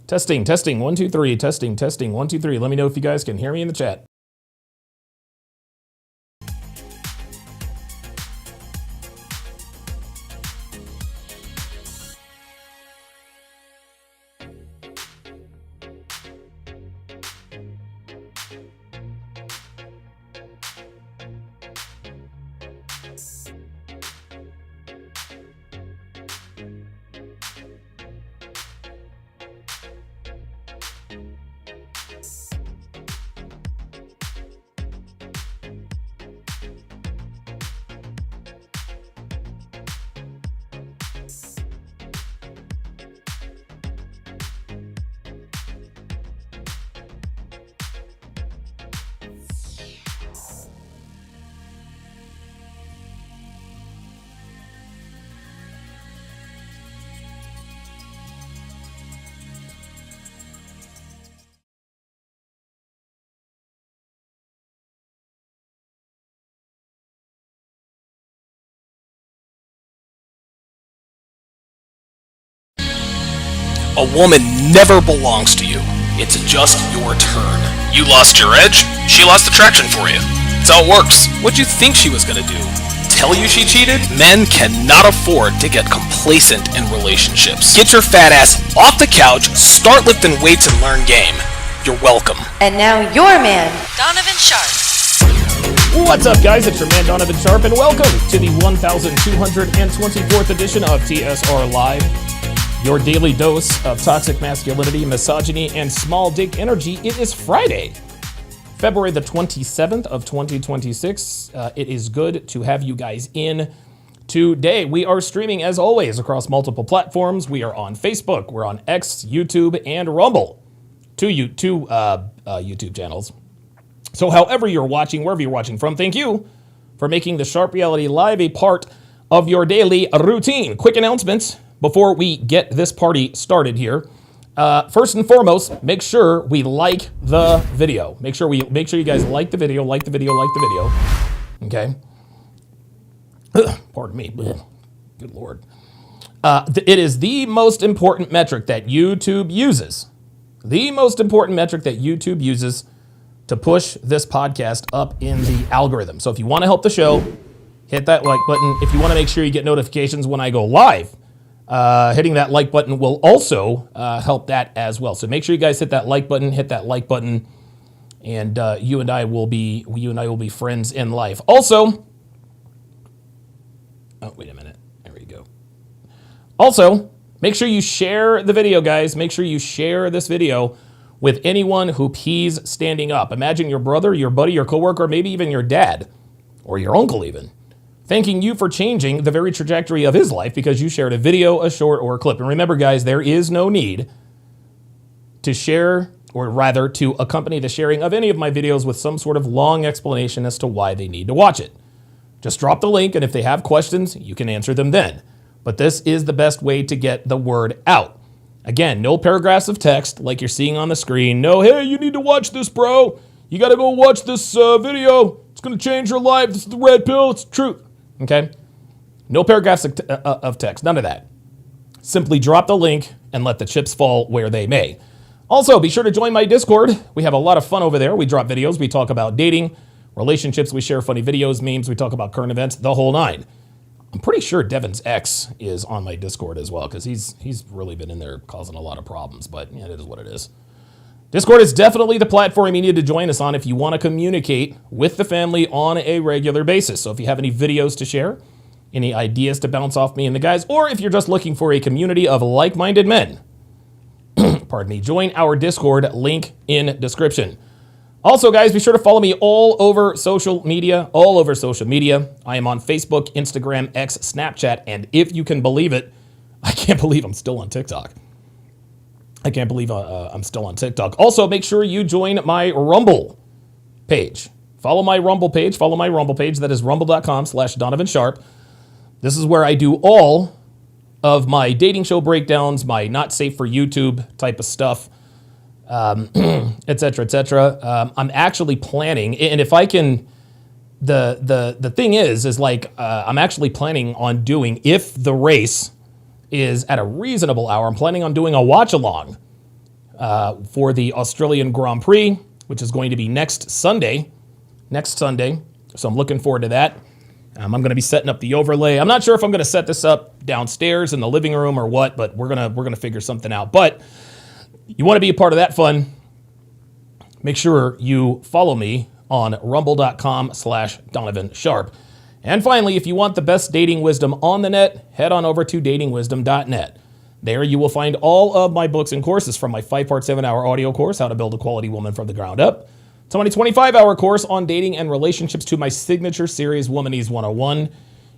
Testing, testing, 1, 2, 3, testing, testing, 1, 2, 3. Let me know if you guys can hear me in the chat. A woman never belongs to you. It's just your turn. You lost your edge, she lost attraction for you. That's how it works. What'd you think she was gonna do? Tell you she cheated? Men cannot afford to get complacent in relationships. Get your fat ass off the couch, start lifting weights and learn game. You're welcome. And now your man, Donovan Sharp. What's up, guys? It's your man, Donovan Sharp, and welcome to the 1224th edition of TSR Live. Your daily dose of toxic masculinity, misogyny, and small dick energy. It is Friday, February the 27th of 2026. It is good to have you guys in today. We are streaming, as always, across multiple platforms. We are on Facebook, we're on X, YouTube, and Rumble. Two YouTube channels. So however you're watching, wherever you're watching from, thank you for making the Sharp Reality Live a part of your daily routine. Quick announcements before we get this party started here. First and foremost, make sure we like the video. Make sure you guys like the video, Okay. Pardon me. Good Lord. It is the most important metric that YouTube uses. The most important metric that YouTube uses to push this podcast up in the algorithm. So if you want to help the show, hit that like button. If you want to make sure you get notifications when I go live, hitting that like button will also help that as well. So make sure you guys hit that like button, and you and I will be friends in life. Also, oh wait a minute, there we go. Also, make sure you share the video, guys. Make sure you share this video with anyone who pees standing up. Imagine your brother, your buddy, your coworker, maybe even your dad or your uncle even, thanking you for changing the very trajectory of his life because you shared a video, a short, or a clip. And remember, guys, there is no need to share, or rather to accompany the sharing of any of my videos with some sort of long explanation as to why they need to watch it. Just drop the link, and if they have questions, you can answer them then. But this is the best way to get the word out. Again, no paragraphs of text like you're seeing on the screen. No, hey, you need to watch this, bro. You got to go watch this video. It's going to change your life. This is the red pill. It's the truth. Okay? No paragraphs of text. None of that. Simply drop the link and let the chips fall where they may. Also, be sure to join my Discord. We have a lot of fun over there. We drop videos. We talk about dating, relationships. We share funny videos, memes. We talk about current events, the whole nine. I'm pretty sure Devin's ex is on my Discord as well because he's really been in there causing a lot of problems, but yeah, it is what it is. Discord is definitely the platform you need to join us on if you want to communicate with the family on a regular basis. So if you have any videos to share, any ideas to bounce off me and the guys, or if you're just looking for a community of like-minded men, pardon me, join our Discord, link in description. Also, guys, be sure to follow me all over social media. I am on Facebook, Instagram, X, Snapchat, and if you can believe it, I can't believe I'm still on TikTok. I'm still on TikTok. Also, make sure you join my Rumble page. Follow my Rumble page. That is rumble.com/Donovan Sharp. This is where I do all of my dating show breakdowns, my not safe for YouTube type of stuff, et cetera. I'm actually planning, and if I can, the thing is like, I'm actually planning on doing, if the race is at a reasonable hour, I'm planning on doing a watch along for the Australian Grand Prix, which is going to be next Sunday. So I'm looking forward to that. I'm going to be setting up the overlay. I'm not sure if I'm going to set this up downstairs in the living room or what, but we're gonna figure something out. But you want to be a part of that fun, make sure you follow me on rumble.com/Donovan Sharp. And finally, if you want the best dating wisdom on the net, head on over to datingwisdom.net. There you will find all of my books and courses, from my 5-part 7-hour audio course, How to Build a Quality Woman from the Ground Up, to my 25-hour course on dating and relationships, to my signature series, Womanese 101.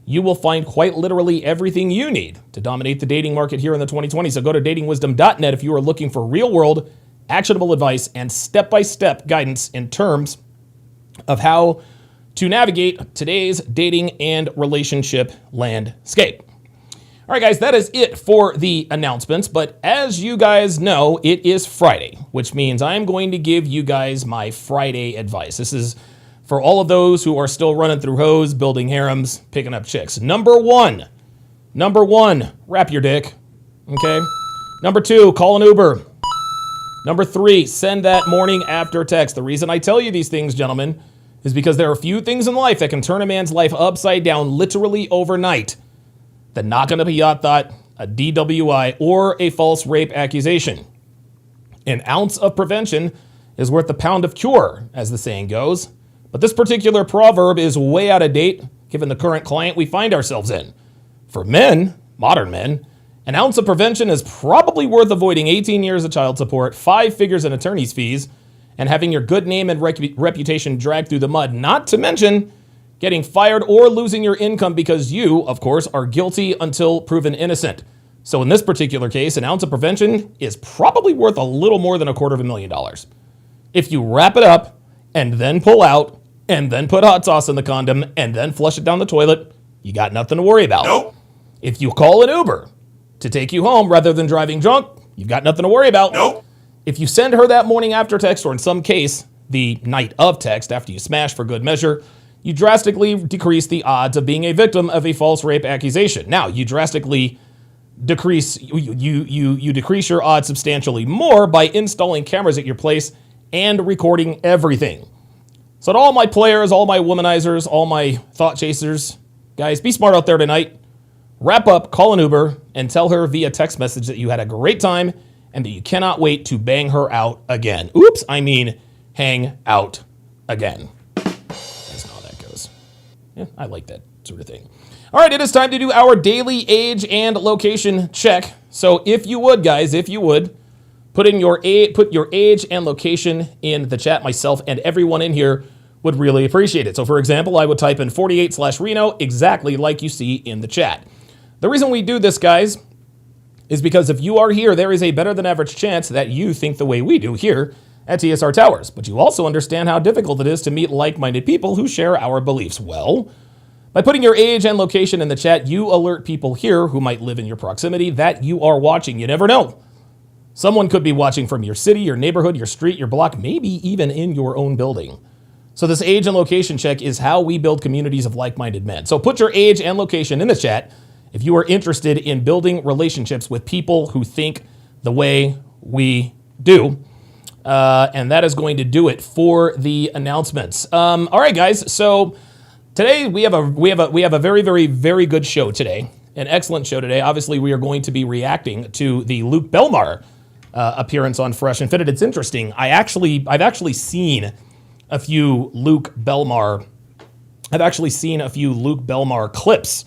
You will find quite literally everything you need to dominate the dating market here in the 2020s. So go to datingwisdom.net if you are looking for real-world, actionable advice and step-by-step guidance in terms of how to navigate today's dating and relationship landscape. All right, guys, that is it for the announcements. But as you guys know, it is Friday, which means I'm going to give you guys my Friday advice. This is for all of those who are still running through hoes, building harems, picking up chicks. Number one, wrap your dick, okay? Number 2, call an Uber. Number 3, send that morning after text. The reason I tell you these things, gentlemen, is because there are a few things in life that can turn a man's life upside down literally overnight. The knock on a yacht thought, a DWI, or a false rape accusation. An ounce of prevention is worth a pound of cure, as the saying goes. But this particular proverb is way out of date, given the current climate we find ourselves in. For men, modern men, an ounce of prevention is probably worth avoiding 18 years of child support, 5 figures in attorney's fees, and having your good name and reputation dragged through the mud, not to mention getting fired or losing your income because you, of course, are guilty until proven innocent. So in this particular case, an ounce of prevention is probably worth a little more than $250,000. If you wrap it up and then pull out and then put hot sauce in the condom and then flush it down the toilet, you got nothing to worry about. Nope. If you call an Uber to take you home rather than driving drunk, you've got nothing to worry about. Nope. If you send her that morning after text, or in some case, the night of text after you smash for good measure, you drastically decrease the odds of being a victim of a false rape accusation. Now, you drastically decrease you decrease your odds substantially more by installing cameras at your place and recording everything. So to all my players, all my womanizers, all my thought chasers, guys, be smart out there tonight. Wrap up, call an Uber, and tell her via text message that you had a great time and that you cannot wait to bang her out again. Oops, I mean hang out again. That's not how that goes. Yeah, I like that sort of thing. All right, it is time to do our daily age and location check. So if you would, guys, put your age and location in the chat. Myself and everyone in here would really appreciate it. So for example, I would type in 48/Reno, exactly like you see in the chat. The reason we do this, guys, is because if you are here, there is a better than average chance that you think the way we do here at TSR Towers. But you also understand how difficult it is to meet like-minded people who share our beliefs. Well, by putting your age and location in the chat, you alert people here who might live in your proximity that you are watching. You never know. Someone could be watching from your city, your neighborhood, your street, your block, maybe even in your own building. So this age and location check is how we build communities of like-minded men. So put your age and location in the chat if you are interested in building relationships with people who think the way we do. And that is going to do it for the announcements. All right, guys. So today we have a very, very, very good show today. An excellent show today. Obviously, we are going to be reacting to the Luke Belmar appearance on Fresh and Fitted. It's interesting. I've actually seen a few Luke Belmar. I've actually seen a few Luke Belmar clips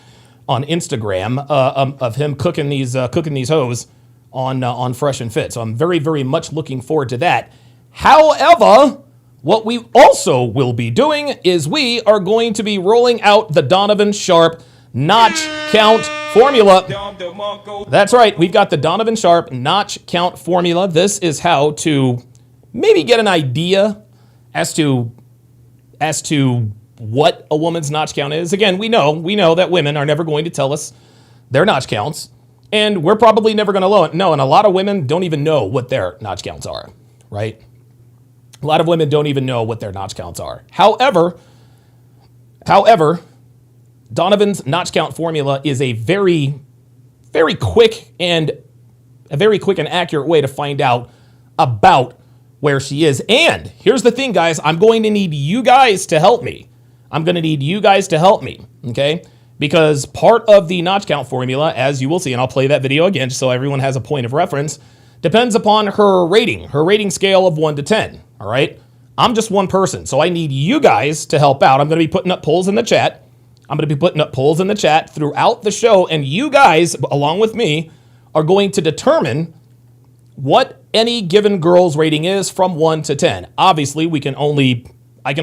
on Instagram of him cooking these hoes on Fresh and Fit. So I'm very, very much looking forward to that. However, what we also will be doing is we are going to be rolling out the Donovan Sharp notch count formula. That's right. We've got the Donovan Sharp notch count formula. This is how to maybe get an idea as to what a woman's notch count is. Again, we know that women are never going to tell us their notch counts, and we're probably never going to know. And a lot of women don't even know what their notch counts are, right? A lot of women don't even know what their notch counts are. However, Donovan's notch count formula is a very, very quick and accurate way to find out about where she is. And here's the thing, guys. I'm going to need you guys to help me. Okay? Because part of the notch count formula, as you will see, and I'll play that video again just so everyone has a point of reference, depends upon her rating scale of 1 to 10, all right? I'm just one person, so I need you guys to help out. I'm going to be putting up polls in the chat. Throughout the show, and you guys, along with me, are going to determine what any given girl's rating is from 1 to 10. Obviously, I can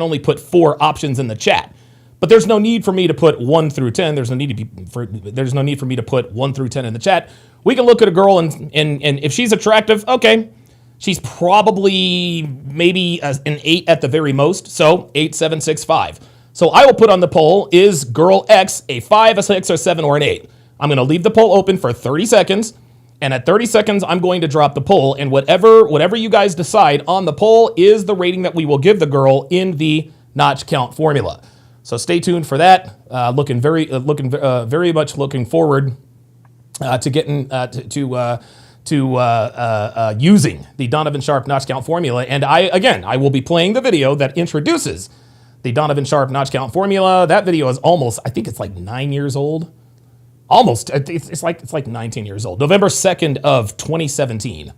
only put 4 options in the chat. But there's no need for me to put 1 through 10. There's no need for me to put 1 through 10 in the chat. We can look at a girl and if she's attractive, okay, she's probably maybe an 8 at the very most. So 8, 7, 6, 5. So I will put on the poll, is girl X a 5, a 6, or 7, or an 8? I'm going to leave the poll open for 30 seconds. And at 30 seconds, I'm going to drop the poll. And whatever you guys decide on the poll is the rating that we will give the girl in the notch count formula. So stay tuned for that. Very much looking forward to getting using the Donovan Sharp notch count formula. And I will be playing the video that introduces the Donovan Sharp notch count formula. That video is I think it's like 9 years old. Almost, it's like 19 years old. November 2nd of 2017.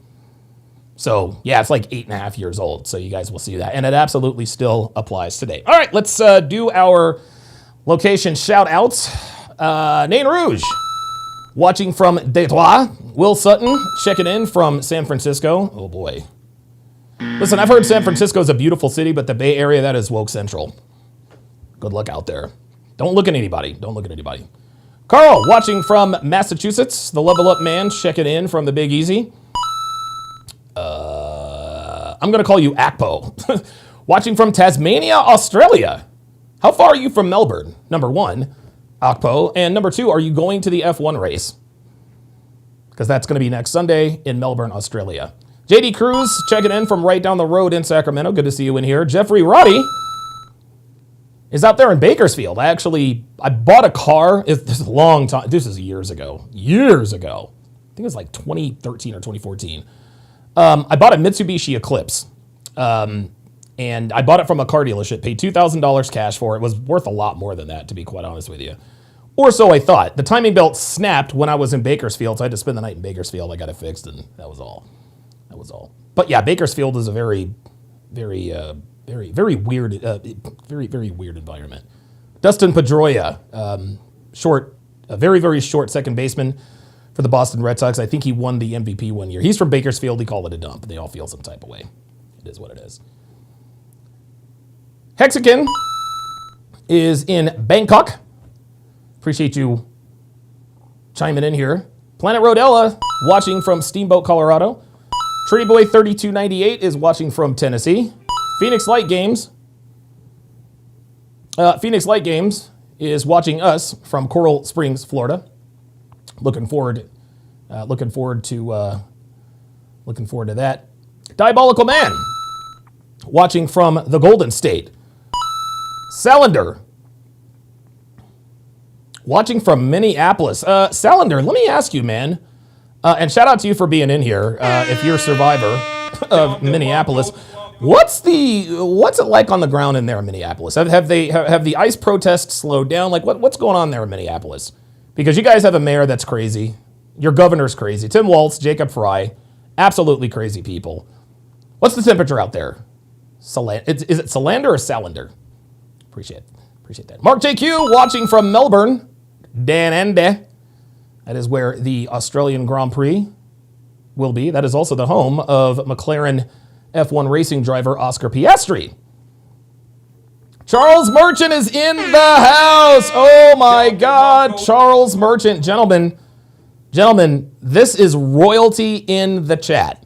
So yeah, it's like 8.5 years old. So you guys will see that. And it absolutely still applies today. All right, let's do our location shout outs. Nain Rouge, watching from Detroit. Will Sutton, checking in from San Francisco. Oh boy. Listen, I've heard San Francisco is a beautiful city, but the Bay Area, that is woke central. Good luck out there. Don't look at anybody. Carl, watching from Massachusetts. The Level Up Man, checking in from the Big Easy. I'm going to call you Akpo. Watching from Tasmania, Australia. How far are you from Melbourne? Number 1, Akpo. And number 2, are you going to the F1 race? Because that's going to be next Sunday in Melbourne, Australia. JD Cruz, checking in from right down the road in Sacramento. Good to see you in here. Jeffrey Roddy is out there in Bakersfield. I bought a car. This is a long time. This is years ago. I think it was like 2013 or 2014. I bought a Mitsubishi Eclipse. And I bought it from a car dealership, paid $2,000 cash for it. It was worth a lot more than that, to be quite honest with you. Or so I thought. The timing belt snapped when I was in Bakersfield, so I had to spend the night in Bakersfield. I got it fixed, and that was all. But yeah, Bakersfield is a very weird, very weird environment. Dustin Pedroia, a very short second baseman for the Boston Red Sox. I think he won the MVP one year. He's from Bakersfield. He called it a dump. They all feel some type of way. It is what it is. Hexican is in Bangkok. Appreciate you chiming in here. Planet Rodella, watching from Steamboat, Colorado. Tree Boy 3298 is watching from Tennessee. Phoenix Light Games is watching us from Coral Springs, Florida. Looking forward to that. Diabolical Man, watching from the Golden State. Salander, watching from Minneapolis. Salander, let me ask you, man, and shout out to you for being in here. If you're a survivor of Minneapolis, what's it like on the ground in there in Minneapolis? Have the ICE protests slowed down? Like what's going on there in Minneapolis? Because you guys have a mayor that's crazy. Your governor's crazy. Tim Walz, Jacob Fry, absolutely crazy people. What's the temperature out there? Is it Salander or Salander? Appreciate that. Mark JQ, watching from Melbourne. Dan Ende. That is where the Australian Grand Prix will be. That is also the home of McLaren F1 racing driver Oscar Piastri. Charles Merchant is in the house. Oh my God, Charles Merchant. Gentlemen, this is royalty in the chat.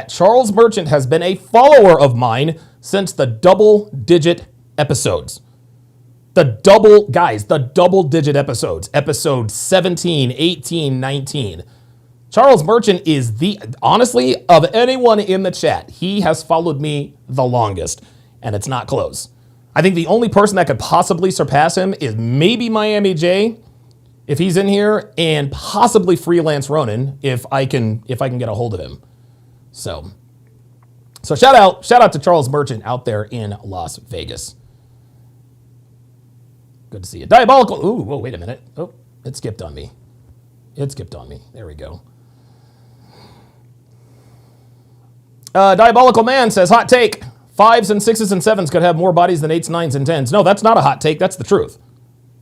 Charles Merchant has been a follower of mine since the double-digit episodes. The double-digit episodes. Episode 17, 18, 19. Charles Merchant is honestly, of anyone in the chat, he has followed me the longest, and it's not close. I think the only person that could possibly surpass him is maybe Miami J, if he's in here, and possibly Freelance Ronin, if I can get a hold of him. So shout out to Charles Merchant out there in Las Vegas. Good to see you. Diabolical. Ooh, whoa, wait a minute. Oh, it skipped on me. There we go. Diabolical Man says, hot take. 5s and 6s and 7s could have more bodies than 8s, 9s, and 10s. No, that's not a hot take. That's the truth.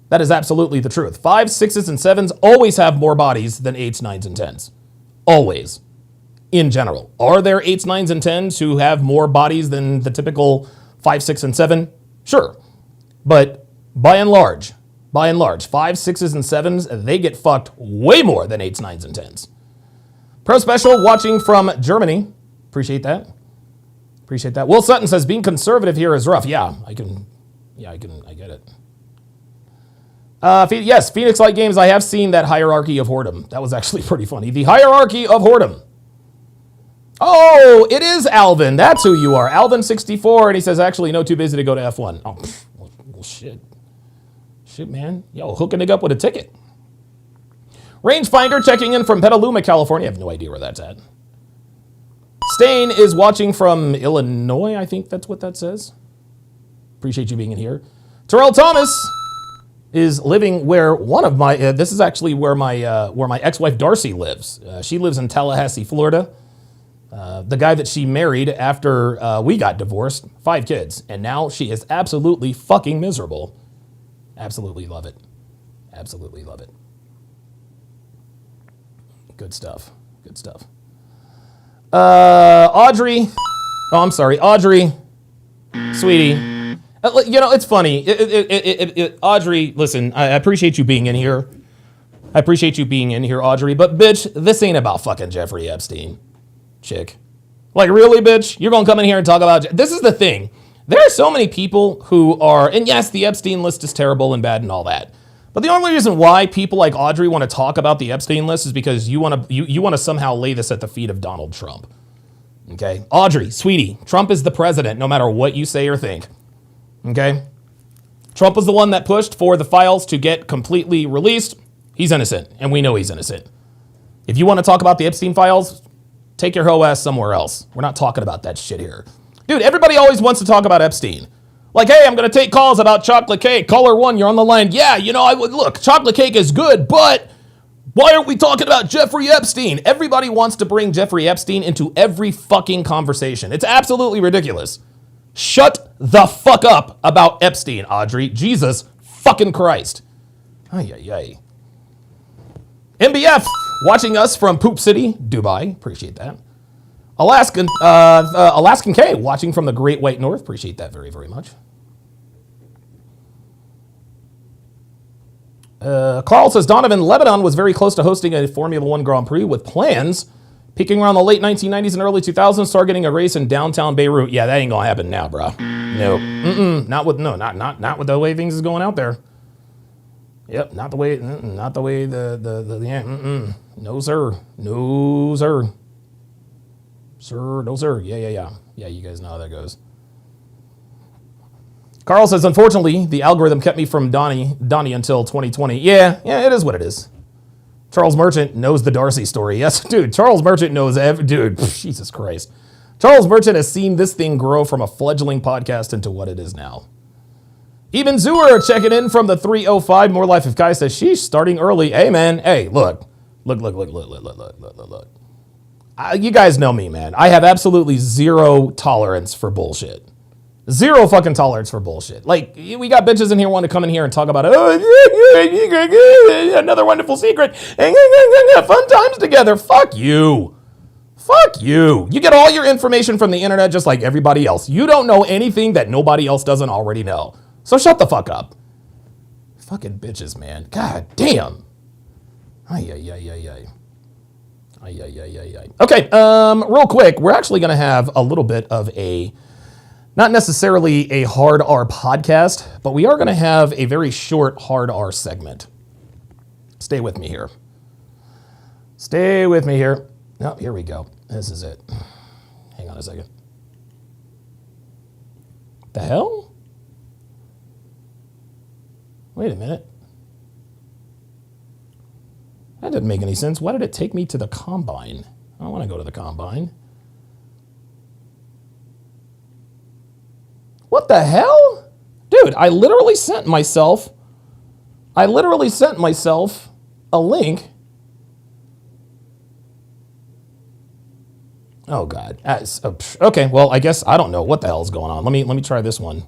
That is absolutely the truth. 5s, 6s, and 7s always have more bodies than 8s, 9s, and 10s. Always. In general. Are there 8s, 9s, and 10s who have more bodies than the typical 5, 6, and 7? Sure. But by and large, 5s, 6s, and 7s, they get fucked way more than 8s, 9s, and 10s. Pro Special watching from Germany. Appreciate that. Will Sutton says, being conservative here is rough. Yeah, I get it. Yes, Phoenix Light Games, I have seen that hierarchy of whoredom. That was actually pretty funny. The hierarchy of whoredom. Oh, it is Alvin. That's who you are. Alvin64, and he says, actually, no, too busy to go to F1. Oh, well, shit. Shit, man. Yo, hooking it up with a ticket. Rangefinder checking in from Petaluma, California. I have no idea where that's at. Stain is watching from Illinois. I think that's what that says. Appreciate you being in here. Terrell Thomas is living where one of my, this is actually where my ex-wife Darcy lives. She lives in Tallahassee, Florida. The guy that she married after we got divorced, 5 kids, and now she is absolutely fucking miserable. Absolutely love it. Absolutely love it. Good stuff. Audrey, sweetie. It's funny. Audrey, listen, I appreciate you being in here. Audrey, but bitch, this ain't about fucking Jeffrey Epstein, chick. Like, really, bitch? You're gonna come in here and talk about, this is the thing. There are so many people who are, and yes, the Epstein list is terrible and bad and all that. But the only reason why people like Audrey want to talk about the Epstein list is because you want to somehow lay this at the feet of Donald Trump. Okay? Audrey, sweetie, Trump is the president no matter what you say or think. Okay? Trump was the one that pushed for the files to get completely released. He's innocent, and we know he's innocent. If you want to talk about the Epstein files, take your hoe ass somewhere else. We're not talking about that shit here. Dude, everybody always wants to talk about Epstein. Like, hey, I'm going to take calls about chocolate cake. Caller 1, you're on the line. Yeah, I would look, chocolate cake is good, but why aren't we talking about Jeffrey Epstein? Everybody wants to bring Jeffrey Epstein into every fucking conversation. It's absolutely ridiculous. Shut the fuck up about Epstein, Audrey. Jesus fucking Christ. Ay. MBF watching us from Poop City, Dubai. Appreciate that. Alaskan K watching from the Great White North. Appreciate that very, very much. Carl says, Donovan, Lebanon was very close to hosting a Formula One Grand Prix with plans peaking around the late 1990s and early 2000s, targeting a race in downtown Beirut. Yeah, that ain't gonna happen now, bro. No, not with the way things is going out there. Yep, not the way no sir, yeah. You guys know how that goes. Carl says, unfortunately, the algorithm kept me from Donnie until 2020. Yeah, it is what it is. Charles Merchant knows the Darcy story. Yes, dude, Charles Merchant knows Jesus Christ. Charles Merchant has seen this thing grow from a fledgling podcast into what it is now. Even Zooer checking in from the 305. More Life of Kai says, sheesh, starting early. Hey, man, hey, look. You guys know me, man. I have absolutely zero tolerance for bullshit. Zero fucking tolerance for bullshit. Like, we got bitches in here wanting to come in here and talk about, another wonderful secret. Fun times together. Fuck you. You get all your information from the internet just like everybody else. You don't know anything that nobody else doesn't already know. So shut the fuck up. Fucking bitches, man. God damn. Ay. Okay, real quick, we're actually going to have a little bit of a, not necessarily a hard R podcast, but we are going to have a very short hard R segment. Stay with me here. Oh, here we go. This is it. Hang on a second. The hell? Wait a minute. That didn't make any sense. Why did it take me to the Combine? I don't want to go to the Combine. What the hell? Dude, I literally sent myself a link. Oh God. Okay, well, I guess I don't know what the hell's going on. Let me try this one.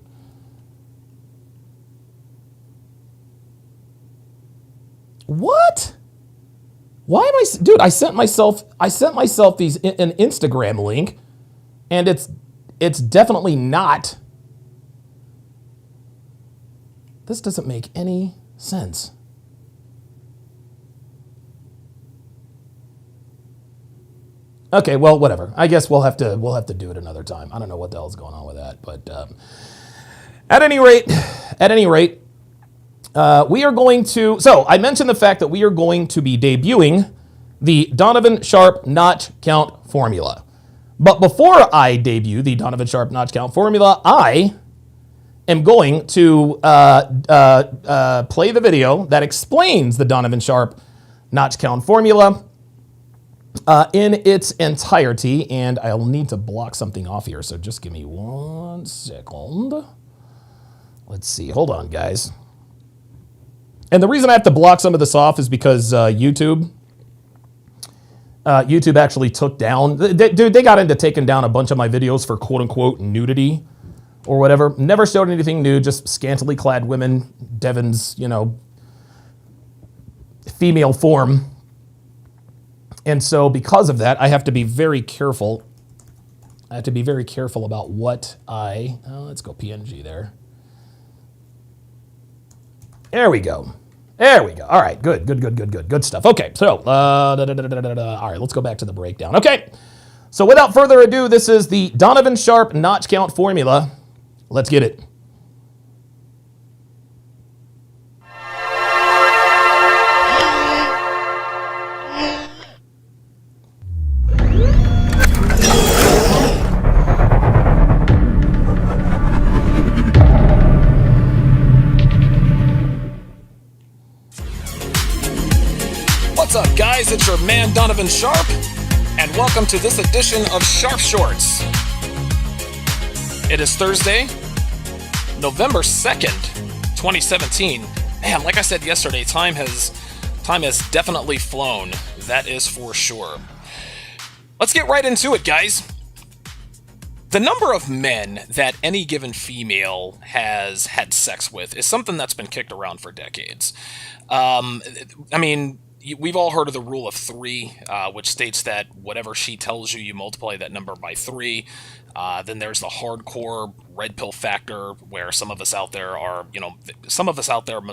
What? Why am I, dude, I sent myself these an Instagram link, and it's definitely not. This doesn't make any sense. Okay, well, whatever. I guess we'll have to do it another time. I don't know what the hell's going on with that, but at any rate, we are going to. So I mentioned the fact that we are going to be debuting the Donovan Sharp notch count formula. But before I debut the Donovan Sharp notch count formula, I am going to play the video that explains the Donovan Sharp notch count formula in its entirety, and I'll need to block something off here, so just give me 1 second. Let's see, hold on, guys. And the reason I have to block some of this off is because YouTube actually took down, they got into taking down a bunch of my videos for quote-unquote nudity or whatever. Never showed anything nude, just scantily clad women, Devin's, female form. And so because of that, I have to be very careful. I have to be very careful about what let's go PNG there. There we go. There we go. All right, good stuff. Okay, so, all right, let's go back to the breakdown. Okay, so without further ado, this is the Donovan Sharp notch count formula. Let's get it. What's up, guys? It's your man, Donovan Sharp, and welcome to this edition of Sharp Shorts. It is Thursday, November 2nd, 2017. Man, like I said yesterday, time has definitely flown. That is for sure. Let's get right into it, guys. The number of men that any given female has had sex with is something that's been kicked around for decades. We've all heard of the rule of 3, which states that whatever she tells you, you multiply that number by 3. Then there's the hardcore red pill factor, where some of us out there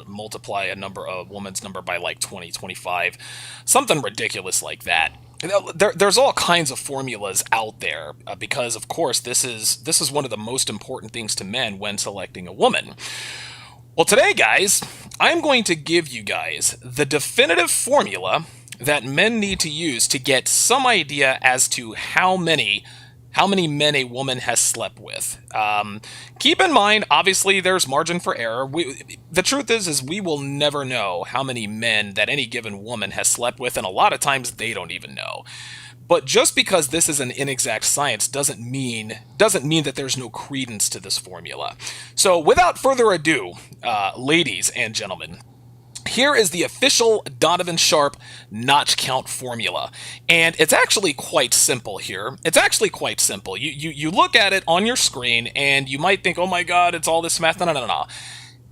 multiply a woman's number by like 20, 25, something ridiculous like that. There's all kinds of formulas out there because, of course, this is one of the most important things to men when selecting a woman. Well, today, guys, I'm going to give you guys the definitive formula that men need to use to get some idea as to how many men a woman has slept with. Keep in mind, obviously, there's margin for error. The truth is we will never know how many men that any given woman has slept with, and a lot of times they don't even know. But just because this is an inexact science doesn't mean that there's no credence to this formula. So without further ado, ladies and gentlemen, here is the official Donovan Sharp notch count formula. And it's actually quite simple here. It's actually quite simple. You look at it on your screen and you might think, oh my God, it's all this math. No.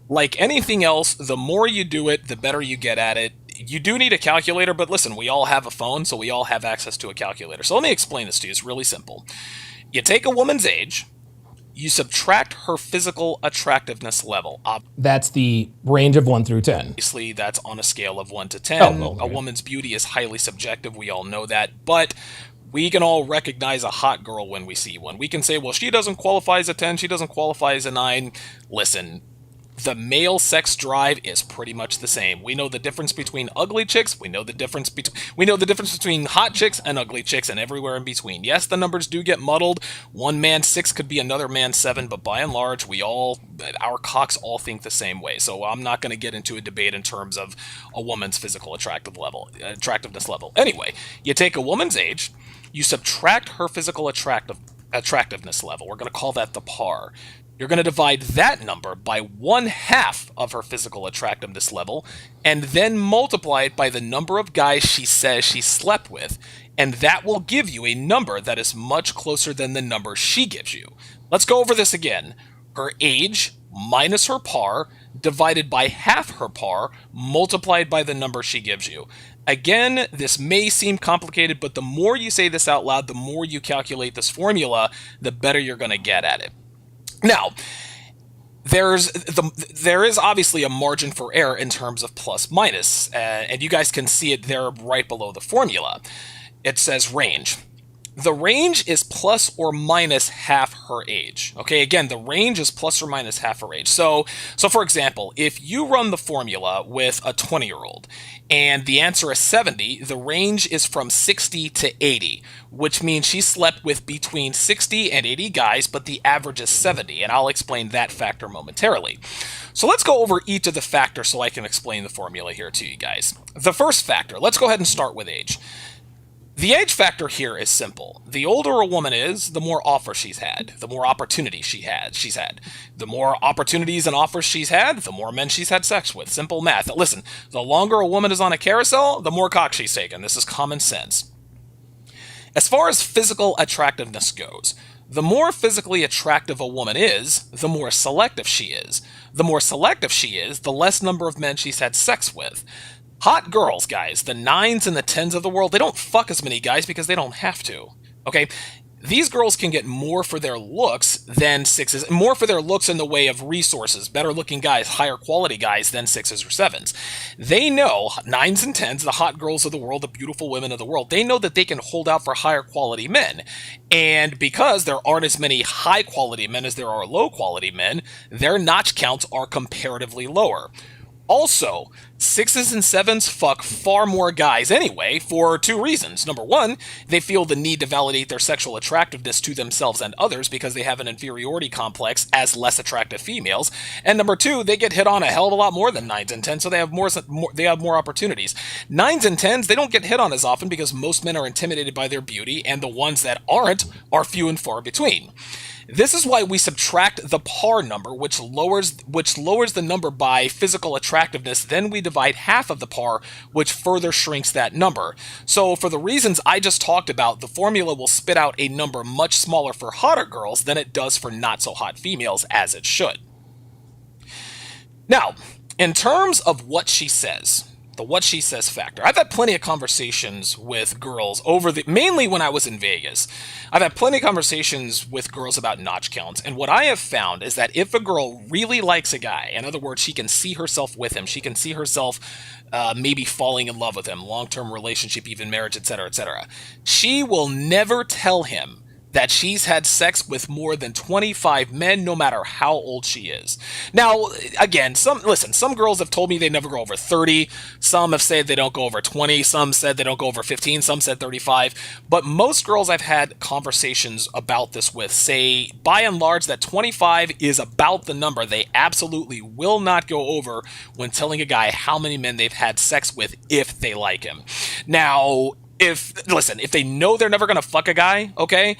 Like anything else, the more you do it, the better you get at it. You do need a calculator, but listen, we all have a phone, so we all have access to a calculator. So let me explain this to you. It's really simple. You take a woman's age, you subtract her physical attractiveness level. That's the range of 1 through 10. Obviously, that's on a scale of 1 to 10. A woman's beauty is highly subjective. We all know that. But we can all recognize a hot girl when we see one. We can say, well, she doesn't qualify as a 10. She doesn't qualify as a 9. Listen, the male sex drive is pretty much the same. We know the difference between ugly chicks. We know the difference between hot chicks and ugly chicks and everywhere in between. Yes, the numbers do get muddled. One man's 6 could be another man's 7, but by and large, our cocks all think the same way. So I'm not going to get into a debate in terms of a woman's physical attractiveness level. Anyway, you take a woman's age, you subtract her physical attractiveness level. We're going to call that the par. You're going to divide that number by 1/2 of her physical attractiveness level, and then multiply it by the number of guys she says she slept with, and that will give you a number that is much closer than the number she gives you. Let's go over this again. Her age minus her par divided by half her par multiplied by the number she gives you. Again, this may seem complicated, but the more you say this out loud, the more you calculate this formula, the better you're going to get at it. Now, there is obviously a margin for error in terms of plus minus, and you guys can see it there right below the formula. It says range. The range is plus or minus half her age. Okay, again, the range is plus or minus half her age. So for example, if you run the formula with a 20-year-old and the answer is 70, the range is from 60 to 80, which means she slept with between 60 and 80 guys, but the average is 70, and I'll explain that factor momentarily. So let's go over each of the factors so I can explain the formula here to you guys. The first factor, let's go ahead and start with age. The age factor here is simple. The older a woman is, the more offers she's had, the more opportunities she's had. The more opportunities and offers she's had, the more men she's had sex with. Simple math. Listen, the longer a woman is on a carousel, the more cock she's taken. This is common sense. As far as physical attractiveness goes, the more physically attractive a woman is, the more selective she is. The more selective she is, the less number of men she's had sex with. Hot girls, guys, the 9s and the 10s of the world, they don't fuck as many guys because they don't have to, okay? These girls can get more for their looks than 6s, more for their looks in the way of resources, better looking guys, higher quality guys than 6s or 7s. They know, 9s and 10s, the hot girls of the world, the beautiful women of the world, they know that they can hold out for higher quality men. And because there aren't as many high quality men as there are low quality men, their notch counts are comparatively lower. Also, 6s and 7s fuck far more guys anyway, for two reasons. Number one, they feel the need to validate their sexual attractiveness to themselves and others because they have an inferiority complex as less attractive females. And number two, they get hit on a hell of a lot more than 9s and 10s, so they have more opportunities. 9s and 10s, they don't get hit on as often because most men are intimidated by their beauty, and the ones that aren't are few and far between. This is why we subtract the par number, which lowers the number by physical attractiveness. Then we divide half of the par, which further shrinks that number. So for the reasons I just talked about, the formula will spit out a number much smaller for hotter girls than it does for not so hot females, as it should. Now, in terms of what she says, the what she says factor. I've had plenty of conversations with girls mainly when I was in Vegas. I've had plenty of conversations with girls about notch counts, and what I have found is that if a girl really likes a guy, in other words, she can see herself with him, she can see herself maybe falling in love with him, long-term relationship, even marriage, etc., she will never tell him that she's had sex with more than 25 men, no matter how old she is. Now, again, some girls have told me they never go over 30. Some have said they don't go over 20. Some said they don't go over 15. Some said 35. But most girls I've had conversations about this with say, by and large, that 25 is about the number they absolutely will not go over when telling a guy how many men they've had sex with if they like him. Now, if they know they're never gonna fuck a guy, okay?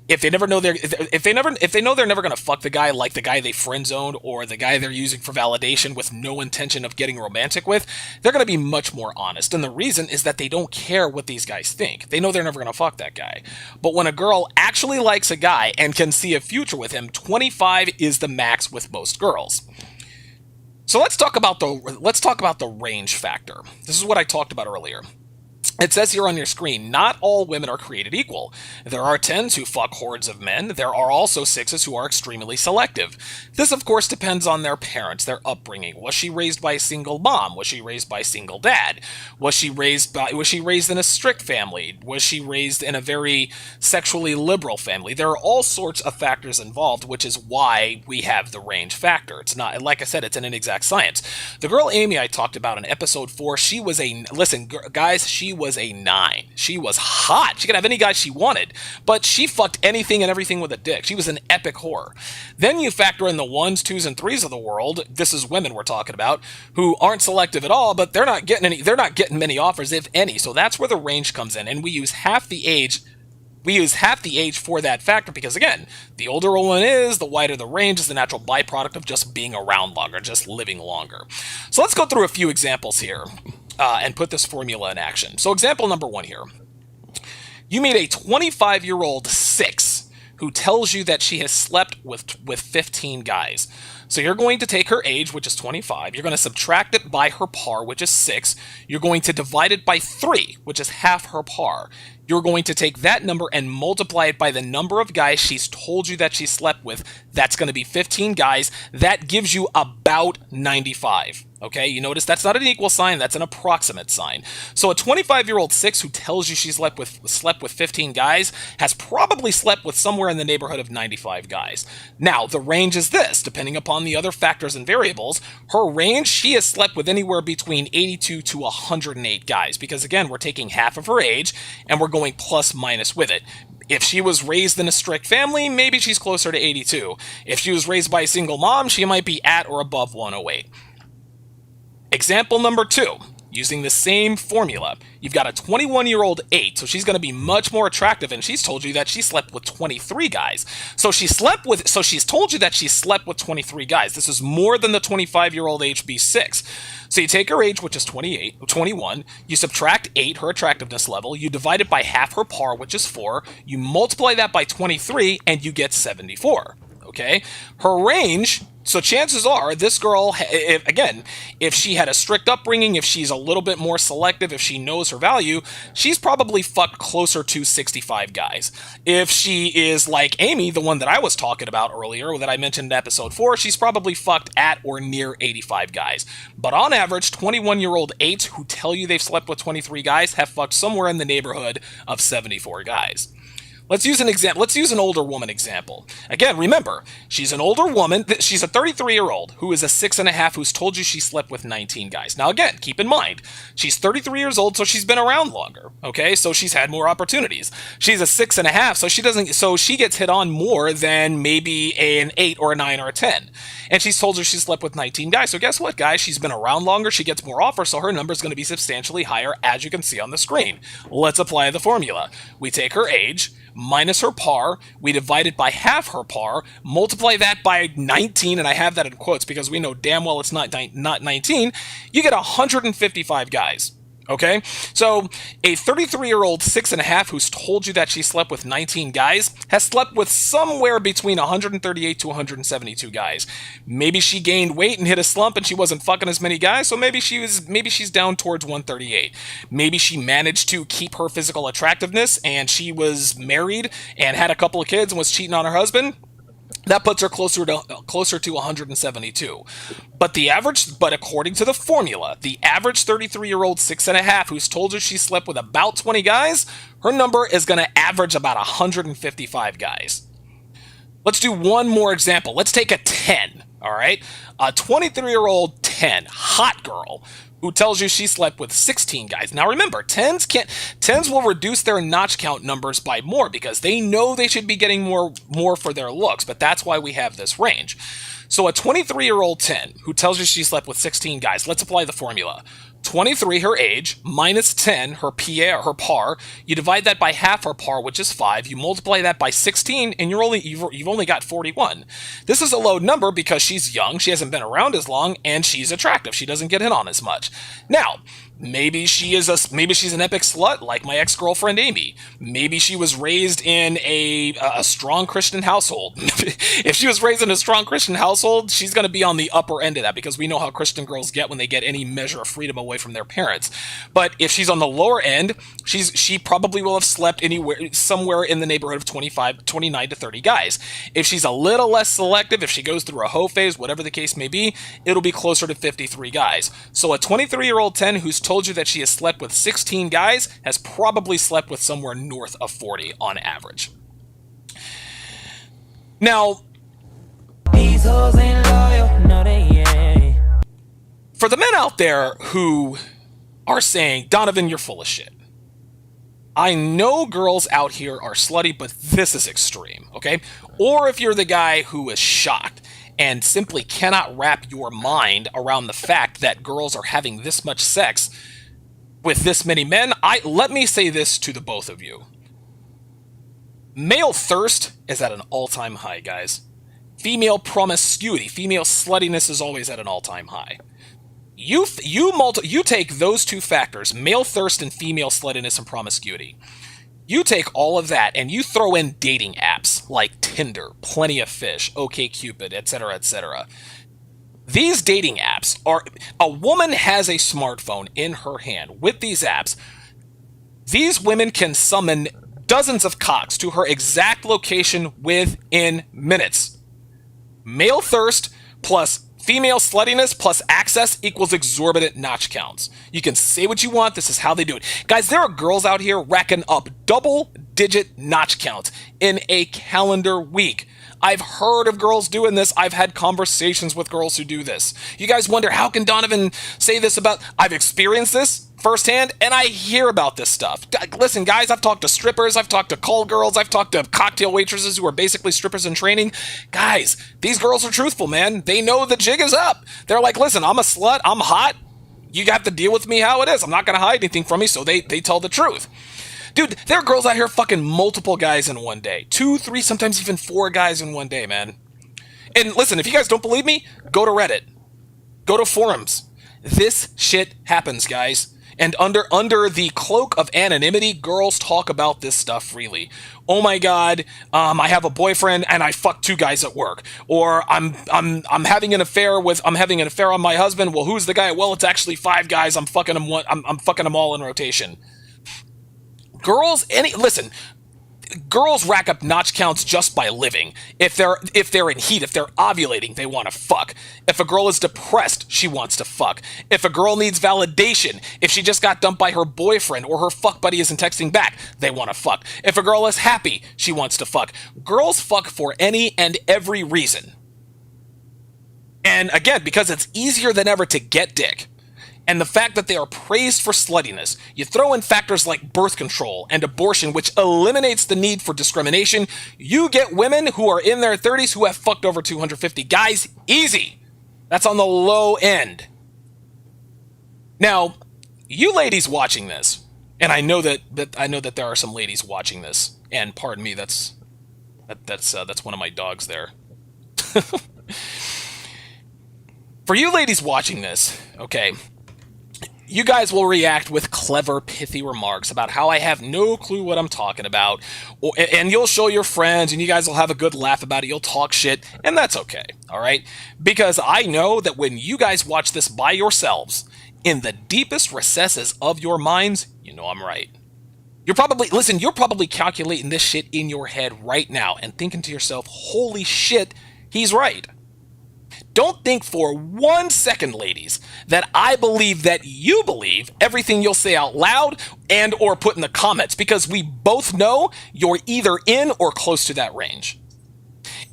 If they know they're never gonna fuck the guy, like the guy they friend zoned or the guy they're using for validation with no intention of getting romantic with, they're gonna be much more honest. And the reason is that they don't care what these guys think. They know they're never gonna fuck that guy. But when a girl actually likes a guy and can see a future with him, 25 is the max with most girls. So let's talk about the range factor. This is what I talked about earlier. It says here on your screen, not all women are created equal. There are 10s who fuck hordes of men. There are also 6s who are extremely selective. This, of course, depends on their parents, their upbringing. Was she raised by a single mom? Was she raised by a single dad? Was she raised in a strict family? Was she raised in a very sexually liberal family? There are all sorts of factors involved, which is why we have the range factor. It's not, like I said, it's an inexact science. The girl Amy I talked about in episode 4, she was a 9. She was hot. She could have any guy she wanted, but she fucked anything and everything with a dick. She was an epic whore. Then you factor in the 1s, 2s, and 3s of the world. This is women we're talking about, who aren't selective at all, but they're not getting many offers, if any. So that's where the range comes in, and we use half the age We use half the age for that factor because, again, the older a woman is, the wider the range is the natural byproduct of just being around longer, just living longer. So let's go through a few examples here and put this formula in action. So example number 1 here. You meet a 25-year-old 6 who tells you that she has slept with 15 guys. So you're going to take her age, which is 25. You're going to subtract it by her par, which is 6. You're going to divide it by 3, which is half her par. You're going to take that number and multiply it by the number of guys she's told you that she slept with. That's going to be 15 guys. That gives you about 95. Okay, you notice that's not an equal sign, that's an approximate sign. So a 25-year-old 6 who tells you she's slept with 15 guys has probably slept with somewhere in the neighborhood of 95 guys. Now, the range is this, depending upon the other factors and variables. Her range, she has slept with anywhere between 82 to 108 guys, because again, we're taking half of her age and we're going plus minus with it. If she was raised in a strict family, maybe she's closer to 82. If she was raised by a single mom, she might be at or above 108. Example number 2, using the same formula. You've got a 21-year-old 8, so she's going to be much more attractive, and she's told you that she slept with 23 guys. So she's told you that she slept with 23 guys. This is more than the 25-year-old HB6. So you take her age, which is 21, you subtract 8, her attractiveness level, you divide it by half her par, which is 4, you multiply that by 23, and you get 74. Okay? Her range, so chances are this girl, if she had a strict upbringing, if she's a little bit more selective, if she knows her value, she's probably fucked closer to 65 guys. If she is like Amy, the one that I was talking about earlier, that I mentioned in episode 4, she's probably fucked at or near 85 guys. But on average, 21-year-old 8s who tell you they've slept with 23 guys have fucked somewhere in the neighborhood of 74 guys. Let's use an example. Let's use an older woman example. Again, remember, she's an older woman. She's a 33-year-old who is a 6.5 who's told you she slept with 19 guys. Now, again, keep in mind, she's 33 years old, so she's been around longer. Okay, so she's had more opportunities. She's a 6.5, so she gets hit on more than maybe an 8 or a 9 or a 10. And she's told you she slept with 19 guys. So guess what, guys? She's been around longer. She gets more offers, so her number is going to be substantially higher, as you can see on the screen. Let's apply the formula. We take her age minus her par, we divide it by half her par, multiply that by 19, and I have that in quotes because we know damn well it's not 19, you get 155 guys. Okay, so a 33-year-old 6.5 who's told you that she slept with 19 guys has slept with somewhere between 138 to 172 guys. Maybe she gained weight and hit a slump and she wasn't fucking as many guys, so maybe she's down towards 138. Maybe she managed to keep her physical attractiveness and she was married and had a couple of kids and was cheating on her husband. That puts her closer to 172. But according to the formula, the average 33-year-old 6.5 who's told you she slept with about 20 guys, her number is going to average about 155 guys. Let's do one more example. Let's take a 10, all right? A 23-year-old 10, hot girl, who tells you she slept with 16 guys. Now remember, 10s will reduce their notch count numbers by more because they know they should be getting more for their looks, but that's why we have this range. So a 23-year-old 10 who tells you she slept with 16 guys, let's apply the formula. 23, her age, minus 10, her par. You divide that by half her par, which is 5. You multiply that by 16, and you've only got 41. This is a low number because she's young, she hasn't been around as long, and she's attractive. She doesn't get hit on as much. Now, maybe she's an epic slut like my ex-girlfriend Amy. Maybe she was raised in a strong Christian household. If she was raised in a strong Christian household, she's going to be on the upper end of that because we know how Christian girls get when they get any measure of freedom away from their parents. But if she's on the lower end, she probably will have slept somewhere in the neighborhood of 29 to 30 guys. If she's a little less selective, if she goes through a hoe phase, whatever the case may be, it'll be closer to 53 guys. So a 23-year-old 10 who's told you that she has slept with 16 guys has probably slept with somewhere north of 40 on average. Now, these hoes ain't loyal, no they ain't. For the men out there who are saying, Donovan, you're full of shit. I know girls out here are slutty, but this is extreme, okay? Or if you're the guy who is shocked and simply cannot wrap your mind around the fact that girls are having this much sex with this many men, let me say this to the both of you. Male thirst is at an all-time high, guys. Female promiscuity, female sluttiness is always at an all-time high. You take those two factors, male thirst and female sluttiness and promiscuity. You take all of that and you throw in dating apps like Tinder, Plenty of Fish, OkCupid, etc., etc. These dating apps are... A woman has a smartphone in her hand. With these apps, these women can summon dozens of cocks to her exact location within minutes. Male thirst plus female sluttiness plus access equals exorbitant notch counts. You can say what you want, this is how they do it. Guys, there are girls out here racking up double-digit notch counts in a calendar week. I've heard of girls doing this. I've had conversations with girls who do this. You guys wonder, how can Donovan say this about... I've experienced this firsthand, and I hear about this stuff. Listen, guys, I've talked to strippers, I've talked to call girls, I've talked to cocktail waitresses who are basically strippers in training. Guys, these girls are truthful, man. They know the jig is up. They're like, listen, I'm a slut, I'm hot. You have to deal with me how it is. I'm not going to hide anything from you, so they tell the truth. Dude, there are girls out here fucking multiple guys in one day. 2, 3, sometimes even 4 guys in one day, man. And listen, if you guys don't believe me, go to Reddit. Go to forums. This shit happens, guys. And under the cloak of anonymity, girls talk about this stuff freely. Oh my god, I have a boyfriend and I fucked 2 guys at work. Or I'm having an affair on my husband. Well, who's the guy? Well, it's actually 5 guys. I'm fucking them all in rotation. Girls rack up notch counts just by living. If they're in heat, if they're ovulating, they want to fuck. If a girl is depressed, she wants to fuck. If a girl needs validation, if she just got dumped by her boyfriend or her fuck buddy isn't texting back, they want to fuck. If a girl is happy, she wants to fuck. Girls fuck for any and every reason. And again, because it's easier than ever to get dick, and the fact that they are praised for sluttiness, you throw in factors like birth control and abortion, which eliminates the need for discrimination, you get women who are in their 30s who have fucked over 250 guys easy. That's on the low end. Now, you ladies watching this, and I know that there are some ladies watching this, and pardon me, that's one of my dogs there. For you ladies watching this, okay, you guys will react with clever, pithy remarks about how I have no clue what I'm talking about, and you'll show your friends, and you guys will have a good laugh about it, you'll talk shit, and that's okay, alright? Because I know that when you guys watch this by yourselves, in the deepest recesses of your minds, you know I'm right. You're probably calculating this shit in your head right now, and thinking to yourself, holy shit, he's right. Don't think for 1 second, ladies, that I believe that you believe everything you'll say out loud and or put in the comments, because we both know you're either in or close to that range.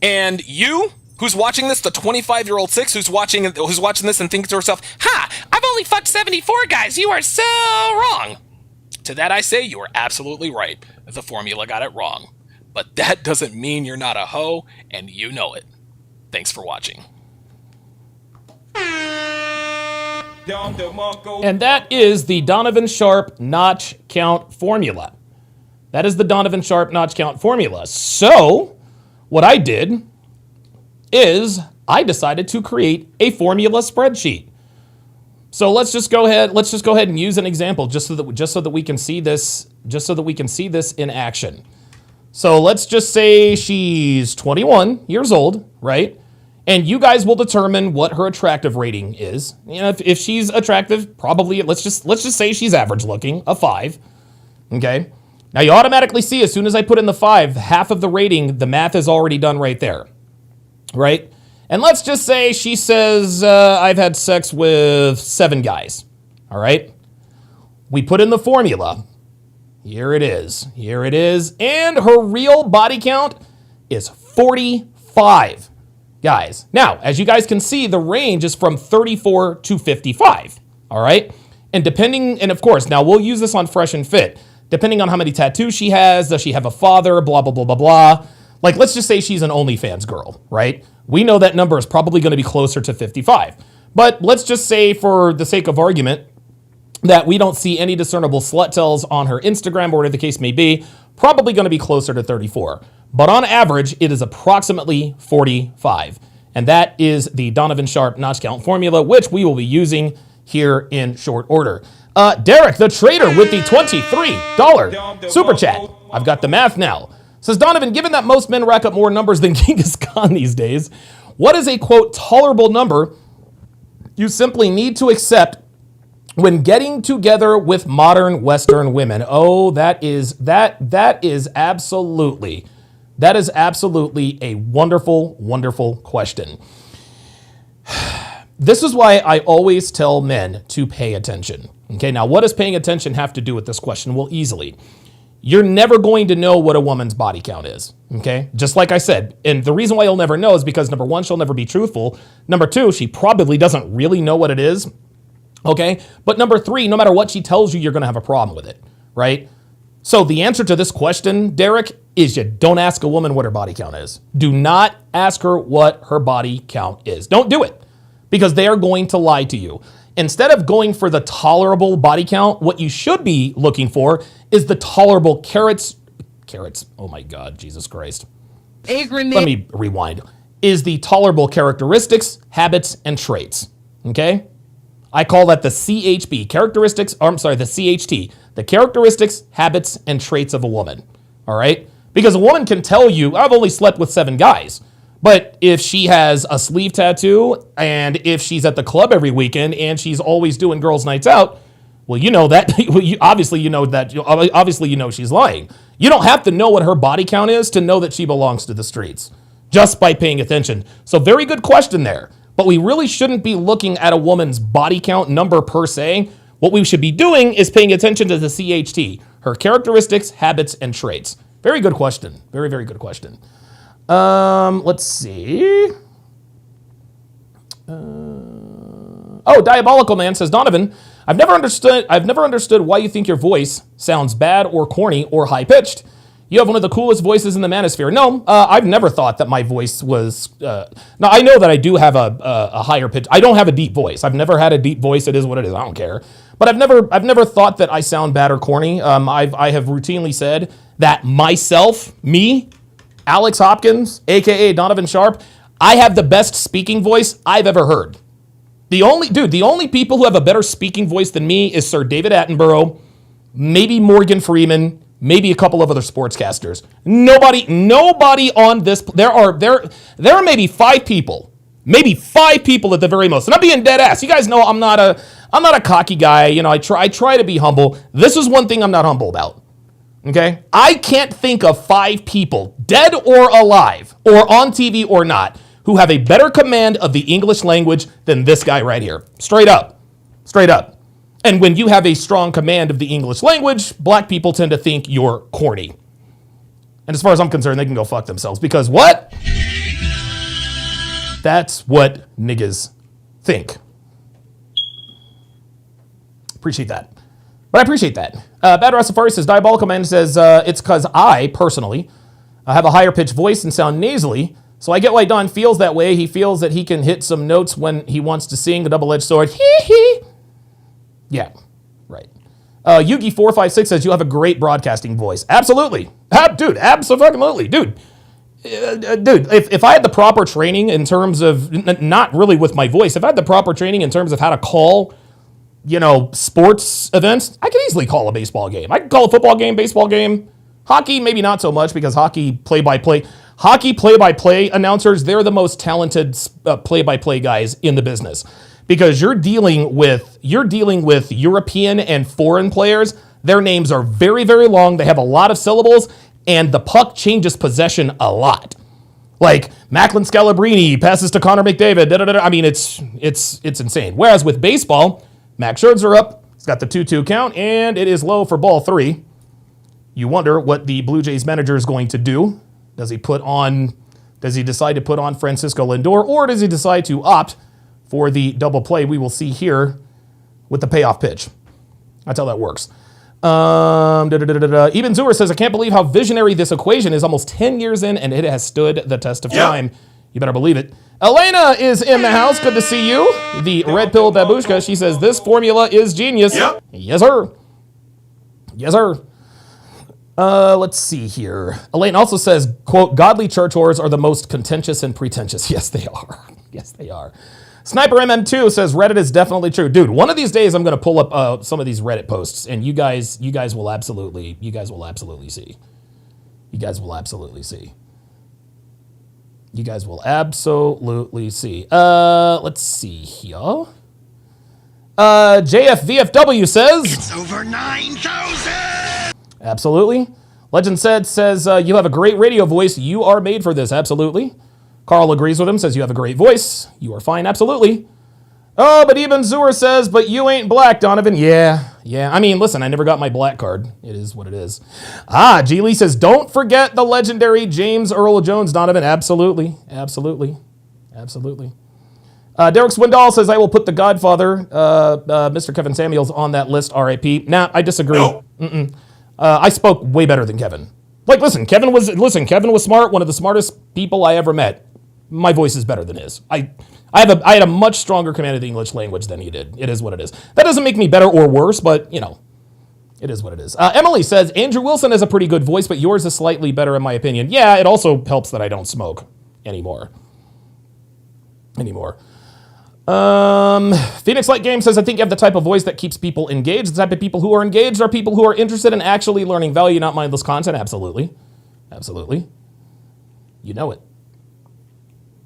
And you, who's watching this, the 25-year-old six who's watching this and thinking to herself, ha, I've only fucked 74 guys, you are so wrong. To that I say, you are absolutely right. The formula got it wrong. But that doesn't mean you're not a hoe, and you know it. Thanks for watching. And that is the Donovan Sharp notch count formula. That is the Donovan Sharp notch count formula. So, what I did is I decided to create a formula spreadsheet. So let's just go ahead and use an example just so that we can see this in action. So let's just say she's 21 years old, right? And you guys will determine what her attractive rating is. You know, if she's attractive, probably let's just say she's average looking, a 5. Okay? Now you automatically see as soon as I put in the 5, half of the rating, the math is already done right there. Right? And let's just say she says, I've had sex with 7 guys. All right? We put in the formula. Here it is. And her real body count is 45. Guys. Now, as you guys can see, the range is from 34 to 55, all right? And of course, now we'll use this on Fresh and Fit. Depending on how many tattoos she has, does she have a father, blah, blah, blah, blah, blah. Like, let's just say she's an OnlyFans girl, right? We know that number is probably going to be closer to 55. But let's just say, for the sake of argument, that we don't see any discernible slut tells on her Instagram or whatever the case may be. probably going to be closer to 34. But on average, it is approximately 45. And that is the Donovan Sharp notch count formula, which we will be using here in short order. Derek, the trader, with the $23 super chat. I've got the math now. Says, Donovan, given that most men rack up more numbers than Genghis Khan these days, what is a, quote, tolerable number you simply need to accept when getting together with modern Western women? Oh, that is absolutely a wonderful, wonderful question. This is why I always tell men to pay attention. Okay, now what does paying attention have to do with this question? Well, easily. You're never going to know what a woman's body count is, okay? Just like I said, and the reason why you'll never know is because, number one, she'll never be truthful. Number two, she probably doesn't really know what it is, okay? But number three, no matter what she tells you, you're gonna have a problem with it, right? So the answer to this question, Derek, is you don't ask a woman what her body count is. Do not ask her what her body count is. Don't do it, because they are going to lie to you. Instead of going for the tolerable body count, what you should be looking for is the tolerable carrots, oh my God, Jesus Christ. Let me rewind. Is the tolerable characteristics, habits, and traits, okay? I call that the CHB, the CHT, the characteristics, habits, and traits of a woman, all right? Because a woman can tell you, I've only slept with 7 guys. But if she has a sleeve tattoo and if she's at the club every weekend and she's always doing girls' nights out, well, you know that. Obviously, you know she's lying. You don't have to know what her body count is to know that she belongs to the streets, just by paying attention. So very good question there. But we really shouldn't be looking at a woman's body count number per se. What we should be doing is paying attention to the CHT, her characteristics, habits, and traits. Very good question. Very, very good question. Let's see. Diabolical Man says, Donovan, I've never understood why you think your voice sounds bad or corny or high pitched. You have one of the coolest voices in the manosphere. No, I've never thought that my voice was. Now I know that I do have a higher pitch. I don't have a deep voice. I've never had a deep voice. It is what it is. I don't care. But I've never thought that I sound bad or corny. I have routinely said that myself, me, Alex Hopkins, aka Donovan Sharp, I have the best speaking voice I've ever heard. The only people who have a better speaking voice than me is Sir David Attenborough, maybe Morgan Freeman, maybe a couple of other sportscasters. Nobody on this. There are maybe 5 people at the very most. And I'm being dead ass. You guys know I'm not a cocky guy. You know, I try to be humble. This is one thing I'm not humble about. Okay? I can't think of 5 people, dead or alive, or on TV or not, who have a better command of the English language than this guy right here. Straight up. And when you have a strong command of the English language, black people tend to think you're corny. And as far as I'm concerned, they can go fuck themselves. Because what? That's what niggas think. Appreciate that. But I appreciate that. Bad Rastafari says, Diabolical Man says, it's because I, personally, have a higher pitched voice and sound nasally, so I get why Don feels that way. He feels that he can hit some notes when he wants to sing a double-edged sword. Hee. Yeah, right. Yugi456 says, you have a great broadcasting voice. Absolutely. Dude, absolutely. Dude, if I had the proper training in terms of, not really with my voice, if I had the proper training in terms of how to call, sports events, I could easily call a baseball game. I could call a football game, baseball game. Hockey, maybe not so much, because hockey play-by-play announcers, they're the most talented play-by-play guys in the business, because you're dealing with European and foreign players. Their names are very, very long. They have a lot of syllables, and the puck changes possession a lot. Like Macklin Scalabrini passes to Connor McDavid. I mean, it's insane. Whereas with baseball, Max Scherzer up. He's got the 2-2 count, and it is low for ball 3. You wonder what the Blue Jays manager is going to do. Does he decide to put on Francisco Lindor, or does he decide to opt for the double play we will see here with the payoff pitch? That's how that works. Eben Zuer says, I can't believe how visionary this equation is, almost 10 years in, and it has stood the test of time. You better believe it. Elena is in the house. Good to see you. The red pill babushka. She says, this formula is genius. Yes, sir. Yes, sir. Let's see here. Elaine also says, quote, godly church whores are the most contentious and pretentious. Yes, they are. Yes, they are. Sniper MM2 says Reddit is definitely true. Dude, one of these days I'm going to pull up some of these Reddit posts, and you guys will absolutely see. You guys will absolutely see. You guys will absolutely see. Let's see here. JFVFW says It's over 9,000! Absolutely. Legend says you have a great radio voice. You are made for this. Absolutely. Carl agrees with him, says you have a great voice. You are fine. Absolutely. Oh, but even Zur says, but you ain't black, Donovan. Yeah. I mean, listen, I never got my black card. It is what it is. G. Lee says, don't forget the legendary James Earl Jones, Donovan. Absolutely. Derek Swindoll says, I will put the Godfather, Mr. Kevin Samuels, on that list, R.I.P. Nah, I disagree. No. I spoke way better than Kevin. Like, Kevin was smart, one of the smartest people I ever met. My voice is better than his. I had a much stronger command of the English language than he did. It is what it is. That doesn't make me better or worse, but, it is what it is. Emily says, Andrew Wilson has a pretty good voice, but yours is slightly better in my opinion. Yeah, it also helps that I don't smoke anymore. Phoenix Light Game says, I think you have the type of voice that keeps people engaged. The type of people who are engaged are people who are interested in actually learning value, not mindless content. Absolutely. You know it.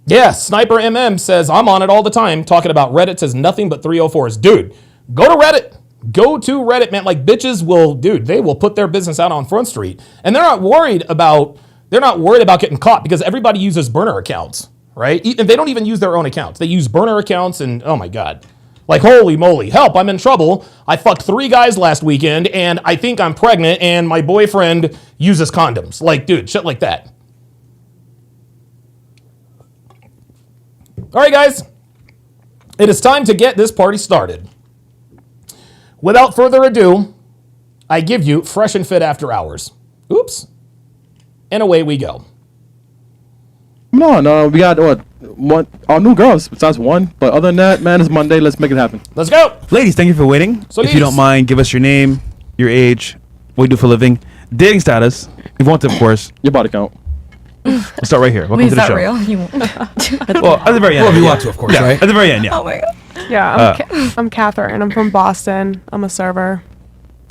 Yeah, Sniper MM says, I'm on it all the time. Talking about Reddit, says nothing but 304s. Dude, go to Reddit. Man. Like, bitches will, they will put their business out on Front Street. And they're not worried about getting caught because everybody uses burner accounts, right? And they don't even use their own accounts. They use burner accounts and, oh my God. Like, holy moly, help, I'm in trouble. I fucked 3 guys last weekend and I think I'm pregnant and my boyfriend uses condoms. Like, dude, shit like that. All right, guys, it is time to get this party started. Without further ado, I give you Fresh and Fit After Hours. Oops. And away we go. No, we got one, our new girls besides one. But other than that, man, it's Monday. Let's make it happen. Let's go. Ladies, thank you for waiting. So if you don't mind, give us your name, your age, what you do for a living, dating status, if you want to, of course. Your body count. We'll start right here. Welcome Wait, to is the that show. real? Well, at the very end. Well, if you want to, of course, right? At the very end, yeah. Oh my god. Yeah, I'm Catherine. I'm from Boston. I'm a server.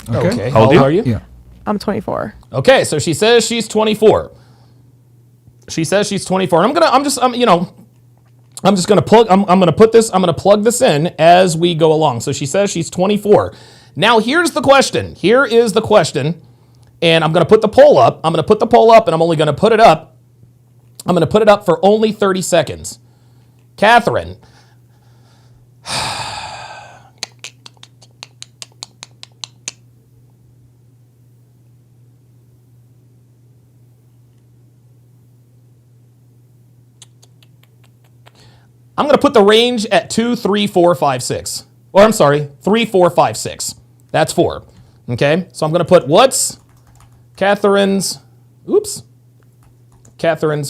Okay. How old are you? Yeah. I'm 24. Okay, so she says she's 24. And I'm just gonna plug this in as we go along. So she says she's 24. Now here's the question. Here is the question. And I'm gonna put the poll up. And I'm only gonna put it up. I'm gonna put it up for only 30 seconds. Catherine. I'm going to put the range at 2, 3, 4, 5, 6. Or I'm sorry, 3, 4, 5, 6. That's 4. Okay? So I'm going to put what's Catherine's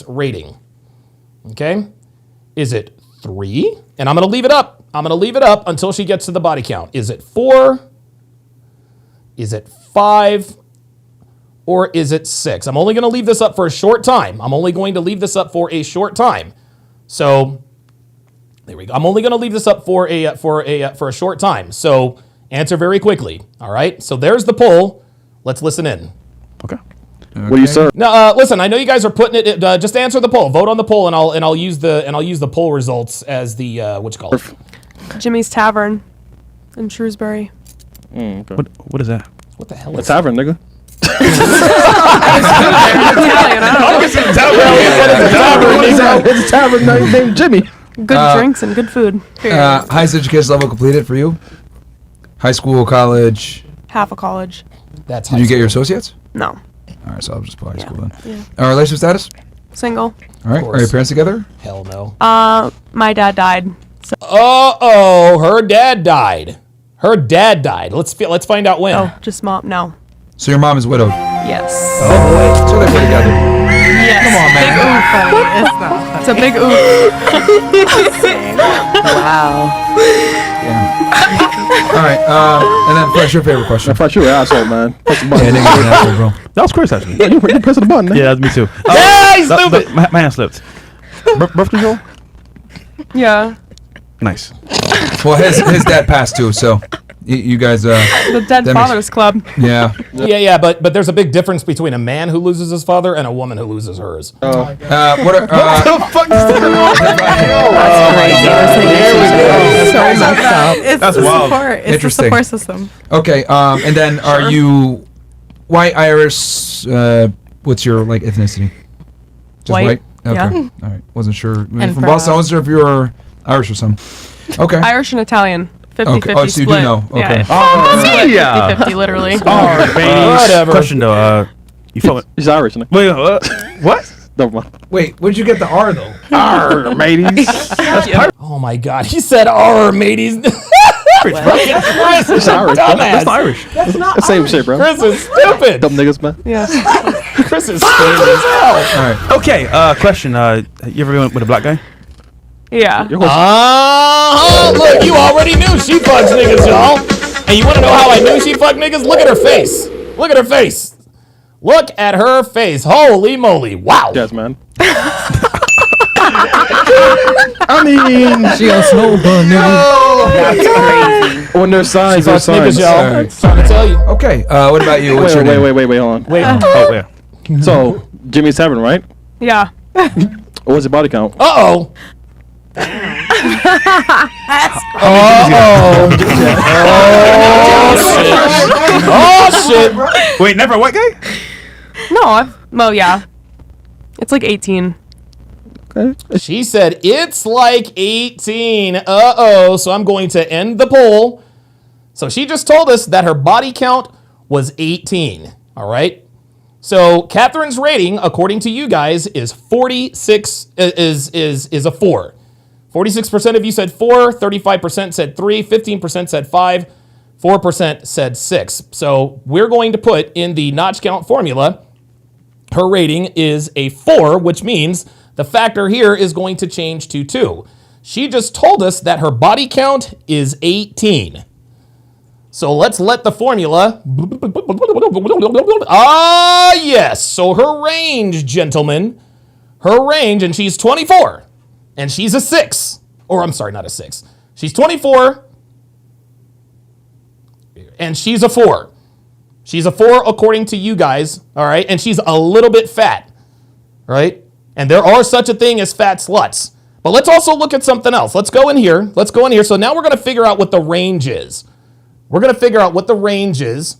rating. Okay? Is it 3? And I'm going to leave it up. Until she gets to the body count. Is it 4? Is it 5? Or is it 6? I'm only going to leave this up for a short time. So there we go. I'm only going to leave this up for a short time. So answer very quickly. All right. So there's the poll. Let's listen in. Okay. What do you serve? Now, listen. I know you guys are putting it. Just answer the poll. Vote on the poll, and I'll use the poll results as the what you call it. Jimmy's Tavern in Shrewsbury. Okay. What is that? What the hell A is tavern, nigga. It's a tavern named Jimmy. Good drinks and good food. Highest education level completed for you? High school, college? Half a college. That's Did you get your associates? No. All right, so I'll just put high school then. Yeah. Relationship status? Single. All right. Are your parents together? Hell no. My dad died. So Her dad died. Let's find out when. just mom. No. So your mom is widowed. Yes. Oh boy. So they put together. Yes. Come on, man. It's a big oof. Wow. All right. And then Fresh, your favorite question. I thought you were an asshole, man. Press the button. Yeah, nigga, you're an asshole, bro. That was Chris, actually. You pressing the button, man. Yeah, that's me too. Yeah, he's stupid. My hand slipped. Birth control? Yeah. Nice. Well, his dad passed too, so you guys. The Dead That makes- Fathers Club. Yeah. Yeah, but there's a big difference between a man who loses his father and a woman who loses hers. What are, It's That's the wild. support. It's Interesting. the support system. okay. And then are you white, Irish? What's your like ethnicity? Just White. Okay. Yeah. All right. Wasn't sure. And From Boston, I wasn't sure if you were Irish or something. Okay. Irish and Italian. 50-50 Okay. Oh, so you do split. know. Okay. Yeah. 50-50 literally. Whatever. Question though. You feel it? He's Irish, nigga. Wait, what? Never mind. Wait. Where'd you get the R though? Arr, mateys. Oh my God, he said "R, mateys." Chris is It's Irish, bro. dumbass. That's Irish. The same shit, bro. Chris is stupid. Dumb niggas, man. Yeah. Chris is stupid as hell. All right. Okay, question. You ever been with a black guy? Yeah. Look, you already knew she fucks niggas, y'all. And you want to know how I knew she fucked niggas? Look at her face. Look at her face. Look at her face. Holy moly. Wow. Yes, man. I mean, She a snow bun, nigga. when there's signs, there's Fucks niggas, signs. y'all. Sorry. Trying to tell you. Okay. What about you? What's your name? Wait, hold on. Wait. Oh, yeah. So, Jimmy's 7, right? Yeah. What's your body count? Uh-oh. Oh, shit. Wait, never a white guy? No, yeah. It's like 18. She said it's like 18. Uh-oh. So I'm going to end the poll. So she just told us that her body count was 18. All right. So Catherine's rating, according to you guys, is 46. Is a 4. 46% of you said 4. 35% said 3. 15% said 5. 4% said 6. So we're going to put in the notch count formula. Her rating is a 4, which means the factor here is going to change to 2. She just told us that her body count is 18. So let's let the formula. Ah, yes. So her range, gentlemen. Her range, and she's 24. And she's a 6. Or I'm sorry, not a 6. She's 24. And she's a 4. She's a 4 according to you guys. All right. And she's a little bit fat. Right? And there are such a thing as fat sluts. But let's also look at something else. Let's go in here. So now we're going to figure out what the range is. We're going to figure out what the range is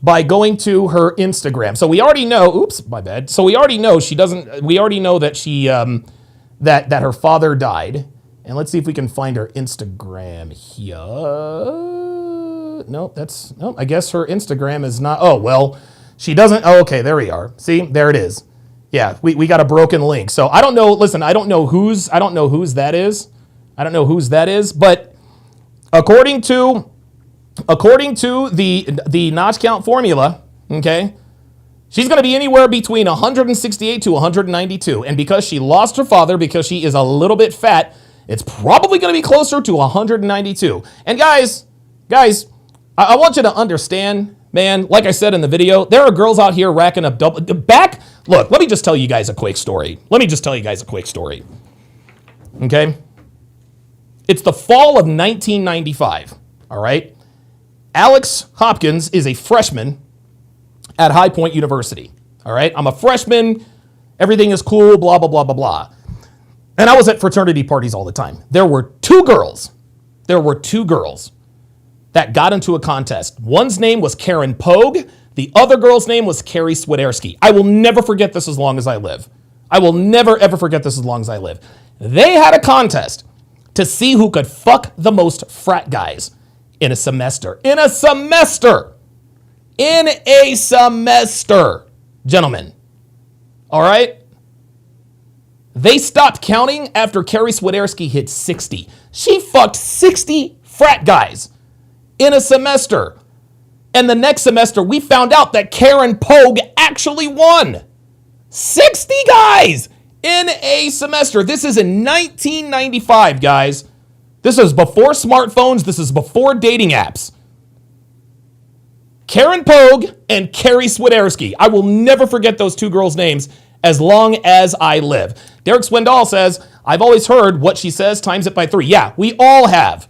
by going to her Instagram. So we already know, oops, my bad. So we already know that she, that her father died. And let's see if we can find her Instagram here. Nope, I guess her Instagram is not, oh, well, she doesn't, oh, okay, there we are. See, there it is. Yeah, we got a broken link. So I don't know, listen, I don't know whose that is. But according to the notch count formula, okay, she's going to be anywhere between 168 to 192. And because she lost her father, because she is a little bit fat, it's probably going to be closer to 192. And guys, I want you to understand, man, like I said in the video, there are girls out here racking up look, let me just tell you guys a quick story. Okay? It's the fall of 1995, all right? Alex Hopkins is a freshman at High Point University, all right? I'm a freshman, everything is cool, blah, blah, blah, blah, blah. And I was at fraternity parties all the time. There were two girls that got into a contest. One's name was Karen Pogue. The other girl's name was Carrie Swiderski. I will never forget this as long as I live. They had a contest to see who could fuck the most frat guys in a semester. Gentlemen. All right? They stopped counting after Carrie Swiderski hit 60. She fucked 60 frat guys in a semester. And the next semester, we found out that Karen Pogue actually won. 60 guys in a semester. This is in 1995, guys. This is before smartphones. This is before dating apps. Karen Pogue and Carrie Swiderski. I will never forget those two girls' names as long as I live. Derek Swindoll says, I've always heard what she says times it by 3. Yeah, we all have.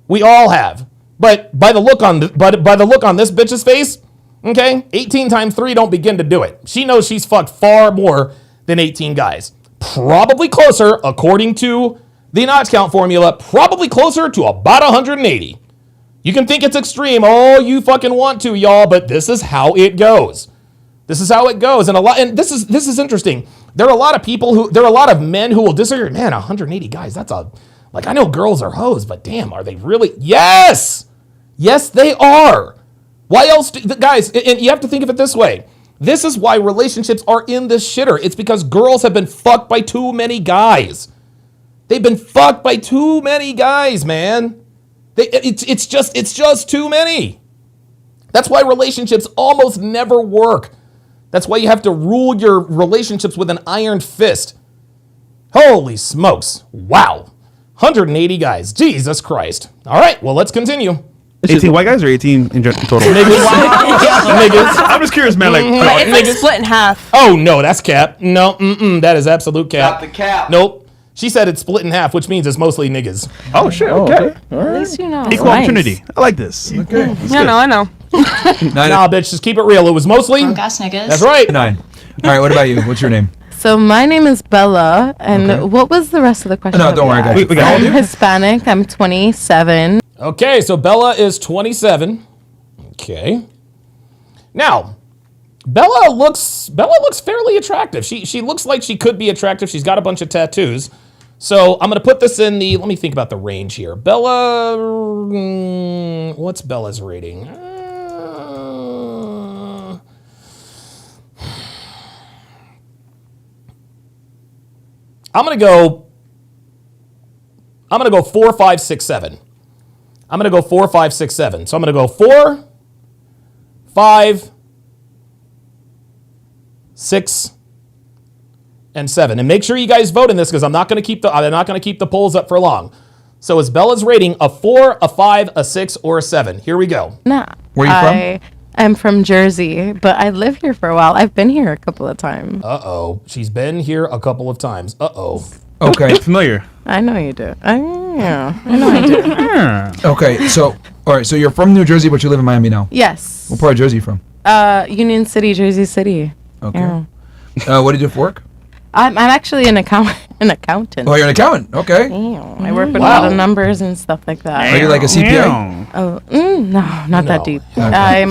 We all have. But by the look on this bitch's face, okay, 18 times 3 don't begin to do it. She knows she's fucked far more than 18 guys. Probably closer, according to the notch count formula, probably closer to about 180. You can think it's extreme all you fucking want to, y'all, but this is how it goes. This is how it goes. And this is interesting. There are a lot of men who will disagree. Man, 180 guys, I know girls are hoes, but damn, are they really? Yes! Yes, they are. Why else, guys, and you have to think of it this way. This is why relationships are in this shitter. It's because girls have been fucked by too many guys. They've been fucked by too many guys, man. It's just too many. That's why relationships almost never work. That's why you have to rule your relationships with an iron fist. Holy smokes. Wow. 180 guys. Jesus Christ. All right, well, let's continue. 18 white guys or 18 in total? Niggas. Niggas. I'm just curious, man. But it's like split in half. Oh, no, that's cap. No, that is absolute cap. Not the cap. Nope. She said it's split in half, which means it's mostly niggas. Oh, shit. Okay. At least you know. Equal opportunity. I like this. Okay. I know. Nah, bitch, just keep it real. It was mostly... Gas niggas. That's right. 9. All right, what about you? What's your name? So my name is Bella, and what was the rest of the question? No, don't worry, guys. We got I'm Hispanic. I'm 27. Okay, so Bella is 27. Okay. Now, Bella looks fairly attractive. She looks like she could be attractive. She's got a bunch of tattoos. So I'm going to put this in the, let me think about the range here. Bella, what's Bella's rating? I'm going to go 4, 5, 6, 7. I'm going to go 4, 5, 6, 7. So I'm going to go 4, 5, 6, and 7. And make sure you guys vote in this because I'm not going to keep the polls up for long. So is Bella's rating a 4, a 5, a 6, or a 7? Here we go. Nah. Where are you from? I'm from Jersey, but I live here for a while. I've been here a couple of times. Uh-oh. She's been here a couple of times. Uh-oh. Okay. Familiar. I know you do. I know I do. Okay, so, all right, so you're from New Jersey, but you live in Miami now. Yes. What part of Jersey are you from? Union City, Jersey City. Okay. Yeah. What do you do for work? I'm actually an accountant. Oh, you're an accountant. Okay. Yeah. I work with a lot of numbers and stuff like that. Are you like a CPA? Oh, no, not that deep. Okay.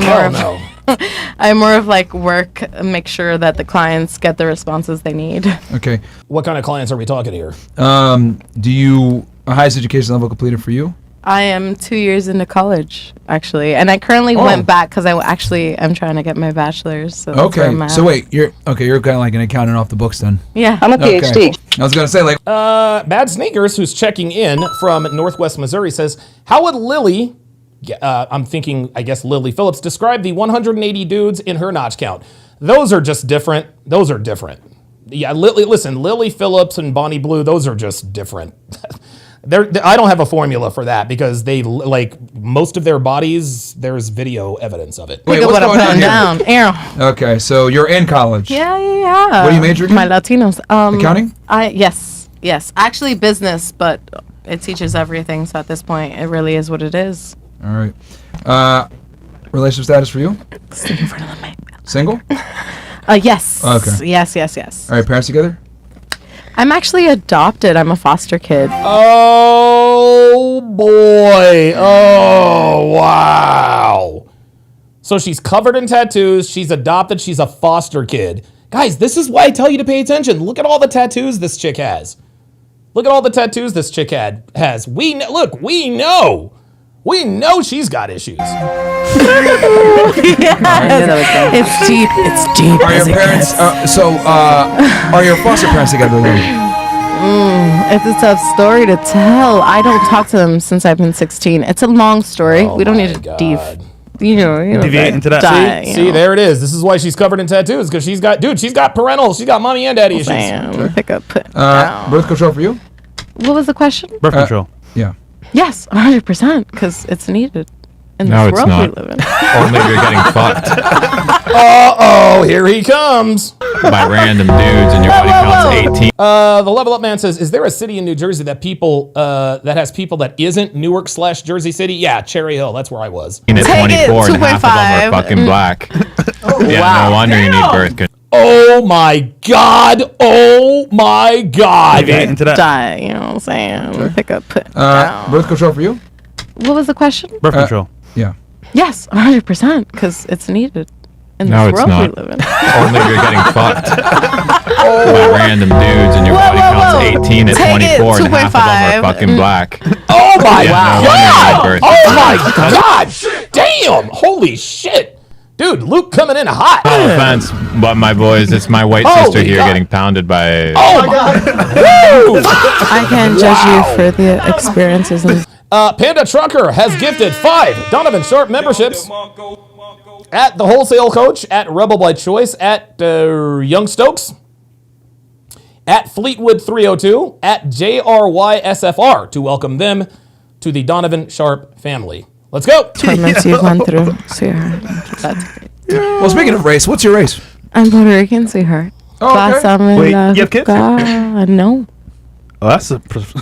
I'm more of like work, make sure that the clients get the responses they need. Okay. What kind of clients are we talking here? Do you, a highest education level completed for you? I am 2 years into college, actually, and I currently went back because I'm trying to get my bachelor's. So that's where I'm at. So wait, you're kind of like an accountant off the books then. Yeah. I'm a PhD. I was gonna say like. Bad Sneakers, who's checking in from Northwest Missouri, says, how would Lily, I'm thinking, I guess Lily Phillips, describe the 180 dudes in her notch count? Those are just different. Those are different. Yeah, Lily Phillips and Bonnie Blue, those are just different. I don't have a formula for that because they like most of their bodies. There's video evidence of it. Wait, Look what's at what going I'm on putting here? down. Okay, so you're in college. Yeah. What are you majoring in? My Latinos. Accounting? Yes. Actually, business, but it teaches everything. So at this point, it really is what it is. All right. Relationship status for you? Stick in front of the mic. Single? Yes. Okay. Yes. All right, parents together? I'm actually adopted. I'm a foster kid. Oh boy. Oh wow. So she's covered in tattoos. She's adopted. She's a foster kid. Guys, this is why I tell you to pay attention. Look at all the tattoos this chick has. Has. We know. We know she's got issues. It's deep. It's deep. Are your parents? Are your foster parents together? It's a tough story to tell. I don't talk to them since I've been 16. It's a long story. We don't need to deviate into that. See, there it is. This is why she's covered in tattoos because she's got parentals. She's got mommy and daddy issues. Pick up. Birth control for you? What was the question? Birth control. Yeah. Yes, 100%, because it's needed in No, this it's world not. we live in. Only if you're getting fucked Uh-oh, here he comes. by random dudes and your body count's 18. The Level Up Man says, is there a city in New Jersey that has people that isn't Newark/Jersey City? Yeah, Cherry Hill. That's where I was. And at Take it, 24 and half of them 2.5. are fucking black. Yeah, wow. no wonder you need birth control. Oh my God. Oh my God. Get into that. Die, you know what I'm saying? Pick up, put down. Birth control for you? What was the question? Birth control. Yeah. Yes, 100%, because it's needed in No, this it's world not. we live in. Only if you're getting fucked by random dudes and your body count's 18 at Take it, 24 and half of them 2.5. are fucking black. Oh my Yeah, no God. wonder you need birth Oh control. my God. Damn. Holy shit. Dude, Luke coming in hot. No offense, but my boys, it's my white Holy sister here God. getting pounded by. Oh my God. Woo. I can't judge you for the experiences. And Panda Trucker has gifted 5 Donovan Sharp memberships at the Wholesale Coach, at Rebel by Choice, at Young Stokes, at Fleetwood 302, at JRYSFR to welcome them to the Donovan Sharp family. Let's go. torments you've gone through, sweetheart. That's great. Well, speaking of race, what's your race? I'm Puerto Rican, sweetheart. Oh, okay. Pásame Wait, la you have kids? hookah. No. Oh, that's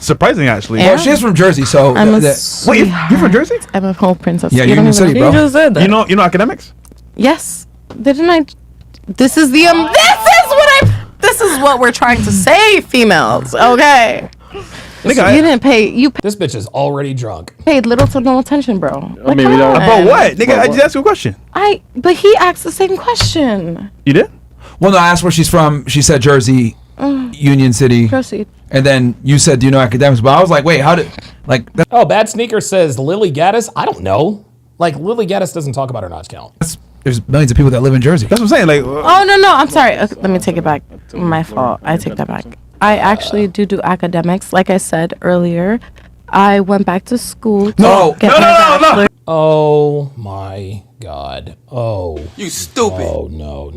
surprising, actually. Yeah. Well, she's from Jersey, so I'm a Wait, sweetheart. you're from Jersey? I'm a whole princess. Yeah, You don't Union even- City, bro. You just said that. You know academics? Yes. Didn't I? This is what we're trying to say, females. Okay. Nigga, You didn't pay. You This bitch is already drunk. paid little to no attention, bro. I mean, we don't. About what? Nigga, I just asked you a question. But he asked the same question. You did? Well, no, I asked where she's from. She said Jersey, Union City. Proceed. And then you said, do you know academics? But I was like, wait, how did, like, Oh, Bad Sneaker says Lily Gaddis. I don't know. Like, Lily Gaddis doesn't talk about her notch count. there's millions of people that live in Jersey. That's what I'm saying. Like, Oh no, I'm sorry. Okay, let me take it back. My fault. I take that back. I actually do academics. Like I said earlier, I went back to school to No. get No, my no, no, no. bachelor's. Oh my God. Oh. You stupid. Oh no.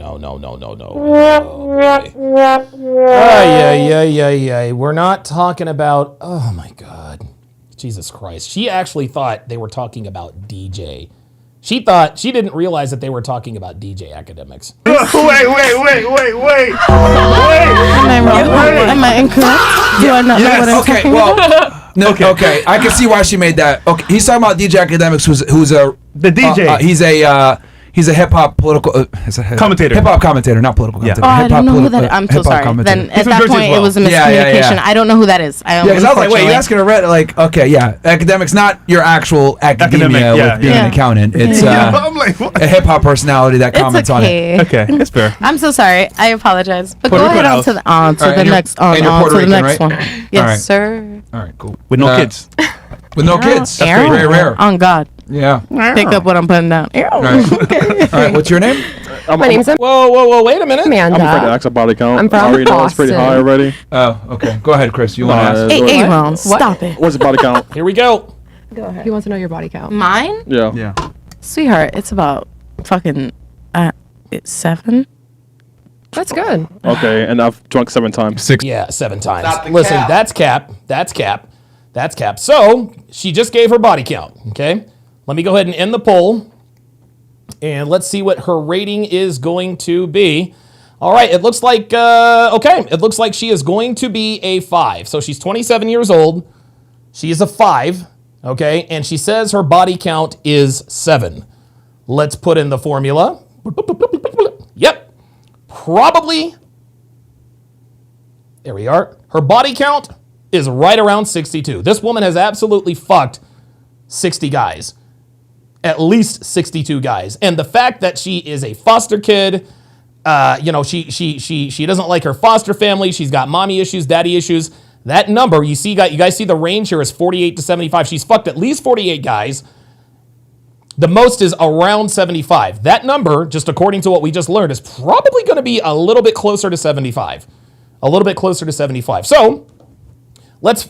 Ay. We're not talking about. Oh my God. Jesus Christ. She actually thought they were talking about DJ. She didn't realize that they were talking about DJ academics. wait. Am I wrong? Am I incorrect? Do I not know what I'm Okay, talking well, about? no, okay. I can see why she made that. Okay, he's talking about DJ Academics, who's a The DJ. He's a hip hop political Commentator. Hip hop commentator, not political Yeah. commentator. Oh, I Hip-hop don't know who politi- that. I'm so hip-hop sorry. commentator. Then He's at from that Jersey point, as it well. was a Yeah, yeah, miscommunication. yeah. I don't know who that is. Yeah, because I was like, wait, you're asking a red, like, okay, yeah, academics, not your actual academia Academic, yeah, with being yeah. an accountant. It's I'm like, what? a hip hop personality that It's comments on it. okay. Okay, it's fair. I'm so sorry. I apologize. But Puerto go ahead Rican on to the All right, the and you're- next and you're on Puerto to the Rican, next right? one. Yes, All right. sir. All right, cool. With no kids. With no kids. Aaron, Very rare. On God. Yeah. Pick up what I'm putting down. Aaron. All right. All right. What's your name? My name's Whoa, wait a minute. I'm afraid to Amanda. ask a body count. I'm from I already know it's pretty Boston. high already. Oh, okay. Go ahead, Chris. You want to ask? Hey, Aaron, stop it. What's the body count? Here we go. He wants to know your body count. Mine? Yeah. Yeah. Sweetheart, it's about fucking 7. That's good. Okay, and I've drunk 7 times. 6. Yeah, 7 times. Listen, that's cap. That's cap. So she just gave her body count. Okay. Let me go ahead and end the poll. And let's see what her rating is going to be. All right, it looks like, it looks like she is going to be a 5. So she's 27 years old. She is a 5, okay? And she says her body count is 7. Let's put in the formula. Yep, probably. There we are. Her body count is right around 62. This woman has absolutely fucked 60 guys. At least 62 guys. And the fact that she is a foster kid, she doesn't like her foster family. She's got mommy issues, daddy issues. That number, you guys see the range here is 48 to 75. She's fucked at least 48 guys. The most is around 75. That number, just according to what we just learned, is probably going to be a little bit closer to 75. A little bit closer to 75. So let's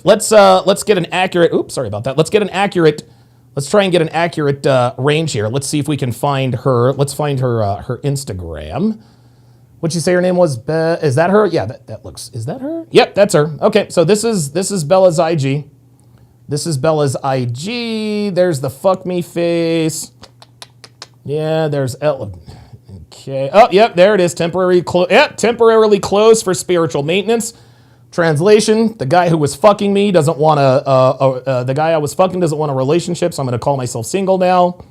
get an accurate. Oops, sorry about that. Let's try and get an accurate range here. Let's see if we can find her. Let's find her Instagram. What'd you say her name was? Is that her? Yeah, that looks. Is that her? Yep, that's her. Okay, so this is Bella's IG. This is Bella's IG. There's the fuck me face. Yeah, there's L. Okay. Oh, yep, there it is. Temporarily closed for spiritual maintenance. Translation: the guy who was fucking me doesn't want the guy I was fucking doesn't want a relationship, so I'm going to call myself single now.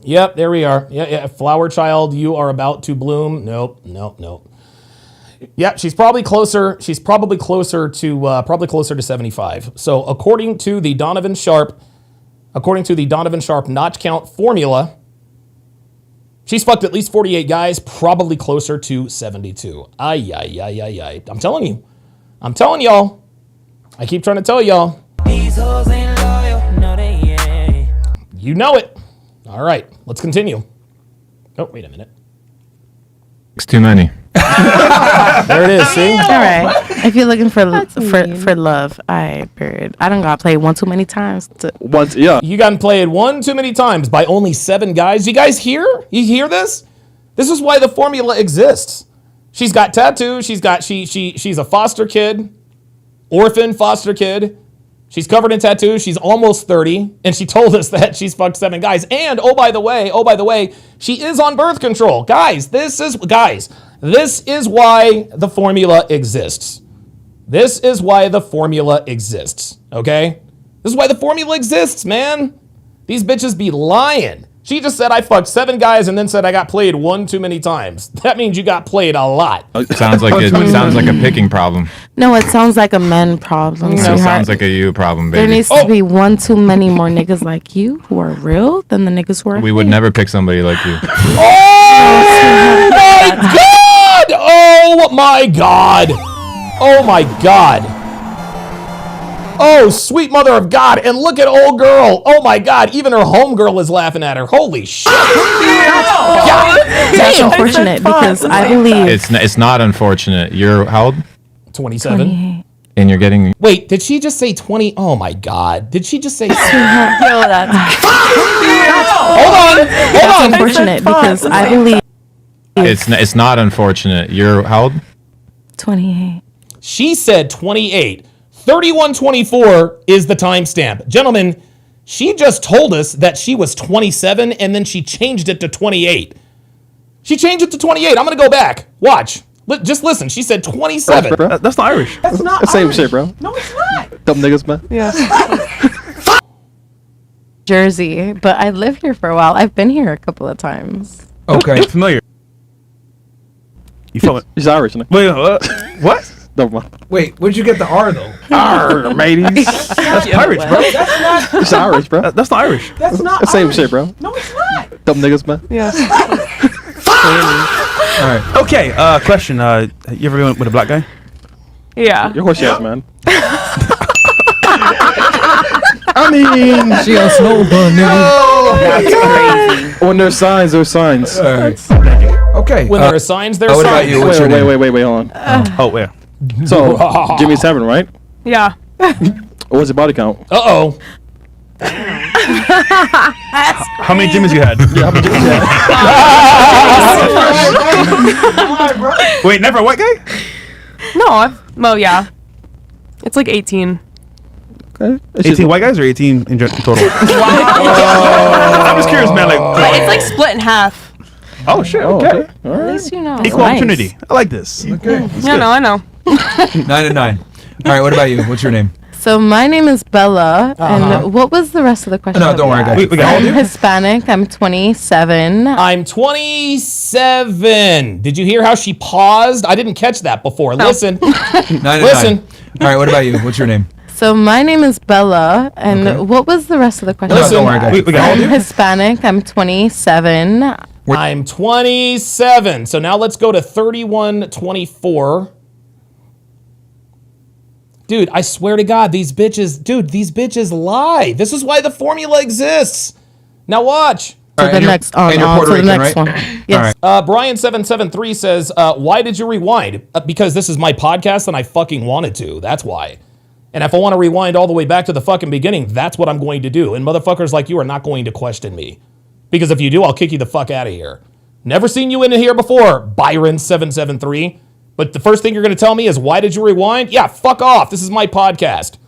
Yep, there we are. Yeah, flower child, you are about to bloom. Nope. Yep, she's probably closer. She's probably closer to 75. So according to the Donovan Sharp notch count formula, she's fucked at least 48 guys, probably closer to 72. Ay. I'm telling y'all. I keep trying to tell y'all. These hoes ain't loyal. No, they ain't. You know it. All right, let's continue. Oh, wait a minute. It's too many. There it is, see? All right. If you're looking for love, I don't got played one too many times. Once, yeah. You got played one too many times by only 7 guys. You guys hear? You hear this? This is why the formula exists. She's got tattoos. She's a foster kid, orphan foster kid. She's covered in tattoos. She's almost 30, and she told us that she's fucked 7 guys. And oh by the way, she is on birth control. Guys, this is why the formula exists. This is why the formula exists. Okay? This is why the formula exists, man. These bitches be lying. She just said I fucked 7 guys and then said I got played one too many times. That means you got played a lot. Sounds like a picking problem. No, it sounds like a men problem. No, it sounds like a you problem, baby. There needs to be one too many more niggas like you who are real than the niggas who are We would never pick somebody like you. Oh my god! Oh my god! Oh my god! Oh, sweet mother of God. And look at old girl. Oh my God. Even her homegirl is laughing at her. Holy shit. That's unfortunate because I believe It's not unfortunate. You're how old? 27. 28. And you're getting... Wait, did she just say 20? Oh my God. Did she just say... Hold on. Hold on. Unfortunate because I believe It's not unfortunate. You're how old? 28. She said 28. 3124 is the timestamp. Gentlemen, she just told us that she was 27 and then she changed it to 28. She changed it to 28. I'm going to go back. Watch. Just listen. She said 27. That's not Irish. That's not the same shit, bro. No, it's not. Dumb niggas, man. Yeah. Jersey, but I live here for a while. I've been here a couple of times. Okay. Familiar. You feel it? He's Irish, isn't he? Wait, what? Never mind. Wait, where'd you get the R though? Arr, mateys. That's Irish, bro. That's not. It's Irish, bro. That's not Irish. That's not. The same Irish. shit, bro. No, it's not. Dumb niggas, man. Yeah. All right. Okay, question. You ever been with a black guy? Yeah. Your horse yes, man. I mean, She a snow bun, nigga. when there's signs, there's signs. All right. Okay. When there are signs, there are what about signs. you? What's your name? Wait, hold on. Oh, yeah. So, Jimmy's Tavern, right? Yeah. What was your body count? Uh-oh. How many Jimmys you had? Yeah, how many Jimmy's you had? Wait, never a white guy? No, well, yeah. It's like 18. Okay. 18 white guys or 18 in total? I'm just curious, man. But it's like split in half. Oh, shit. Oh, Okay. okay. All At right. least you know. Equal Nice. opportunity. I like this. Okay. I know. 9 and 9. All right. What about you? What's your name? So my name is Bella, and what was the rest of the question? No, don't worry, I got you. We got I'm Hispanic. I'm 27. I'm 27. Did you hear how she paused? I didn't catch that before. Listen. 9 and 9. Listen. All right. What about you? What's your name? So my name is Bella, and what was the rest of the question? No, don't worry, I got you. We got I'm Hispanic. I'm 27. I'm 27. So now let's go to 3124. Dude, I swear to God, these bitches lie. This is why the formula exists. Now watch. All right, To and the you're- next, and you're Puerto to the Rican, next right? one. Yes. All right. Brian773 says, why did you rewind? Because this is my podcast and I fucking wanted to. That's why. And if I want to rewind all the way back to the fucking beginning, that's what I'm going to do. And motherfuckers like you are not going to question me. Because if you do, I'll kick you the fuck out of here. Never seen you in here before, Byron773. But the first thing you're going to tell me is, why did you rewind? Yeah, fuck off. This is my podcast.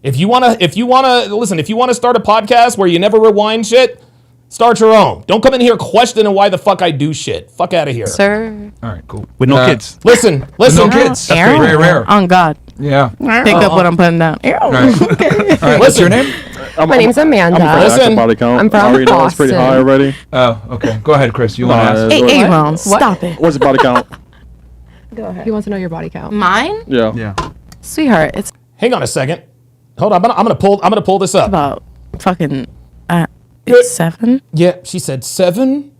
If you wanna listen, if you wanna start a podcast where you never rewind shit, start your own. Don't come in here questioning why the fuck I do shit. Fuck out of here, Sir. All right, cool. With no kids. Listen. No kids. Aaron? Very rare. On God. Yeah. Pick up what I'm putting down. Aaron. All right. All right. What's your name? My name's Amanda. Listen. Body count. I'm from I already know it's pretty high Boston. already. Oh, okay. Go ahead, Chris. You want to ask? Hey, Aaron, stop it. What's the body count? Go ahead. He wants to know your body count. Mine? Yeah. Sweetheart, it's Hang on a second. Hold on. I'm gonna pull this up. about fucking it's 7. Yeah, she said 7.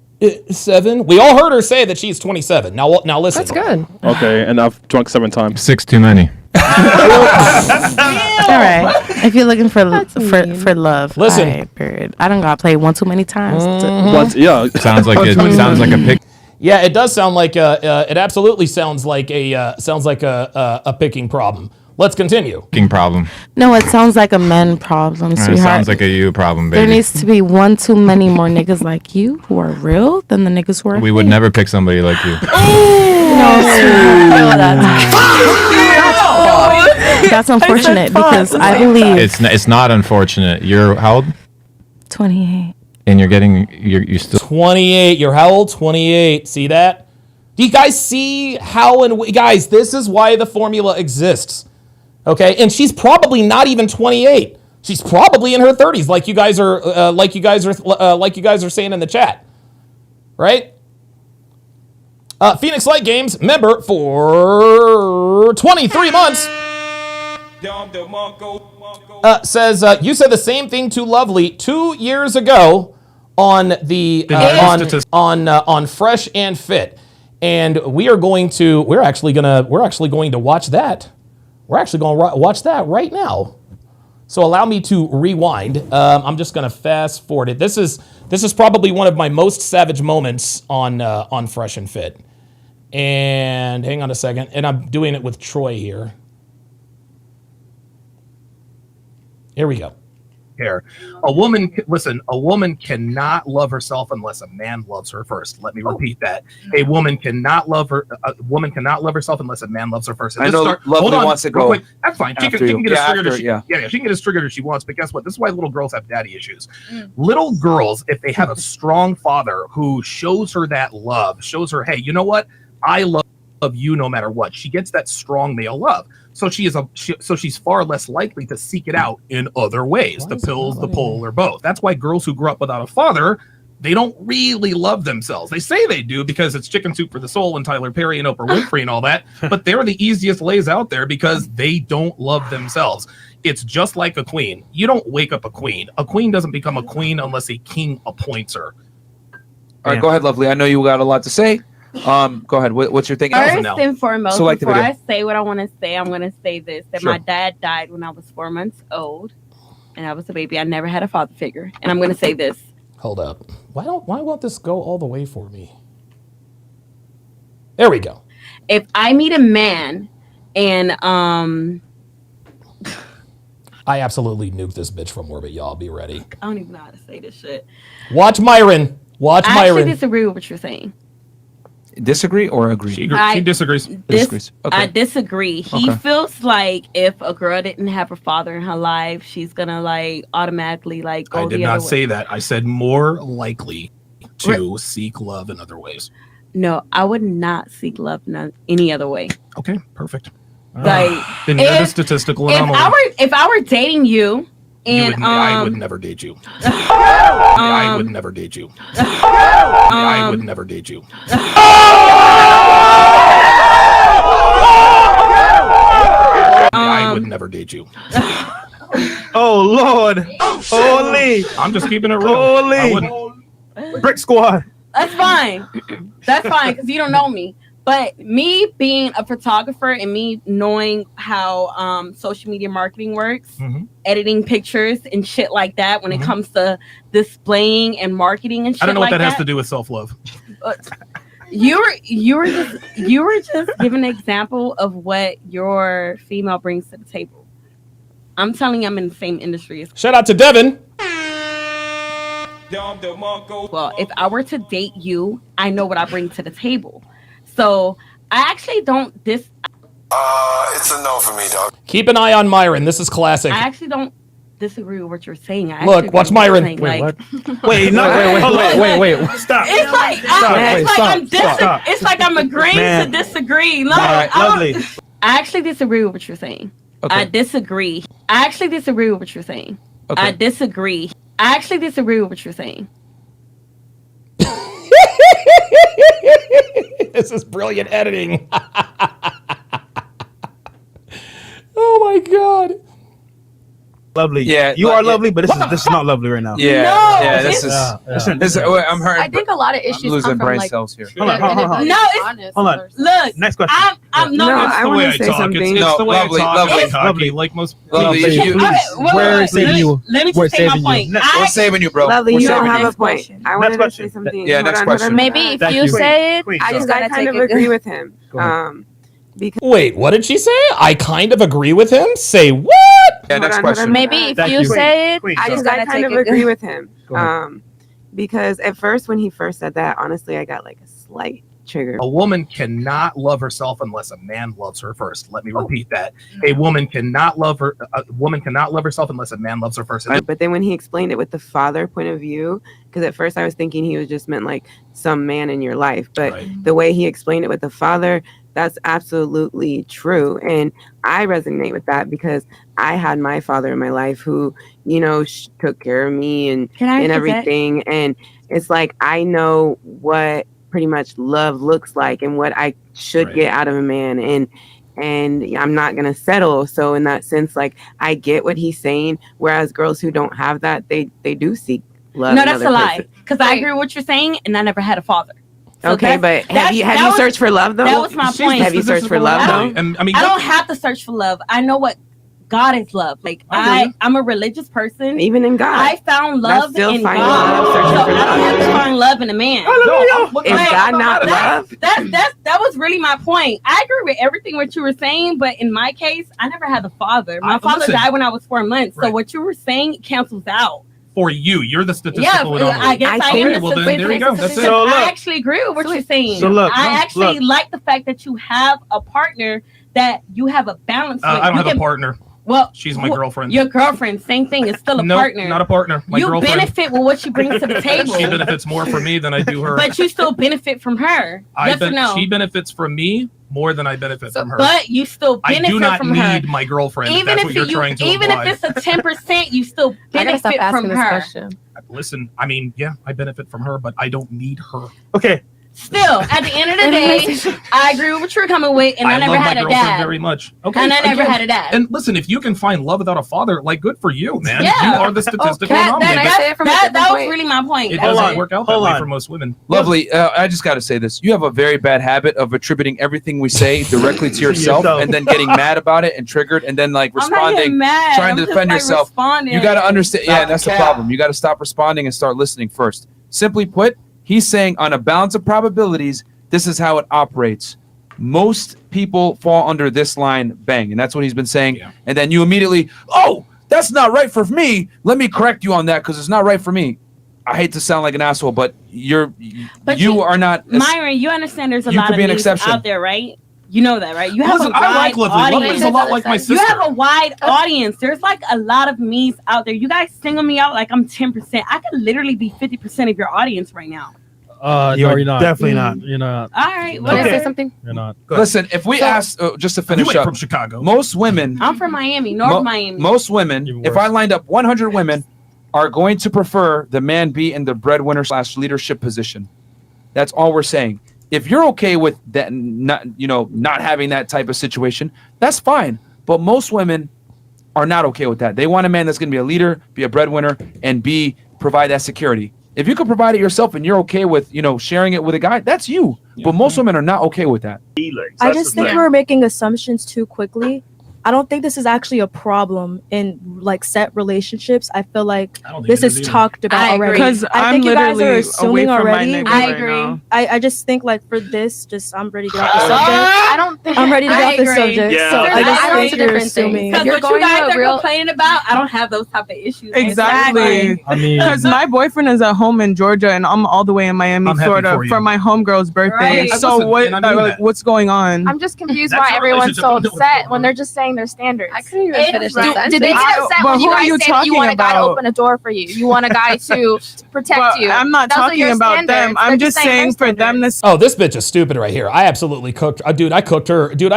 7. We all heard her say that she's 27. Now listen. That's good. Okay, and I've drunk 7 times. 6 too many. All right. If you're looking for love, Listen. all right, period. I don't gotta play one too many times. Once, yeah. Sounds like a pick. Yeah, it does sound like it absolutely sounds like a picking problem. Let's continue. Picking problem. No, it sounds like a men problem, It sweetheart. sounds like a you problem, There baby. needs to be one too many more niggas like you who are real than the niggas who are We would fake. never pick somebody like you. No, sweetheart. No, that's unfortunate because I believe It's not unfortunate. You're how old? 28. And you're still 28. You're how old? 28. See that? Do you guys see how guys, this is why the formula exists. Okay? And she's probably not even 28. She's probably in her 30s like you guys are saying in the chat. Right? Phoenix Light Games member for 23 months. Says you said the same thing to Lovely 2 years ago on the on Fresh and Fit, and we're actually going to watch that. We're actually going to watch that right now. So allow me to rewind. I'm just going to fast forward it. This is probably one of my most savage moments on Fresh and Fit. And hang on a second, and I'm doing it with Troy here. Here we go. A woman cannot love herself unless a man loves her first. Let me repeat that. A woman cannot love herself unless a man loves her first. I know Lovely wants to go. That's fine. She can get as triggered as she can get as triggered as she wants. But guess what? This is why little girls have daddy issues. Little girls, if they have a strong father who shows her that love, shows her, hey, you know what? I love you no matter what. She gets that strong male love. So she's far less likely to seek it out in other ways, the pills, the pull, or both. That's why girls who grew up without a father, they don't really love themselves. They say they do because it's Chicken Soup for the Soul and Tyler Perry and Oprah Winfrey and all that, but they're the easiest lays out there because they don't love themselves. It's just like a queen. You don't wake up a queen. A queen doesn't become a queen unless a king appoints her. All right, go ahead, Lovely. I know you got a lot to say. Go ahead. What's your thing? First and foremost, Select the before video. I say what I want to say, I'm going to say this: that Sure. my dad died when I was 4 months old, and I was a baby. I never had a father figure, and I'm going to say this. Hold up. Why won't this go all the way for me? There we go. If I meet a man, and I absolutely nuked this bitch from orbit, y'all. Be ready. I don't even know how to say this shit. Watch Myron. Watch I Myron. actually disagree with what you're saying. Disagree or agree? She disagrees. I disagree. He feels like if a girl didn't have a father in her life, she's gonna like automatically like go I did the not other way. say that. I said more likely to seek love in other ways. No, I would not seek love any other way. Okay, perfect. Like Then you're the statistical anomaly. if I were dating you and I would never date you. I would never date you. I would never date you. I would never date you. Oh Lord! Holy! I'm just keeping it real. I wouldn't. Brick Squad. That's fine. That's fine because you don't know me. But me being a photographer and me knowing how social media marketing works, editing pictures and shit like that, when it comes to displaying and marketing and shit I don't know like what that has to do with self-love. You were just giving an example of what your female brings to the table. I'm telling you, I'm in the same industry as. Shout out to Devin. Well, if I were to date you, I know what I bring to the table. So I actually don't It's a no for me, dog. Keep an eye on Myron. This is classic. I actually don't disagree with what you're saying. I Look, actually watch agree with what Myron. you're saying, Wait, like- Wait, no, wait. Stop. It's like it's like I'm agreeing to disagree. No, All right, lovely. I actually disagree with what you're saying. Okay. I disagree. I actually disagree with what you're saying. Okay. I disagree. I actually disagree with what you're saying. This is brilliant editing. Oh my god. Lovely. Yeah, you are lovely, but this is not lovely right now. Yeah, No, yeah. This is. I'm hurt. I think a lot of I'm issues losing come from brain like. cells here. Hold on. No, it's Hold on. look. Next question. I'm no. That's I the way wanna I say talk. something. It's No, the way lovely, I talk. lovely. I talk, Lovely. like most. Lovely, Please. you- We're saving you. Let me We're just say my saving point. you. We're saving you, bro. Lovely, We're you don't saving have you. a point. I wanted to question. say something. Yeah, Hold next on, hold on. question. Maybe if Thank you you. say it, Queen, I I just just gotta kind take of it. agree with him. Because Wait, what did she say? I kind of agree with him. Say what? Yeah, next question. Maybe if Thank you you. say it, Queen, I I just just I gotta kind take of it. agree with him. Go ahead. Because at first when he first said that, honestly, I got like a slight trigger. A woman cannot love herself unless a man loves her first. Let me repeat that. A woman cannot love herself unless a man loves her first. But then when he explained it with the father point of view, because at first I was thinking he was just meant like some man in your life, but Right. the way he explained it with the father, that's absolutely true. And I resonate with that because I had my father in my life who, took care of me and everything. And it's like, I know what pretty much love looks like and what I should get out of a man. And I'm not going to settle. So in that sense, like, I get what he's saying. Whereas girls who don't have that, they do seek love. No, in that's other a lie. places. Because I agree with what you're saying, and I never had a father. So Okay, but have you searched for love though? That was my point. Have you searched for love though? I don't have to search for love. I know what God is love. Like I'm a religious person. Even in God, I found love still in finding God. love, searching So for I don't love. have to find love in a man. Is God not love? That was really my point. I agree with everything what you were saying, but in my case, I never had a father. My father listen. died when I was 4 months. So Right. what you were saying cancels out. For you're the statistical Yeah, anomaly. I guess I am. Okay, well then there you go. That's it. So look. I actually agree with what you're saying. So look, I actually look. like the fact that you have a partner that you have a balance with. I don't You have a can- partner. Well, She's my girlfriend. Your girlfriend, same thing. It's still a No, partner. not a partner. My you girlfriend. benefit with what she brings to the table. She benefits more from me than I do her. But you still benefit from her. Yes or no? She benefits from me more than I benefit from her. But you still I benefit do not from her. need my girlfriend. Even That's if what you're trying to even imply. if it's a 10%, you still I gotta stop benefit asking from this her. question. Listen, I mean, yeah, I benefit from her, but I don't need her. Okay. Still, at the end of the day, I agree with what you're coming with, and I never love had my a girlfriend dad. very much. Okay, And I never again, had a dad. And listen, if you can find love without a father, like, good for you, man. Yeah. You are the statistical anomaly. but That was really my point. it That's doesn't work out that Hold way on. for most women. Lovely. I just got to say this. You have a very bad habit of attributing everything we say directly to yourself and then getting mad about it and triggered and then like I'm not getting responding, mad. trying I'm to just, defend like, yourself. responding. You got to understand. Stop Yeah, that's the the cap. problem. You got to stop responding and start listening first. Simply put, he's saying on a balance of probabilities, this is how it operates. Most people fall under this line, bang. And that's what he's been saying. Yeah. And then you immediately, oh, that's not right for me. Let me correct you on that because it's not right for me. I hate to sound like an asshole, but you are not. Myron, you understand there's a you lot could of be an me's exception. out there, right? You know that, right? You have Listen, a wide I like Lovely. audience. Lovely's a lot like my sister. You have a wide audience. There's like a lot of me's out there. You guys single me out like I'm 10%. I could literally be 50% of your audience right now. You're not. Definitely not. You're not. All right. Can I Okay. say something? You're not. Listen, if we ask, just to finish You ain't up, from Chicago. most women, I'm from Miami, North Miami. most women, if I lined up 100 women, are going to prefer the man be in the breadwinner / leadership position. That's all we're saying. If you're okay with that, not having that type of situation, that's fine. But most women are not okay with that. They want a man that's going to be a leader, be a breadwinner, and provide that security. If you can provide it yourself and you're okay with, sharing it with a guy, that's you. But most women are not okay with that. I just think we're making assumptions too quickly. I don't think this is actually a problem in like set relationships. I feel like this is talked about already. Because I think you guys are assuming already. I agree. I just think like for this, I'm ready to get off the subject. I don't think I'm ready to get off the subject. Yeah. So I just think you're assuming. Because what you guys are complaining about, I don't have those type of issues. Exactly. I mean, because my boyfriend is at home in Georgia and I'm all the way in Miami, Florida for my homegirl's birthday. Right. So what's going on? I'm just confused why everyone's so upset when they're just saying their standards. I couldn't even finish the sentence. Did they get upset when you guys say that you want a guy to open a door for you? You want a guy to protect you? I'm not talking about them. I'm just saying for them to Oh, this bitch is stupid right here. I absolutely cooked. Dude, I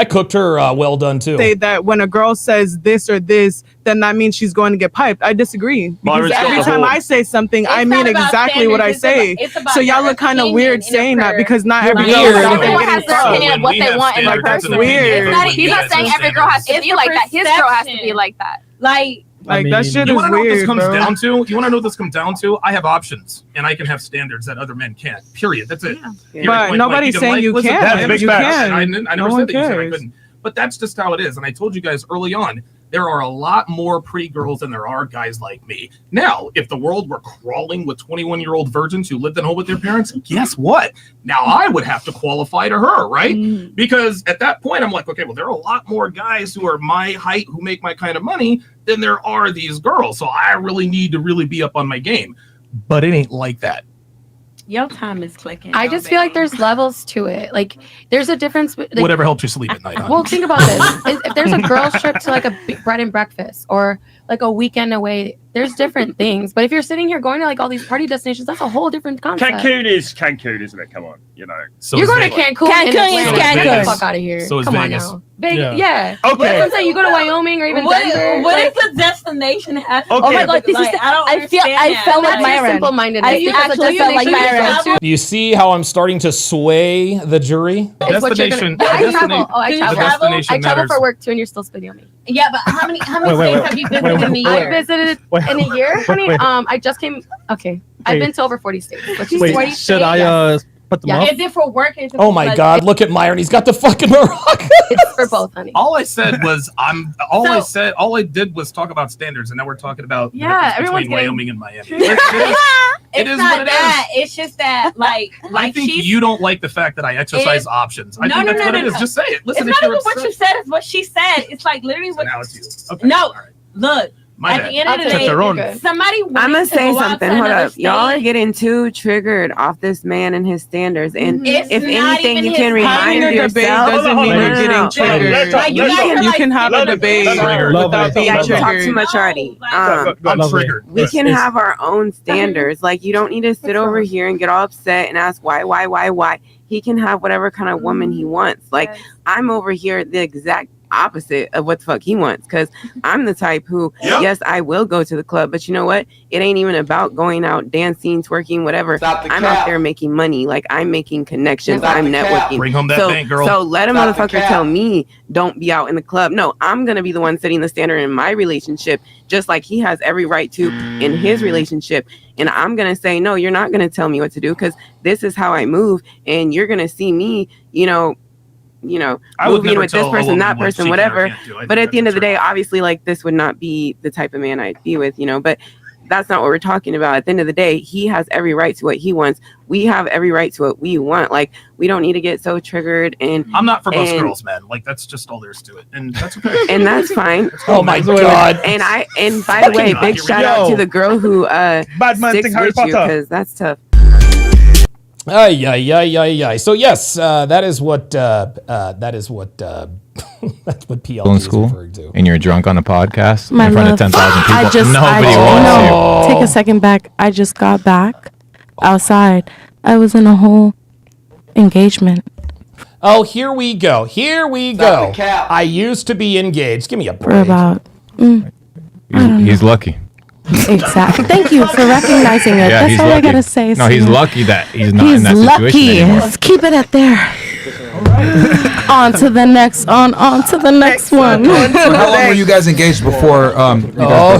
cooked her well done too. say that when a girl says this or this, then that means she's going to get piped. I disagree. Because every time I say something, I mean exactly what I say. So y'all look kind of weird saying that because not every girl has their opinion of what they want in their That's person. weird. He's not saying every girl has to be like that. His girl has to be like that. Like that shit you is wanna know what this weird, comes bro. down to? You want to know what this comes down to? I have options, and I can have standards that other men can't. Period. That's it. Yeah. But nobody's saying you listen, can't. that's big You facts. can. I No never one said that you said I cares. couldn't. But that's just how it is. And I told you guys early on, there are a lot more pretty girls than there are guys like me. Now, if the world were crawling with 21-year-old virgins who lived at home with their parents, guess what? Now I would have to qualify to her, right? Because at that point, I'm like, okay, well, there are a lot more guys who are my height who make my kind of money than there are these girls. So I really need to really be up on my game. But it ain't like that. Your time is clicking. I just feel like there's levels to it. Like there's a difference. Like, Whatever helps you sleep at night. Huh? Well, think about this. If there's a girls trip to like a bread and breakfast or like a weekend away, there's different things. But if you're sitting here going to like all these party destinations, that's a whole different concept. Cancun is Cancun, isn't it? Come on, you know. So you're going to Cancun. Cancun is Get the Cancun. fuck out of here. So is Come Vegas. on now. Vegas, yeah. Okay. What if I'm saying you go to Wyoming or even Denver? What if the destination has? Oh my God, this is. I felt like my simple-mindedness. I actually felt like Myron. Do you see how I'm starting to sway the jury? Destination. I travel. Oh, I The travel. destination I travel matters. for work too, and you're still spitting on me. Yeah, but how many states have you visited in a year? I visited in a year, honey. I just came. Okay, I've been to over 40 states. Let's just say 40 should states. I put them up? Is it for work? Is it Oh for my pleasure? God! Look at Myron. He's got the fucking Morocco. It's for both, honey. All I said was all I did was talk about standards, and now we're talking about the Yeah, difference everyone's between getting- Wyoming and Miami. It's is not what it that. It's just that, like I think she's. you don't like the fact that I exercise options. I think that's what it is. Just say it. Listen, it's if not you're even what upset- you said. It's what she said. It's like literally what. now it's you. Okay. No, look. My at bad. the end of the I'll day, take their own. somebody. I'm gonna say something. Hold up, y'all are State. getting too triggered off this man and his standards. And It's if not anything, even you his can Having remind a debate yourself. doesn't mean you're getting triggered. Like, you guys are You can have a debate without being Yeah, you talk triggered. too much already. I'm triggered. We can have our own standards. Like, you don't need to sit over here and get all upset and ask why. He can have whatever kind of woman he wants. Like, I'm over here the exact opposite of what the fuck he wants, because I'm the type who, yes, I will go to the club, but you know what? It ain't even about going out, dancing, twerking, whatever. I'm out there making money. Like, I'm making connections. I'm networking. Bring home that bank, girl. So let a Stop the motherfucker cap. tell me don't be out in the club. No, I'm gonna be the one setting the standard in my relationship, just like he has every right to in his relationship. And I'm gonna say, no, you're not gonna tell me what to do, because this is how I move, and you're gonna see me, I would moving never with tell this a person, woman that what person, she can or whatever. can't do. I But think at the end of the day, obviously, like, this would not be the type of man I'd be with, but that's not what we're talking about. At the end of the day, he has every right to what he wants. We have every right to what we want. Like, we don't need to get so triggered. And I'm not for most and- girls, man. Like, that's just all there is to it, and that's okay. and that's fine. Oh my God. And by the way, big shout out to the girl who sticks Harry with you, Potter. because that's tough. Ay. So yes, that is what that's what PLT In is school, referring to. and you're drunk on the podcast My in front love. of 10,000 people. I just, Nobody I, wants no, take a second back. I just got back outside. I was in a whole engagement. Oh, here we go. I used to be engaged. Give me a break. For about. you. He's lucky. Exactly. Thank you for recognizing it. Yeah, That's he's all I lucky. gotta say. No, he's Sam. lucky that he's not He's in that situation lucky. anymore. Let's keep it at there. On to the next. On to the next one. So how long were you guys engaged before?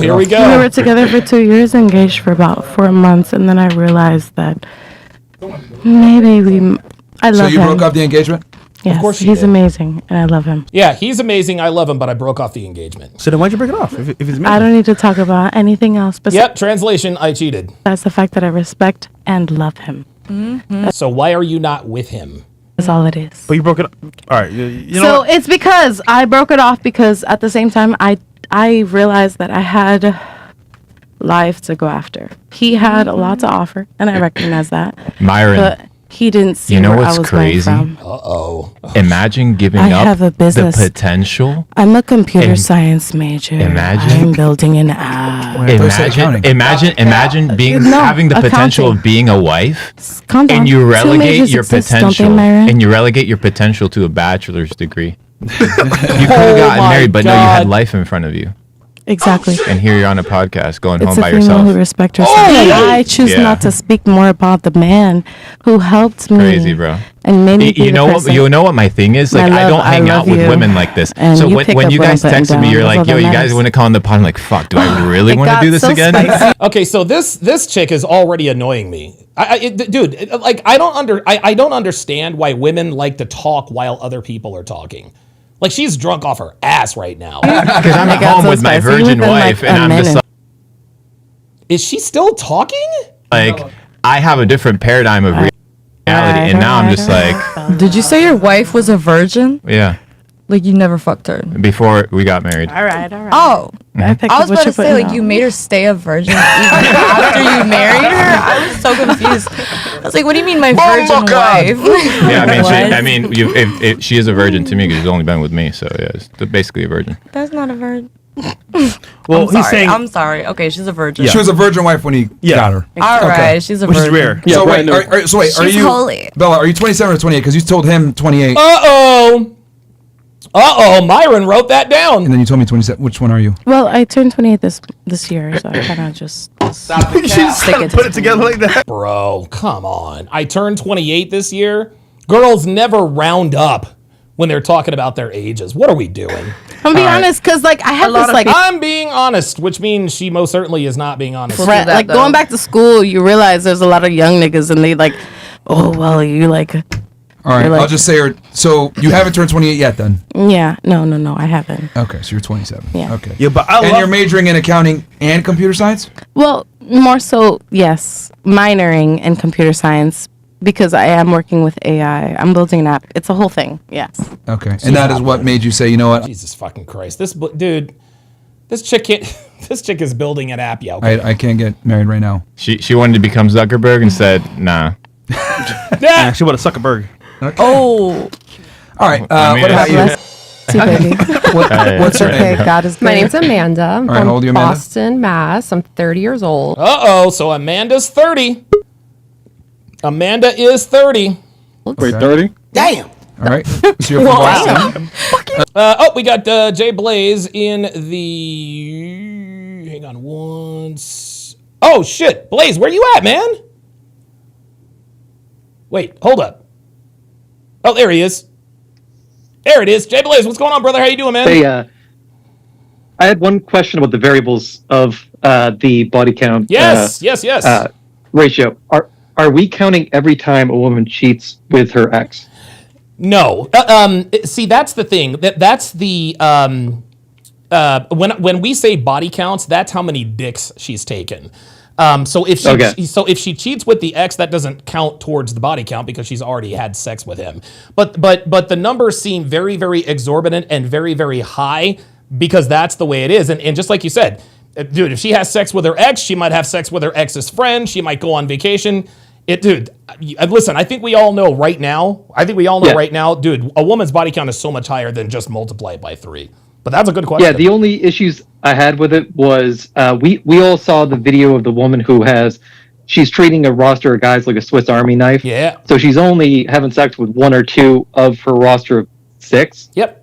Here we go. We were together for 2 years, engaged for about 4 months, and then I realized that maybe I love So you him. broke up the engagement? Yes, Of course she he's did. amazing, and I love him. Yeah, he's amazing. I love him, but I broke off the engagement. So then why'd you break it off? If he's I don't need to talk about anything else besides Yep, translation, I cheated. that's the fact that I respect and love him. So why are you not with him? That's all it is. But you broke it up. All right. You know So what? it's because I broke it off because at the same time I realized that I had life to go after. He had a lot to offer, and I recognize that. Myron, But he didn't see you know where I what's was crazy? going from. Uh-oh. Imagine giving I up have a business. the potential. I'm a computer Im- science major. Imagine- I'm building an app. Imagine being No, having the potential accounting. of being a wife, Calm down. and you Two relegate majors your exist, don't they, potential, Myron? and you relegate your potential to a bachelor's degree. You could have Oh gotten my married, but no, you had God. life in front of you. Exactly. And here you're on a podcast going It's home a by female yourself. who respects herself. I choose Yeah. not to speak more about the man who helped me. Crazy, bro. And made me be You the know what? person. You know what my thing is? Like, My I love, don't hang I out love with you. women like this. And So you when pick you up what guys I'm putting texted me, down. you're That's like, all "Yo, that you guys matters. want to call on the pod?" I'm like, "Fuck, do I really It want to got do this so again?" spicy. Okay, so this chick is already annoying me. Dude, like I don't understand why women like to talk while other people are talking. Like she's drunk off her ass right now. Because I'm at home with my virgin wife, and I'm just Is she still talking? like, I have a different paradigm of reality, and now I'm just like, Did you say your wife was a virgin? yeah. Like you never fucked her? Before we got married. All right. Oh. I picked I up was what about to you're say, putting like, down. you made her stay a virgin even after you married her? I was so confused. I was like, what do you mean my virgin wife? Yeah, What? I mean, if she is a virgin to me because she's only been with me, so yeah, it's basically a virgin. That's not a virgin. Well, I'm he's sorry. saying I'm sorry. Okay, she's a virgin. She was a virgin wife when he got her. All right, she's a Which virgin. is rare. Yeah, So brand wait, new. are She's you holy. Bella? Are you 27 or 28? Because you told him 28, Myron wrote that down. and then you told me 27. Which one are you? Well, I turned 28 this year, so I kind of just stick it put it together like that. Bro, come on. I turned 28 this year. Girls never round up when they're talking about their ages. What are we doing? I'm being honest, because like I have this like I'm being honest, which means she most certainly is not being honest. friend, like going back to school, you realize there's a lot of young niggas, and they like, oh well, you like, All right, You're like- I'll just say her. So you haven't turned 28 yet, then? yeah, no, I haven't. Okay, so you're 27. Yeah. Okay. Yeah, but I And love. you're majoring in accounting and computer science? Well, more so, yes, minoring in computer science because I am working with AI. I'm building an app. It's a whole thing. Yes. Okay. And that is what made you say, you know what? Jesus fucking Christ. This chick this chick is building an app, yeah. Okay. I can't get married right now. She wanted to become Zuckerberg and said, "Nah." Yeah, she would have Zuckerberg. Okay. Oh. All right. I mean, What about you? Baby. What's your Okay, name? God is My great. name's Amanda. I'm All right, from how old are you, Amanda? Boston, Mass. I'm 30 years old. Uh-oh, so Amanda's 30. Amanda is 30. Wait, 30? Damn. All right. So you're from Boston. We got Jay Blaze in the... Hang on once. Oh, shit. Blaze, where you at, man? Wait, hold up. Oh, there he is. There it is. Jay Blaze, what's going on, brother? How you doing, man? Hey, I had one question about the variables of the body count. Yes. Ratio. Are we counting every time a woman cheats with her ex? No. See, that's the thing. That's the when we say body counts, that's how many dicks she's taken. So if she cheats with the ex, that doesn't count towards the body count because she's already had sex with him. But the numbers seem very, very exorbitant and very, very high because that's the way it is. And just like you said, dude, if she has sex with her ex, she might have sex with her ex's friend. She might go on vacation. Listen, I think we all know right now, dude, a woman's body count is so much higher than just multiply it by 3. But that's a good question. Yeah, the only issues I had with it was we all saw the video of the woman who she's treating a roster of guys like a Swiss Army knife. Yeah. So she's only having sex with 1 or 2 of her roster of 6. Yep.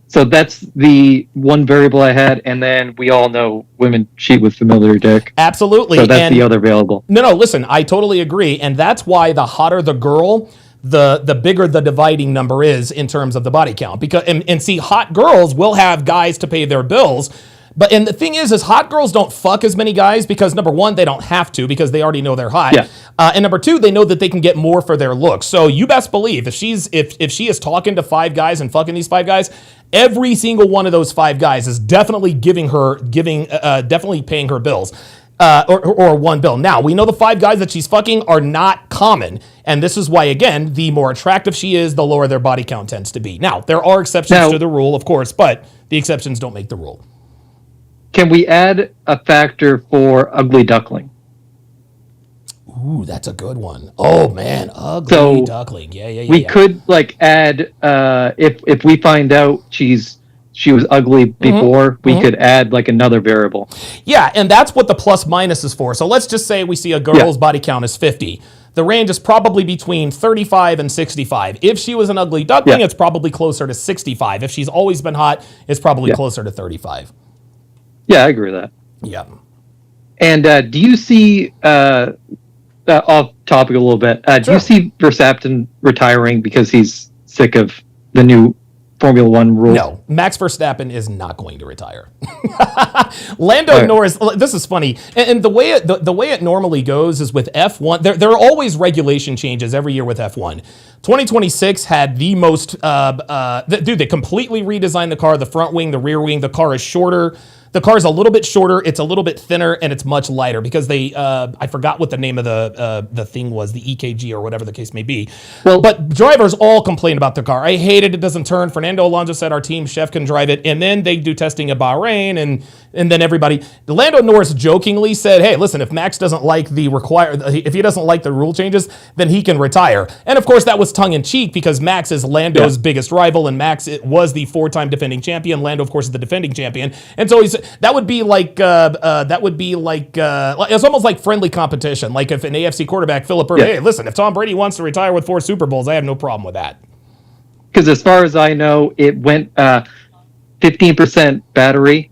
So that's the one variable I had, and then we all know women cheat with familiar dick. Absolutely. So that's the other variable. No, listen, I totally agree. And that's why the hotter the girl, the bigger the dividing number is in terms of the body count. Because and see, hot girls will have guys to pay their bills. But and the thing is hot girls don't fuck as many guys because number one, they don't have to because they already know they're hot. Yeah. And number two, they know that they can get more for their looks. So you best believe if she is talking to 5 guys and fucking these 5 guys, every single one of those 5 guys is definitely definitely paying her bills. Or one bill. Now, we know the 5 guys that she's fucking are not common. And this is why, again, the more attractive she is, the lower their body count tends to be. Now, there are exceptions to the rule, of course, but the exceptions don't make the rule. Can we add a factor for ugly duckling? Ooh, that's a good one. Oh, man, ugly duckling. Yeah. We could, add, if we find out she was ugly before, we could add another variable. Yeah, and that's what the plus minus is for. So let's just say we see a girl's body count is 50. The range is probably between 35 and 65. If she was an ugly duckling, it's probably closer to 65. If she's always been hot, it's probably closer to 35. Yeah, I agree with that. Yeah. And do you see, off topic a little bit, do you see Verstappen retiring because he's sick of the new Formula One rules? No, Max Verstappen is not going to retire. Lando Norris. This is funny, and the way it normally goes is with F1. There are always regulation changes every year with F1. 2026 had the most. They completely redesigned the car, the front wing, the rear wing. The car is shorter. The car is a little bit shorter, it's a little bit thinner, and it's much lighter because they, I forgot what the name of the thing was, the EKG or whatever the case may be. But drivers all complain about the car. I hate it doesn't turn. Fernando Alonso said our team chef can drive it, and then they do testing at Bahrain, and then everybody. Lando Norris jokingly said, hey, listen, if Max doesn't like if he doesn't like the rule changes, then he can retire. And of course that was tongue-in-cheek because Max is Lando's biggest rival, and Max was the 4-time defending champion. Lando, of course, is the defending champion. And so that would be it's almost like friendly competition. Like if an AFC quarterback, Philip Rivers, hey, listen, if Tom Brady wants to retire with 4 Super Bowls, I have no problem with that. Because as far as I know, it went 15% battery,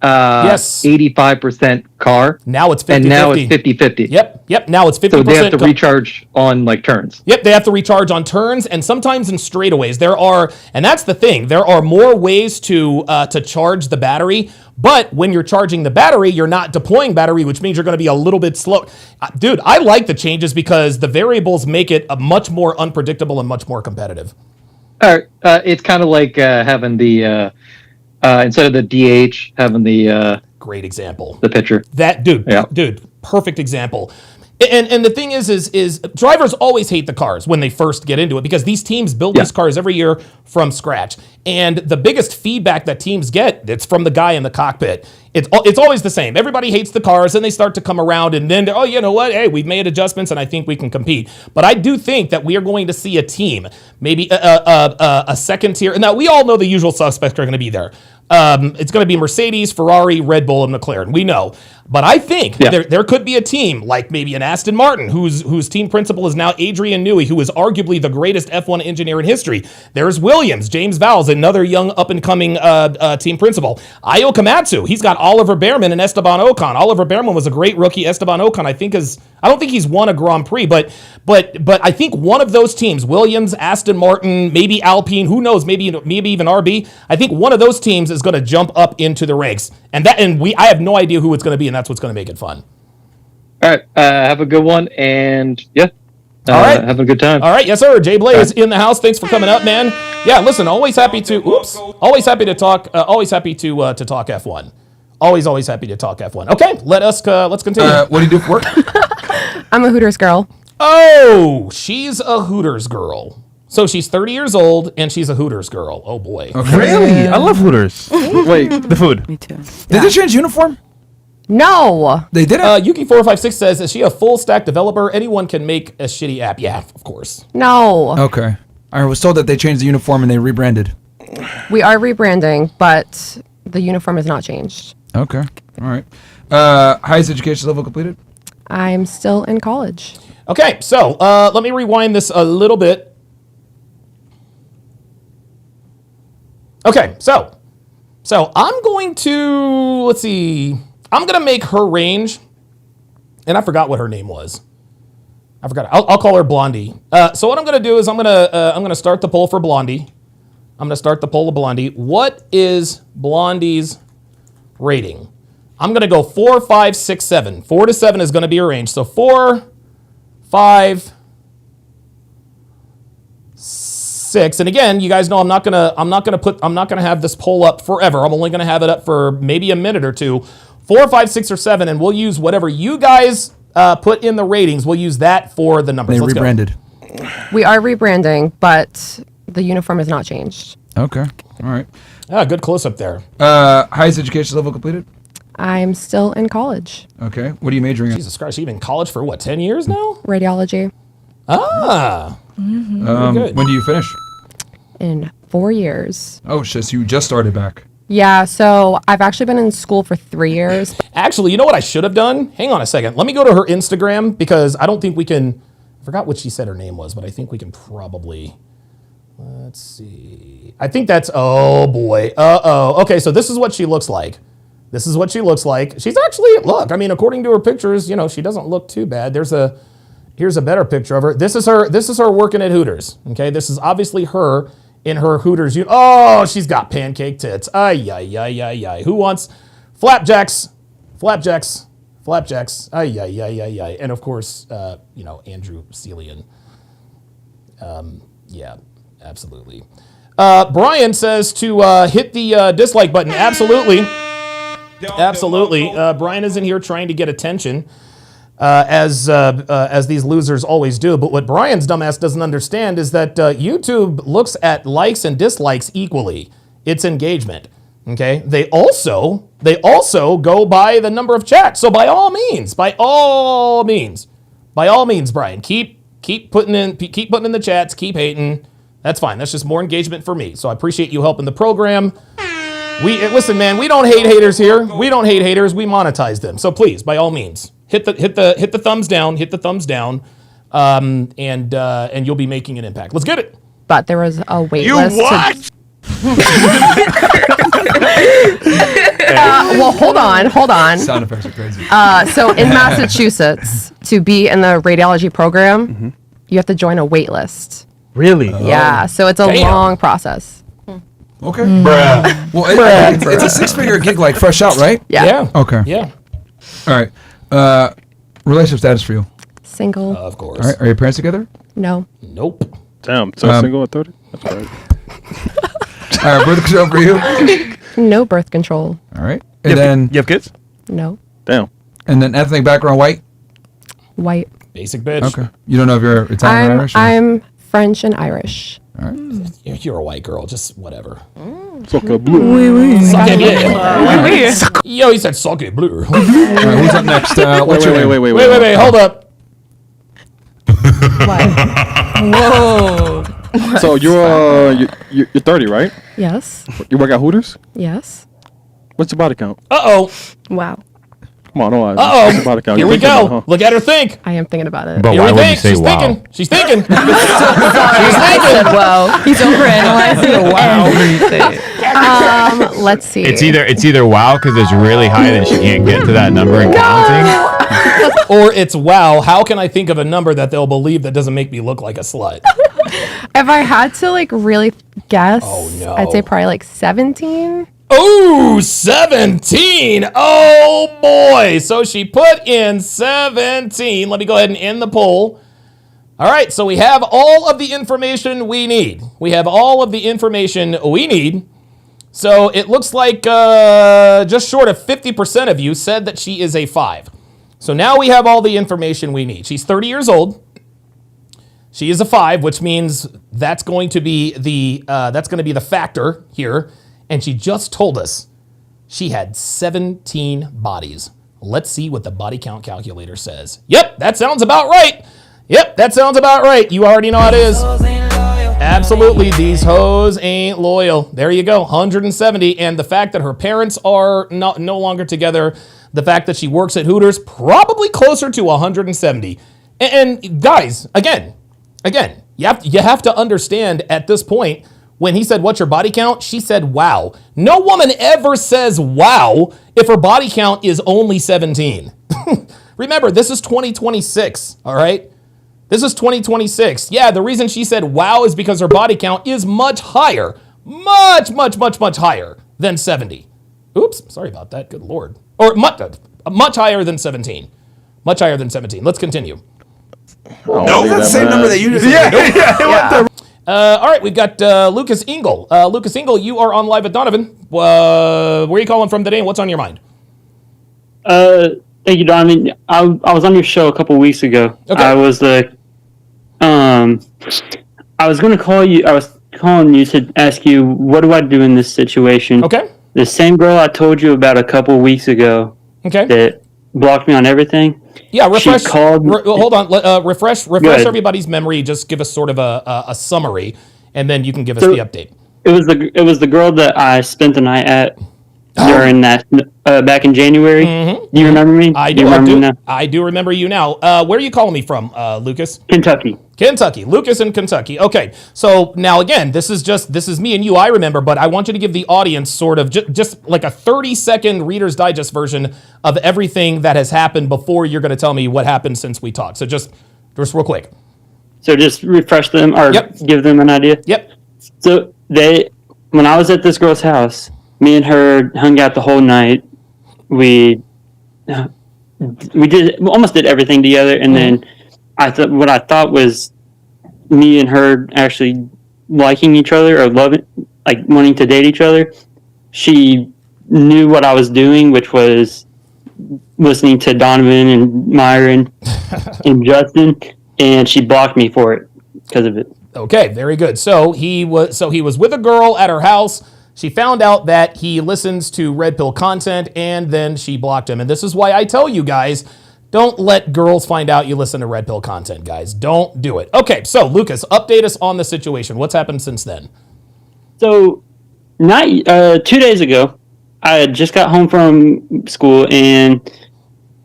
85% car. Now it's 50-50. And now it's 50-50. Yep. Now it's 50%. So they have to recharge on turns. Yep, they have to recharge on turns and sometimes in straightaways. And that's the thing. There are more ways to charge the battery. But when you're charging the battery, you're not deploying battery, which means you're going to be a little bit slow. Dude, I like the changes because the variables make it a much more unpredictable and much more competitive. It's kind of like having the instead of the DH, having the great example. The pitcher. Dude, perfect example. And the thing is drivers always hate the cars when they first get into it because these teams build these cars every year from scratch. And the biggest feedback that teams get, it's from the guy in the cockpit. It's always the same. Everybody hates the cars and they start to come around and then, oh, you know what? Hey, we've made adjustments and I think we can compete. But I do think that we are going to see a team, maybe a second tier. Now, we all know the usual suspects are going to be there. It's going to be Mercedes, Ferrari, Red Bull, and McLaren. We know. But I think there could be a team like maybe an Aston Martin whose team principal is now Adrian Newey, who is arguably the greatest F1 engineer in history. There's Williams, James Vowles, another young up-and-coming team principal. Ayo Komatsu, he's got Oliver Behrman and Esteban Ocon. Oliver Behrman was a great rookie. Esteban Ocon, I don't think he's won a Grand Prix, but I think one of those teams, Williams, Aston Martin, maybe Alpine, who knows, maybe even RB, I think one of those teams is going to jump up into the ranks. I have no idea who it's going to be, and that's what's going to make it fun. All right, have a good one, and all right, have a good time. All right, yes sir. Jay Blaze in the house. Thanks for coming up, man. Yeah, listen, always happy to talk. Always happy to talk F1. Always happy to talk F1. Okay, let's continue. What do you do for work? I'm a Hooters girl. Oh, she's a Hooters girl. So she's 30 years old and she's a Hooters girl. Oh boy. Okay. Really? I love Hooters. Wait, the food. Me too. Did they change uniform? No. They didn't? Yuki456 says, is she a full stack developer? Anyone can make a shitty app. Yeah, of course. No. Okay. I was told that they changed the uniform and they rebranded. We are rebranding, but the uniform has not changed. Okay. All right. Highest education level completed? I'm still in college. Okay, so let me rewind this a little bit. Okay, so I'm going to, let's see, I'm going to make her range, and I forgot what her name was. I forgot. I'll call her Blondie. So what I'm going to do is I'm going to start the poll for Blondie. I'm going to start the poll of Blondie. What is Blondie's rating. I'm going to go 4, 5, 6, 7. 4 to 7 is going to be your range. So 4, 5, 6. And again, you guys know I'm not going to have this poll up forever. I'm only going to have it up for maybe a minute or two. 4, 5, 6, or 7, and we'll use whatever you guys put in the ratings. We'll use that for the numbers. They rebranded. We are rebranding, but the uniform has not changed. Okay. All right. Good close up there. Highest education level completed? I'm still in college. Okay. What are you majoring in? Jesus Christ, you've been in college for what, 10 years now? Radiology. Good. When do you finish? In 4 years. Oh, shit. So you just started back. Yeah, so I've actually been in school for 3 years. Actually, you know what I should have done? Hang on a second. Let me go to her Instagram because I don't think we can. I forgot what she said her name was, but I think we can probably. Let's see. I think that's. Oh boy. Okay, so this is what she looks like. This is what she looks like. She's actually, look, I mean, according to her pictures, you know, she doesn't look too bad. Here's a better picture of her. This is her working at Hooters. Okay, this is obviously her in her Hooters. Oh, she's got pancake tits. Ay, ay, ay, ay, ay. Who wants flapjacks? Flapjacks. Flapjacks. Ay, ay, ay, ay, ay. And of course, Andrew Celian. Yeah, absolutely. Brian says to hit the dislike button. Absolutely. Absolutely. Brian is in here trying to get attention, as these losers always do. But what Brian's dumbass doesn't understand is that YouTube looks at likes and dislikes equally. It's engagement. Okay. They also go by the number of chats. So by all means, Brian, keep putting in the chats, keep hating. That's fine. That's just more engagement for me. So I appreciate you helping the program. Listen, man, we don't hate haters here. We don't hate haters. We monetize them. So please, by all means, hit the thumbs down. Hit the thumbs down, and you'll be making an impact. Let's get it. But there was a wait You list. what? Well, hold on. Sound effects are crazy. So in Massachusetts, to be in the radiology program, you have to join a wait list. Really? Yeah. So it's a long process. Okay. Bruh. Well, it's a 6-figure gig like fresh out, right? Yeah. Okay. Yeah. All right. Relationship status for you? Single. Of course. All right. Are your parents together? No. Nope. Damn. So single at 30? That's great. All right. Birth control for you? No birth control. All right. And then you have kids? No. Damn. And then ethnic background, white? White. Basic bitch. Okay. You don't know if you're Italian or Irish? I'm French and Irish. All right. You're a white girl, just whatever. Soccer blue. Soccer blue. Yo, he said soccer blue. All right, who's up next? What's your name? Wait, hold up. Whoa. So you're 30, right? Yes. You work at Hooters? Yes. What's your body count? Uh-oh. Wow. Come on, no lies. Uh-oh. What's your body count? Here You we thinking go. about it, huh? Look at her think. I am thinking about it. But Here why we would you think. say She's wow? thinking. She's thinking. Wow. He's overanalyzing everything. Let's see. It's either wow because it's really high that she can't get to that number and counting. Or it's wow, how can I think of a number that they'll believe that doesn't make me look like a slut? If I had to really guess, no. I'd say probably 17. Oh, 17. Oh, boy. So she put in 17. Let me go ahead and end the poll. All right, so we have all of the information we need. So it looks like just short of 50% of you said that she is a 5. So now we have all the information we need. She's 30 years old. She is a 5, which means that's going to be the factor here. And she just told us she had 17 bodies. Let's see what the body count calculator says. Yep, that sounds about right. You already know how it is. Absolutely, these hoes ain't loyal. There you go, 170. And the fact that her parents are no longer together, the fact that she works at Hooters, probably closer to 170. And guys, again, you have to understand at this point, when he said, what's your body count? She said, wow. No woman ever says wow if her body count is only 17. Remember, this is 2026, all right? This is 2026. Yeah, the reason she said wow is because her body count is much higher. Much higher than 70. Oops, sorry about that. Good Lord. Or much higher than 17. Much higher than 17. Let's continue. No, that's the same number that you just said. All right, we've got Lucas Engel. Lucas Engel, you are on Live with Donovan. Where are you calling from today, and what's on your mind? Thank you, Donovan. I was on your show a couple weeks ago. Okay. I was going to call you. I was calling you to ask you, what do I do in this situation? Okay. The same girl I told you about a couple weeks ago. Okay. That blocked me on everything. Yeah, refresh. She called. Hold on. Refresh ahead. everybody's memory. Just give us sort of a summary, and then you can give us the update. It was the girl that I spent the night at during that back in January. Do you remember me? I do. I do remember you now. Where are you calling me from, Lucas? Kentucky. Lucas in Kentucky. Okay. So now again, this is me and you. I remember, but I want you to give the audience sort of just like a 30-second Reader's Digest version of everything that has happened before you're going to tell me what happened since we talked. So just real quick. So just refresh them or give them an idea. Yep. So when I was at this girl's house, me and her hung out the whole night. We almost did everything together, and then I thought was me and her actually liking each other or loving, like wanting to date each other. She knew what I was doing, which was listening to Donovan and Myron and Justin, and she blocked me for it because of it. Okay, very good. So he was with a girl at her house. She found out that he listens to Red Pill content, and then she blocked him. And this is why I tell you guys, don't let girls find out you listen to Red Pill content, guys. Don't do it. Okay, so Lucas, update us on the situation. What's happened since then? So, 2 days ago, I had just got home from school, and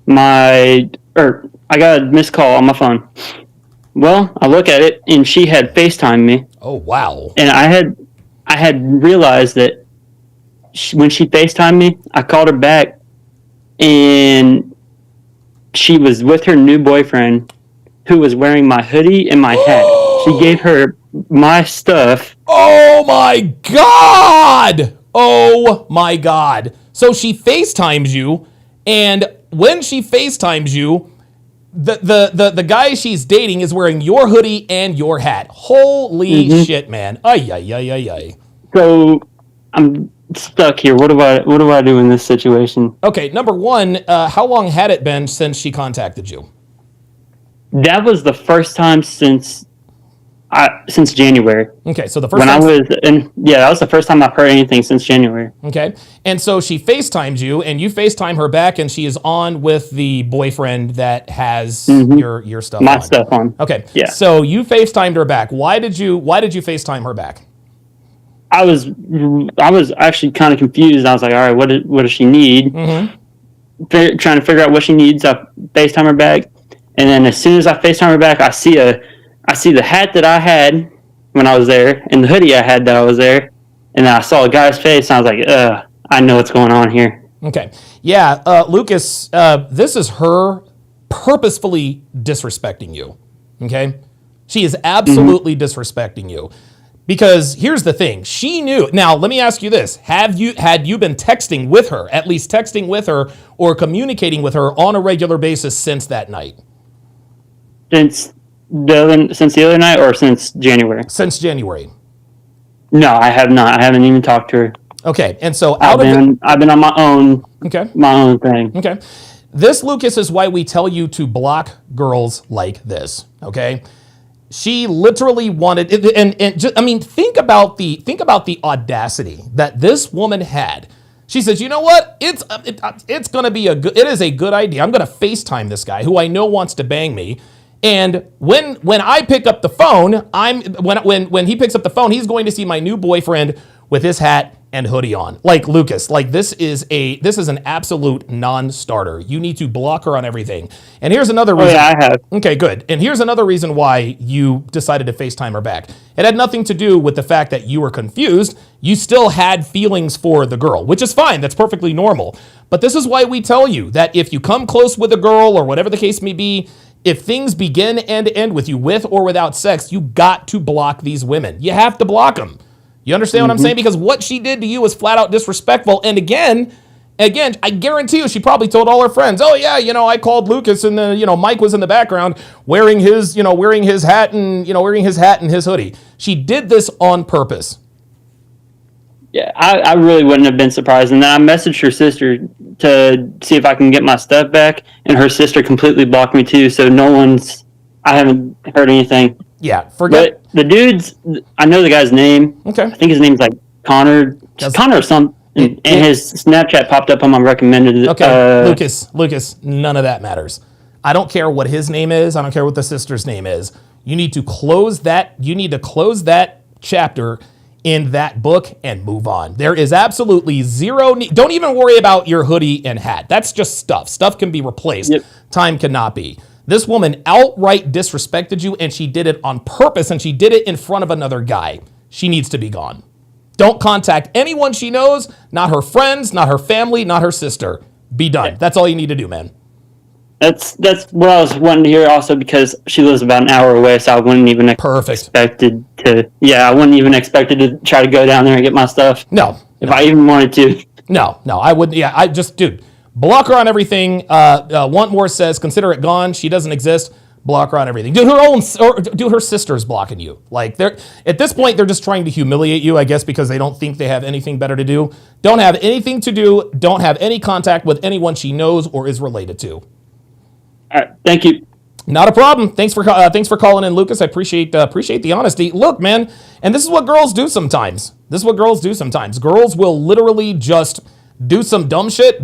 I got a missed call on my phone. Well, I look at it, and she had FaceTimed me. Oh, wow. And I had realized that when she FaceTimed me, I called her back, and she was with her new boyfriend, who was wearing my hoodie and my hat. She gave her my stuff. Oh my God! Oh my God! So she FaceTimes you, and when she FaceTimes you, the guy she's dating is wearing your hoodie and your hat. Holy shit, man! Ay ay ay ay ay. So I'm stuck here. What do I do in this situation? Okay, number one, how long had it been since she contacted you? That was the first time since January. Okay, so the first when time that was the first time I've heard anything since January. Okay, and so she FaceTimes you, and you FaceTime her back, and she is on with the boyfriend that has your stuff. My stuff on. Okay, yeah. So you FaceTimed her back. Why did you FaceTime her back? I was actually kind of confused. I was like, all right, what does she need? Trying to figure out what she needs. I FaceTime her back, and then as soon as I FaceTime her back, I see the hat that I had when I was there, and the hoodie I had that I was there, and then I saw a guy's face, and I was like, I know what's going on here. Okay, yeah, Lucas, this is her purposefully disrespecting you. Okay, she is absolutely disrespecting you. Because here's the thing, she knew. Now, let me ask you this. Had you been texting with her, at least texting with her or communicating with her on a regular basis since that night? Since the other night or since January? Since January. No, I have not. I haven't even talked to her. Okay, and so I've been on my own. Okay. My own thing. Okay. This, Lucas, is why we tell you to block girls like this, okay? She literally wanted, think about the audacity that this woman had. She says, you know what? It's gonna be it is a good idea. I'm gonna FaceTime this guy who I know wants to bang me. And when I pick up the phone, when he picks up the phone, he's going to see my new boyfriend with his hat and hoodie on. Like, Lucas, like this is an absolute non-starter. You need to block her on everything. And here's another reason. Oh, yeah, I have. Okay, good. And here's another reason why you decided to FaceTime her back. It had nothing to do with the fact that you were confused. You still had feelings for the girl, which is fine. That's perfectly normal. But this is why we tell you that if you come close with a girl or whatever the case may be, if things begin and end with you with or without sex, you got to block these women. You have to block them. You understand what I'm saying? Because what she did to you was flat out disrespectful. And again, I guarantee you, she probably told all her friends, "Oh yeah, I called Lucas, and then Mike was in the background wearing his hat and his hoodie." She did this on purpose. Yeah, I really wouldn't have been surprised. And then I messaged her sister to see if I can get my stuff back, and her sister completely blocked me too. So I haven't heard anything. Yeah, forget. But the dudes, I know the guy's name. Okay. I think his name's like Connor or something. And his Snapchat popped up on my recommended. Okay, Lucas, none of that matters. I don't care what his name is. I don't care what the sister's name is. You need to close that. You need to close that chapter in that book and move on. There is absolutely zero need. Don't even worry about your hoodie and hat. That's just stuff. Stuff can be replaced. Yep. Time cannot be. This woman outright disrespected you, and she did it on purpose, and she did it in front of another guy. She needs to be gone. Don't contact anyone she knows, not her friends, not her family, not her sister. Be done. That's all you need to do, man. That's what I was wanting to hear also, because she lives about an hour away, so I wouldn't even expected to. Yeah, I wouldn't even expected to try to go down there and get my stuff. If I even wanted to. No, I wouldn't. Yeah, dude, block her on everything. Want More says, consider it gone. She doesn't exist. Block her on everything. Do her sister's blocking you. Like, at this point, they're just trying to humiliate you, I guess, because they don't think they have anything better to do. Don't have anything to do. Don't have any contact with anyone she knows or is related to. All right, thank you. Not a problem. Thanks for calling in, Lucas. I appreciate the honesty. Look, man, and this is what girls do sometimes. Girls will literally just do some dumb shit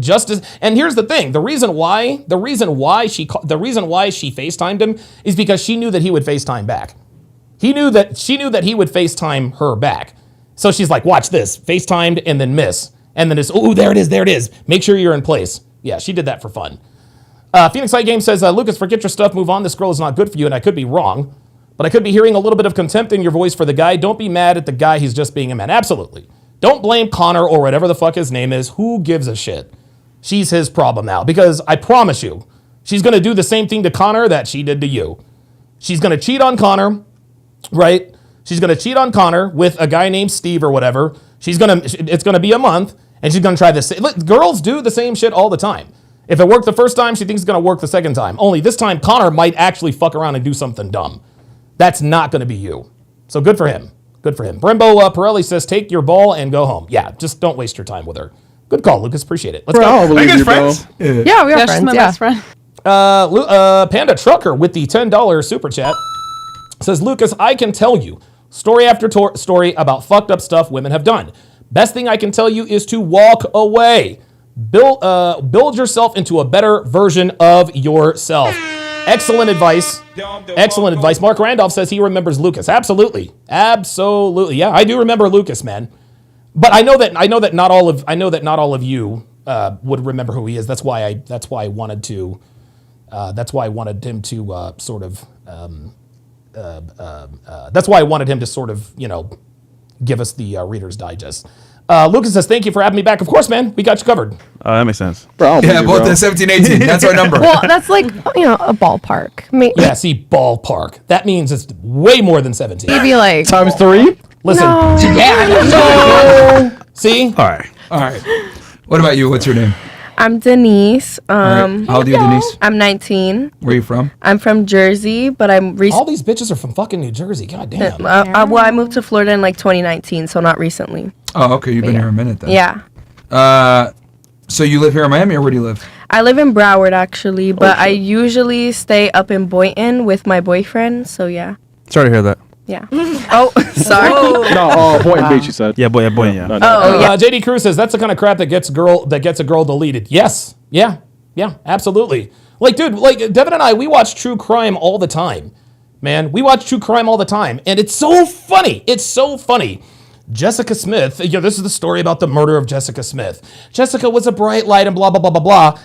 and here's the thing. The reason why she FaceTimed him is because she knew that he would FaceTime back. She knew that he would FaceTime her back. So she's like, watch this. FaceTimed and then miss. And then it's, there it is. Make sure you're in place. Yeah, she did that for fun. Phoenix Light Game says, Lucas, forget your stuff, move on. This girl is not good for you, and I could be wrong. But I could be hearing a little bit of contempt in your voice for the guy. Don't be mad at the guy. He's just being a man. Absolutely. Don't blame Connor or whatever the fuck his name is. Who gives a shit? She's his problem now, because I promise you, she's going to do the same thing to Connor that she did to you. She's going to cheat on Connor, right? She's going to cheat on Connor with a guy named Steve or whatever. It's going to be a month, and she's going to try this. Look, girls do the same shit all the time. If it worked the first time, she thinks it's going to work the second time. Only this time, Connor might actually fuck around and do something dumb. That's not going to be you. So good for him. Good for him. Brembo Pirelli says, take your ball and go home. Yeah, just don't waste your time with her. Good call, Lucas. Appreciate it. Let's go. Are you guys friends? Yeah, we are friends. She's my best friend. Panda Trucker with the $10 super chat says, Lucas, I can tell you story after story about fucked up stuff women have done. Best thing I can tell you is to walk away. Build yourself into a better version of yourself. Excellent advice. Excellent advice. Mark Randolph says he remembers Lucas. Absolutely. Yeah, I do remember Lucas, man. But I know that not all of you would remember who he is. That's why I wanted him to sort of, give us the Reader's Digest. Lucas says, thank you for having me back. Of course, man. We got you covered. That makes sense. Both in 17, 18. That's our number. Well, that's like, a ballpark. Yeah, see, ballpark. That means it's way more than 17. Maybe like... Times 3? Listen. No. Yeah. See? All right. What about you? What's your name? I'm Denise. How old are you, Denise? I'm 19. Where are you from? I'm from Jersey, but I'm all these bitches are from fucking New Jersey. God damn. Well, I moved to Florida in 2019, so not recently. Oh, okay. You've been here a minute then. Yeah. So you live here in Miami, or where do you live? I live in Broward, actually, but I usually stay up in Boynton with my boyfriend, so yeah. Sorry to hear that. Yeah. Oh, sorry. No, Boynton Beach, you said. Yeah, Boynton, yeah. No. JD Cruz says, that's the kind of crap that gets a girl deleted. Yes. Yeah, absolutely. Like, dude, Devin and I, we watch true crime all the time. Man, we watch true crime all the time, and it's so funny. Jessica Smith, this is the story about the murder of Jessica Smith. Jessica was a bright light and blah, blah, blah, blah, blah.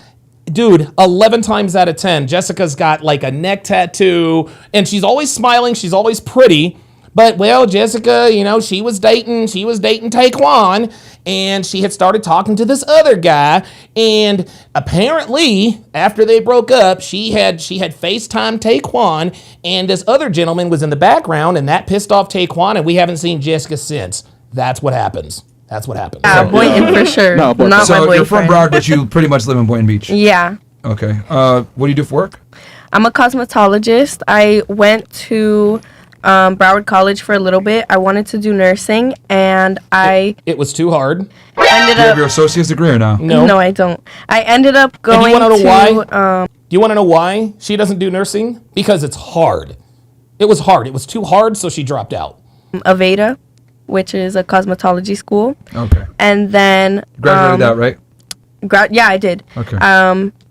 Dude, 11 times out of 10, Jessica's got like a neck tattoo, and she's always smiling, she's always pretty. But, well, Jessica, she was dating Taekwon, and she had started talking to this other guy, and apparently, after they broke up, she had FaceTimed Taekwon, and this other gentleman was in the background, and that pissed off Taekwon, and we haven't seen Jessica since. That's what happens. That's what happens. Yeah, Boynton for sure. No, but- Not my So boyfriend. you're from Broward, but you pretty much live in Boynton Beach. Yeah. Okay. What do you do for work? I'm a cosmetologist. I went to Broward College for a little bit. I wanted to do nursing, and It was too hard. ended Do you have up. your associate's degree or no? No, I don't. I ended up And going you want to know why? to. Do you want to know why she doesn't do nursing? Because it's hard. It was hard. It was too hard, so she dropped out. Aveda, which is a cosmetology school. Okay. And then Graduated that, right? Yeah, I did. Okay.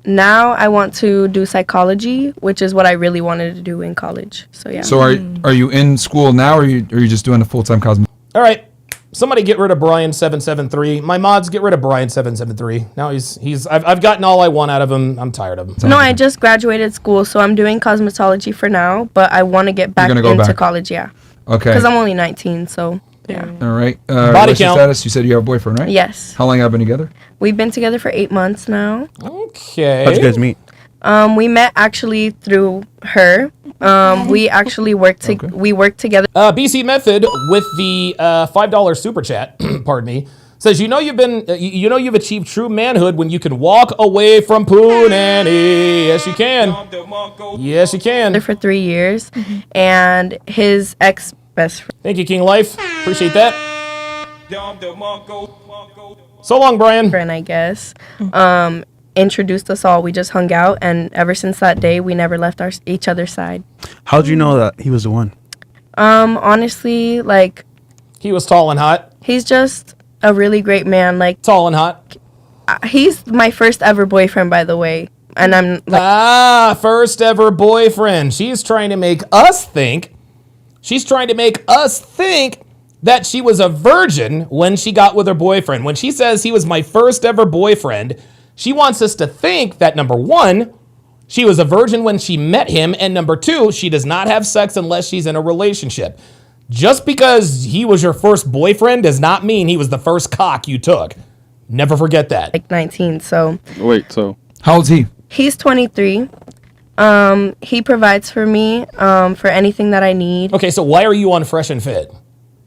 Now I want to do psychology, which is what I really wanted to do in college. So yeah. So are you in school now, or are you just doing a full-time cosmet? All right. Somebody get rid of Brian773. My mods, get rid of Brian773. Now I've gotten all I want out of him. I'm tired of him. No, I just graduated school, so I'm doing cosmetology for now, but I want to get back gonna go into back. college, yeah. Okay. Because I'm only 19, so yeah. All right. Body Relationship count. status. You said you have a boyfriend, right? Yes. How long have you been together? We've been together for 8 months now. Okay. How'd you guys meet? We met actually through her. We actually worked together. BC Method with the $5 super chat, pardon me, says you've achieved true manhood when you can walk away from Poonanny. Yes, you can. Yes, you can. For 3 years, and his ex-best friend. Thank you, King Life. Appreciate that. So long, Brian. Friend, I guess. Introduced us all. We just hung out, and ever since that day, we never left each other's side. How'd you know that he was the one? Honestly, like, he was tall and hot. He's just a really great man. Like, tall and hot. He's my first ever boyfriend, by the way, and I'm like, first ever boyfriend. She's trying to make us think. That she was a virgin when she got with her boyfriend. When she says he was my first ever boyfriend, she wants us to think that, number one, she was a virgin when she met him, and number two, she does not have sex unless she's in a relationship. Just because he was your first boyfriend does not mean he was the first cock you took. Never forget that. Like 19, so. Wait, so. How old's he? He's 23. He provides for me for anything that I need. Okay, so why are you on Fresh and Fit?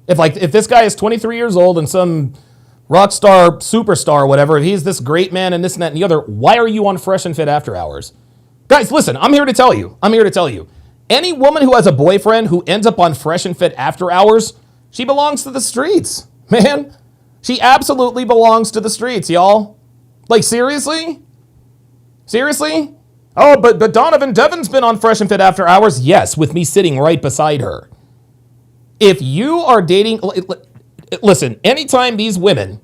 If this guy is 23 years old and some rock star, superstar, or whatever, if he's this great man and this and that and the other, why are you on Fresh and Fit after hours? Guys, listen, I'm here to tell you. Any woman who has a boyfriend who ends up on Fresh and Fit after hours, she belongs to the streets, man. She absolutely belongs to the streets, y'all. Like, seriously? Seriously? Oh, but Donovan Devon's been on Fresh and Fit after hours? Yes, with me sitting right beside her. If you are dating, listen, anytime these women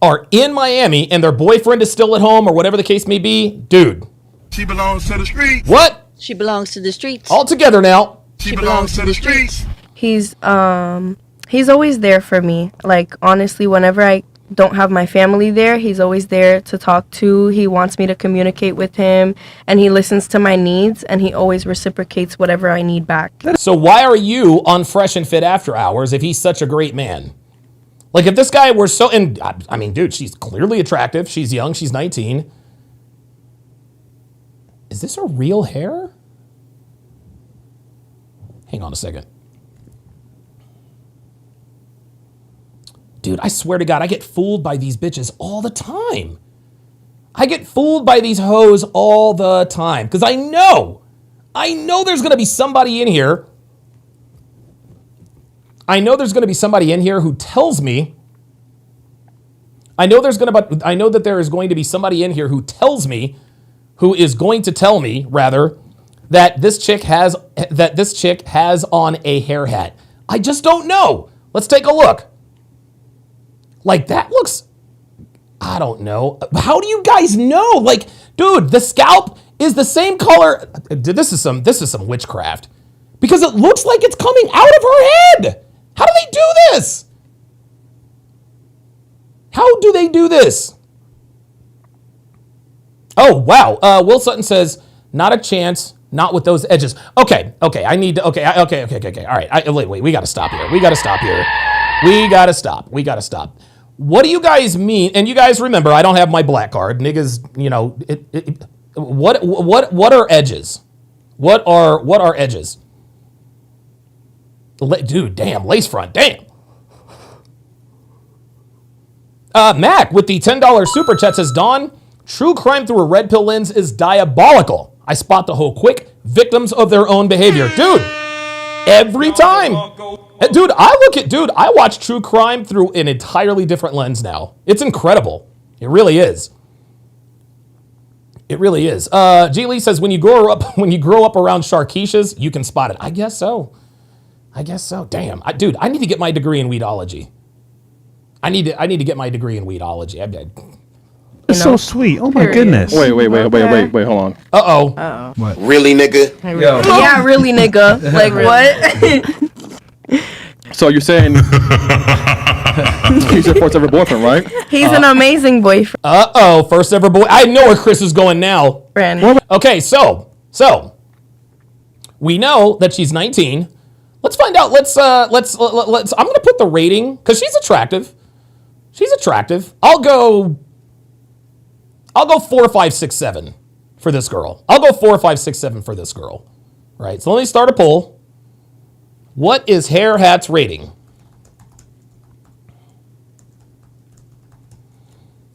are in Miami and their boyfriend is still at home or whatever the case may be, dude. She belongs to the streets. What? She belongs to the streets. All together now. She belongs to the streets. He's always there for me. Like, honestly, whenever I don't have my family there, he's always there to talk to. He wants me to communicate with him, and he listens to my needs, and he always reciprocates whatever I need back. So why are you on Fresh and Fit after hours if he's such a great man? Like, if this guy were so, and I mean, dude, she's clearly attractive. She's young. She's 19. Is this her real hair? Hang on a second. Dude, I swear to God, I get fooled by these bitches all the time. I get fooled by these hoes all the time. Because I know there's going to be somebody in here. I know there's going to be somebody in here who tells me. I know that there is going to be somebody in here who tells me, who is going to tell me, rather, that this chick has on a hair hat. I just don't know. Let's take a look. Like, that looks, I don't know. How do you guys know? Like, dude, the scalp is the same color. This is some witchcraft. Because it looks like it's coming out of her head. How do they do this? How do they do this? Oh, wow. Will Sutton says, not a chance, not with those edges. Okay. I need to, okay. All right. Wait, we got to stop here. We got to stop. What do you guys mean? And you guys remember, I don't have my black card. Niggas, what are edges? What are edges? Dude, damn, lace front, damn. Mac with the $10 super chat says, Dawn, true crime through a red pill lens is diabolical. I spot the whole quick, victims of their own behavior. Dude, every time. Dude, I watch true crime through an entirely different lens now. It's incredible. It really is. It really is. G. Lee says, when you grow up around Sharkeishas, you can spot it. I guess so. Damn. Dude, I need to get my degree in weedology. I need to get my degree in weedology. It's so sweet. Oh my goodness. Wait, hold on. Uh-oh. What? Really, nigga? Yeah, really, nigga. Like, what? So you're saying he's your first ever boyfriend, right? He's an amazing boyfriend. Uh-oh, first ever boy. I know where Chris is going now. Friend. Okay, so we know that she's 19. Let's find out. Let's I'm gonna put the rating because she's attractive. I'll go 4, 5, 6, 7 for this girl. I'll go 4, 5, 6, 7 for this girl. Right. So let me start a poll. What is Hair Hat's rating?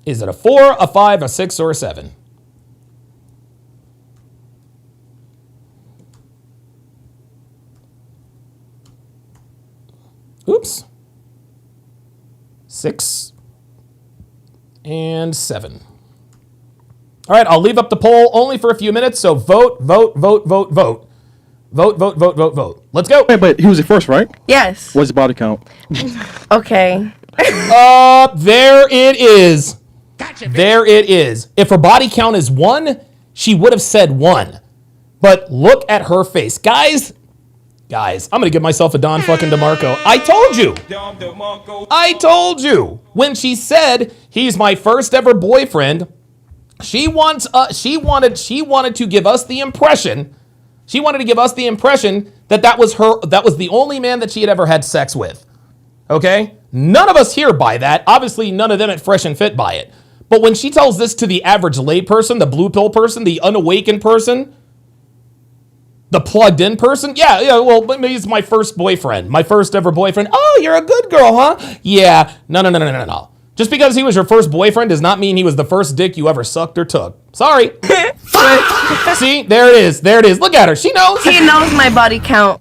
Is it a 4, a 5, a 6, or a 7? Oops. 6 and 7. All right, I'll leave up the poll only for a few minutes, so vote. Let's go. Wait, but he was the first, right? Yes. What's his body count? Okay. There it is. Gotcha, there it is. If her body count is 1, she would have said 1. But look at her face. Guys, I'm going to give myself a Don fucking DeMarco. I told you. When she said he's my first ever boyfriend, she wanted to give us the impression. She wanted to give us the impression that was the only man that she had ever had sex with. Okay? None of us here buy that. Obviously, none of them at Fresh and Fit buy it. But when she tells this to the average lay person, the blue pill person, the unawakened person, the plugged in person, yeah, well, maybe it's my first boyfriend, my first ever boyfriend. Oh, you're a good girl, huh? Yeah. No. Just because he was your first boyfriend does not mean he was the first dick you ever sucked or took. Sorry. See, there it is. Look at her. She knows. He knows my body count.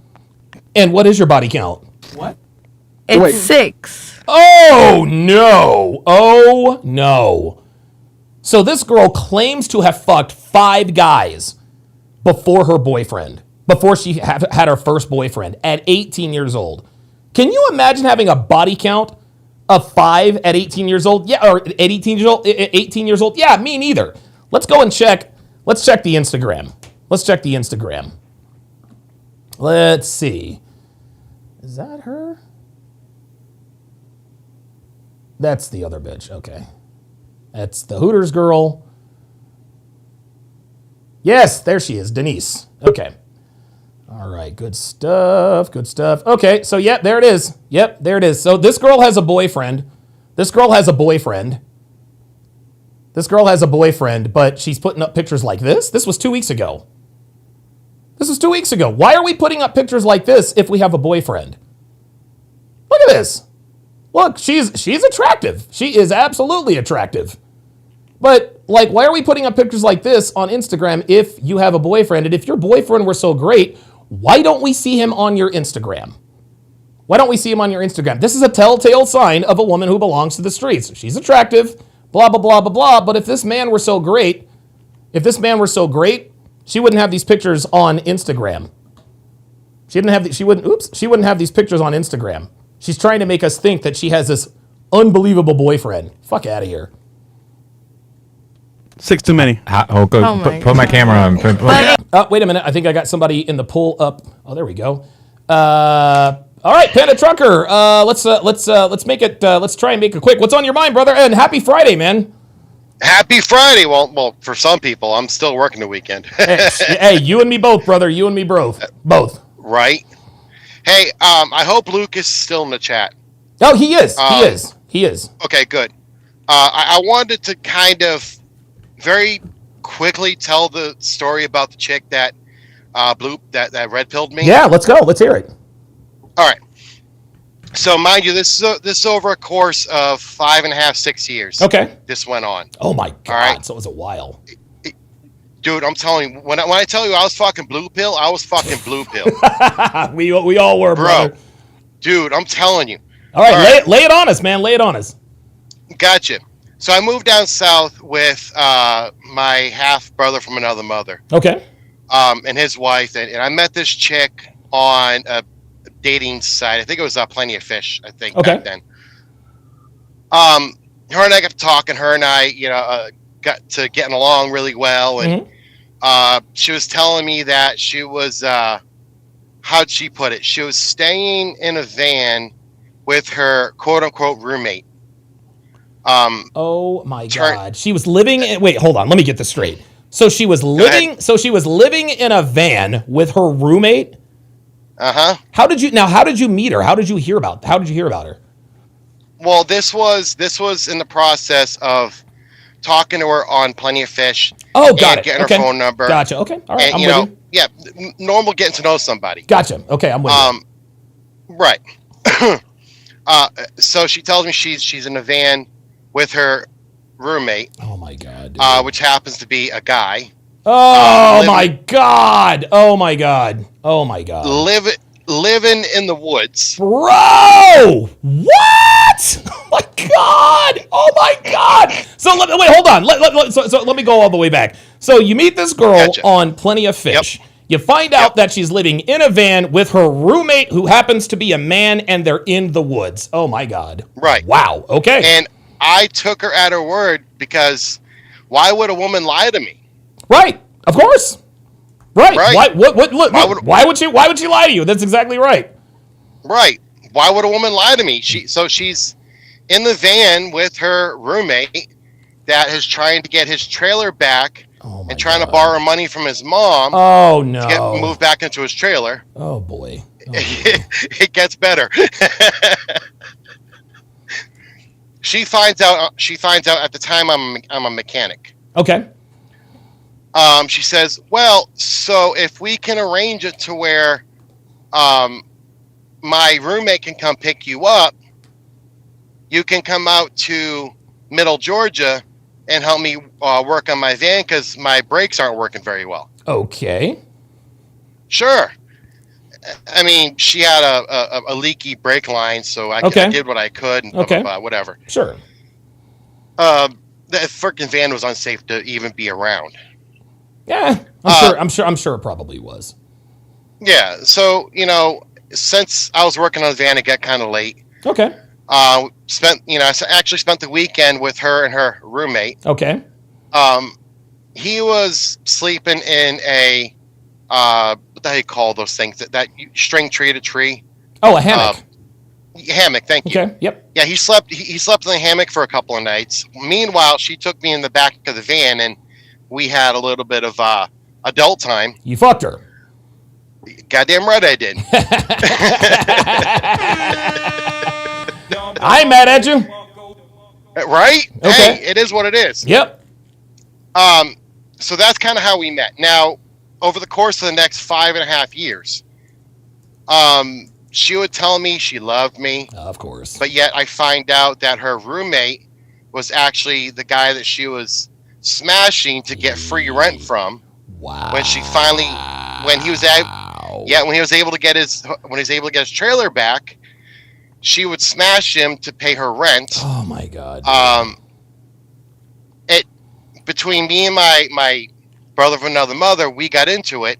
And what is your body count? What? It's 6. Oh, no. So this girl claims to have fucked 5 guys before her boyfriend, before she had her first boyfriend at 18 years old. Can you imagine having a body count of 5 at 18 years old? Yeah, or at 18 years old? Yeah, me neither. Let's go and check. Let's check the Instagram. Let's see. Is that her? That's the other bitch. Okay. That's the Hooters girl. Yes, there she is, Denise. Okay. All right, good stuff. Okay, so yeah, there it is. Yep, there it is. So this girl has a boyfriend. But she's putting up pictures like this. This was 2 weeks ago. Why are we putting up pictures like this if we have a boyfriend? Look at this. Look, she's attractive. She is absolutely attractive. But, like, why are we putting up pictures like this on Instagram if you have a boyfriend? And if your boyfriend were so great, why don't we see him on your Instagram? This is a telltale sign of a woman who belongs to the streets. She's attractive, blah, blah, blah, blah, blah. But if this man were so great, she wouldn't have these pictures on Instagram. She wouldn't have these pictures on Instagram. She's trying to make us think that she has this unbelievable boyfriend. Fuck out of here. 6 too many. Put my camera on. Wait a minute. I think I got somebody in the pool up. Oh, there we go. All right, Panda Trucker. Let's make it. Let's try and make it quick. What's on your mind, brother? And happy Friday, man. Happy Friday. Well, for some people, I'm still working the weekend. Hey, you and me both, brother. You and me both. Right. Hey, I hope Luke is still in the chat. Oh, he is. He is. Okay, good. I wanted to kind of very quickly tell the story about the chick that that red pilled me. Yeah, let's go. Let's hear it. All right. So mind you, this is over a course of 5.5, 6 years. Okay. This went on. Oh my God! All right. So it was a while. Dude, I'm telling you, when I tell you I was fucking blue pill, I was fucking blue pill. we all were, brother. Dude, I'm telling you. All right, lay it on us, man. Lay it on us. Gotcha. So I moved down south with my half brother from another mother. Okay. And his wife, and I met this chick on a dating site. I think it was Plenty of Fish. I think back then. Her and I got to talking. Her and I, got to getting along really well, and she was telling me that she was how'd she put it? She was staying in a van with her quote unquote roommate. Oh my God! She was living. Wait, hold on. Let me get this straight. So she was living. So she was living in a van with her roommate. How did you meet her? How did you hear about her? Well, this was in the process of talking to her on Plenty of Fish. Oh, got it. Getting her phone number. Gotcha. Okay. All right. And, I'm with you. Normal getting to know somebody. Gotcha. Okay, I'm with you. Right. So she tells me she's in a van with her roommate. Oh my God. Which happens to be a guy. Oh my God. Oh my God. Oh my God. Living in the woods. Bro! What? Oh my God! Oh my God! So wait, hold on. So let me go all the way back. So you meet this girl on Plenty of Fish. Yep. You find out that she's living in a van with her roommate, who happens to be a man, and they're in the woods. Oh my God! Right. Wow. Okay. And I took her at her word, because why would a woman lie to me? Right. Of course. Right. Why would she lie to you? That's exactly right. Right. Why would a woman lie to me? She's in the van with her roommate that is trying to get his trailer back and trying to borrow money from his mom. Oh no. To get moved back into his trailer. Oh boy. It gets better. She finds out at the time I'm a mechanic. Okay. She says, well, so if we can arrange it to where my roommate can come pick you up, you can come out to Middle Georgia and help me work on my van, because my brakes aren't working very well. Okay. Sure. I mean, she had a leaky brake line, so I did what I could, and blah, blah, blah, whatever. Sure. The freaking van was unsafe to even be around. Yeah, I'm sure it probably was. Yeah, so since I was working on the van, it got kind of late. Okay. I actually spent the weekend with her and her roommate. Okay. He was sleeping in a what the hell you call those things? That string tree to tree. Oh, a hammock. Hammock. Thank you. Okay. Yep. Yeah, he slept in the hammock for a couple of nights. Meanwhile, she took me in the back of the van, and we had a little bit of adult time. You fucked her. Goddamn right I did. I ain't mad at you. Right? Okay. Hey, it is what it is. Yep. So that's kind of how we met. Now, over the course of the next 5.5 years, she would tell me she loved me. Of course. But yet I find out that her roommate was actually the guy that she was smashing to get free rent from. Wow. When he was able to get his trailer back, she would smash him to pay her rent. Oh my God. Between me and my brother from another mother, we got into it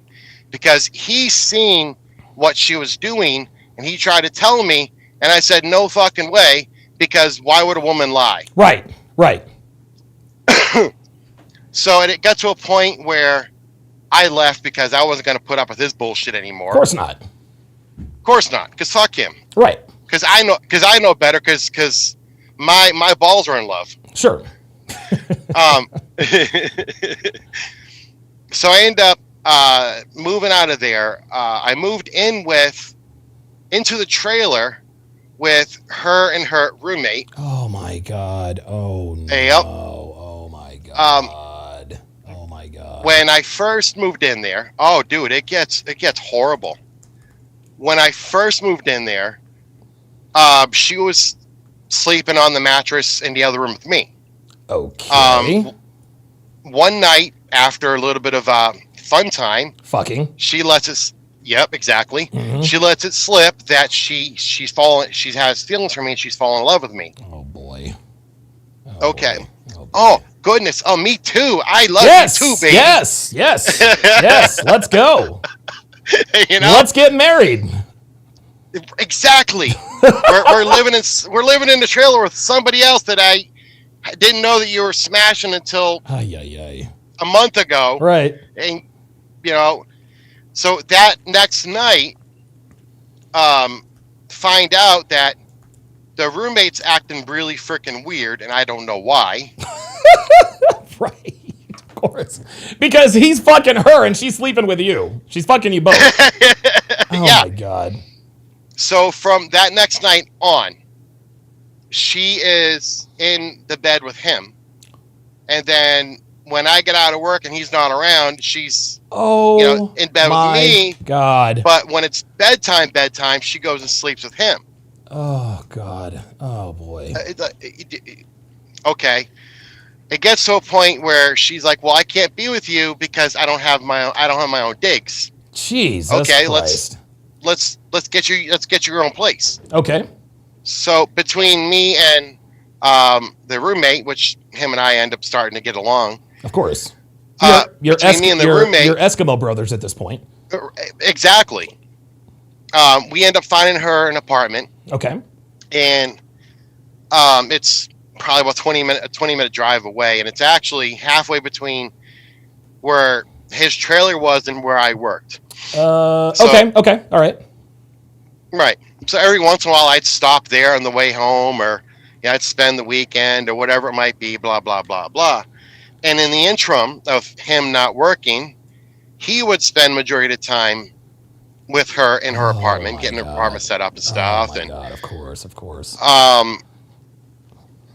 because he seen what she was doing, and he tried to tell me, and I said no fucking way, because why would a woman lie? Right. So it got to a point where I left because I wasn't going to put up with his bullshit anymore. Of course not. Because fuck him. Right. Because I know better. Because my balls are in love. Sure. So I end up moving out of there. I moved into the trailer with her and her roommate. Oh my God. Oh no. Yep. Oh my God. Oh my God. When I first moved in there, oh dude, it gets horrible. When I first moved in there, She was sleeping on the mattress in the other room with me. Okay. One night after a little bit of fun time, fucking, she lets us. Yep, exactly. Mm-hmm. She lets it slip that she's fallen. She has feelings for me, and she's fallen in love with me. Oh boy. Okay. Oh goodness. Oh, me too. I love you too, baby. Yes. Yes. Let's go. You know, let's get married. Exactly. we're living in the trailer with somebody else that I didn't know that you were smashing until a month ago. Right. And you know, so that next night, find out that the roommate's acting really freaking weird, and I don't know why. Right. Of course. Because he's fucking her and she's sleeping with you. She's fucking you both. Oh my God. So from that next night on, she is in the bed with him. And then when I get out of work and he's not around, she's in bed with me. God. But when it's bedtime, she goes and sleeps with him. Oh God. Oh boy. Okay. It gets to a point where she's like, "Well, I can't be with you because I don't have my own digs." Jesus. Okay, Christ. let's get your own place. Okay. So between me and the roommate, which him and I end up starting to get along. Of course. You're me and the roommate. You're Eskimo brothers at this point. Exactly. We end up finding her an apartment. Okay. And it's probably about 20 minute drive away, and it's actually halfway between where his trailer was and where I worked. Okay. All right. Right. So every once in a while I'd stop there on the way home, or I'd spend the weekend or whatever it might be, blah, blah, blah, blah. And in the interim of him not working, he would spend majority of the time with her in her apartment, getting her apartment set up and stuff. Oh my God, of course.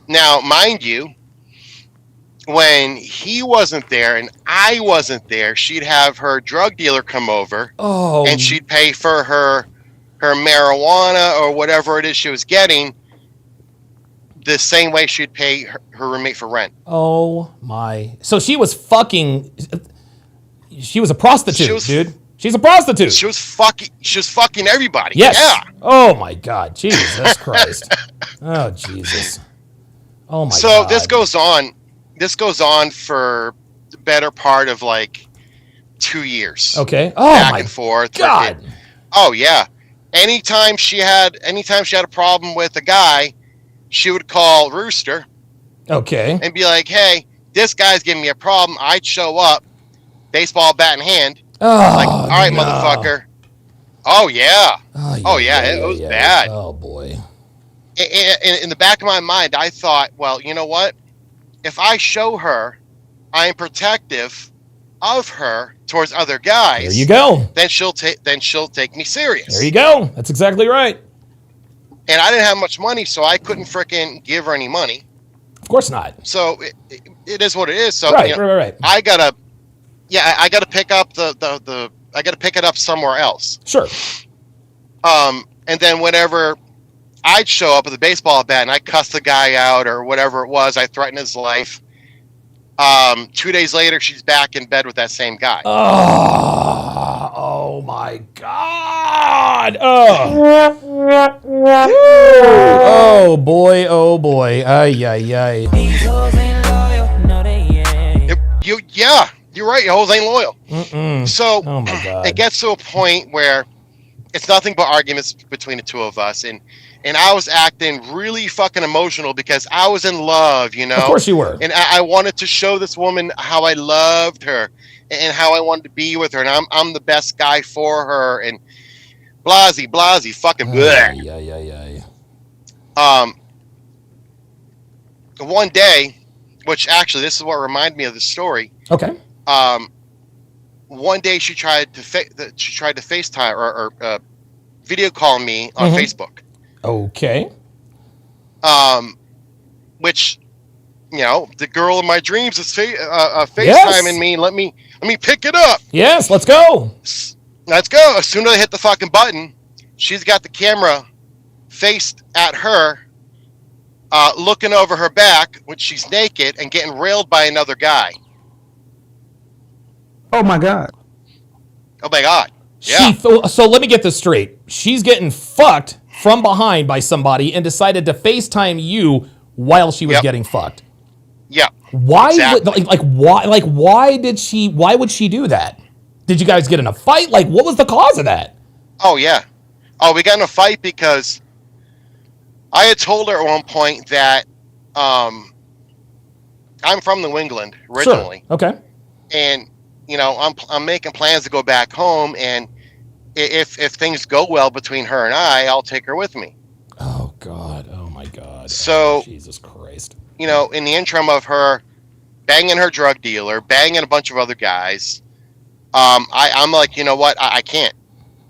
Now, mind you, when he wasn't there and I wasn't there, she'd have her drug dealer come over, and she'd pay for her marijuana or whatever it is she was getting, the same way she'd pay her roommate for rent. Oh my! So she was fucking. She was a prostitute, dude. She's a prostitute. She was fucking everybody. Yes. Yeah. Oh my God, Jesus Christ. Oh Jesus. Oh my God. So this goes on for the better part of like 2 years. Okay. Oh back my and forth. God. Oh yeah. Anytime she had a problem with a guy, she would call Rooster. Okay. And be like, "Hey, this guy's giving me a problem." I'd show up, baseball bat in hand. Oh, like, all right, motherfucker. Oh yeah. It was bad. Oh boy. In the back of my mind, I thought, well, you know what? If I show her I am protective of her towards other guys, there you go. Then she'll take me serious. There you go. That's exactly right. And I didn't have much money, so I couldn't frickin' give her any money. Of course not. So it is what it is. So right. I gotta pick up I gotta pick it up somewhere else. Sure. And then whenever I'd show up with a baseball bat and I cuss the guy out or whatever it was, I threatened his life. 2 days later, she's back in bed with that same guy. Oh my God. Oh boy. Oh boy. Ay, ay, ay. You're right. Your hoes ain't loyal. Mm-mm. So oh my God. It gets to a point where it's nothing but arguments between the two of us. And I was acting really fucking emotional because I was in love, you know? Of course you were. And I wanted to show this woman how I loved her and how I wanted to be with her. And I'm the best guy for her. And blasey, fucking bleh. One day, which actually, this is what reminded me of the story. Okay. One day she tried to FaceTime or video call me on Facebook. Okay. Which, the girl of my dreams is FaceTiming me. Let me pick it up. Yes, let's go. Let's go. As soon as I hit the fucking button, she's got the camera faced at her, looking over her back when she's naked and getting railed by another guy. Oh my God. Oh my God. Yeah. So let me get this straight. She's getting fucked from behind by somebody and decided to FaceTime you while she was getting fucked. Yeah. Why? Exactly. Why would she do that? Did you guys get in a fight? Like, what was the cause of that? Oh yeah. Oh, we got in a fight because I had told her at one point that I'm from New England originally. Sure. Okay. And I'm making plans to go back home, and if things go well between her and I'll take her with me. Oh God. Oh my God. So Jesus Christ. In the interim of her banging her drug dealer, banging a bunch of other guys, I'm like, you know what? I can't.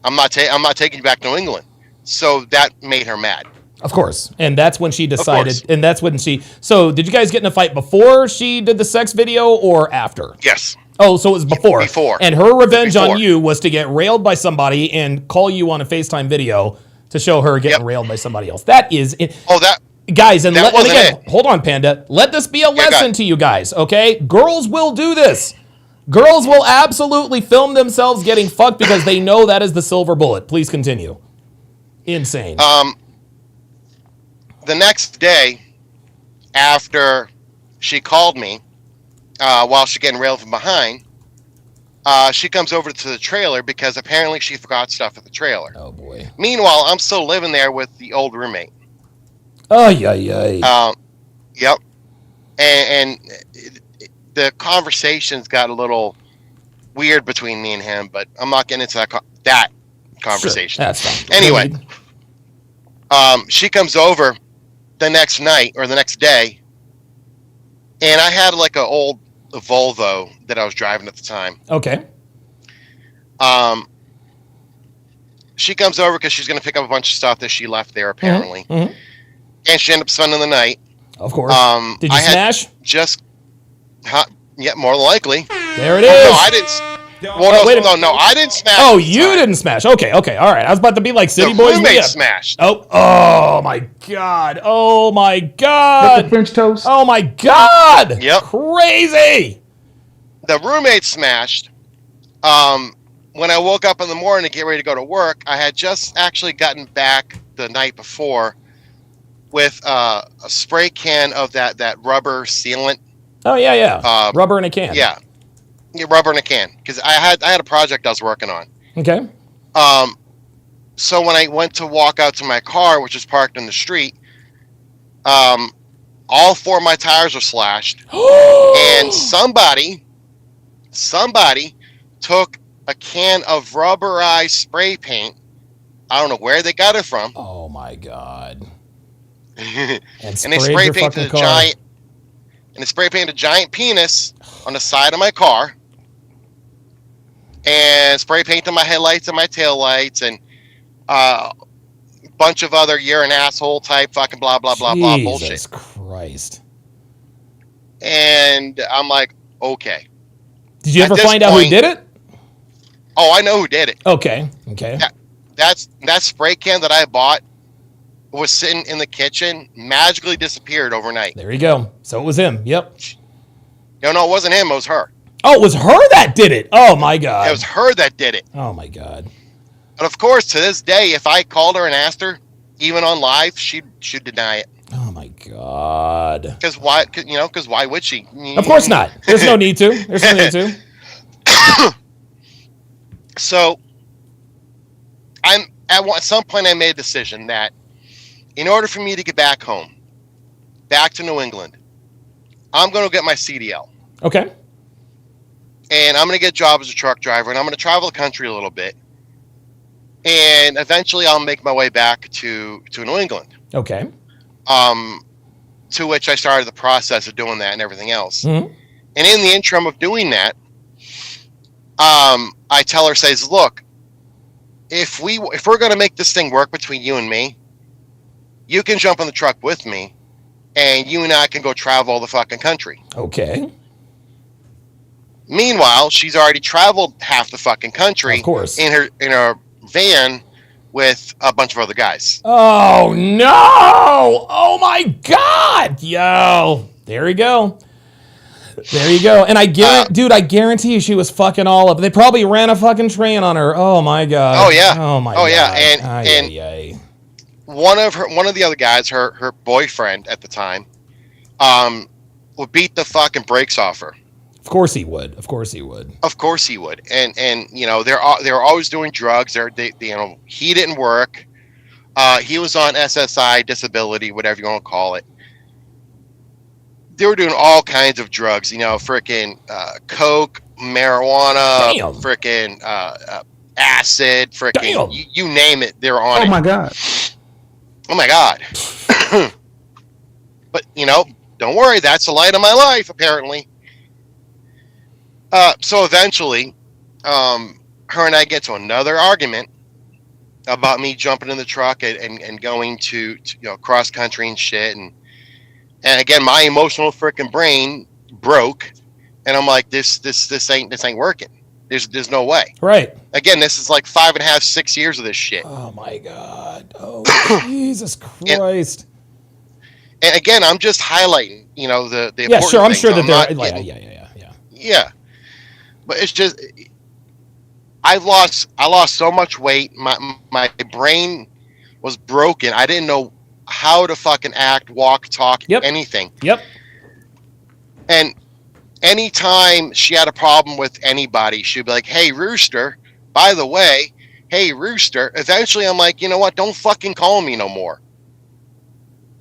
I'm not taking you back to New England. So that made her mad. Of course. And that's when she decided. And that's when So did you guys get in a fight before she did the sex video or after? Yes. Oh, so it was before. Before. And her revenge on you was to get railed by somebody and call you on a FaceTime video to show her getting railed by somebody else. That is it. Oh, that. Guys, and that wasn't again, it. Hold on, Panda. Let this be a lesson to you guys, okay? Girls will do this. Girls will absolutely film themselves getting fucked because they know that is the silver bullet. Please continue. Insane. The next day, after she called me, while she's getting railed from behind, she comes over to the trailer because apparently she forgot stuff at the trailer. Oh boy. Meanwhile, I'm still living there with the old roommate. Oh yeah. Yep. And the conversations got a little weird between me and him, but I'm not getting into that conversation. Sure, that's fine. Anyway, she comes over the next night or the next day, and I had like an old Volvo that I was driving at the time. Okay. She comes over because she's going to pick up a bunch of stuff that she left there apparently, Mm-hmm. and she ended up spending the night. Of course. Did you smash? Yeah, more than likely. There it is. No, I didn't. Well, no, I didn't smash. Oh, you didn't smash. Okay, all right. I was about to be like City The Boys. roommate smashed. Oh my God. Oh my God. The French toast. Oh my God. Yep. Crazy. The roommate smashed. When I woke up in the morning to get ready to go to work, I had just actually gotten back the night before with a spray can of that rubber sealant. Oh yeah. Rubber in a can. Yeah, rubber in a can because I had a project I was working on. Okay. So when I went to walk out to my car, which is parked in the street, all four of my tires were slashed, and somebody took a can of rubberized spray paint. I don't know where they got it from. Oh my God. And they spray painted a giant penis on the side of my car, and spray painted my headlights and my taillights, and a bunch of other "you're an asshole" type fucking blah blah blah blah bullshit. Jesus Christ. And I'm like, okay. Did you ever find out who did it? Oh, I know who did it. Okay. That spray can that I bought was sitting in the kitchen, magically disappeared overnight. There you go. So it was him. Yep. No, it wasn't him. It was her. Oh, it was her that did it. Oh my God. It was her that did it. Oh my God. And of course, to this day, if I called her and asked her, even on live, she'd deny it. Oh my God. Because why? Because why would she? Of course not. There's no need to. There's no need to. So, at some point, I made a decision that in order for me to get back home, back to New England, I'm going to get my CDL. Okay. And I'm going to get a job as a truck driver, and I'm going to travel the country a little bit. And eventually, I'll make my way back to New England. Okay. To which I started the process of doing that and everything else. Mm-hmm. And in the interim of doing that, I tell her, says, look, if we're going to make this thing work between you and me, you can jump in the truck with me, and you and I can go travel the fucking country. Okay. Meanwhile, she's already traveled half the fucking country. Of course. In her van with a bunch of other guys. Oh no! Oh my God! Yo, there you go. There you go. And I guarantee you she was fucking all up. They probably ran a fucking train on her. Oh my God. Oh yeah. Oh my God. Yeah. And one of the other guys, her boyfriend at the time, would beat the fucking brakes off her. Of course he would. Of course he would. Of course he would. And you know, they're always doing drugs. They you know, he didn't work. He was on SSI, disability, whatever you want to call it. They were doing all kinds of drugs, you know, freaking coke, marijuana, freaking acid, freaking you name it, they're on it. Oh my God. Oh my God. But you know, don't worry, that's the light of my life, apparently. So eventually, her and I get to another argument about me jumping in the truck and going to you know, cross country and shit, and again, my emotional freaking brain broke, and I'm like, this ain't working. There's no way. Right. Again, this is like 5.5, 6 years of this shit. Oh my God. Oh Jesus Christ. And again, I'm just highlighting, you know, the yeah, sure. I'm sure that they're yeah. But it's just, I lost so much weight. My brain was broken. I didn't know how to fucking act, walk, talk, anything. Yep. And anytime she had a problem with anybody, she'd be like, "Hey, Rooster, by the way, hey, Rooster." Eventually, I'm like, you know what? Don't fucking call me no more.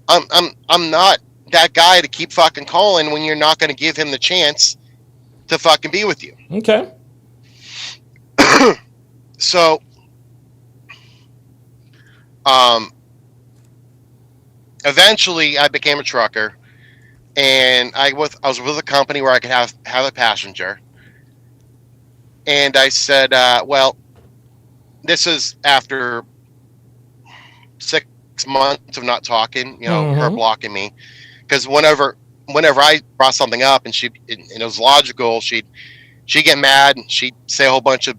I'm not that guy to keep fucking calling when you're not going to give him the chance to fucking be with you. Okay. So, eventually I became a trucker, and I was with a company where I could have a passenger. And I said, well, this is after 6 months of not talking, you know, her blocking me, because whenever I brought something up and it was logical, she'd get mad and she'd say a whole bunch of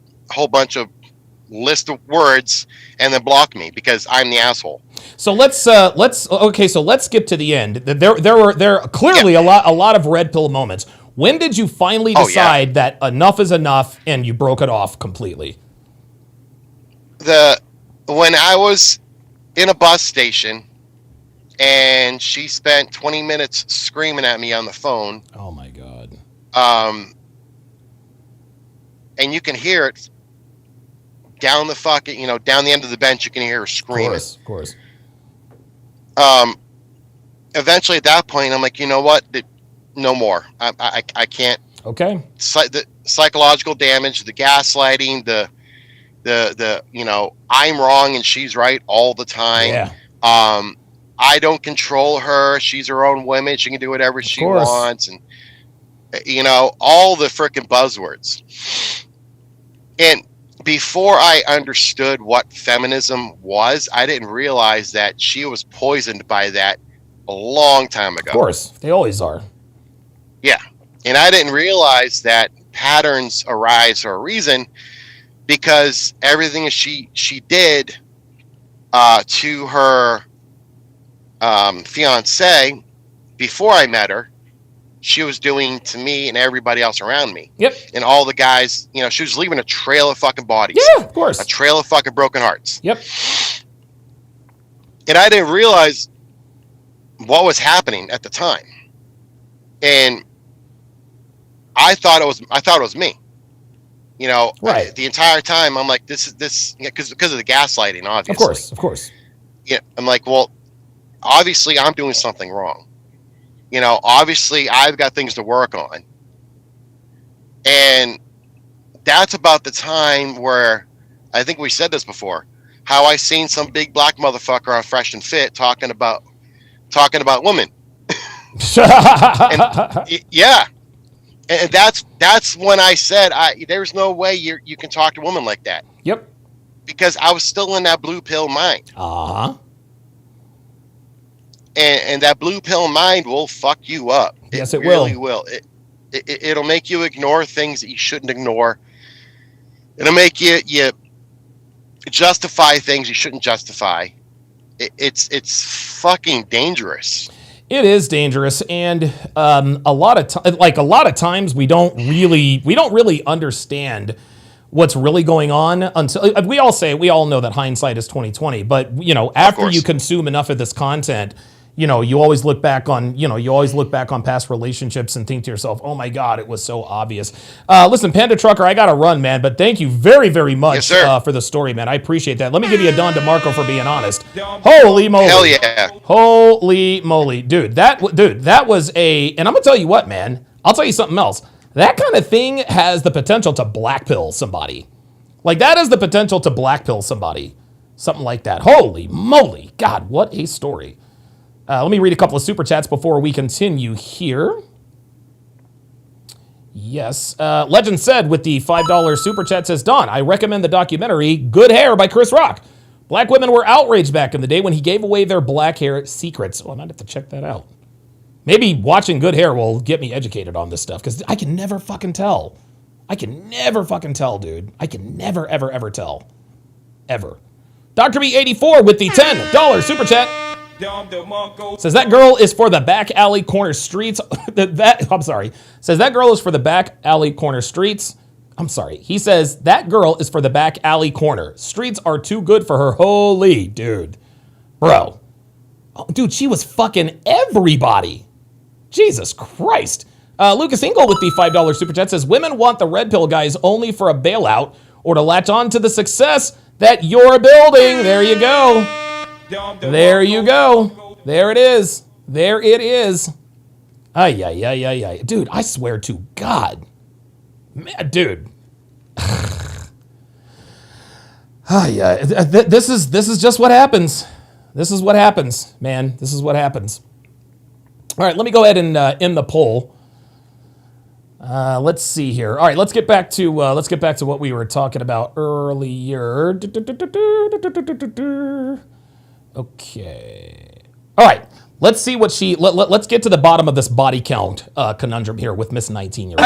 list of words and then block me because I'm the asshole. So let's skip to the end. There were clearly a lot of red pill moments. When did you finally decide that enough is enough and you broke it off completely? When I was in a bus station and she spent 20 minutes screaming at me on the phone. Oh my God. And you can hear it down the fucking, you know, down the end of the bench. You can hear her screaming. Of course. Eventually at that point, I'm like, you know what? No more. I can't. Okay. The psychological damage, the gaslighting, the you know, I'm wrong and she's right all the time. Yeah. I don't control her. She's her own woman. She can do whatever she wants, and you know, all the freaking buzzwords. And before I understood what feminism was, I didn't realize that she was poisoned by that a long time ago. Of course, they always are. Yeah, and I didn't realize that patterns arise for a reason, because everything she did to her fiance before I met her, she was doing to me and everybody else around me. Yep. And all the guys, you know, she was leaving a trail of fucking bodies. Yeah, of course. A trail of fucking broken hearts. Yep. And I didn't realize what was happening at the time. And I thought it was me. You know, right. The entire time I'm like, this, because of the gaslighting, obviously. Of course. Yeah. I'm like, well, obviously I'm doing something wrong. You know, obviously I've got things to work on. And that's about the time where, I think we said this before, how I seen some big black motherfucker on Fresh and Fit talking about women. And, yeah. And that's when I said, there's no way you can talk to a woman like that. Yep. Because I was still in that blue pill mind. Uh-huh. And that blue pill mind will fuck you up. Yes, it really will. It'll make you ignore things that you shouldn't ignore. It'll make you justify things you shouldn't justify. It's fucking dangerous. It is dangerous, and a lot of times we don't really understand what's really going on until we all know that hindsight is 20/20. But after you consume enough of this content, you always look back on past relationships and think to yourself, oh my God, it was so obvious. Listen, Panda Trucker, I gotta run, man, but thank you very, very much for the story, man. I appreciate that. Let me give you a Don DeMarco for being honest. Holy moly. Hell yeah. Holy moly. Dude, that was and I'm gonna tell you what, man, I'll tell you something else. That kind of thing has the potential to black pill somebody. Like, that has the potential to black pill somebody. Something like that. Holy moly. God, what a story. Let me read a couple of super chats before we continue here. Yes. Legend said with the $5 super chat says, Don, I recommend the documentary Good Hair by Chris Rock. Black women were outraged back in the day when he gave away their black hair secrets. Oh, I might have to check that out. Maybe watching Good Hair will get me educated on this stuff, because I can never fucking tell. I can never fucking tell, dude. I can never, ever, ever tell. Ever. Dr. B84 with the $10 super chat. Says that girl is for the back alley corner streets. I'm sorry. Says that girl is for the back alley corner streets. I'm sorry. He says that girl is for the back alley corner. Streets are too good for her. Holy dude. Bro. Oh, dude, she was fucking everybody. Jesus Christ. Lucas Engel with the $5 super chat says women want the red pill guys only for a bailout or to latch on to the success that you're building. There you go. There you go. There it is. There it is. Ay. Dude, I swear to God. Man, dude. This is just what happens. This is what happens, man. This is what happens. All right, let me go ahead and end the poll. Let's see here. All right, let's get back to what we were talking about earlier. Okay. All right. Let's see what let's get to the bottom of this body count conundrum here with Miss 19-year-old.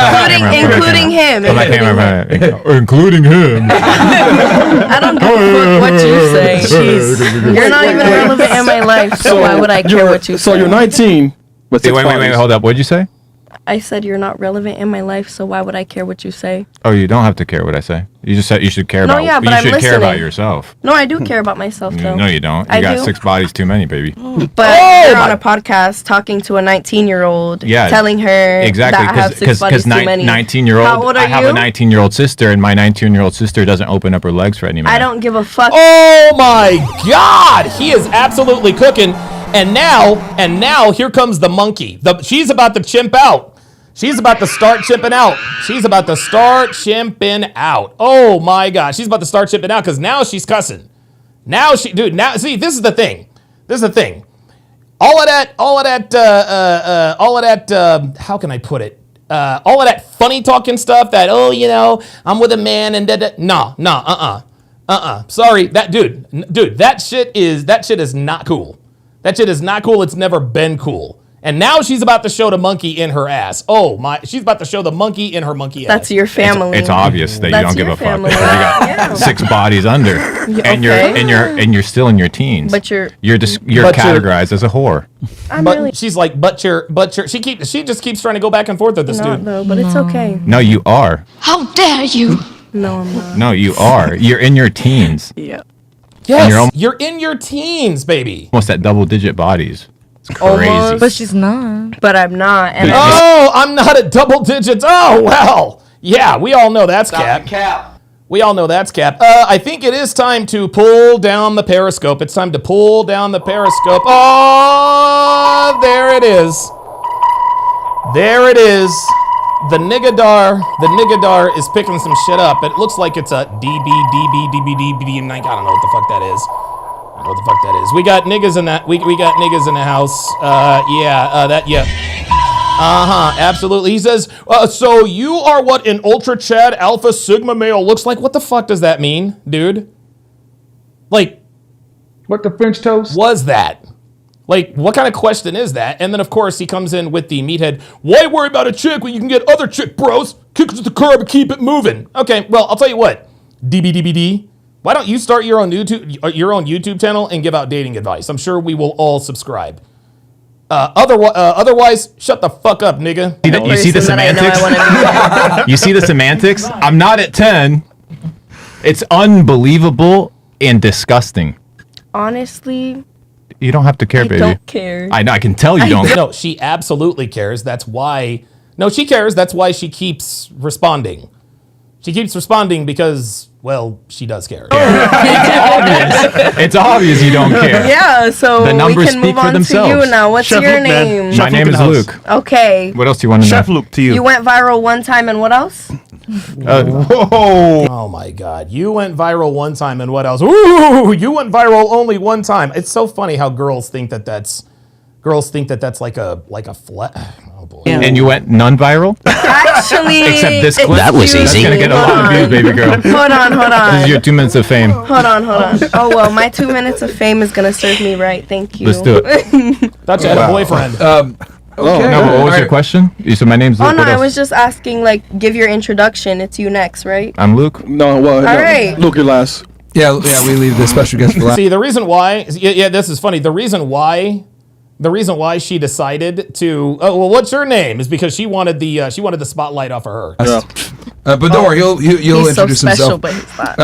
Including him. Including him. I don't give a fuck what you say. Jeez. You're not even relevant in my life, so why would I care what you say? So you're 19. But wait, hold up. What'd you say? I said you're not relevant in my life, so why would I care what you say? Oh, you don't have to care what I say. You just said you should care about. Yeah, but you I'm should care listening. about yourself. No, I do care about myself, though. No, you don't. You got 6 bodies too many, baby. But you're on a podcast talking to a 19-year-old, telling her that I have 6 bodies too many. 19-year-old. How old are I have you? a 19-year-old sister, and my 19-year-old sister doesn't open up her legs for any man. I don't give a fuck. Oh my God, he is absolutely cooking. And now here comes the monkey. She's about to chimp out. She's about to start chimping out. Oh my God, she's about to start chimping out because now she's cussing. See, this is the thing. All of that. How can I put it? All of that funny talking stuff. I'm with a man and Sorry, that shit is not cool. That shit is not cool. It's never been cool. And now she's about to show the monkey in her ass. Oh my! She's about to show the monkey in her monkey ass. That's your family. It's obvious that you don't give a fuck because you got 6 bodies under, and you're still in your teens. But you're categorized as a whore. She's like, she just keeps trying to go back and forth with this dude. No, but it's okay. No, you are. How dare you? No, I'm not. No, you are. You're in your teens. Yeah. Yes, you're in your teens, baby. Almost at double-digit bodies. It's crazy. Almost, but she's not. But I'm not. And I'm not at double digits. Oh, well. Yeah, we all know that's cap. We all know that's cap. I think it is time to pull down the periscope. It's time to pull down the periscope. Oh, there it is. There it is. The Nigadar is picking some shit up. It looks like it's a DB, and I don't know what the fuck that is. I don't know what the fuck that is. We got niggas in that. We got niggas in the house. Absolutely. He says, so you are what an Ultra Chad Alpha Sigma male looks like. What the fuck does that mean, dude? Like, what the French toast was that? Like, what kind of question is that? And then, of course, he comes in with the meathead, why worry about a chick when you can get other chick bros? Kick it to the curb and keep it moving. Okay, well, I'll tell you what. DBDBD. Why don't you start your own YouTube channel and give out dating advice? I'm sure we will all subscribe. Otherwise, shut the fuck up, nigga. You see the semantics? You see the semantics? I'm not at 10. It's unbelievable and disgusting. Honestly, you don't have to care, baby. I don't care. I know. I can tell you don't. No, she absolutely cares. That's why. No, she cares. That's why she keeps responding. She keeps responding because, well, she does care. It's obvious you don't care. Yeah, so the numbers we can speak move for on themselves. to you now. What's Chef your Luke, name? My name is Luke. Okay. What else do you want to know? Chef Luke to you. You went viral one time, and what else? Whoa! Oh my God! You went viral one time, and what else? Ooh! You went viral only one time. It's so funny how girls think that that's like a Oh boy! And you went non-viral? Actually, except this clip. That was easy. That's gonna get a lot of views, baby girl. Hold on. This is your 2 minutes of fame. Hold on. Oh well, my 2 minutes of fame is gonna serve me right. Thank you. Let's do it. That's a boyfriend. Okay. No, but what was your question? You said my name's Luke. Oh no, I was just asking. Like, give your introduction. It's you next, right? I'm Luke. No, well, All right. Luke, you're last. Yeah, we leave the special guest for last. See, the reason why, this is funny. The reason why she decided to, what's your name? Is because she wanted the spotlight off of her. Yeah. But don't worry, he'll He's so introduce special, himself. but he's not.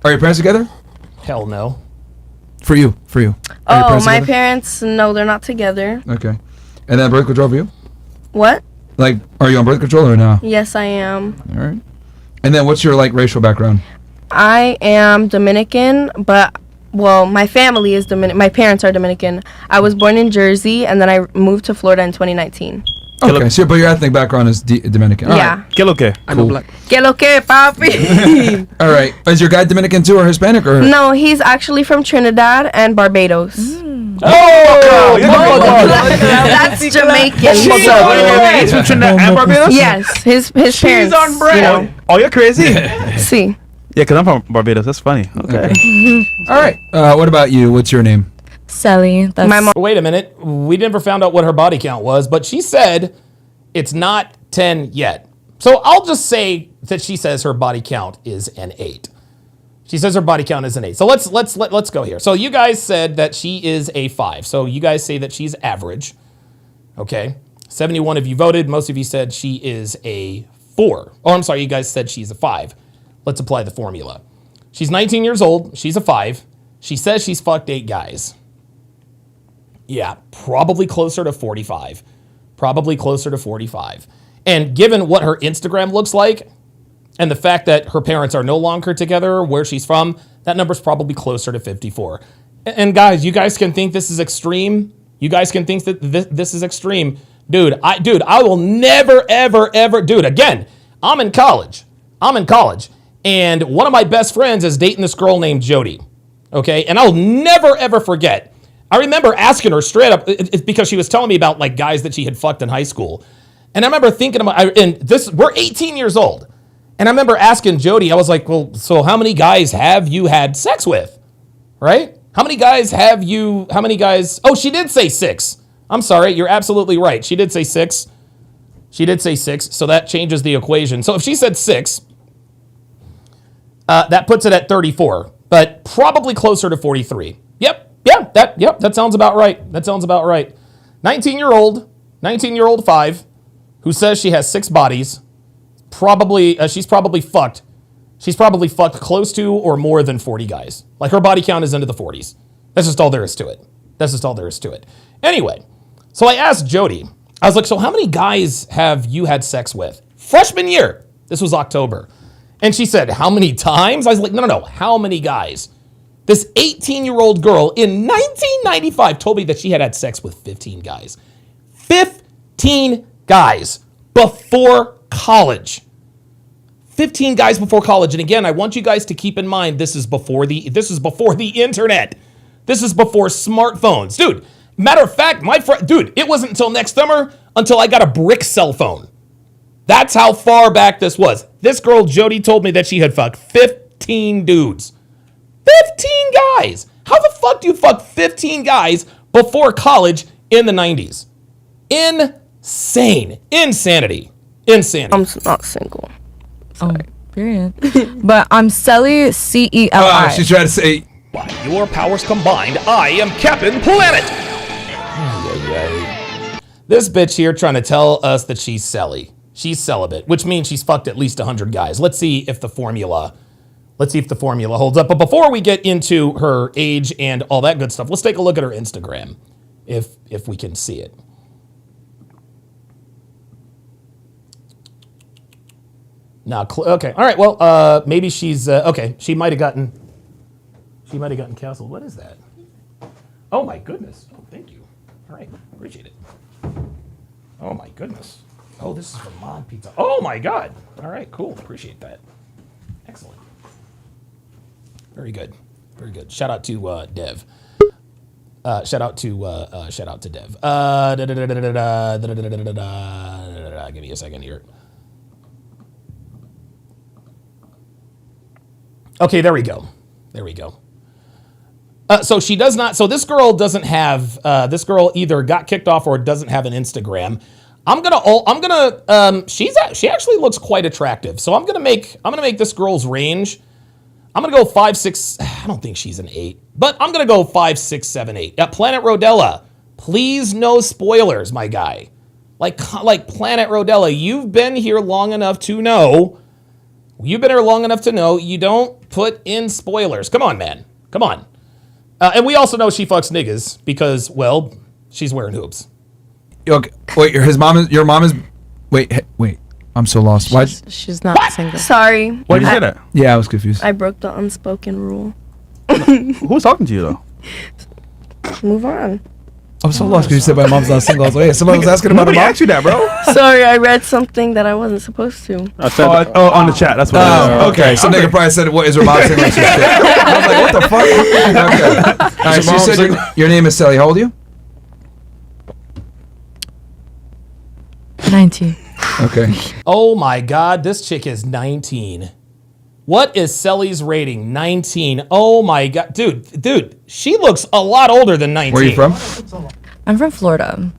Are your parents together? Hell no. For you. Are your Oh, my together? parents, no, they're not together. Okay. And then birth control for you? What? Like, are you on birth control or no? Yes, I am. All right. And then what's your racial background? I am Dominican, but well, my family is Dominican. My parents are Dominican. I was born in Jersey, and then I moved to Florida in 2019. Okay, so but your ethnic background is Dominican. All Yeah. right. ¿Qué lo que? Cool. Que lo que, papi? All right. Is your guy Dominican too or Hispanic or? No, he's actually from Trinidad and Barbados. Oh, That's Jamaican. He's from Trinidad and Barbados? Yes, his parents. on brand. You know. Oh, you're crazy. See. Yeah, because I'm from Barbados. That's funny. Okay. All right. What about you? What's your name? Sally. That's My mom. Wait a minute. We never found out what her body count was, but she said it's not 10 yet. So I'll just say that she says her body count is an 8. She says her body count is an 8. So let's go here. So you guys said that she is a 5. So you guys say that she's average. Okay. 71 of you voted. Most of you said she is a 4. Oh, I'm sorry. You guys said she's a 5. Let's apply the formula. She's 19 years old. She's a 5. She says she's fucked 8 guys. Yeah, probably closer to 45. Probably closer to 45. And given what her Instagram looks like, and the fact that her parents are no longer together, where she's from, that number's probably closer to 54. And guys, you guys can think this is extreme. You guys can think that this is extreme. Dude, I will never, ever, dude, again, I'm in college. And one of my best friends is dating this girl named Jody. Okay, and I'll never, ever forget. I remember asking her straight up, it's because she was telling me about like guys that she had fucked in high school. And I remember thinking about, we're 18 years old. And I remember asking Jody, I was like, well, so how many guys have you had sex with? Right? How many guys, oh, she did say 6. I'm sorry, you're absolutely right. She did say 6. So that changes the equation. So if she said 6, that puts it at 34, but probably closer to 43. That sounds about right. 19-year-old 5, who says she has 6 bodies. She's probably fucked close to or more than 40 guys. Like her body count is into the 40s. That's just all there is to it. Anyway, so I asked Jody, I was like, so how many guys have you had sex with? Freshman year. This was October. And she said, how many times? I was like, no, how many guys? This 18-year-old girl in 1995 told me that she had sex with 15 guys. 15 guys before college. 15 guys before college. And again, I want you guys to keep in mind, this is before the internet. This is before smartphones. Dude, matter of fact, it wasn't until next summer until I got a brick cell phone. That's how far back this was. This girl, Jody, told me that she had fucked 15 dudes. 15 guys. How the fuck do you fuck 15 guys before college in the 90s? Insanity. I'm not single. Sorry. Period. But I'm Celi, Celi. Oh, she's trying to say. By your powers combined, I am Captain Planet. This bitch here trying to tell us that she's Celi. She's celibate, which means she's fucked at least 100 guys. Let's see if the formula holds up. But before we get into her age and all that good stuff, let's take a look at her Instagram, if we can see it. Now, okay, all right. Well, maybe she's okay. She might have gotten castled. What is that? Oh my goodness. Oh, thank you. All right, appreciate it. Oh my goodness. Oh, this is from Mod Pizza. Oh my God. All right, cool. Appreciate that. Excellent. Very good. Very good. Shout out to Dev. Shout out to Dev. Give me a second here. Okay, there we go. There we go. So she does not. So this girl doesn't have. This girl either got kicked off or doesn't have an Instagram. She actually looks quite attractive. So I'm gonna make this girl's range. I'm gonna go 5, 6. I don't think she's an 8, but I'm gonna go 5, 6, 7, 8. Yeah, Planet Rodella. Please no spoilers, my guy. Like Planet Rodella, you've been here long enough to know. You've been here long enough to know you don't put in spoilers. Come on, man. Come on. And we also know she fucks niggas because, well, she's wearing hoops. Okay, wait, your mom is. Wait. I'm so lost. Why? She's not single. Sorry. Why'd you say that? Yeah, I was confused. I broke the unspoken rule. Who's talking to you though? Move on. I'm so lost because you said my mom's not single. I was like, hey, somebody was asking about her Nobody mom. asked you that, bro. Sorry, I read something that I wasn't supposed to. I said on the chat. That's what. Okay. Some nigga probably said, "What is her mom single?" I was like, "What the fuck?" Okay. All right. So you said your name is Celi. How old are you? 19. Okay. Oh my God, this chick is 19. What is Celi's rating? 19. Oh my God, dude, she looks a lot older than 19. Where are you from? I'm from Florida.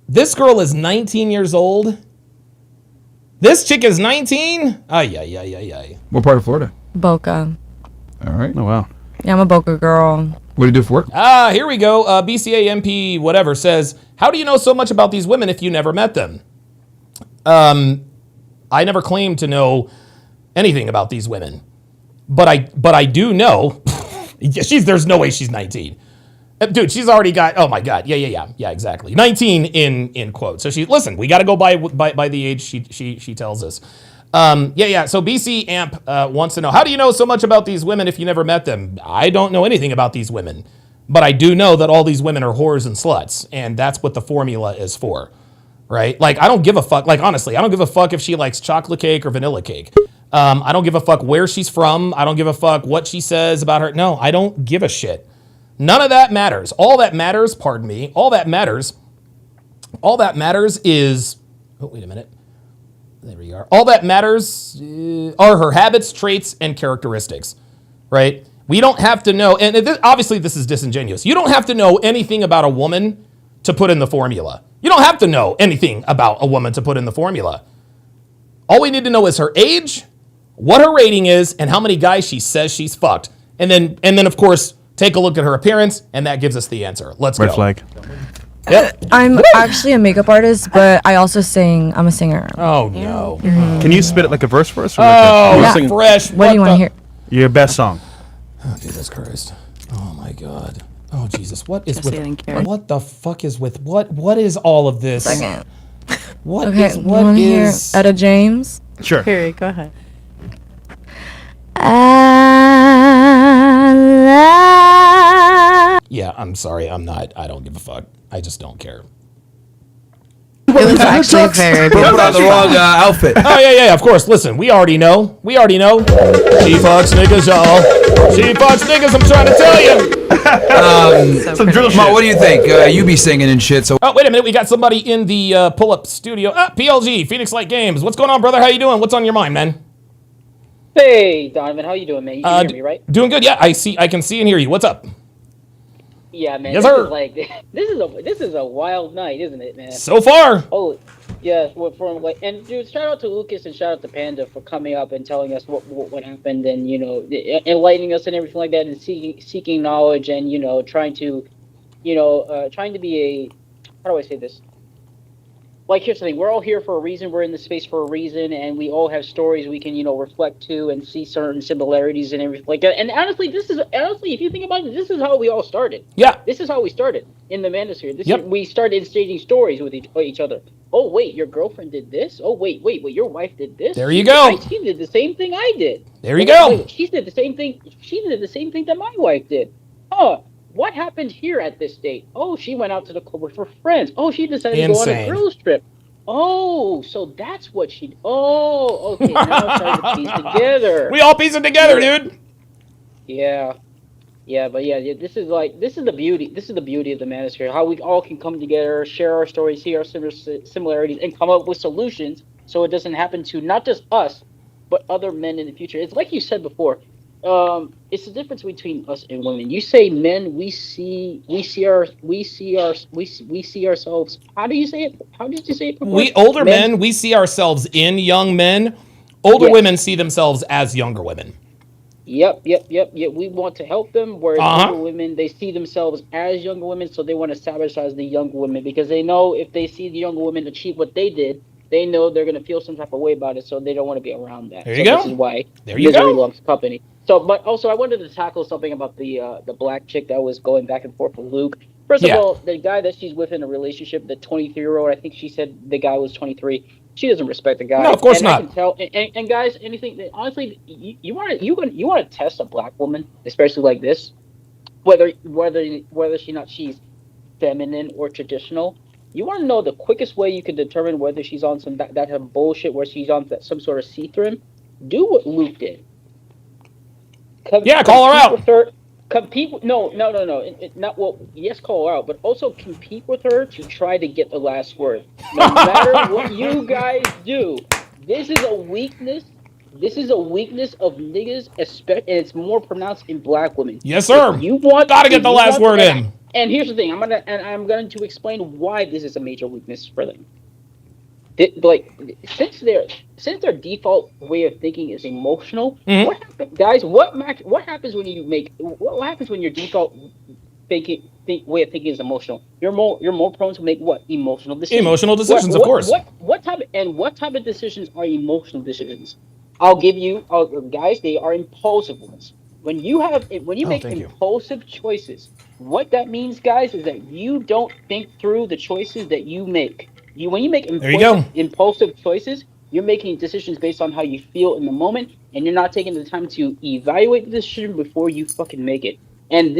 This girl is 19 years old. This chick is 19. Ay. What part of Florida? Boca. All right. Oh wow. Yeah, I'm a Boca girl. What do you do for work? Here we go. BCA MP whatever says, how do you know so much about these women if you never met them? I never claimed to know anything about these women, but I do know. There's no way she's 19. Dude, she's already got. Oh my God. Yeah. Exactly. 19 in quotes. So listen. We got to go by the age she tells us. So BC Amp wants to know, how do you know so much about these women if you never met them? I don't know anything about these women, but I do know that all these women are whores and sluts, and that's what the formula is for, right? Like, I don't give a fuck. Like, honestly, I don't give a fuck if she likes chocolate cake or vanilla cake. I don't give a fuck where she's from. I don't give a fuck what she says about her. No, I don't give a shit. None of that matters. All that matters is, oh, wait a minute. There we are. All that matters are her habits, traits, and characteristics, right? We don't have to know, and obviously this is disingenuous. You don't have to know anything about a woman to put in the formula. You don't have to know anything about a woman to put in the formula. All we need to know is her age, what her rating is, and how many guys she says she's fucked. And then of course, take a look at her appearance, and that gives us the answer. Let's go. Red flag. Yep. I'm actually a makeup artist, but I also sing. I'm a singer. Oh no! Can you spit it like a verse for us? Or Fresh. What do you want to hear? Your best song. Oh Jesus Christ! Oh my God! Oh Jesus! What is with? What the fuck is with what? What is all of this? Second. What okay, is? What is? Etta James. Sure. Here, go ahead. Yeah, I'm sorry. I'm not. I don't give a fuck. I just don't care. It was actually very beautiful. Put on the wrong outfit. Oh yeah. Of course. Listen, we already know. She fucks niggas, y'all. She fucks niggas. I'm trying to tell you. Some drill shit. Ma, what do you think? You be singing and shit. So. Oh, wait a minute. We got somebody in the pull-up studio. PLG, Phoenix Light Games. What's going on, brother? How you doing? What's on your mind, man? Hey, Donovan. How you doing, man? You can hear me, right? Doing good. Yeah, I can see and hear you. What's up? Yeah, man. Yes, this sir. is like this is a wild night, isn't it, man? So far. Oh, Yeah, from like, and dude, shout out to Lucas and shout out to Panda for coming up and telling us what happened, and enlightening us and everything like that, and seeking knowledge, and trying to be a, how do I say this? Like, here's the thing: we're all here for a reason. We're in this space for a reason, and we all have stories we can reflect to and see certain similarities and everything like that. And honestly, if you think about it, this is how we all started. Yeah, this is how we started in the manosphere. Yep. We started exchanging stories with each other. Oh wait, your girlfriend did this. Oh wait, your wife did this. There you go. She did the same thing I did. There you go. She did the same thing. She did the same thing that my wife did. Oh, what happened here at this date? Oh, she went out to the club with her friends. Oh, she decided to go on a girls trip. Oh, so that's what she. Oh, okay. Now I'm starting to piece together. We all piece it together, dude. Yeah. But this is the beauty. This is the beauty of the manosphere. How we all can come together, share our stories, see our similarities, and come up with solutions, so it doesn't happen to not just us, but other men in the future. It's like you said before. It's the difference between us and women. You say men, we see ourselves. How do you say it? How did you say it before? We older men, we see ourselves in young men. Older women see themselves as younger women. Yep. We want to help them, whereas younger women, they see themselves as younger women, so they want to sabotage the younger women because they know if they see the younger women achieve what they did, they know they're going to feel some type of way about it, so they don't want to be around that. There you go. This is why Misery loves company. So, but also I wanted to tackle something about the black chick that was going back and forth with Luke. First of all, the guy that she's with in a relationship, the 23-year-old, I think she said the guy was 23. She doesn't respect the guy. No, of course not. I can tell. And guys, anything honestly, you want to test a black woman, especially like this, whether she's feminine or traditional. You want to know the quickest way you can determine whether she's on some that type of bullshit, where she's on some sort of see-through. Do what Luke did. Call her out. Compete with, no. Not well. Yes, call her out, but also compete with her to try to get the last word. No matter what you guys do, this is a weakness. This is a weakness of niggas, and it's more pronounced in black women. Yes, sir. Gotta get the last word in. And here's the thing: I'm going to explain why this is a major weakness for them. Since their default way of thinking is emotional, what happens when your default way of thinking is emotional? You're more prone to make what? Emotional decisions. Emotional decisions, of course. What type of decisions are emotional decisions? I'll give you, guys. They are impulsive ones. When you make impulsive choices, what that means, guys, is that you don't think through the choices that you make. When you make impulsive choices, you're making decisions based on how you feel in the moment, and you're not taking the time to evaluate the decision before you fucking make it. And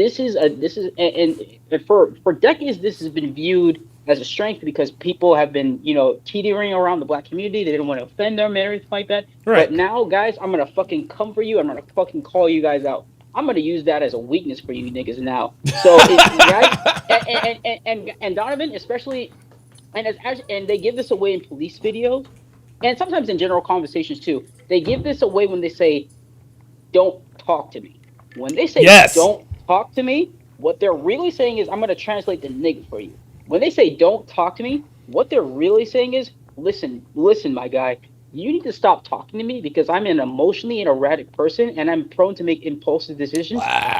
for decades, this has been viewed as a strength because people have been, teetering around the black community. They didn't want to offend them and everything like that. Right. But now, guys, I'm gonna fucking come for you. I'm gonna fucking call you guys out. I'm gonna use that as a weakness for you niggas now. So, and Donovan, especially. And they give this away in police videos, and sometimes in general conversations too. They give this away when they say, "Don't talk to me." When they say, "Don't talk to me," what they're really saying is, "I'm going to translate the nigga for you." When they say, "Don't talk to me," what they're really saying is, "Listen, my guy. You need to stop talking to me because I'm an emotionally erratic person and I'm prone to make impulsive decisions. Wow.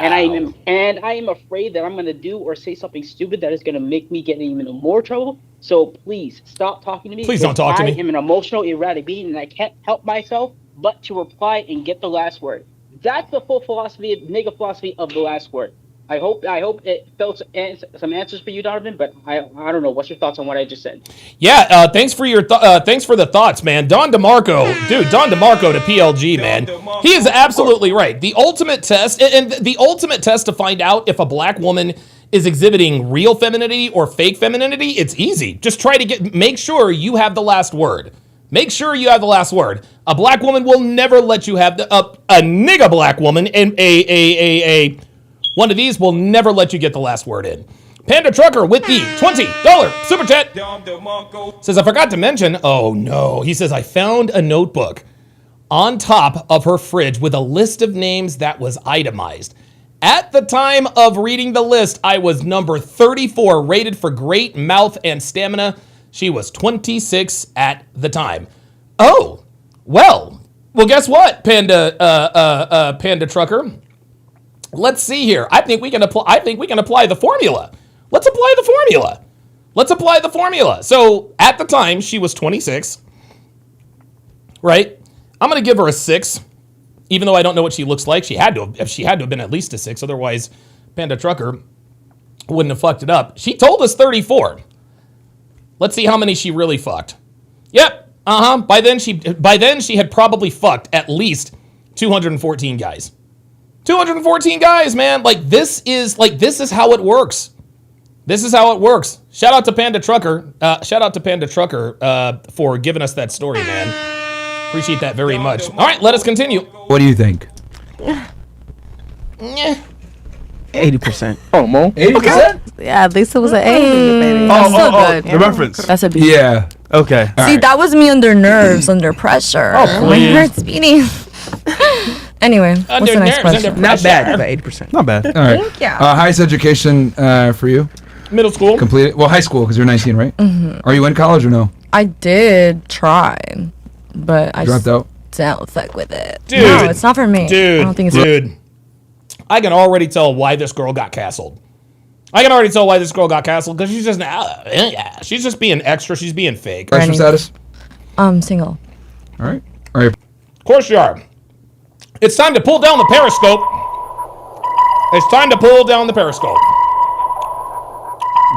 And I am afraid that I'm going to do or say something stupid that is going to make me get in even more trouble. So please stop talking to me. Please don't talk to me. I am an emotional erratic being and I can't help myself but to reply and get the last word." That's the full nigga philosophy of the last word. I hope it felt some answers for you, Donovan, but I don't know. What's your thoughts on what I just said? Yeah, thanks for the thoughts, man. Don DeMarco to PLG, man. He is absolutely right. The ultimate test, and the ultimate test to find out if a black woman is exhibiting real femininity or fake femininity, it's easy. Just try to make sure you have the last word. Make sure you have the last word. A black woman will never let you have a nigga black woman and a one of these will never let you get the last word in. Panda Trucker with the $20 super chat says, "I forgot to mention," oh no, he says, "I found a notebook on top of her fridge with a list of names that was itemized. At the time of reading the list, I was number 34, rated for great mouth and stamina. She was 26 at the time. Oh, well, guess what, Panda Trucker? Let's see here. I think we can apply the formula. Let's apply the formula. So at the time, she was 26, right? I'm going to give her a 6, even though I don't know what she looks like. She had to have been at least a 6. Otherwise, Panda Trucker wouldn't have fucked it up. She told us 34. Let's see how many she really fucked. Yep. By then she had probably fucked at least 214 guys. 214 guys, man. This is how it works. This is how it works. Shout out to Panda Trucker. For giving us that story, man. Appreciate that very much. All right, let us continue. What do you think? 80%. Oh, Mo. 80%? Yeah, Lisa was an A, baby. That's still good. The reference. That's a B. Yeah. Okay. See, that was me under nerves, under pressure. Oh, my please. heart's beating. Anyway, what's the next question? Not bad, but 80%. Not bad. All right. Thank you. Highest education for you? Middle school. Completed. Well, high school because you're 19, right? Mhm. Are you in college or no? I did try, but I Dropped out. Don't fuck with it. Dude. No, it's not for me. Dude. I don't think it's Dude. I can already tell why this girl got castled. Because she's just being extra. She's being fake. Bachelor status? Single. All right. All right. Of course you are. It's time to pull down the periscope.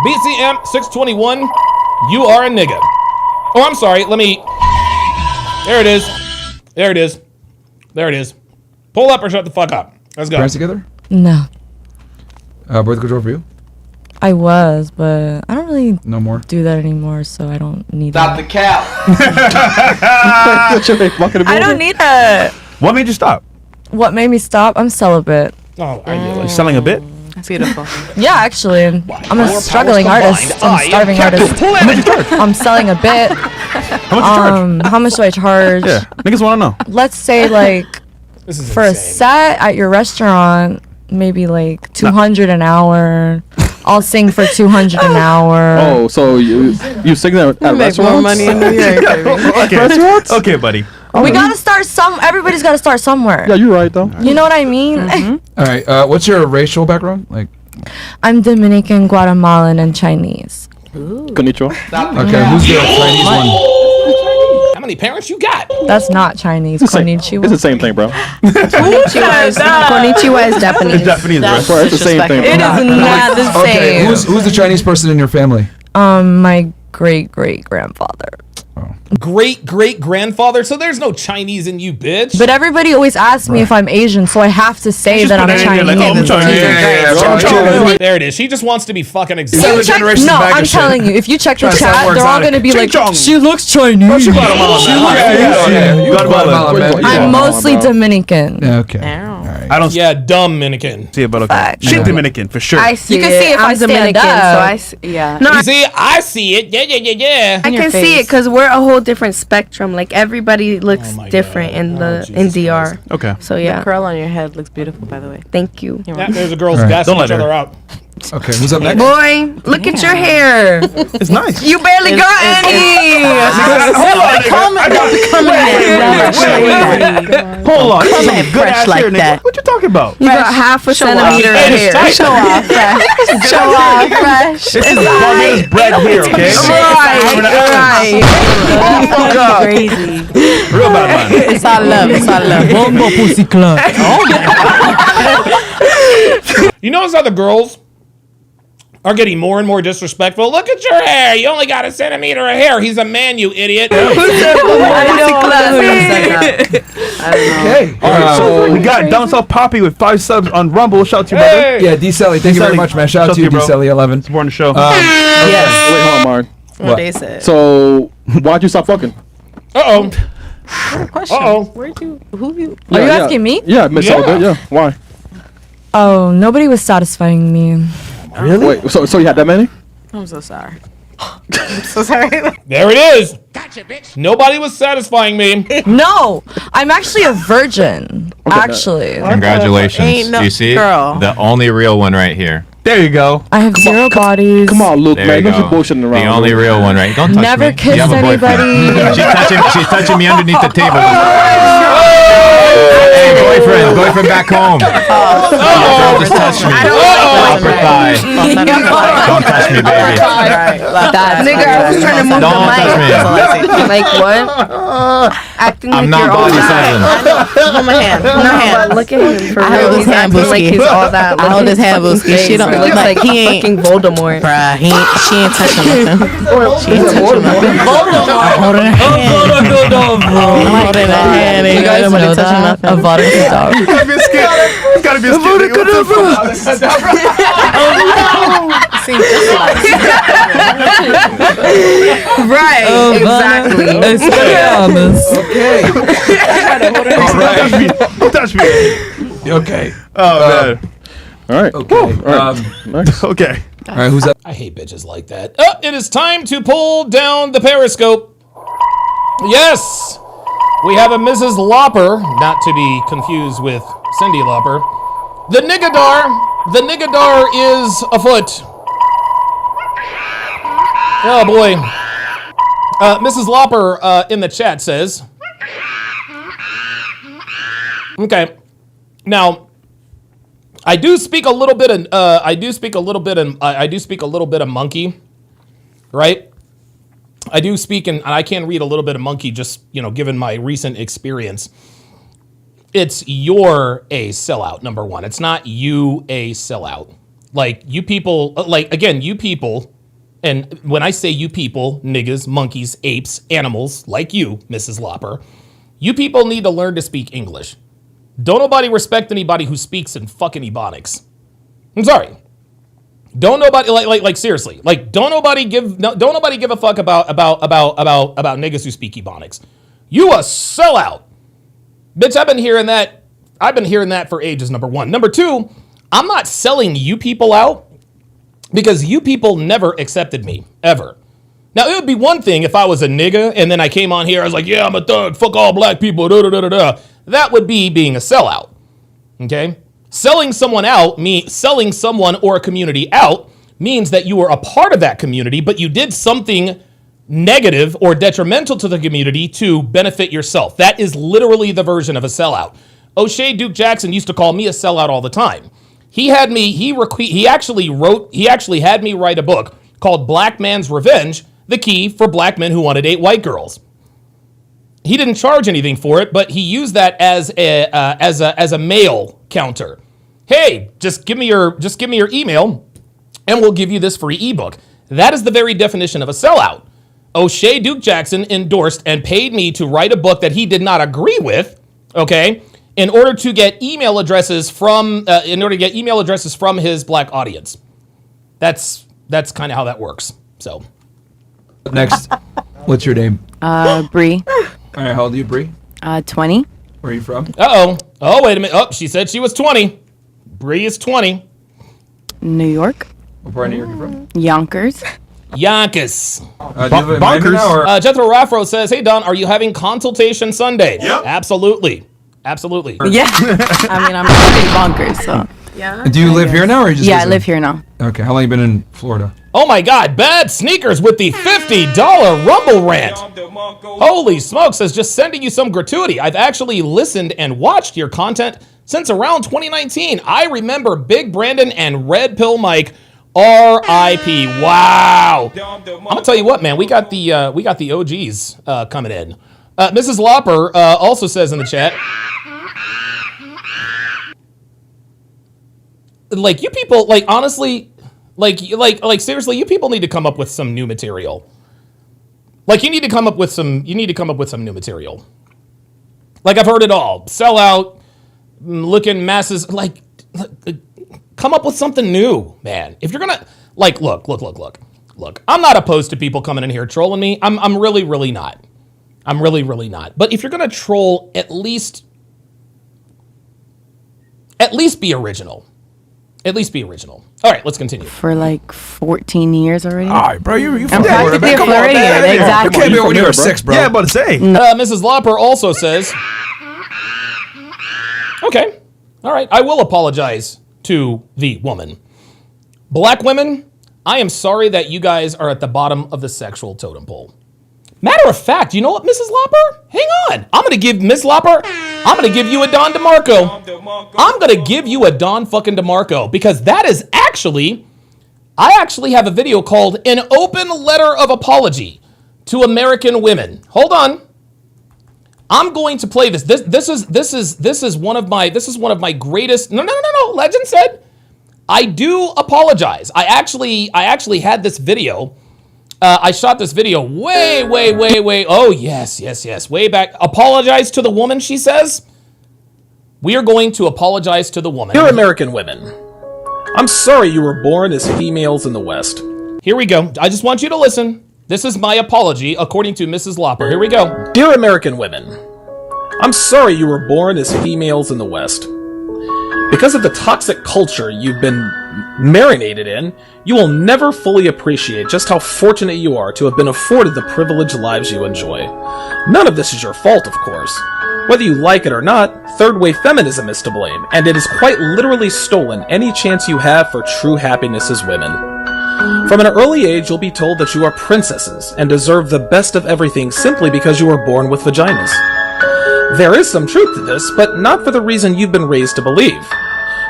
BCM 621, you are a nigga. Oh, I'm sorry. There it is. Pull up or shut the fuck up. Let's go. Parents together? No. Birth control for you? I was, but I don't really No more. do that anymore, so I don't need Stop that. the cap. I don't need that. What made you stop? What made me stop? I'm celibate. Oh, I knew You it. selling a bit? Beautiful. Yeah, actually. I'm a struggling artist. I'm a starving artist. How much you charge? I'm selling a bit. How much you charge? How much do I charge? Yeah, niggas want to know. Let's say This is for a insane. set at your restaurant, maybe 200 an hour. I'll sing for 200 an hour. Oh, so you sing that at make more restaurants? money in New York, baby. Okay. Restaurants? Okay, buddy. We gotta start everybody's gotta start somewhere. Yeah, you're right though. You know what I mean? All right. What's your racial background? I'm Dominican, Guatemalan, and Chinese. Konnichiwa. Okay. Who's the Chinese one? How many parents you got? That's not Chinese. Konnichiwa. It's the same thing, bro. Konnichiwa is Japanese. It's Japanese, bro. It's the same thing. It is not the Okay. same. Who's the Chinese person in your family? My great-great-grandfather. Great-great-grandfather? So there's no Chinese in you, bitch. But everybody always asks me if I'm Asian, so I have to say that I'm Chinese. There it is. She just wants to be fucking So exact. check, no, I'm telling you, if you check the chat, they're all going to be like, she looks Chinese. I'm mostly Dominican. Okay. I don't. Yeah, Dominican. See it, but okay. She's Dominican for sure. I see You can it. see if I I'm stand Dominican, up. so I see, yeah. No, You see, I see it. Yeah. I can see it because we're a whole different spectrum. Like everybody looks different in DR. Okay. So The yeah. curl on your head looks beautiful, by the way. Thank you. Yeah, there's a girls All right. gassing Don't each let her. other out. Okay. Who's up next? Boy, look at your hair. It's nice. You barely got any. Hold on. This is Come some at good fresh ass like hair, nigga. that. What you talking about? You got half a centimeter of Hey, hair. tight. Show off, fresh. Show off, fresh. This is Barbados bread here, okay? Right. Crazy. Real bad man. It's all love. It's all love. Bombo Pussy Club. You notice how the girls are getting more and more disrespectful? Look at your hair. You only got a centimeter of hair. He's a man, you idiot. Okay. All right, so we got Down South Poppy with 5 subs on Rumble. Shout out to you, brother. Yeah, D Sally. Thank you very much, man. Shout out to you, D Sally 11. Supporting the show. Yes. Wait, hold on, Mark. What they said. So why'd you stop fucking? Uh-oh. Question. Uh-oh. Where'd you? Who you? Are you asking me? Yeah, Miss Celibate, yeah. Why? Oh, nobody was satisfying me. Really? Wait, so you had that many? I'm so sorry. I'm so sorry. There it is. Gotcha, bitch. Nobody was satisfying me. No, I'm actually a virgin. Actually. Congratulations. Ain't no you see? girl. The only real one right here. There you go. I have zero bodies. Come on, Luke, There man. you Don't go. be bullshitting around. The only Luke. real one, right? Don't touch Never me. kissed You have a boyfriend. anybody. She's touching me underneath the table. Hey, boyfriend back home. Girl just touched me. Upper thigh. Don't touch me, baby. Nigga, I was trying to move Don't the touch mic. me. Like what? Acting I'm like not you're all body that. size. Hold my hand. Hold my No, hand. but look at him for I hold real. his He's hand, acting like Booski. he's all that. I Look hold at his hand, fucking Booski. She face. don't He look looks like like he ain't. fucking Voldemort. Bruh, she ain't touching nothing. She ain't touching nothing. I'm holding her hand. I'm holding her hand. Ain't nobody touching nothing. A vodka dog. It's gotta be a skip. What the Right, exactly. Okay. Don't touch me. Okay. Oh, man. All right. Okay. All right. Nice. Okay. All right. Who's up? I hate bitches like that. It is time to pull down the periscope. Yes, we have a Mrs. Lopper, not to be confused with Cindy Lauper. The Nigadar is afoot. Oh boy. Mrs. Lopper in the chat says. Okay. Now, I do speak a little bit of monkey, right? I do speak and I can read a little bit of monkey, just given my recent experience. It's you're a sellout, number one. It's not you a sellout. Like you people, you people, and when I say you people, niggas, monkeys, apes, animals, like you, Mrs. Lopper, you people need to learn to speak English. Don't nobody respect anybody who speaks in fucking Ebonics. I'm sorry. Don't nobody like seriously. Like don't nobody give a fuck about niggas who speak Ebonics. You a sellout. Bitch, I've been hearing that for ages, number one. Number two, I'm not selling you people out because you people never accepted me, ever. Now, it would be one thing if I was a nigga and then I came on here, I was like, yeah, I'm a thug, fuck all black people, da-da-da-da-da. That would be being a sellout, okay? Selling someone or a community out means that you were a part of that community, but you did something negative or detrimental to the community to benefit yourself. That is literally the version of a sellout. O'Shea Duke Jackson used to call me a sellout all the time. He actually had me write a book called Black Man's Revenge, the key for black men who want to date white girls. He didn't charge anything for it, but he used that as a mail counter. Hey, just give me your email and we'll give you this free ebook. That is the very definition of a sellout. O'Shea Duke Jackson endorsed and paid me to write a book that he did not agree with, okay, in order to get email addresses from his black audience. That's kind of how that works. So Next. What's your name? Bree. All right. How old are you, Bree? 20. Where are you from? Oh, wait a minute. Oh, she said she was 20. Bree is 20. New York. What part of New York are you from? Yonkers. Yonkers. Do you have a Miami now, or- Jethro Raffro says, hey, Don, are you having consultation Sunday? Yep. Absolutely. Yeah. I mean, I'm from Yonkers, so. Yeah. Do you live here now, or you just? Yeah, I visit? live here now. Okay. How long you been in Florida? Oh my God, Bad Sneakers with the $50 Rumble rant. Holy smokes, says just sending you some gratuity. I've actually listened and watched your content since around 2019. I remember Big Brandon and Red Pill Mike. R.I.P. Wow. I'm gonna tell you what, man. We got the OGs coming in. Mrs. Lopper also says in the chat, like you people, like honestly, like seriously, you people need to come up with some new material. Like you need to come up with some new material. Like I've heard it all. Sell out, looking masses. Like, come up with something new, man. If you're gonna look. I'm not opposed to people coming in here trolling me. I'm really not. I'm really not. But if you're gonna troll, at least be original. At least be original. All right, let's continue. For like 14 years already. All right, bro. You I'm practically a Floridian. Exactly. You can't be when you were 6, bro. Yeah, I'm about to say. Mrs. Lopper also says, okay, all right, I will apologize to the woman. Black women, I am sorry that you guys are at the bottom of the sexual totem pole. Matter of fact, you know what, Mrs. Lopper? Hang on. I'm going to give Miss Lopper, I'm going to give you a Don DeMarco. I'm going to give you a Don fucking DeMarco because that is actually, I actually have a video called An Open Letter of Apology to American Women. Hold on. I'm going to play this. This is one of my greatest. No. Legend said, I do apologize. I actually had this video. I shot this video way. Oh, yes. Way back. Apologize to the woman, she says. We are going to apologize to the woman. Dear American women, I'm sorry you were born as females in the West. Here we go. I just want you to listen. This is my apology, according to Mrs. Lopper. Here we go. Dear American women, I'm sorry you were born as females in the West. Because of the toxic culture you've been marinated in, you will never fully appreciate just how fortunate you are to have been afforded the privileged lives you enjoy. None of this is your fault, of course. Whether you like it or not, third-wave feminism is to blame, and it has quite literally stolen any chance you have for true happiness as women. From an early age, you'll be told that you are princesses and deserve the best of everything simply because you were born with vaginas. There is some truth to this, but not for the reason you've been raised to believe.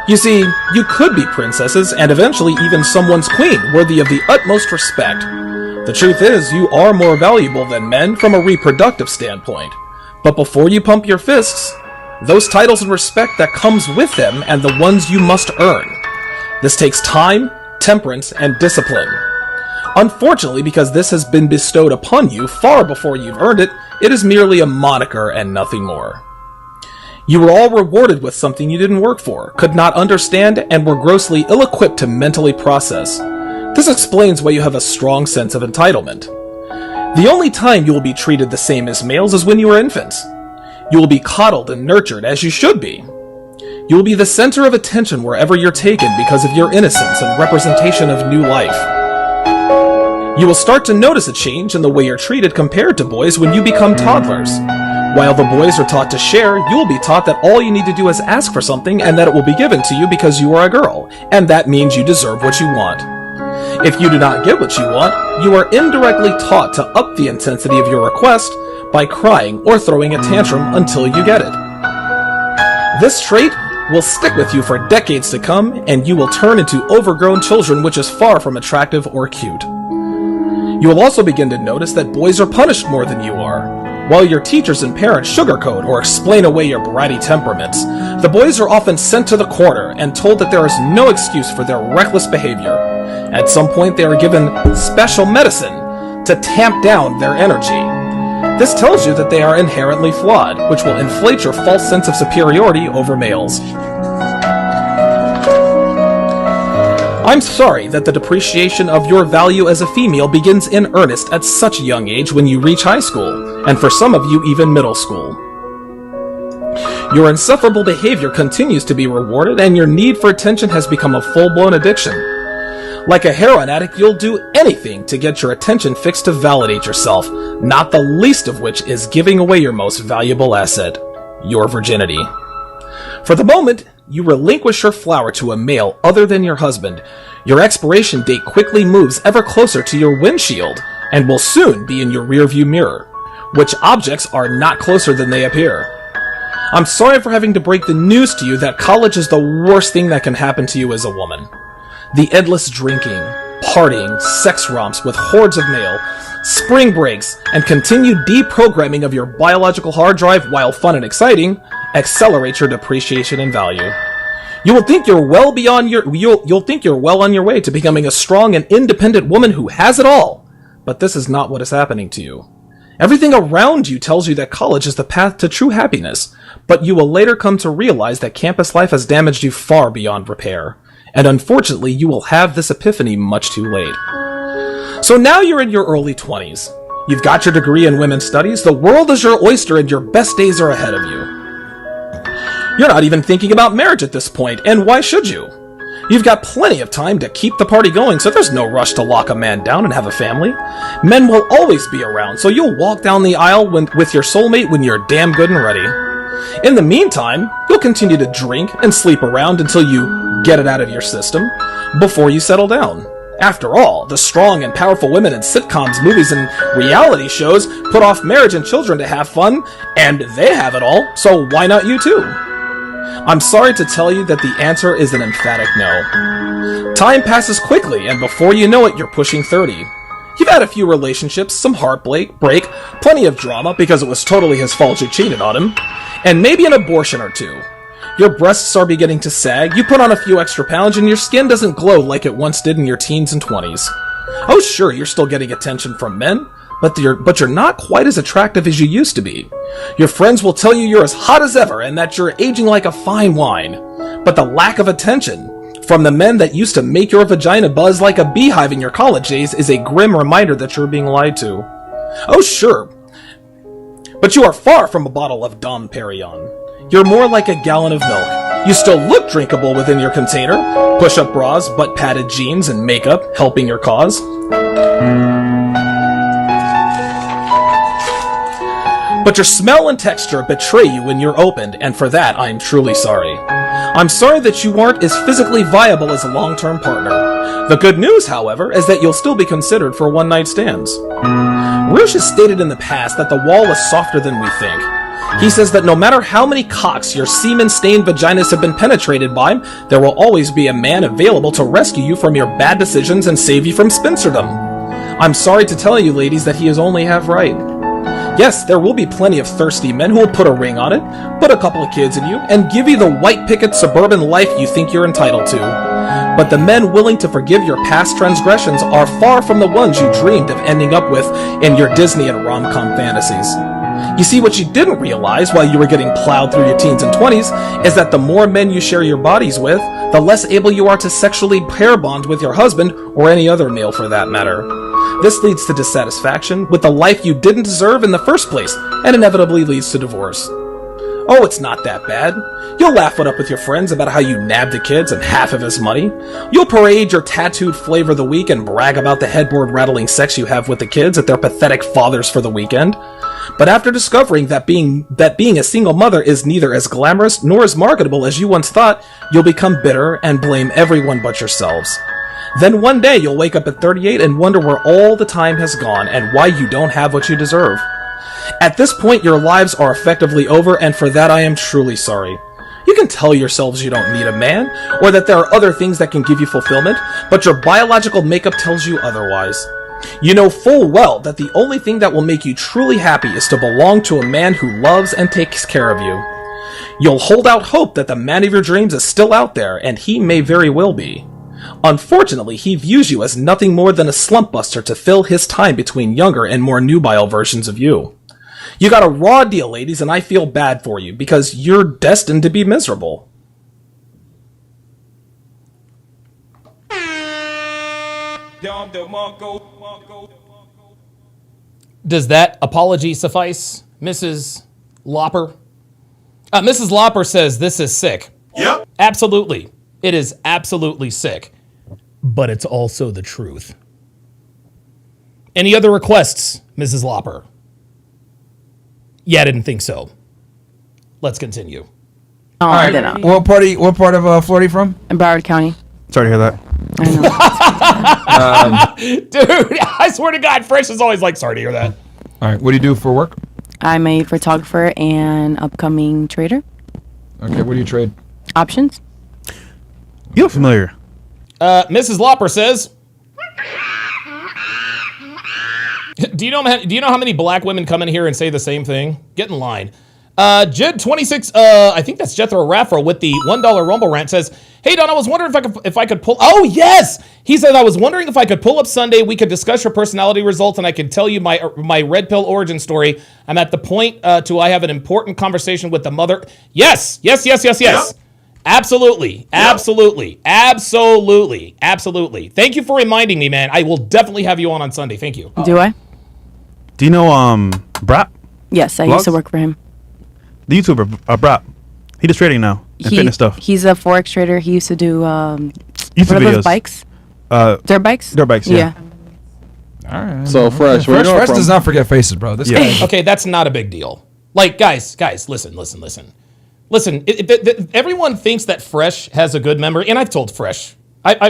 You see, you could be princesses and eventually even someone's queen, worthy of the utmost respect. The truth is, you are more valuable than men from a reproductive standpoint. But before you pump your fists, those titles and respect that comes with them and the ones you must earn. This takes time, temperance, and discipline. Unfortunately, because this has been bestowed upon you far before you've earned it, it is merely a moniker and nothing more. You were all rewarded with something you didn't work for, could not understand, and were grossly ill-equipped to mentally process. This explains why you have a strong sense of entitlement. The only time you will be treated the same as males is when you are infants. You will be coddled and nurtured as you should be. You will be the center of attention wherever you're taken because of your innocence and representation of new life. You will start to notice a change in the way you're treated compared to boys when you become toddlers. While the boys are taught to share, you will be taught that all you need to do is ask for something and that it will be given to you because you are a girl, and that means you deserve what you want. If you do not get what you want, you are indirectly taught to up the intensity of your request by crying or throwing a tantrum until you get it. This trait will stick with you for decades to come, and you will turn into overgrown children, which is far from attractive or cute. You will also begin to notice that boys are punished more than you are. While your teachers and parents sugarcoat or explain away your bratty temperaments, the boys are often sent to the corner and told that there is no excuse for their reckless behavior. At some point, they are given special medicine to tamp down their energy. This tells you that they are inherently flawed, which will inflate your false sense of superiority over males. I'm sorry that the depreciation of your value as a female begins in earnest at such a young age when you reach high school, and for some of you even middle school. Your insufferable behavior continues to be rewarded, and your need for attention has become a full-blown addiction. Like a heroin addict, you'll do anything to get your attention fixed to validate yourself, not the least of which is giving away your most valuable asset, your virginity. For the moment you relinquish your flower to a male other than your husband, your expiration date quickly moves ever closer to your windshield and will soon be in your rearview mirror, which objects are not closer than they appear. I'm sorry for having to break the news to you that college is the worst thing that can happen to you as a woman. The endless drinking, partying, sex romps with hordes of male, spring breaks, and continued deprogramming of your biological hard drive, while fun and exciting, accelerate your depreciation in value. You will think you're well on your way to becoming a strong and independent woman who has it all, but this is not what is happening to you. Everything around you tells you that college is the path to true happiness, but you will later come to realize that campus life has damaged you far beyond repair, and unfortunately you will have this epiphany much too late. So now you're in your early 20s. You've got your degree in women's studies, the world is your oyster, and your best days are ahead of you. You're not even thinking about marriage at this point, and why should you? You've got plenty of time to keep the party going, so there's no rush to lock a man down and have a family. Men will always be around, so you'll walk down the aisle with your soulmate when you're damn good and ready. In the meantime, you'll continue to drink and sleep around until you get it out of your system before you settle down. After all, the strong and powerful women in sitcoms, movies, and reality shows put off marriage and children to have fun, and they have it all, so why not you too? I'm sorry to tell you that the answer is an emphatic no. Time passes quickly, and before you know it, you're pushing 30. You've had a few relationships, some heartbreak, plenty of drama because it was totally his fault you cheated on him, and maybe an abortion or two. Your breasts are beginning to sag, you put on a few extra pounds, and your skin doesn't glow like it once did in your teens and 20s. Oh sure, you're still getting attention from men, but you're not quite as attractive as you used to be. Your friends will tell you you're as hot as ever and that you're aging like a fine wine. But the lack of attention from the men that used to make your vagina buzz like a beehive in your college days is a grim reminder that you're being lied to. Oh sure, but you are far from a bottle of Dom Perignon. You're more like a gallon of milk. You still look drinkable within your container. Push-up bras, butt-padded jeans, and makeup helping your cause. But your smell and texture betray you when you're opened, and for that I'm truly sorry. I'm sorry that you aren't as physically viable as a long-term partner. The good news, however, is that you'll still be considered for one-night stands. Rouge has stated in the past that the wall is softer than we think. He says that no matter how many cocks your semen-stained vaginas have been penetrated by, there will always be a man available to rescue you from your bad decisions and save you from spinsterdom. I'm sorry to tell you, ladies, that he is only half right. Yes, there will be plenty of thirsty men who will put a ring on it, put a couple of kids in you, and give you the white picket suburban life you think you're entitled to. But the men willing to forgive your past transgressions are far from the ones you dreamed of ending up with in your Disney and rom-com fantasies. You see, what you didn't realize while you were getting plowed through your teens and 20s is that the more men you share your bodies with, the less able you are to sexually pair bond with your husband, or any other male for that matter. This leads to dissatisfaction with the life you didn't deserve in the first place, and inevitably leads to divorce. Oh, it's not that bad. You'll laugh it up with your friends about how you nabbed the kids and half of his money. You'll parade your tattooed flavor of the week and brag about the headboard rattling sex you have with the kids at their pathetic fathers for the weekend. But after discovering that being a single mother is neither as glamorous nor as marketable as you once thought, you'll become bitter and blame everyone but yourselves. Then one day you'll wake up at 38 and wonder where all the time has gone and why you don't have what you deserve. At this point, your lives are effectively over, and for that I am truly sorry. You can tell yourselves you don't need a man, or that there are other things that can give you fulfillment, but your biological makeup tells you otherwise. You know full well that the only thing that will make you truly happy is to belong to a man who loves and takes care of you. You'll hold out hope that the man of your dreams is still out there, and he may very well be. Unfortunately, he views you as nothing more than a slump buster to fill his time between younger and more nubile versions of you. You got a raw deal, ladies, and I feel bad for you, because you're destined to be miserable. Does that apology suffice, Mrs. Lopper? Mrs. Lopper says this is sick. Yep. Absolutely. It is absolutely sick. But it's also the truth. Any other requests, Mrs. Lopper? Yeah, I didn't think so. Let's continue. All right. What part of Florida are you from? In Broward County. Sorry to hear that. Dude, I swear to God, Fresh is always like, sorry to hear that. All right. What do you do for work? I'm a photographer and upcoming trader. Okay. What do you trade? Options. You look familiar. Mrs. Lopper says, Do you know how many black women come in here and say the same thing? Get in line. Jed26, I think that's Jethro Raffro with the $1 Rumble rant says, hey Don, I was wondering if I could pull. Oh yes, he said I was wondering if I could pull up Sunday. We could discuss your personality results, and I could tell you my red pill origin story. I'm at the point to I have an important conversation with the mother. Yes. Yep. Absolutely. Thank you for reminding me, man. I will definitely have you on Sunday. Thank you. Do I? Do you know Brap? Yes, I used to work for him. The YouTuber Brap. He does trading now and fitness stuff. He's a Forex trader. He used to do YouTube what are videos. those bikes? Dirt bikes? Dirt bikes, yeah. All right. So Fresh does not forget faces, bro. This guy. Okay, that's not a big deal. Like, guys, listen. Listen, everyone thinks that Fresh has a good memory, and I've told Fresh that,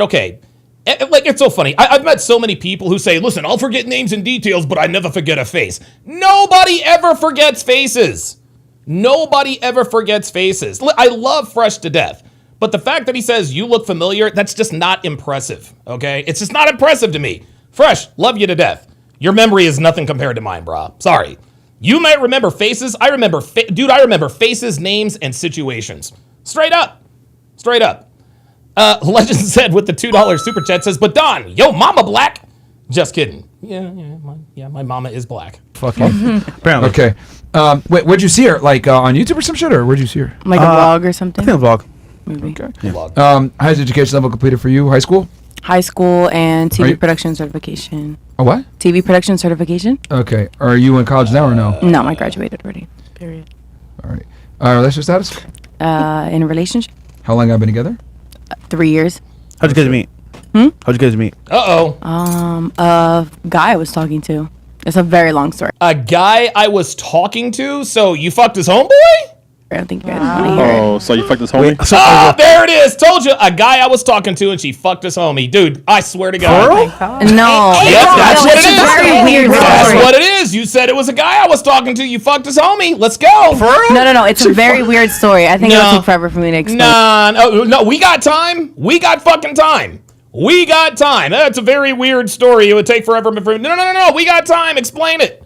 okay, like, it's so funny. I've met so many people who say, listen, I'll forget names and details, but I never forget a face. Nobody ever forgets faces. Nobody ever forgets faces. I love Fresh to death, but the fact that he says, you look familiar, that's just not impressive, okay? It's just not impressive to me. Fresh, love you to death. Your memory is nothing compared to mine, brah. Sorry. You might remember faces. I remember faces, names, and situations. Straight up. Legend said with the $2 super chat says, but Don, yo, mama black. Just kidding. Yeah, my mama is black. Fucking. Apparently. Okay. Wait, where'd you see her? Like on YouTube or some shit, or where'd you see her? Like a vlog or something? I think a vlog. Maybe. Okay. Yeah. Highest education level completed for you? High school? High school and TV production certification. A what? TV production certification. Okay. Are you in college now or no? No, I graduated already. Period. All right. Relationship status? In a relationship. How long have you been together? 3 years. How'd you guys meet? How'd you guys meet? A guy I was talking to. It's a very long story. A guy I was talking to? So you fucked his homeboy? I don't think you guys want to hear it. Oh, so you fucked this homie? There it is. Told you. A guy I was talking to and she fucked his homie. Dude, I swear to God. No. Yep, that's what it is. It's a very weird story. That's what it is. You said it was a guy I was talking to. You fucked his homie. Let's go. No. It's a very weird story. I think it'll take forever for me to explain. No. We got time. We got fucking time. We got time. That's a very weird story. It would take forever. No. We got time. Explain it.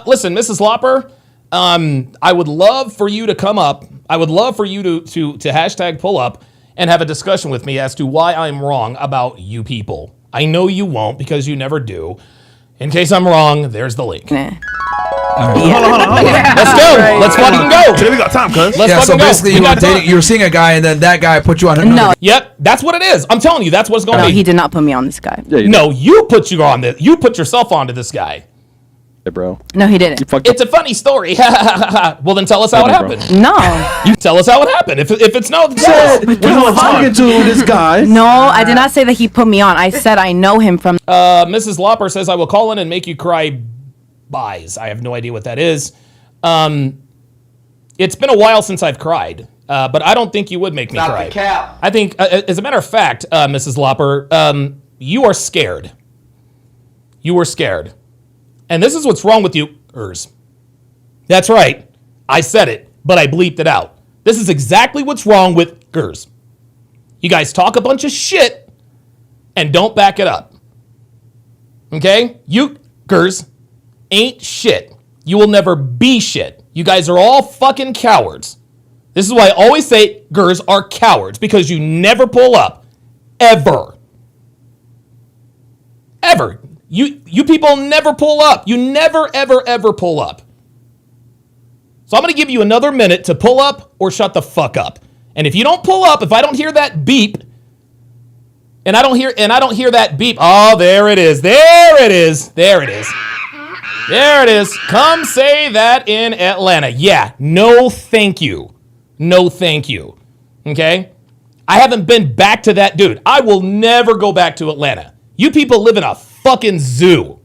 Listen, Mrs. Lopper. I would love for you to come up. I would love for you to hashtag pull up and have a discussion with me as to why I'm wrong about you people. I know you won't because you never do. In case I'm wrong, there's the link. Hold on. Let's go. Let's fucking go. Today we got time, cuz. Let's so fucking go. basically you were seeing a guy and then that guy put you on. No. Yep, that's what it is. I'm telling you, that's what it's going to No, be. he did not put me on this guy. No, you put yourself onto this guy. Hey, bro. No, he didn't. It's a funny story. Well, then tell us how it happened. No. You tell us how it happened. If it's no, We were talking to this guy. No, I did not say that he put me on. I said I know him from. Mrs. Lopper says, I will call in and make you cry. Buys. I have no idea what that is. It's been a while since I've cried, but I don't think you would make me cry. I think, as a matter of fact, Mrs. Lopper, you are scared. You were scared. And this is what's wrong with you, That's right. I said it, but I bleeped it out. This is exactly what's wrong with Gers. You guys talk a bunch of shit and don't back it up. Okay? You, Gers, ain't shit. You will never be shit. You guys are all fucking cowards. This is why I always say Gers are cowards, because you never pull up. Ever. Ever. You people never pull up. You never, ever pull up. So I'm going to give you another minute to pull up or shut the fuck up. And if you don't pull up, if I don't hear that beep, and I don't hear that beep, oh, there it is. There it is. There it is. There it is. Come say that in Atlanta. Yeah, no thank you. No thank you. Okay? I haven't been back to that dude. I will never go back to Atlanta. You people live in a fucking zoo.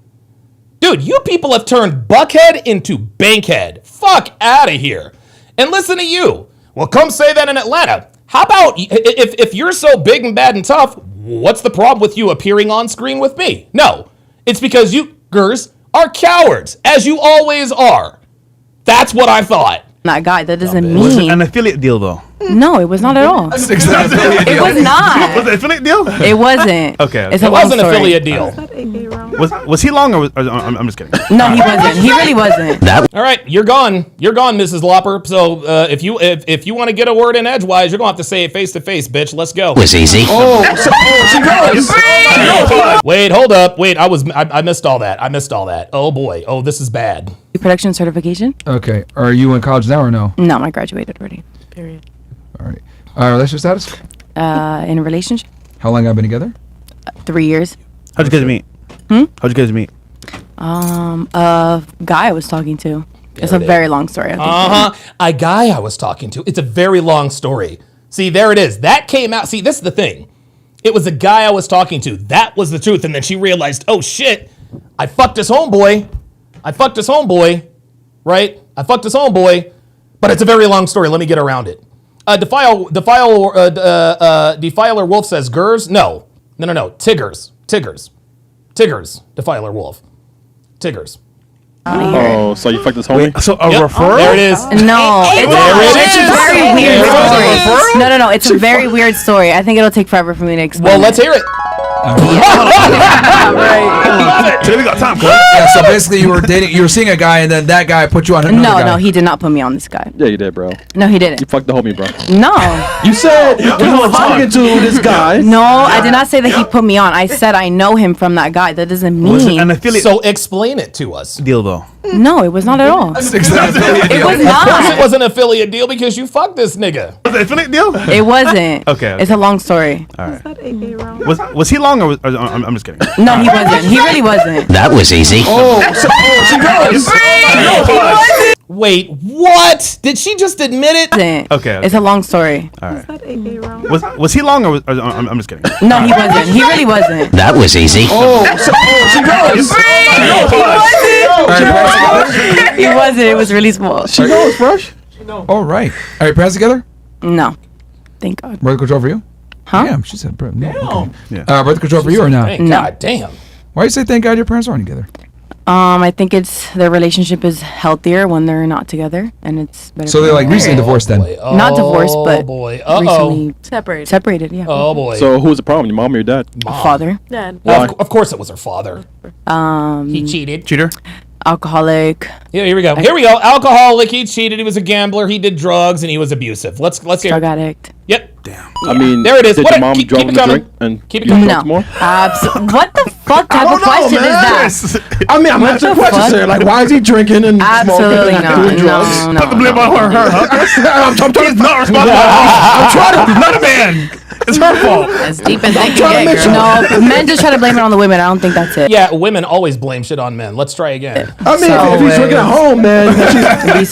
Dude, you people have turned Buckhead into Bankhead. Fuck out of here. And listen to you. Well, come say that in Atlanta. How about, if you're so big and bad and tough, what's the problem with you appearing on screen with me? No, it's because you, Gers, are cowards, as you always are. That's what I thought. That guy, that doesn't mean. Was it an affiliate deal, though? No, it was not at all. It was not. Was it an affiliate deal? It wasn't. Okay. It's It was an affiliate deal. Was he long or I'm just kidding. No, he wasn't. He really wasn't. All right, you're gone. You're gone, Mrs. Lopper. So if you want to get a word in edgewise, you're going to have to say it face to face, bitch. Let's go. Was easy. Wait, hold up. Wait, I missed all that. I missed all that. Oh boy. Oh, this is bad. Production certification. Okay. Are you in college now or no? No, I graduated already. Period. All right. Relationship status? In a relationship. How long have you been together? 3 years. How'd you guys meet? How'd you guys meet? A guy I was talking to. It's a very long story. A guy I was talking to. It's a very long story. See, there it is. That came out. See, this is the thing. It was a guy I was talking to. That was the truth. And then she realized, oh shit, I fucked his homeboy. I fucked his homeboy, right? I fucked his homeboy, but it's a very long story. Let me get around it. Defiler Wolf says, Gers? No. Tiggers. Defiler Wolf. Tiggers. Oh, so you fucked this homie? So a referral? There it is. No, it's a very weird story. No, it's a very weird story. I think it'll take forever for me to explain. Well, let's hear it. Today we got time. Yeah, so basically you were seeing a guy and then that guy put you on another guy. No, he did not put me on this guy. Yeah, you did, bro. No, he didn't. You fucked the homie, bro. No. You said you were talking to this guy. No, I did not say that he put me on. I said I know him from that guy. That doesn't mean. So explain it to us. Deal though. No, it was not at all. It was not. Of course it was an affiliate deal because you fucked this nigga. Was it an affiliate deal? It wasn't. Okay. It's a long story. All right. Was he long or I'm just kidding. No, he wasn't. He really wasn't. That was easy. Wait, what? Did she just admit it? Okay. It's a long story. All right. Was he long or I'm just kidding. No, he wasn't. He really wasn't. That was easy. He wasn't. It was really small. She knows, fresh. All right. Are you parents together? No. Thank God. Birth control for you? Huh? Damn, she said no. Okay. Yeah. Birth control for you or not? Thank God damn. Why do you say thank God your parents aren't together? I think it's their relationship is healthier when they're not together, and it's better. So they're like recently divorced then? Not divorced, but recently separated. Yeah. Oh boy. So who was the problem? Your mom or your dad? Father. Well, of course it was her father. He cheated. Cheater. Alcoholic. Yeah, here we go. Alcoholic. He cheated. He was a gambler. He did drugs, and he was abusive. Let's hear. Drug addict. Yep. Damn. I mean, there it is. Did What your mom drug him to drink and keep it coming? No. more? What the fuck type of question is that? I mean, I'm asking questions here. Like, why is he drinking and Absolutely smoking and not. doing drugs? No. Put the blame on her. I'm trying to not responsible. I'm trying to. Not a man. It's her fault. As deep as they can get, girl. No, men just try to blame it on the women. I don't think that's it. Yeah, women always blame shit on men. Let's try again. I mean, if he's drinking at home, man, I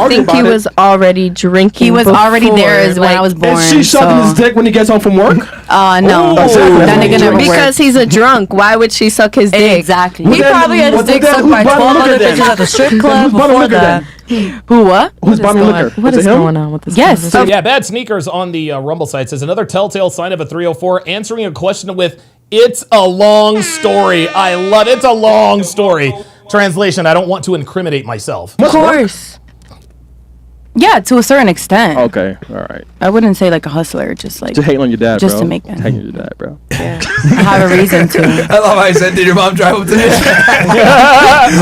think he was already drinking. He was already there as when I was born. Is she sucking his dick when he gets home from work? No. That nigga never worked. Because he's a drunk. Why would she suck his dick? Exactly. Well, He then- probably had his well, dick then sucked who's by buying 12 liquor other then? bitches at the strip Who's club buying before liquor that. then? Who what? Who's buying liquor? What Is is it him? going on with this? Yes. So yeah, Bad Sneakers on the Rumble site says another telltale sign of a 304 answering a question with "It's a long story." I love it. It's a long story. Translation: I don't want to incriminate myself. Of course. Yeah, to a certain extent. Okay, all right. I wouldn't say like a hustler, just like To hate on your dad, just bro. to make it. Hating on your dad, bro. I have a reason to. I love how I said, did your mom drive up to this?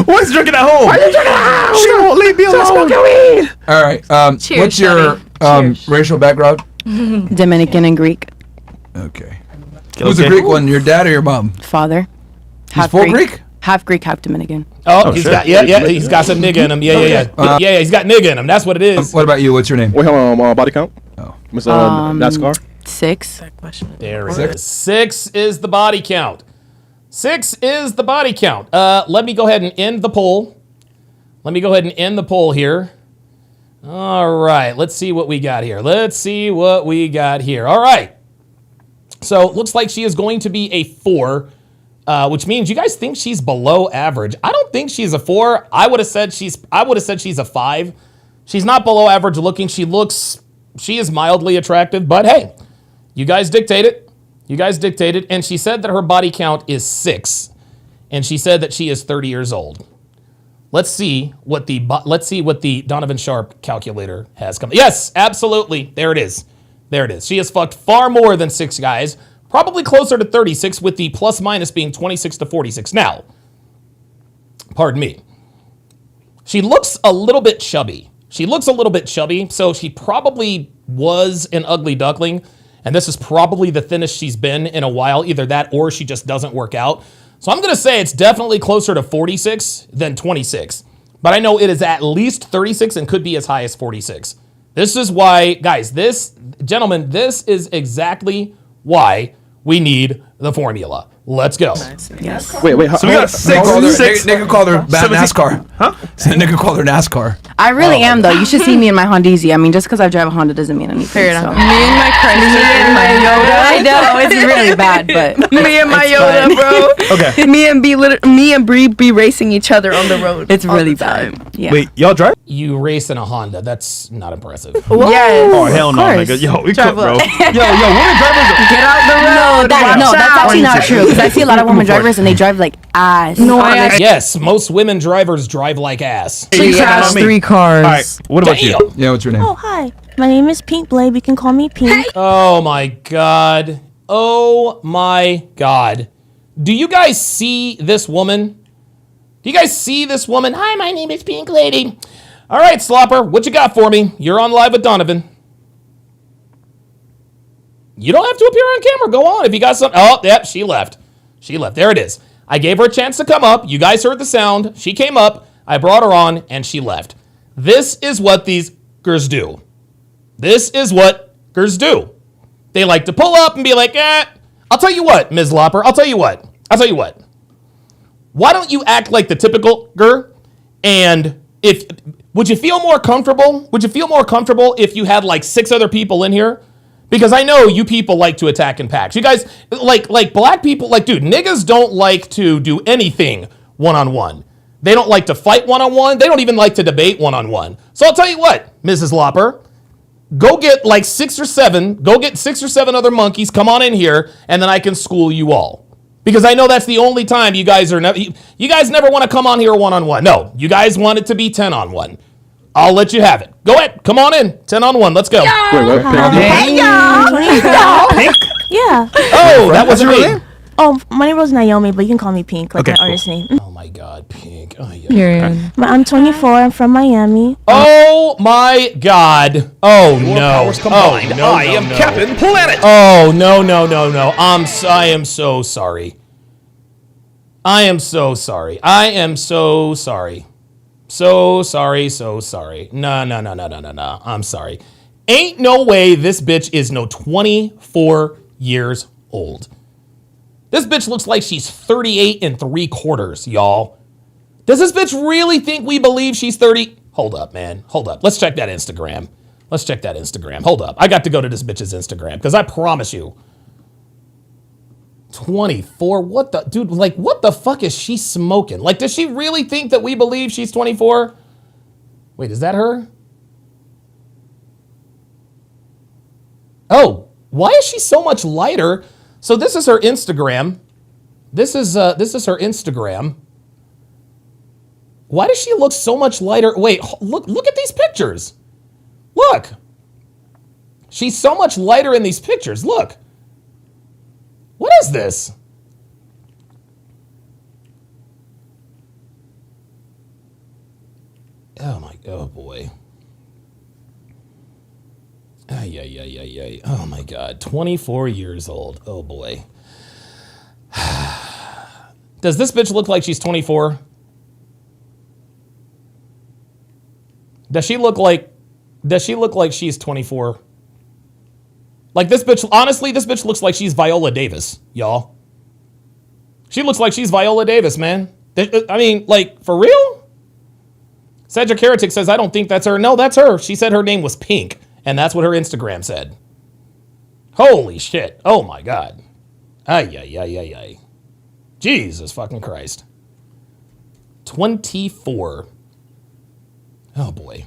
What's drinking at home? Why are you drinking at home? She won't leave me alone. Smoking weed. All right. Cheers, What's your racial background? Dominican and Greek. Okay. Who's the Greek one? Your dad or your mom? Father. He's full Greek? Half Greek, half Dominican. Oh, he's got he's got some nigga in him. Yeah. He's got nigga in him. That's what it is. What about you? What's your name? Wait, hold on. Body count? Oh. Mr. NASCAR? 6. There it is. 6 is the body count. 6 is the body count. Let me go ahead and end the poll. Here. All right. Let's see what we got here. All right. So it looks like she is going to be a 4. Which means you guys think she's below average. I don't think she's a 4. I would have said she's a 5. She's not below average looking. She is mildly attractive, but hey, you guys dictated. And she said that her body count is 6. And she said that she is 30 years old. Let's see what the Donovan Sharp calculator has come. Yes, absolutely. There it is. She has fucked far more than 6 guys. Probably closer to 36 with the plus minus being 26 to 46. Now, pardon me. She looks a little bit chubby. So she probably was an ugly duckling. And this is probably the thinnest she's been in a while. Either that or she just doesn't work out. So I'm going to say it's definitely closer to 46 than 26. But I know it is at least 36 and could be as high as 46. This is why, guys, this is exactly why we need the formula. Let's go. Yes. Wait. So we got 6. Nigga called her NASCAR. Huh? Nigga called her NASCAR. I really am though. You should see me in my Hondeezy. I mean, just because I drive a Honda doesn't mean anything. Fair enough. Me and my Yoda. I know it's really bad, but me and my Yoda, bro. Okay. Me and Bree be racing each other on the road. It's really bad. Yeah. Wait, y'all drive? You race in a Honda. That's not impressive. Yes. Oh hell no, nigga. Yo, we cook, bro. Yo, women drivers. Get out the road. That's actually not true. Because I see a lot of women drivers and they drive like ass. No, yes, most women drivers drive like ass. She has 3 cars. All right, what about you? Yeah, what's your name? Oh, hi. My name is Pink Blade. You can call me Pink. Oh my god. Oh my god. Do you guys see this woman? Do you guys see this woman? Hi, my name is Pink Lady. All right, Slopper, what you got for me? You're on live with Donovan. You don't have to appear on camera. Go on if you got something. Oh, yep, she left. She left. There it is. I gave her a chance to come up. You guys heard the sound. She came up. I brought her on, and she left. This is what these girls do. This is what girls do. They like to pull up and be like, I'll tell you what, Ms. Lopper. I'll tell you what. Why don't you act like the typical girl? And would you feel more comfortable? Would you feel more comfortable if you had like 6 other people in here? Because I know you people like to attack in packs. You guys, like black people, like, dude, niggas don't like to do anything one-on-one. They don't like to fight one-on-one. They don't even like to debate one-on-one. So I'll tell you what, Mrs. Lopper, go get 6 or 7 other monkeys, come on in here, and then I can school you all. Because I know that's the only time you guys are you guys never want to come on here one-on-one. No, you guys want it to be 10-on-1. I'll let you have it. Go ahead, come on in, 10-on-1 , let's go. Hey, y'all. Pink? Yeah. Oh, that wasn't me. Oh, my name was Naomi, but you can call me Pink, like my artist name. Oh my god, Pink. Oh, yeah. I'm 24. I'm from Miami. Oh my god. Oh no. Combined. I am Captain Planet. Oh no. I am so sorry. I am so sorry. So sorry. No. I'm sorry. Ain't no way this bitch is no 24 years old. This bitch looks like she's 38 3/4, y'all. Does this bitch really think we believe she's 30? Hold up, man. Hold up. Let's check that Instagram. Hold up. I got to go to this bitch's Instagram because I promise you. 24? What the? Dude, what the fuck is she smoking? Does she really think that we believe she's 24? Wait, is that her? Oh, why is she so much lighter? So this is her Instagram. This is her Instagram. Why does she look so much lighter? Wait, look at these pictures. Look. She's so much lighter in these pictures. Look. What is this? Oh boy. Ay. Oh my god. 24 years old. Oh boy. Does this bitch look like she's 24? Does she look like she's 24? Like this bitch, honestly, this bitch looks like she's Viola Davis, y'all. She looks like she's Viola Davis, man. I mean, for real? Cedric Heretic says, I don't think that's her. No, that's her. She said her name was Pink, and that's what her Instagram said. Holy shit. Oh my god. Ay. Jesus fucking Christ. 24. Oh boy.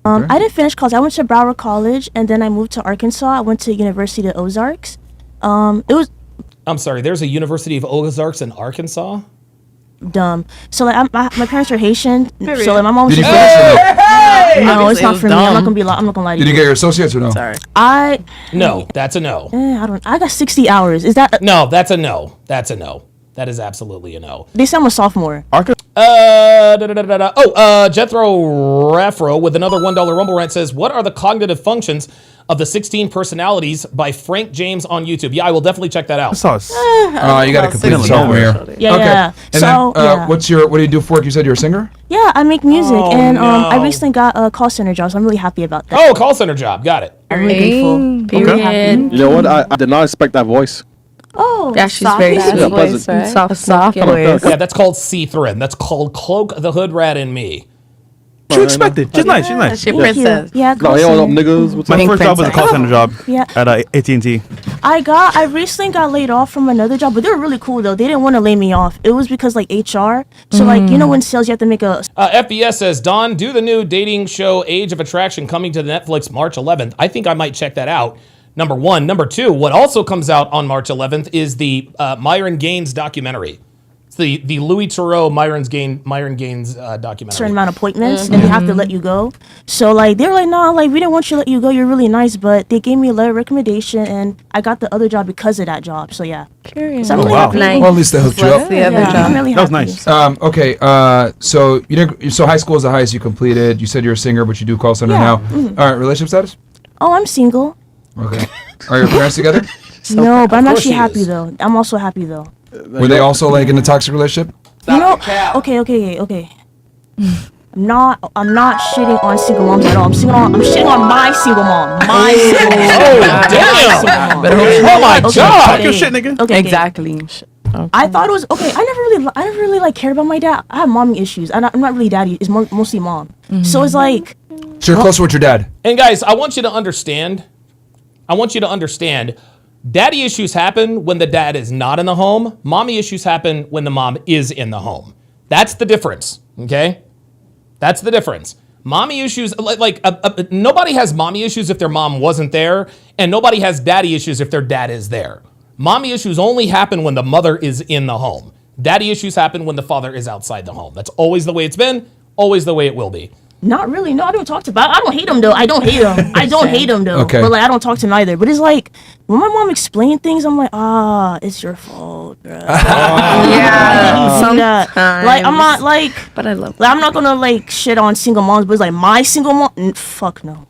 I didn't finish college. I went to Broward College, and then I moved to Arkansas. I went to University of Ozarks. It was I'm sorry, there's a University of Ozarks in Arkansas? dumb. So my parents are Haitian. Period. So my mom was Did just you finish or no, no? it's not for me. I'm not gonna lie to you. Did you get your associates or no? Sorry. No, that's a no. I got 60 hours. Is that No, that's a no. That's a no. That is absolutely a no. They said I'm a sophomore. Jethro Raffro with another $1 Rumble Rant says, what are the cognitive functions of the 16 personalities by Frank James on YouTube? Yeah, I will definitely check that out. You got to complete the software. Yeah. And So, then, what do you do for work? You said you're a singer? Yeah, I make music, and no. I recently got a call center job, so I'm really happy about that. Oh, call center job. Got it. I'm really grateful. You know what? I did not expect that voice. Oh, Yeah, she's soft very voice, sweet. right? Soft voice. Yeah, that's called Cthulhu. That's called Cloak the Hood Rat in Me. What you expected? She's nice. She's nice. She princess. Yeah, No, hey, what up, niggas? What's My up? first job was a call center job Yeah. at AT&T. I recently got laid off from another job, but they were really cool though. They didn't want to lay me off. It was because like HR. So like you know when sales you have to make a. FBS says, Don, do the new dating show Age of Attraction coming to Netflix March 11th. I think I might check that out. Number one. Number two, what also comes out on March 11th is the Myron Gaines documentary. It's the Louis Theroux Myron Gaines documentary. Certain amount of appointments and they have to let you go. So like they were like, no, like we didn't want you to let you go. You're really nice, but they gave me a letter of recommendation and I got the other job because of that job. So yeah. Curious. So I'm really happy. Well, at least they hooked you up. I'm really That was happy. nice. Okay. So you didn't. So high school is the highest you completed. You said you're a singer, but you do call center now. All right. Relationship status? Oh, I'm single. Okay. Are your parents together? No, but I'm course actually she happy is. though. I'm also happy though. Were they also like in a toxic relationship? You know, okay. I'm not shitting on single moms at all. I'm shitting on my single mom. My single mom. Oh, damn. Oh, my God. Talk your shit, nigga. Okay. Exactly. I thought it was okay. I never really like cared about my dad. I have mommy issues. I'm not really daddy. It's mostly mom. So it's like. So you're closer with your dad. And guys, I want you to understand. Daddy issues happen when the dad is not in the home. Mommy issues happen when the mom is in the home. That's the difference, okay? That's the difference. Mommy issues, nobody has mommy issues if their mom wasn't there, and nobody has daddy issues if their dad is there. Mommy issues only happen when the mother is in the home. Daddy issues happen when the father is outside the home. That's always the way it's been, always the way it will be. Not really. No, I don't talk to. I don't hate him though. I don't hate him though. Okay. But like, I don't talk to him either. But it's like when my mom explained things, I'm like, it's your fault, bro. Yeah. Like I'm not like. But I love. I'm not gonna like shit on single moms, but it's like my single mom. Fuck no,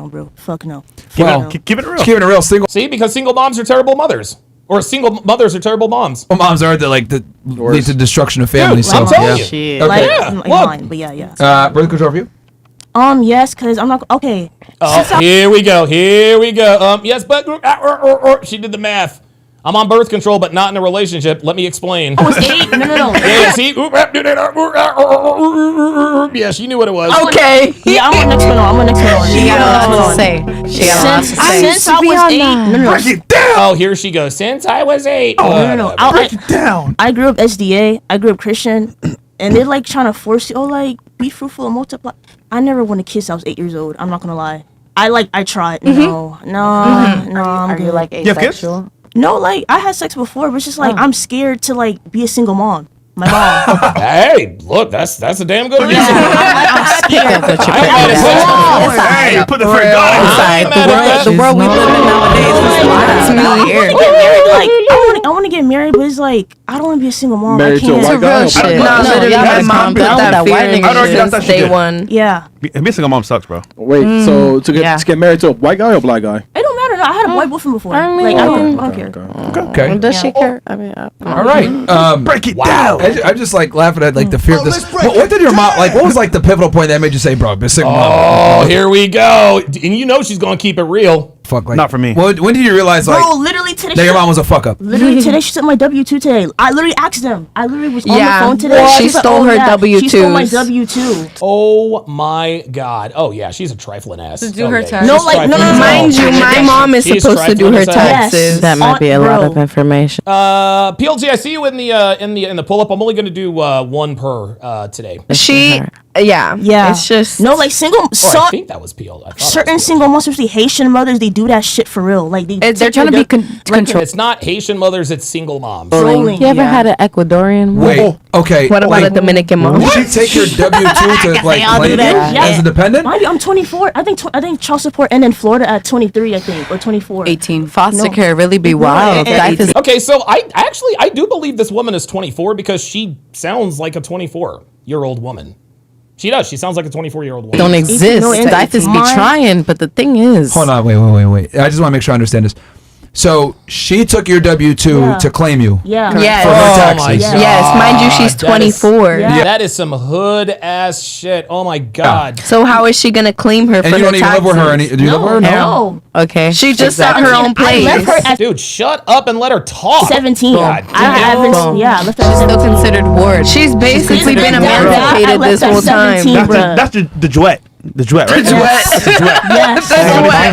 bro. Fuck no. Well, keep it real. Keeping it real. Single. See, because single moms are terrible mothers. Or single mothers are terrible moms. Well, moms are the lead to destruction of families. Dude, I'm so telling yeah. you. Okay. Like, Yeah, like look. mine, but yeah. Birth control for you? Yes, cause I'm not okay. Oh, here we go. Yes, but she did the math. I'm on birth control, but not in a relationship. Let me explain. I was 8. No. Yeah, see? Yeah, she knew what it was. Okay. Yeah, I'm on next one. She got a lot to say. She got a lot to say. Since I was 8. No. Break it down. Oh, here she goes. Since I was 8. No. Break it down. I grew up SDA. I grew up Christian, and they're like trying to force you. Oh, like be fruitful and multiply. I never wanted to kiss. I was 8 years old. I'm not gonna lie. I tried. No. Are you like You have kids? asexual? No, like I had sex before, but it's just like I'm scared to like be a single mom. My mom. Hey, look, that's a damn good reason. I'm scared. Hey, put the friend down. The world we live in nowadays is wild. I Weird. want to get married. Like I want to get married, but it's like I don't want to be a single mom. Married I to a can't. white guy? Shit. No, Literally, yeah, my that's mom put compounded. that fear I in already got that since shit day did. one. Yeah. Being a single mom sucks, bro. Wait, so to get married to a white guy or black guy? It don't matter. No, I had a white boyfriend before. I mean, like I don't care. Okay. Does she care? I mean, All right. Break it down. I'm just like laughing at like the fear of this. What did your mom like? What was like the pivotal point that made you say, "Bro, be a single mom"? Oh, here we go. And you know she's gonna keep it real. Fuck, like Not for me. When did you realize like Bro, literally today. that your mom was a fuck up? Literally today, she took my W-2 today. I literally asked them. I literally was on the phone today. She She's like, stole her She stole my W-2s. W-2. Oh my God. Oh yeah, she's a trifling ass. To do Oh, her yeah, taxes. No, she's like, no, trifling as Mind hell. you, my mom is She's supposed to do trifling her as hell. taxes. That might be a lot of Bro. information. PLG, I see you in the pull up. I'm only gonna do one per today. Yeah. It's just no, like single. Oh, I think that was PLG. I thought Certain single moms, especially Haitian mothers, they do that shit for real. Like they're trying to be control. It's not Haitian mothers, it's single moms. You ever had an Ecuadorian mom? Wait, okay. What about wait. a Dominican mom? Would she take your W-2 to like I'll claim do you that. as a dependent? Mind you, I'm 24. I think child support ended in Florida at 23, I think, or 24. 18. Foster care really be wild. Life is Okay, so I do believe this woman is 24 because she sounds like a 24-year-old woman. She does. She sounds like a 24-year-old woman. don't exist. Diapers be trying, but the thing is, Hold on, wait. I just want to make sure I understand this. So she took your W-2 to claim you. Yeah. Yes. For her taxes. my God. Yes, mind you, she's That is- 24. That is some hood ass shit. Oh my God. So how is she gonna claim her And for you the don't even live with her. taxes? Do you live with her? No. Okay. She just got her own place. I left her at Dude, shut up and let her talk. 17. God I haven't. Yeah, I left her at She's still 17. considered ward. She's basically been I emancipated left this at whole time. 17, bruh. That's the duet. The duet, right? Yes.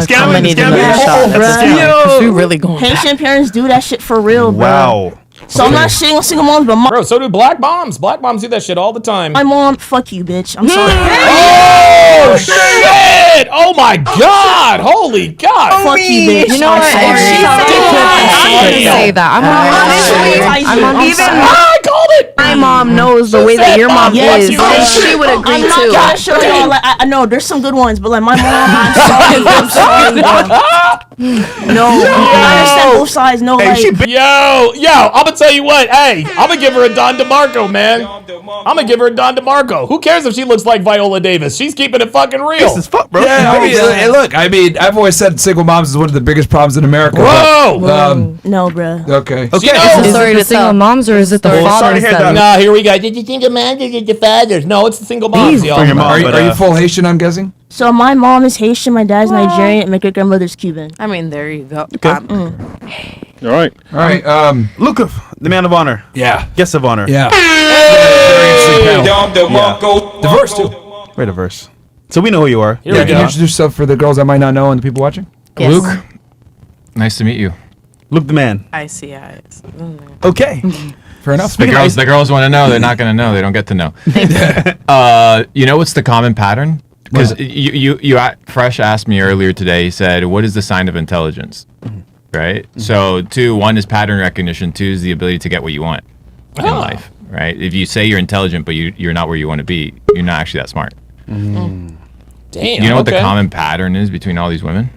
I'm gonna need another shot. Because we really going back. Haitian parents do that shit for real, bro. Wow. So I'm not shitting on single moms, but Bro, so do black moms. Black moms do that shit all the time. my mom, fuck you, bitch. I'm sorry. Oh shit! Oh my God! Holy God! Fuck you, bitch. You know what? I'm If she sorry. said to say that, I'm on Even I called it. my mom knows the way that your mom Yes, is, you and are. she would agree I'm not too. gonna show y'all. Like, I know there's some good ones, but like my mom, I'm sorry. I'm sorry, bro. No, I understand both sides. No, like. Yo, I'm gonna tell you what. Hey, I'm gonna give her a Don DeMarco, man. I'm gonna give her a Don DeMarco. Who cares if she looks like Viola Davis? She's keeping it fucking real. This is fuck, bro. Yeah, I mean, hey, look, I mean, I've always said single moms is one of the biggest problems in America. Whoa! But, No, bro. okay. Is it the single moms or is it the fathers? Nah, here we go. Did you single moms or the fathers? No, it's the single moms, y'all. Are you full Haitian, I'm guessing? So my mom is Haitian, my dad's Nigerian, and my great grandmother's Cuban. I mean, there you go. Okay. All right. All right. Luca, the man of honor. Yeah. Guest of honor. Yeah. Diverse too. Very diverse. So we know who you are. Yeah, can you introduce yourself for the girls that might not know and the people watching? Yes. Luke, nice to meet you. Luke the man. I see eyes. Okay. Fair enough. The girls want to know. They're not going to know. They don't get to know. You know what's the common pattern? Because you Fresh asked me earlier today. He said, "What is the sign of intelligence?" Right. So one is pattern recognition. 2 is the ability to get what you want in life. Right. If you say you're intelligent but you're not where you want to be, you're not actually that smart. Damn. You know what the common pattern is between all these women?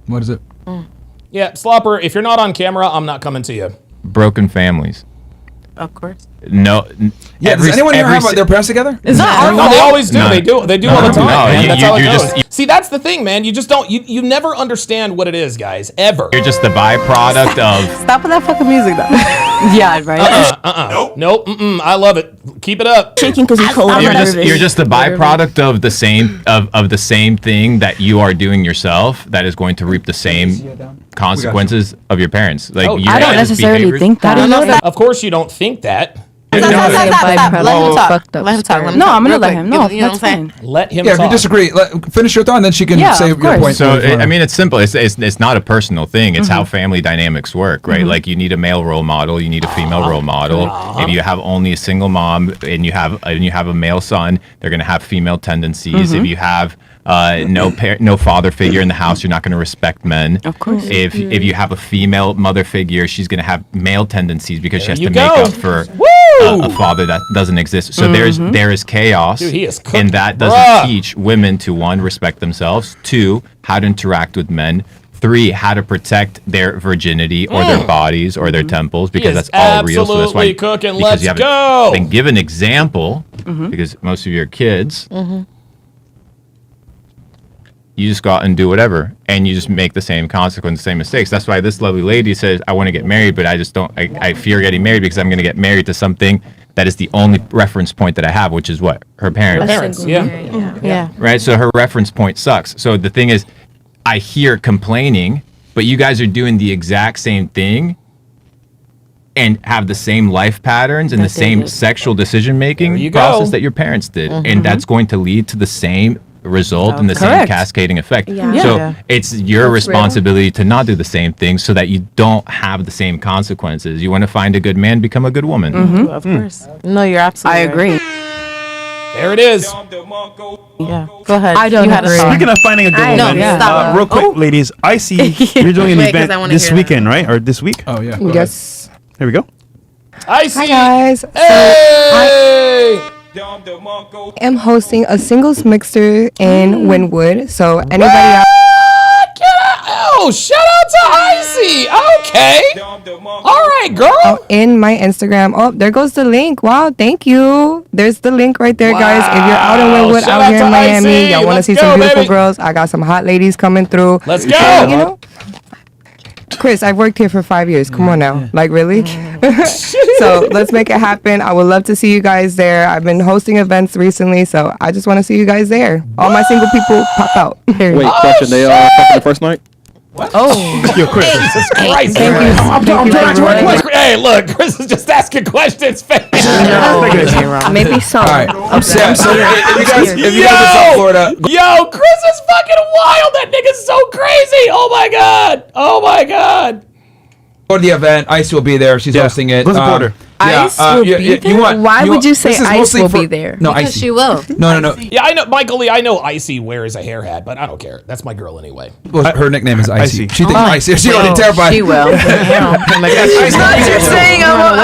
What is it? Yeah, Slopper, if you're not on camera, I'm not coming to you. Broken families. Of course. No. Yeah, does anyone here have their parents together? Is that our No, fault? they always do. No. They do all the time. No, man. That's how it you're goes. See, that's the thing, man. You just don't. You never understand what it is, guys. Ever. You're just the byproduct of. Stop with that fucking music, though. Yeah, right. Nope. I love it. Keep it up. Shaking because he's cold. You're just the byproduct of the same of the same thing that you are doing yourself. That is going to reap the same consequences of your parents. Like you I don't guys' necessarily behaviors- think that. Of course, you don't think that. Let him talk. Let him talk. No, I'm gonna let him. No, You know that's what I'm fine. Let him Yeah, if talk. you disagree, finish your thought and then she can Yeah, say of your course. point. So I mean, it's simple. It's not a personal thing. It's how family dynamics work, right? Like you need a male role model, you need a female role model. If you have only a single mom and you have a male son, they're gonna have female tendencies. If you have no father figure in the house, you're not going to respect men. Of course. If you have a female mother figure, she's going to have male tendencies because she has to you make go. up for a father that doesn't exist. So there is chaos, Dude, he is cooking. and that doesn't teach women to 1, respect themselves, 2, how to interact with men, 3, how to protect their virginity or their bodies or their temples, because is that's all real. So that's why absolutely cooking. because Let's you haven't go. been given an example, because most of your kids. You just go out and do whatever, and you just make the same consequence, same mistakes. That's why this lovely lady says, I want to get married, but I just don't, I fear getting married because I'm going to get married to something that is the only reference point that I have, which is what? Her parents. Yeah. Right? So her reference point sucks. So the thing is, I hear complaining, but you guys are doing the exact same thing and have the same life patterns and the same sexual decision-making process that your parents did. And that's going to lead to the same result and the same cascading effect. So it's your responsibility to not do the same thing so that you don't have the same consequences. You want to find a good man, become a good woman. Of course. No, you're absolutely. I agree. There it is. Yeah. Go ahead. I don't agree. Speaking of finding a good woman, real quick, ladies, I see you're doing an Wait, 'cause I event wanna this hear weekend, right? Or this week? Oh, yeah. Yes. Here we go. I see. Hi guys. Hey! I am hosting a singles mixer in Wynwood. So anybody out Oh, shout out to Icy. Okay. All right, girl. in my Instagram. Oh, there goes the link. Wow, thank you. There's the link right there, guys. If you're out in Wynwood, Shout out out here to in Miami, Icy. y'all want to Let's see go, some beautiful baby. girls. I got some hot ladies coming through. Let's go. And, you know, Chris, I've worked here for 5 years. Come on now. Like, really? So let's make it happen. I would love to see you guys there. I've been hosting events recently, so I just want to see you guys there. All my single people pop out. Wait, question. They fucking the first night? What? Oh. Yo, Chris. Jesus Christ. Hey, look, Chris is just asking questions. Maybe some. All right. I'm Sam, so if you guys are from Florida, Yo, Chris is fucking wild. That nigga's so crazy. Oh my god. Oh my god. go to the event. Ice will be there. She's hosting it. Go support her. Ice will be there? Why would you say Ice will be there? No, Because Icy. she will. No. Yeah, I know, Michael Lee. I know Icy wears a hair hat, but I don't care. That's my girl anyway. Well, her nickname is Icy. She thinks Oh. Icy. She's already terrified. She will. It's not just saying I'm Run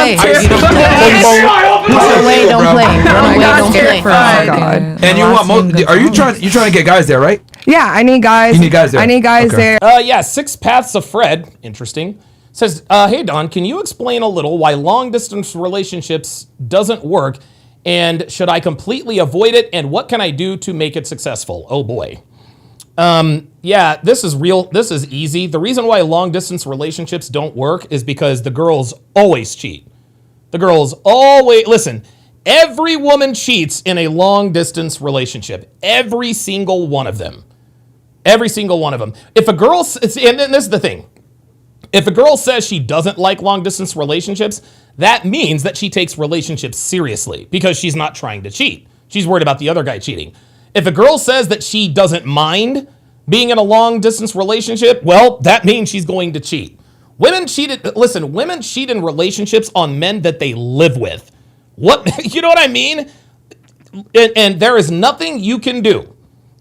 away, don't play. Run away, don't play. And you want are you trying to get guys there, right? Yeah, I need guys. You need guys there. I need guys Okay. there. Yeah, Six Paths of Fred. Interesting. Says, hey Don, can you explain a little why long distance relationships doesn't work, and should I completely avoid it, and what can I do to make it successful? Oh boy. Yeah, this is real. This is easy. The reason why long distance relationships don't work is because the girls always cheat. The girls always, listen, every woman cheats in a long distance relationship. Every single one of them. Every single one of them. If a girl, and this is the thing. If a girl says she doesn't like long distance relationships, that means that she takes relationships seriously because she's not trying to cheat. She's worried about the other guy cheating. If a girl says that she doesn't mind being in a long distance relationship, well, that means she's going to cheat. Women cheat in relationships on men that they live with. What, you know what I mean? And there is nothing you can do.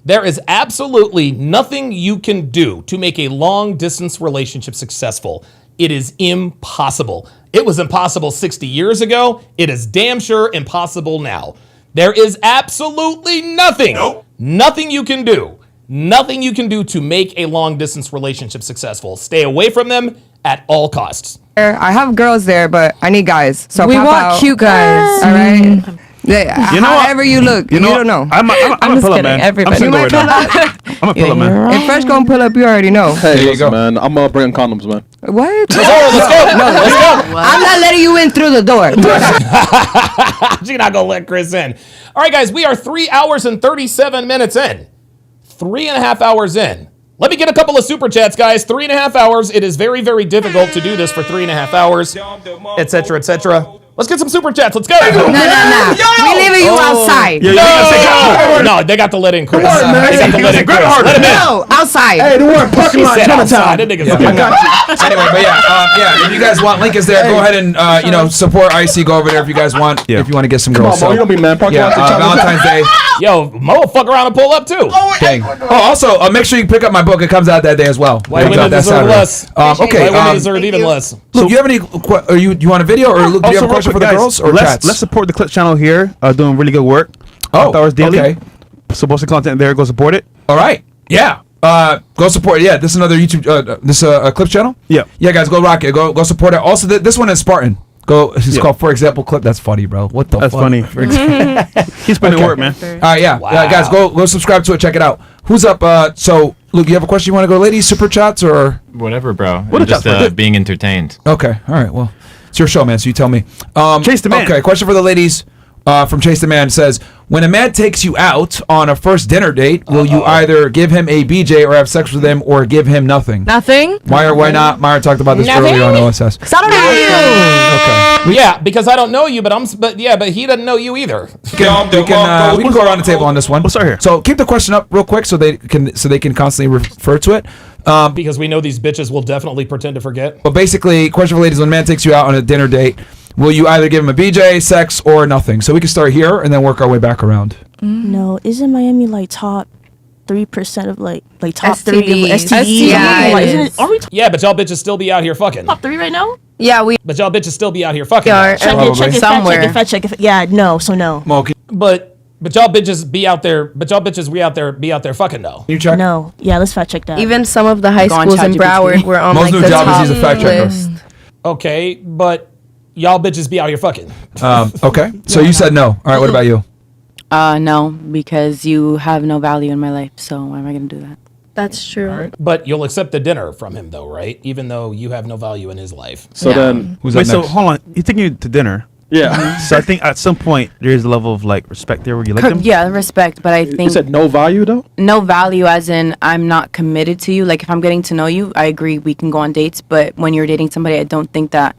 There is absolutely nothing you can do to make a long distance relationship successful. It is impossible. It was impossible 60 years ago. It is damn sure impossible now. There is absolutely nothing, nothing you can do to make a long distance relationship successful. Stay away from them at all costs. I have girls there, but I need guys. So We pop want out. cute guys. All right. Yeah, You know what? however you look, you don't know. I'm a just pull up, kidding, man. everybody. I'm single You right might now. I'm a pull up, man. If Fresh gonna pull up, you already know. Hey, There you listen, go. man. I'm bringing condoms, man. What? Let's go. I'm not letting you in through the door. She's not gonna let Chris in. All right, guys, we are 3 hours and 37 minutes in. 3.5 hours in. Let me get a couple of super chats, guys. 3.5 hours. It is very, very difficult to do this for 3.5 hours, etc., etc. Let's get some super chats. Let's go. No. We leaving you outside. No, they got to let in Chris. They got to let in Chris. Let him in. No, outside. Hey, the word parking He lot said Chinatown. outside. That nigga's fucking- Anyway, but yeah, if you guys want, link is there. Go ahead and support Icy. Go over there if you guys want. If you want to get some girls. Come on, bro. You don't be mad. Parking lot Chinatown. Valentine's Day. Yo, Mo will fuck around and pull up too. Dang. Oh, also, make sure you pick up my book. It comes out that day as well. Why It comes women out that deserve Saturday. less? Okay. Why women deserve even less? Luke, you have any? Or you want a video, or Luke, do you have a question for the girls or chats? Let's support the Clips channel here. Doing really good work. Hours daily. Okay. So posting content there. Go support it. All right. Yeah. Go support. Yeah, this is another YouTube. This Clips channel. Yeah. Yeah, guys, go rock it. Go support it. Also, this one is Spartan. Go. It's called For Example Clip. That's funny, bro. What the? That's fuck? funny. He's putting in work, man. All right. Yeah. Wow. Yeah, guys, go subscribe to it. Check it out. Who's up? So, Luke, you have a question? You want to go, ladies? Super chats or Whatever, bro. What I'm a chat, just being entertained. Okay. All right. Well, it's your show, man. So you tell me. Chase the Man. Okay. Question for the ladies. From Chase the Man says, when a man takes you out on a first dinner date, will you either give him a BJ or have sex with him or give him nothing? Nothing. Why or why not? Myra talked about this earlier on OSS. Because I don't know you. Okay. Yeah, because I don't know you, but he doesn't know you either. We can go around the table on this one. We'll start here. So keep the question up real quick so they can constantly refer to it. Because we know these bitches will definitely pretend to forget. But basically, question for ladies: when a man takes you out on a dinner date, will you either give him a BJ, sex, or nothing? So we can start here and then work our way back around. No, isn't Miami like top 3% of like top 3 STDs? of STDs? Yeah, Like, it isn't is. it, are we Yeah, but y'all bitches still be out here fucking. top 3 right now? Yeah, we But y'all bitches still be out here fucking. are. Check Probably. it, check it, Somewhere. fact check it. Yeah, no, so no. Mo, can But y'all bitches be out there. But y'all bitches be out there fucking though. you check? No. Yeah, let's fact check that. even some of the high Go on schools in ChatGPT. Broward were on Mo's like new the job is top he's a fact checker. list. Okay, but y'all bitches be out here fucking. Okay. So you said no. All right. What about you? No, because you have no value in my life. So why am I gonna do that? That's true. But you'll accept the dinner from him, though, right? Even though you have no value in his life. So then, who's up next? Hold on. He's taking you to dinner. Yeah. So I think at some point there's a level of like respect there where you like him. Yeah, respect. But I think You said no value though. no value, as in I'm not committed to you. Like if I'm getting to know you, I agree we can go on dates. But when you're dating somebody, I don't think that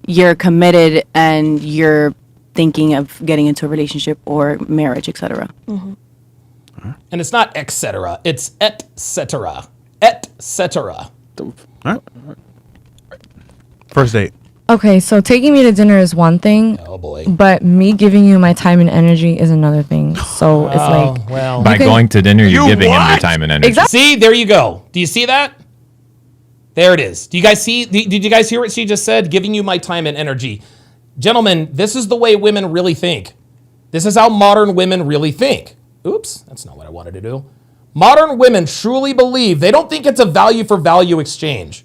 you're committed and you're thinking of getting into a relationship or marriage, etc. And it's not etc. It's et cetera. Et cetera. All right. First date. Okay, so taking me to dinner is one thing. Oh boy. But me giving you my time and energy is another thing. So it's like well, By going to dinner, you're giving him your time and energy. See, there you go. Do you see that? There it is. Do you guys see? Did you guys hear what she just said? Giving you my time and energy. Gentlemen, this is the way women really think. This is how modern women really think. Oops, that's not what I wanted to do. Modern women truly believe, they don't think it's a value for value exchange.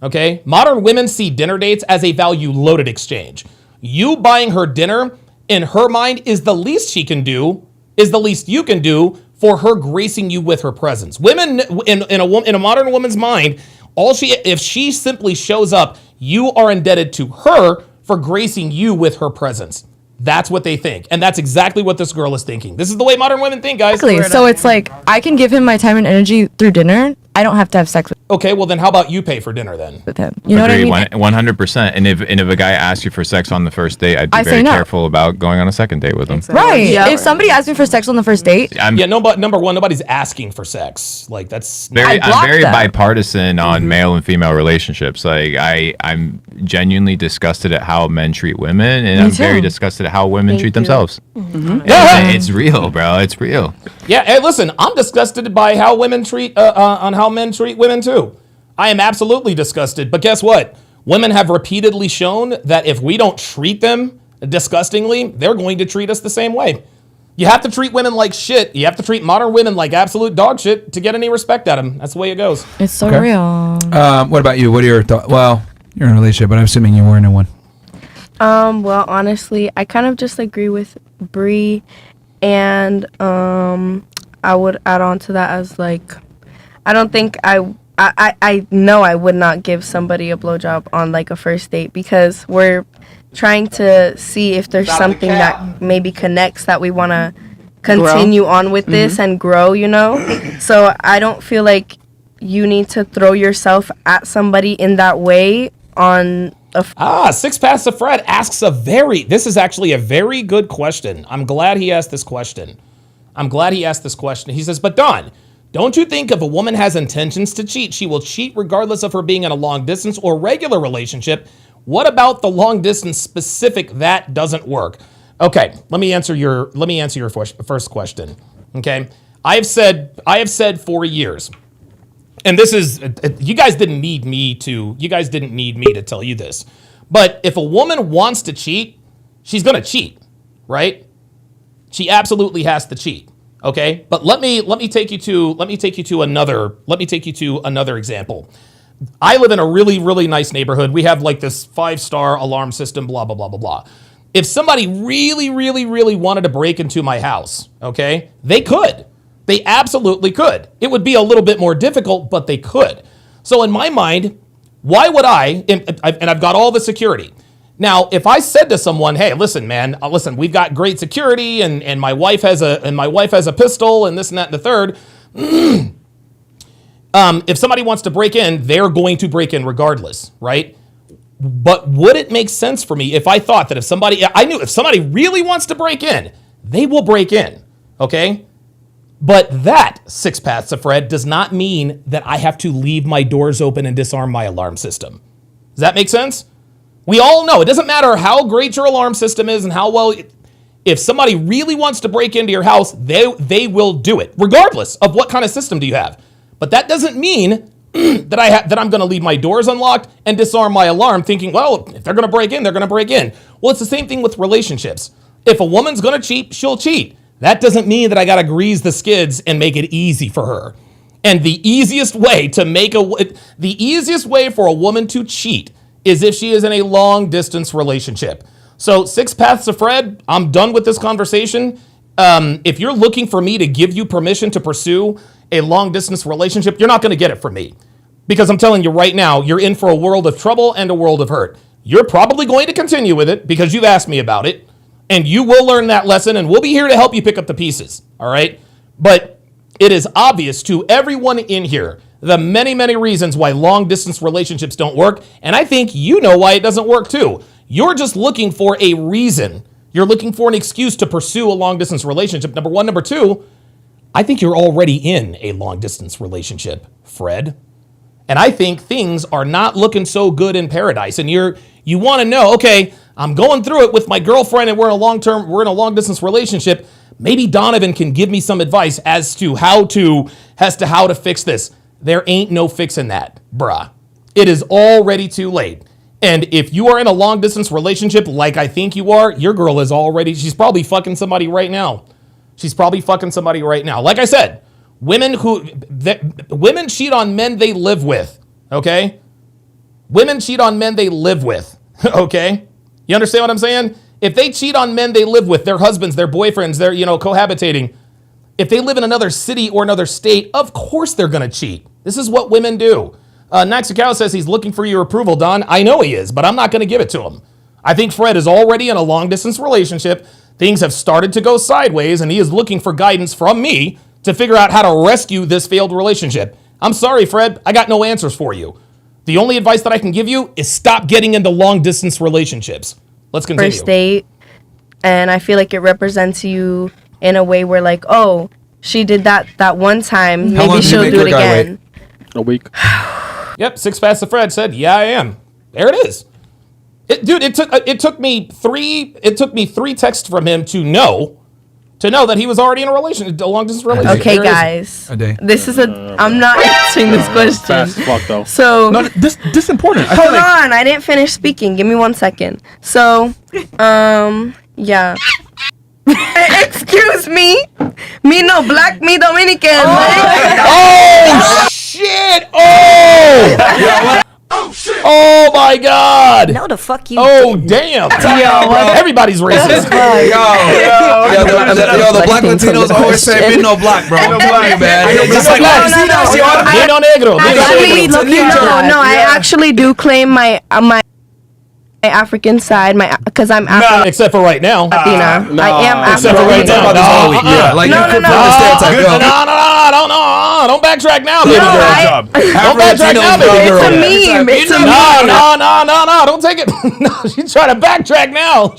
Okay? Modern women see dinner dates as a value loaded exchange. You buying her dinner, in her mind, is the least she can do, is the least you can do for her gracing you with her presence. Women, in a modern woman's mind, if she simply shows up, you are indebted to her for gracing you with her presence. That's what they think. And that's exactly what this girl is thinking. This is the way modern women think, guys. exactly. So it's like I can give him my time and energy through dinner. I don't have to have sex with Okay, well then how about you pay for dinner then? him. You know what I mean? 100%. And if a guy asks you for sex on the first date, I'd be I say very no. careful about going on a second date with him. Right. If somebody asks me for sex on the first date, Number one, nobody's asking for sex. Like that's I'm very bipartisan on male and female relationships. Like I'm genuinely disgusted at how men treat women, and Me I'm too. very disgusted at how women treat themselves. Yeah. It's real, bro. It's real. Yeah, hey, listen, I'm disgusted by how women treat on how men treat women too. I am absolutely disgusted. But guess what? Women have repeatedly shown that if we don't treat them disgustingly, they're going to treat us the same way. You have to treat women like shit. You have to treat modern women like absolute dog shit to get any respect out of them. That's the way it goes. it's so Okay. real. What about you? What are your thoughts? Well, you're in a relationship, but I'm assuming you weren't in one. Well, honestly, I kind of just agree with Bree, and I would add on to that as like, I don't think I know I would not give somebody a blowjob on like a first date because we're trying to see if there's something that maybe connects that we want to continue on with this and grow, you know? So I don't feel like you need to throw yourself at somebody in that way on Six Paths of Fred asks this is actually a very good question. I'm glad he asked this question. He says, but Don, don't you think if a woman has intentions to cheat, she will cheat regardless of her being in a long distance or regular relationship? What about the long distance specific that doesn't work? Okay, let me answer your first question. Okay, I have said for years, and this is, you guys didn't need me to tell you this, but if a woman wants to cheat, she's gonna cheat, right? She absolutely has to cheat. Okay, but let me take you to another example. I live in a really, really nice neighborhood. We have like this 5-star alarm system, blah, blah, blah, blah, blah. If somebody really, really, really wanted to break into my house, okay, they could. They absolutely could. It would be a little bit more difficult, but they could. So in my mind, why would and I've got all the security. Now, if I said to someone, "Hey, listen, man, we've got great security, and my wife has a pistol, and this and that and the third," if somebody wants to break in, they're going to break in regardless, right? But would it make sense for me if I thought that if somebody really wants to break in, they will break in, okay? But that, Six Paths of Fred, does not mean that I have to leave my doors open and disarm my alarm system. Does that make sense? We all know it doesn't matter how great your alarm system is and how well. If somebody really wants to break into your house, they will do it, regardless of what kind of system do you have. But that doesn't mean that I'm going to leave my doors unlocked and disarm my alarm, thinking, well, if they're going to break in, they're going to break in. Well, it's the same thing with relationships. If a woman's going to cheat, she'll cheat. That doesn't mean that I got to grease the skids and make it easy for her. And the easiest way for a woman to cheat is if she is in a long distance relationship. So Six Paths of Fred, I'm done with this conversation. If you're looking for me to give you permission to pursue a long distance relationship, you're not going to get it from me. Because I'm telling you right now, you're in for a world of trouble and a world of hurt. You're probably going to continue with it because you've asked me about it. And you will learn that lesson, and we'll be here to help you pick up the pieces. All right? But it is obvious to everyone in here the many, many reasons why long distance relationships don't work. And I think you know why it doesn't work too. You're just looking for a reason. You're looking for an excuse to pursue a long distance relationship. Number one. Number two, I think you're already in a long distance relationship, Fred. And I think things are not looking so good in paradise. And you want to know, okay, I'm going through it with my girlfriend and we're in a long distance relationship. Maybe Donovan can give me some advice as to how to fix this. There ain't no fixing that, bruh. It is already too late. And if you are in a long distance relationship like I think you are, your girl is already, she's probably fucking somebody right now. Like I said, women cheat on men they live with, okay? Women cheat on men they live with, okay? You understand what I'm saying? If they cheat on men they live with, their husbands, their boyfriends, they're, cohabitating. If they live in another city or another state, of course they're going to cheat. This is what women do. Naxicao says he's looking for your approval, Don. I know he is, but I'm not going to give it to him. I think Fred is already in a long-distance relationship. Things have started to go sideways, and he is looking for guidance from me to figure out how to rescue this failed relationship. I'm sorry, Fred. I got no answers for you. The only advice that I can give you is stop getting into long-distance relationships. Let's continue. First date, and I feel like it represents you in a way where, like, oh, she did that one time. Maybe she'll do it again. A week. Yep, Six Fast to Fred said, "Yeah, I am." There it is. It took me three texts from him to know that he was already in a long distance relationship. Okay, guys. This is I'm not answering this question. Fast as fuck, though. So No, this important. hold on, I didn't finish speaking. Give me 1 second. So, yeah. Excuse me. Me no black, me Dominican. Oh shit! Oh my God! No, the fuck you. Oh damn! Everybody's racist. The black Latinos always say me no black, bro. No black, man. Just like Me no negro. No, I actually do claim my African side, because I'm African. Except for right now. Latina. I am African. Except for right now. Don't backtrack now, baby girl. Don't backtrack now, baby girl. It's a meme. No. Don't take it. No, she's trying to backtrack now.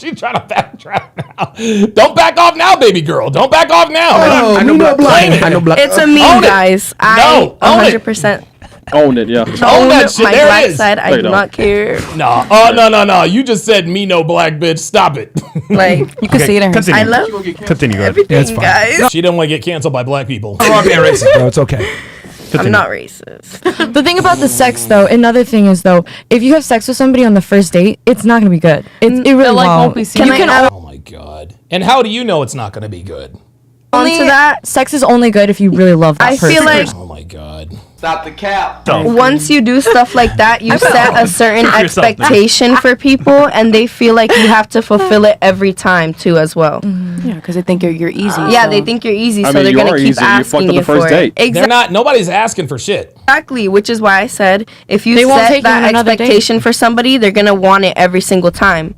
Don't back off now, baby girl. Don't back off now. I know black. It's a meme, guys. I 100%. Own it, yeah. Own that shit. My There black it is. side, I do not care. No. Oh, no. You just said me no black bitch. Stop it. Like, you can see it in her. Continue. I love Continue, guys. everything, Yeah, it's fine. guys. She didn't want to get canceled by black people. I'm not being racist, bro. It's okay. I'm not racist. The thing about the sex, though, another thing is, though, if you have sex with somebody on the first date, it's not going to be good. It really won't. Oh my God. And how do you know it's not going to be good? Onto that, sex is only good if you really love that person. I feel like Oh my God. Stop the cap. once you do stuff like that, you set a certain expectation for people, and they feel like you have to fulfill it every time too, as well. Yeah, because they think you're easy. Yeah, so. they think you're easy, I so mean, they're you gonna are keep easy. You fucked asking up you the first for date. it. They're not. Nobody's asking for shit. Exactly, which is why I said if you They won't set take you on that another expectation for somebody, they're gonna want it every single time.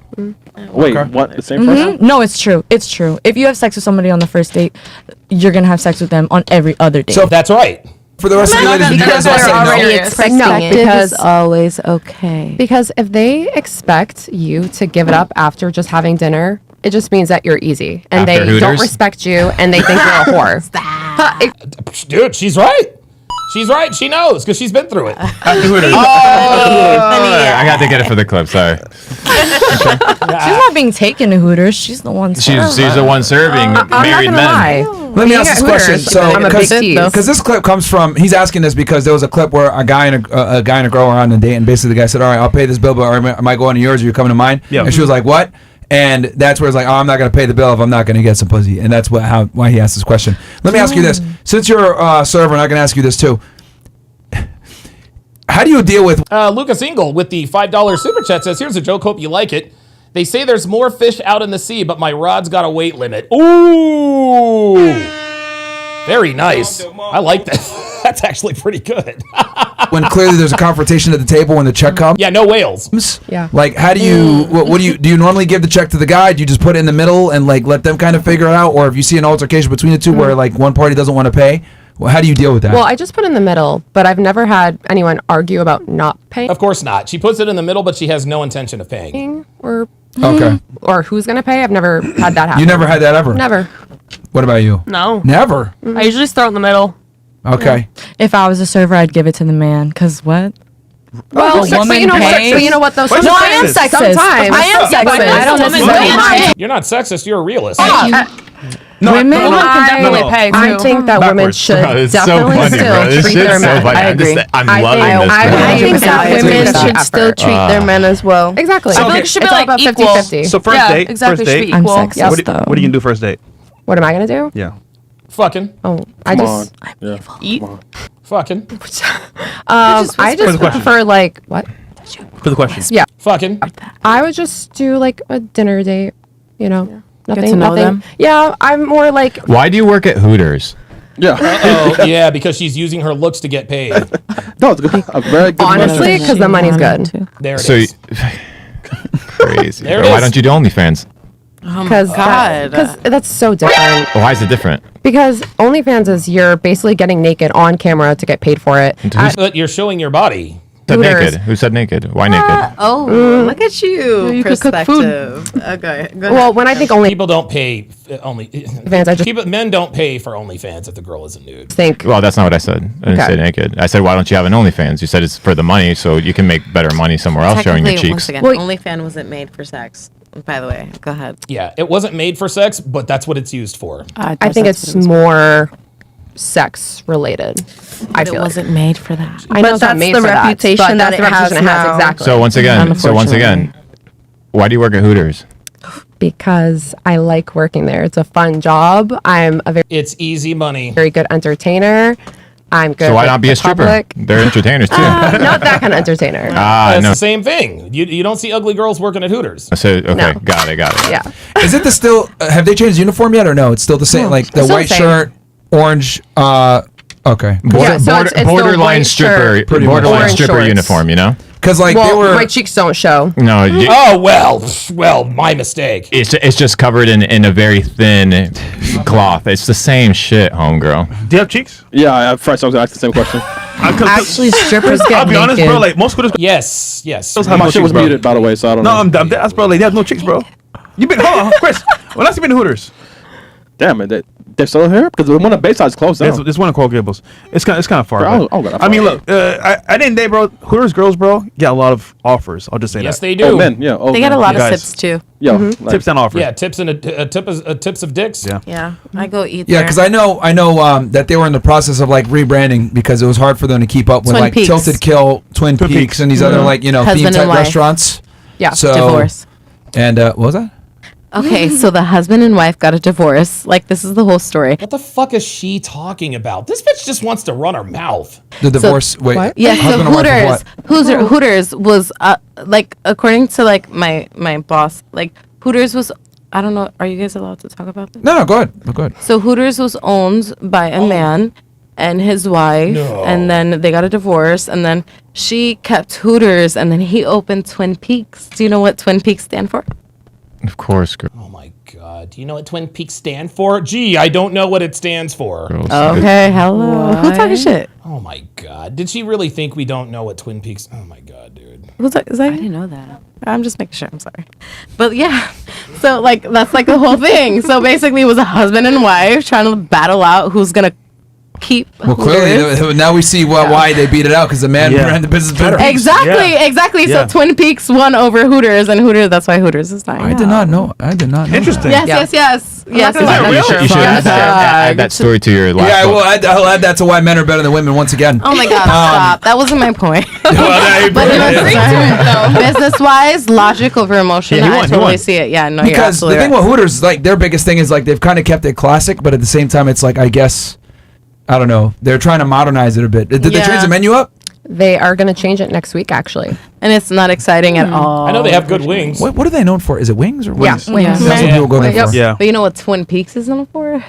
Wait, what? The same person? No, it's true. It's true. If you have sex with somebody on the first date, you're going to have sex with them on every other date. So That's right. for the rest of the ladies, you guys all they're say already no. expecting it. Because always okay. Because if they expect you to give it up after just having dinner, it just means that you're easy and After they don't Hooters? respect you and they think you're a whore. Dude, she's right. She's right. She knows because she's been through it. After Hooters. I got to get it for the clip. Sorry. She's not being taken to Hooters. She's the one serving. She's the one serving married men. Let me ask this question. So, I'm a big tease. because this clip comes from, he's asking this because there was a clip where a guy and a girl were on a date, and basically the guy said, "All right, I'll pay this bill, but am I going to yours or you coming to mine?" Yeah. And she was like, "What?" And that's where it's like, "Oh, I'm not going to pay the bill if I'm not going to get some pussy." And that's why he asked this question. Let me ask you this: since you're a server, and I can ask you this too. How do you deal with Lucas Engel with the $5 super chat says, "Here's a joke. Hope you like it. They say there's more fish out in the sea, but my rod's got a weight limit." Ooh. Very nice. I like that. That's actually pretty good. When clearly there's a confrontation at the table when the check comes. Yeah, no whales. Yeah. Like, how do you? What do you normally give the check to the guy? Do you just put it in the middle and like let them kind of figure it out, or if you see an altercation between the two where like one party doesn't want to pay, well, how do you deal with that? Well, I just put in the middle, but I've never had anyone argue about not paying. Of course not. She puts it in the middle, but she has no intention of paying. Or Okay. Or who's gonna pay? I've never had that happen. You never had that ever? Never. What about you? No. Never. I usually just throw it in the middle. Okay. If I was a server, I'd give it to the man. Cause what? Well, but you know what? But you know what? Though. No, I am sexist. Sometimes I am sexist. I don't necessarily. You're not sexist. You're a realist. Women can definitely pay too. I think that women Backwards. should Bro, it's so definitely funny, still bro. This treat shit's their so men. funny. I I'm agree. I'm loving this. I think that women should effort. still treat their men as well. Exactly. I feel like it should be It's all like about equal. 50-50. So first Yeah, date. exactly, First should be date. equal. What, Yes, do- what are you gonna do first date? What am I gonna do? Yeah. Fucking. Oh, I just Eat. Fucking. I For the just question. prefer like what? For the question. Yeah. Fucking. I would just do like a dinner date. You know, nothing. to know nothing. them. Yeah, I'm more like. Why do you work at Hooters? Yeah. Oh, yeah, because she's using her looks to get paid. No, it's good. A very good Honestly, question. because the money's good. There it So is. crazy. There it Why is. don't you do OnlyFans? Because God. that's so different. Why is it different? Because OnlyFans is you're basically getting naked on camera to get paid for it. But you're showing your body. Said Hooters. naked. Who said naked? Why naked? Oh, look at you. You could cook food. Perspective. Okay. Go Well, when I think only People don't pay only. fans, I just Men don't pay for OnlyFans if the girl isn't nude. think. Well, that's not what I said. I didn't Okay. say naked. I said, why don't you have an OnlyFans? You said it's for the money, so you can make better money somewhere else showing your Technically, cheeks. once again, Well- OnlyFans wasn't made for sex. By the way, go ahead. Yeah, it wasn't made for sex, but that's what it's used for. I think it's more sex related. I It feel wasn't made for that. I know But it's not that's made the for that, reputation but that that's the it has reputation now. exactly. So once again, why do you work at Hooters? Because I like working there. It's a fun job. I'm a It's easy money. very good entertainer. I'm good. So why with not be the a stripper? public. They're entertainers too. Not that kind of entertainer. It's no. the same thing. You don't see ugly girls working at Hooters. So okay, No. got it. Yeah. Is it the still? Have they changed uniform yet or no? It's still the same. Like the Still white the same. shirt, orange. Okay. Yeah, so it's the borderline white stripper, shirt, borderline orange stripper shorts. uniform. You know? Because like well, they were. my cheeks don't show. No, Oh well, my mistake. it's just covered in a very thin cloth. It's the same shit, homegirl. Do you have cheeks? Yeah, I first I was asked the same question. Actually, strippers get I'll be honest, naked. bro. Like most Hooters. Yes. Have My no shit cheeks, was bro. muted, by the way, so I don't No, know. I'm that's bro. Like they have no cheeks, bro. You been hold on, Chris. When last you been to Hooters? Damn it, they're still here because the one at Bayside's closed down. There's one in Coral Gables. It's kind of far. Bro, but- I'll go that I mean, far. look, I didn't date, bro. Hooters girls, bro, get a lot of offers. I'll just say Yes, that. they do. Oh, men, yeah. Oh, They get a lot of Guys. tips too. Yeah, Tips and offers. Yeah, tips and tips of dicks. Yeah. Yeah, I go eat. Yeah, there. because I know that they were in the process of like rebranding because it was hard for them to keep up with Twin like Peaks. Tilted Kill, Twin Twin Peaks, Peaks. and these other like Husband theme and type wife. restaurants. Yeah. So Divorce. And what was that? Okay, so the husband and wife got a divorce. Like this is the whole story. What the fuck is she talking about? This bitch just wants to run her mouth. The divorce. Wait. Yes, so husband and wife of what? Hooters was like according to like my boss, like Hooters was. I don't know. Are you guys allowed to talk about this? No, go ahead. Go ahead. So Hooters was owned by a man and his wife, No. and then they got a divorce, and then she kept Hooters, and then he opened Twin Peaks. Do you know what Twin Peaks stand for? Of course, girl. Oh my god. Do you know what Twin Peaks stand for? Gee, I don't know what it stands for. Okay, hello. Who talking shit? Oh my god. Did she really think we don't know what Twin Peaks? Oh my god, dude. Who's that? Is that? I didn't know that. I'm just making sure. I'm sorry, but yeah. So like that's like the whole thing. So basically, it was a husband and wife trying to battle out who's gonna keep. Well, clearly Hooters. now we see why they beat it out because the man ran the business better. Exactly. Yeah. So Twin Peaks won over Hooters, and Hooters. That's why Hooters is dying. I did not know. Interesting. Yes. Yes. You should add that story to your last Yeah, book. I'll add that to why men are better than women once again. Oh my God! Stop. That wasn't my point. Business wise, logic over emotion. Yeah, he I won, he totally won. see it. Yeah. No, you're Because the absolutely thing right. with Hooters, like their biggest thing is like they've kind of kept it classic, but at the same time, it's like I guess I don't know. They're trying to modernize it a bit. Did they change the menu up? They are going to change it next week, actually. And it's not exciting at all. I know they have good wings. What are they known for? Is it wings or wings? Yeah, wings. That's what people go there Yep. for. Yeah. But you know what Twin Peaks is known for?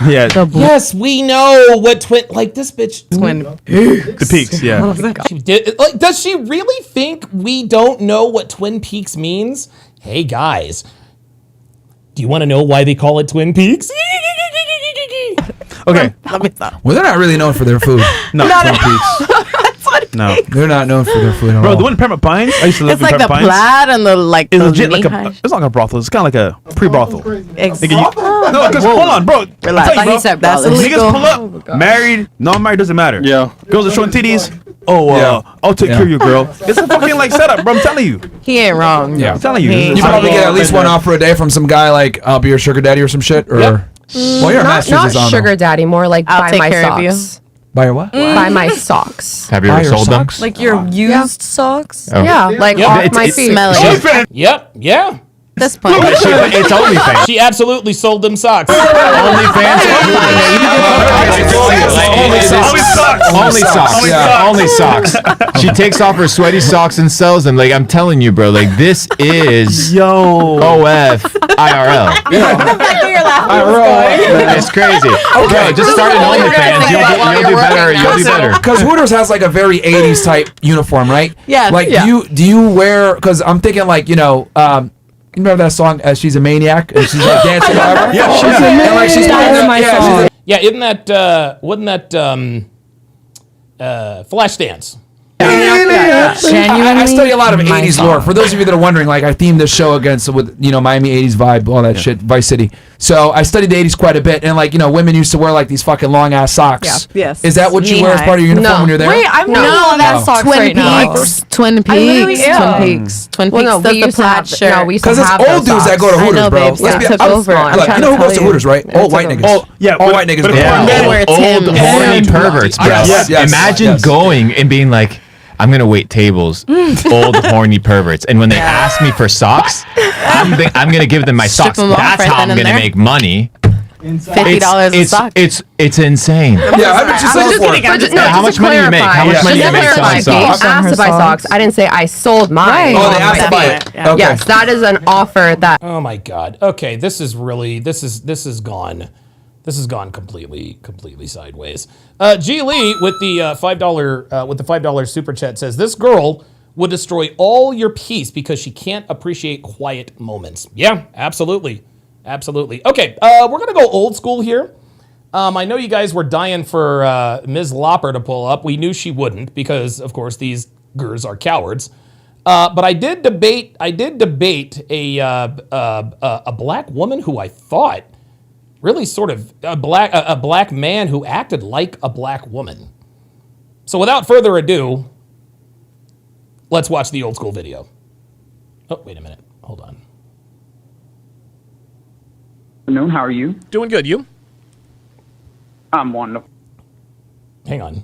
Yeah. Yes, we know what this bitch. The Peaks. Yeah. She did, does she really think we don't know what Twin Peaks means? Hey guys, do you want to know why they call it Twin Peaks? Okay. Well, they're not really known for their food. No. Twin Peaks. No. They're not known for their food at Bro, all. the one in Pembroke Pines, I used to live It's in like the Pembroke Pines. plaid and the like. It's the legit like knee-high. it's not like a brothel. It's kind of like a pre-brothel. Exactly. No, because hold on, bro. Relax. I'm telling you, He said bro, that's illegal. niggas pull up, married, non-married, doesn't matter. Yeah. Girls are showing titties. Oh, I'll take care of you, girl. It's a fucking like setup, bro. I'm telling you. He ain't wrong. Yeah. I'm telling you. You probably get at least one offer a day from some guy like, I'll be your sugar daddy or some shit. Or, well, you're a Not Massachusetts. sugar daddy, more like I'll buy take my care of you. socks. Buy your what? Buy my socks. Have you ever sold them? Like your used socks? Oh. Yeah, like Yep. off my feet. Smelly. Yep, yeah. This point. It's OnlyFans. She absolutely sold them socks. Only socks. Yeah. Only socks. She takes off her sweaty socks and sells them. Like I'm telling you, bro. Like this is OF IRL. It's crazy. Okay, just start an OnlyFans. You'll do better. You'll do better. Because Hooters has like a very 80s type uniform, right? Yeah. Like, do you wear? Because I'm thinking like, you remember that song? She's a maniac and she's like dancing. Yeah, she's a maniac. And, like, she's wearing them, Yeah, isn't that wasn't that Flashdance? I study a lot of My 80s song. lore. For those of you that are wondering, like I themed this show against with Miami 80s vibe, all that shit, Vice City. So I studied the 80s quite a bit, and like women used to wear like these fucking long ass socks. Yeah. Yes. Is that what you wear as part of your uniform when you're there? Wait, I'm not on that socks Twin right now. Peaks. Twin Peaks. really am. Twin Peaks. Twin Well, Peaks. no, we does the used to plaid have- shirt. no, we used to Because it's have old those dudes that go to socks. Hooters, I know, bro. babes, Let's yeah. be Took honest. over. I'm Look, trying you know to who goes to tell Hooters, right? you. Old white niggas. Oh, yeah. All white niggas go. Yeah, Wear old Tim's. horny perverts, bro. Yes. Imagine going and being like, I'm gonna wait tables, old horny perverts, and when they ask me for socks, I'm gonna give them my Strip socks. them off That's right how I'm then and gonna there. make money. $50 a sock. It's insane. Yeah, I've been just saying for it. How much money do you make? How much money do you make selling socks? Asked to buy socks. I didn't say I sold mine. Oh, they asked to buy it. Okay. Yes, that is an offer that. Oh my God. Okay, this is gone. This has gone completely sideways. G Lee with the $5 super chat says this girl would destroy all your peace because she can't appreciate quiet moments. Yeah, absolutely. Okay, we're gonna go old school here. I know you guys were dying for Ms. Lopper to pull up. We knew she wouldn't because, of course, these gers are cowards. But I did debate a black woman who I thought really sort of a black man who acted like a black woman. So without further ado, let's watch the old school video. Oh, wait a minute. Hold on. Afternoon, how are you? Doing good. You? I'm wonderful. Hang on.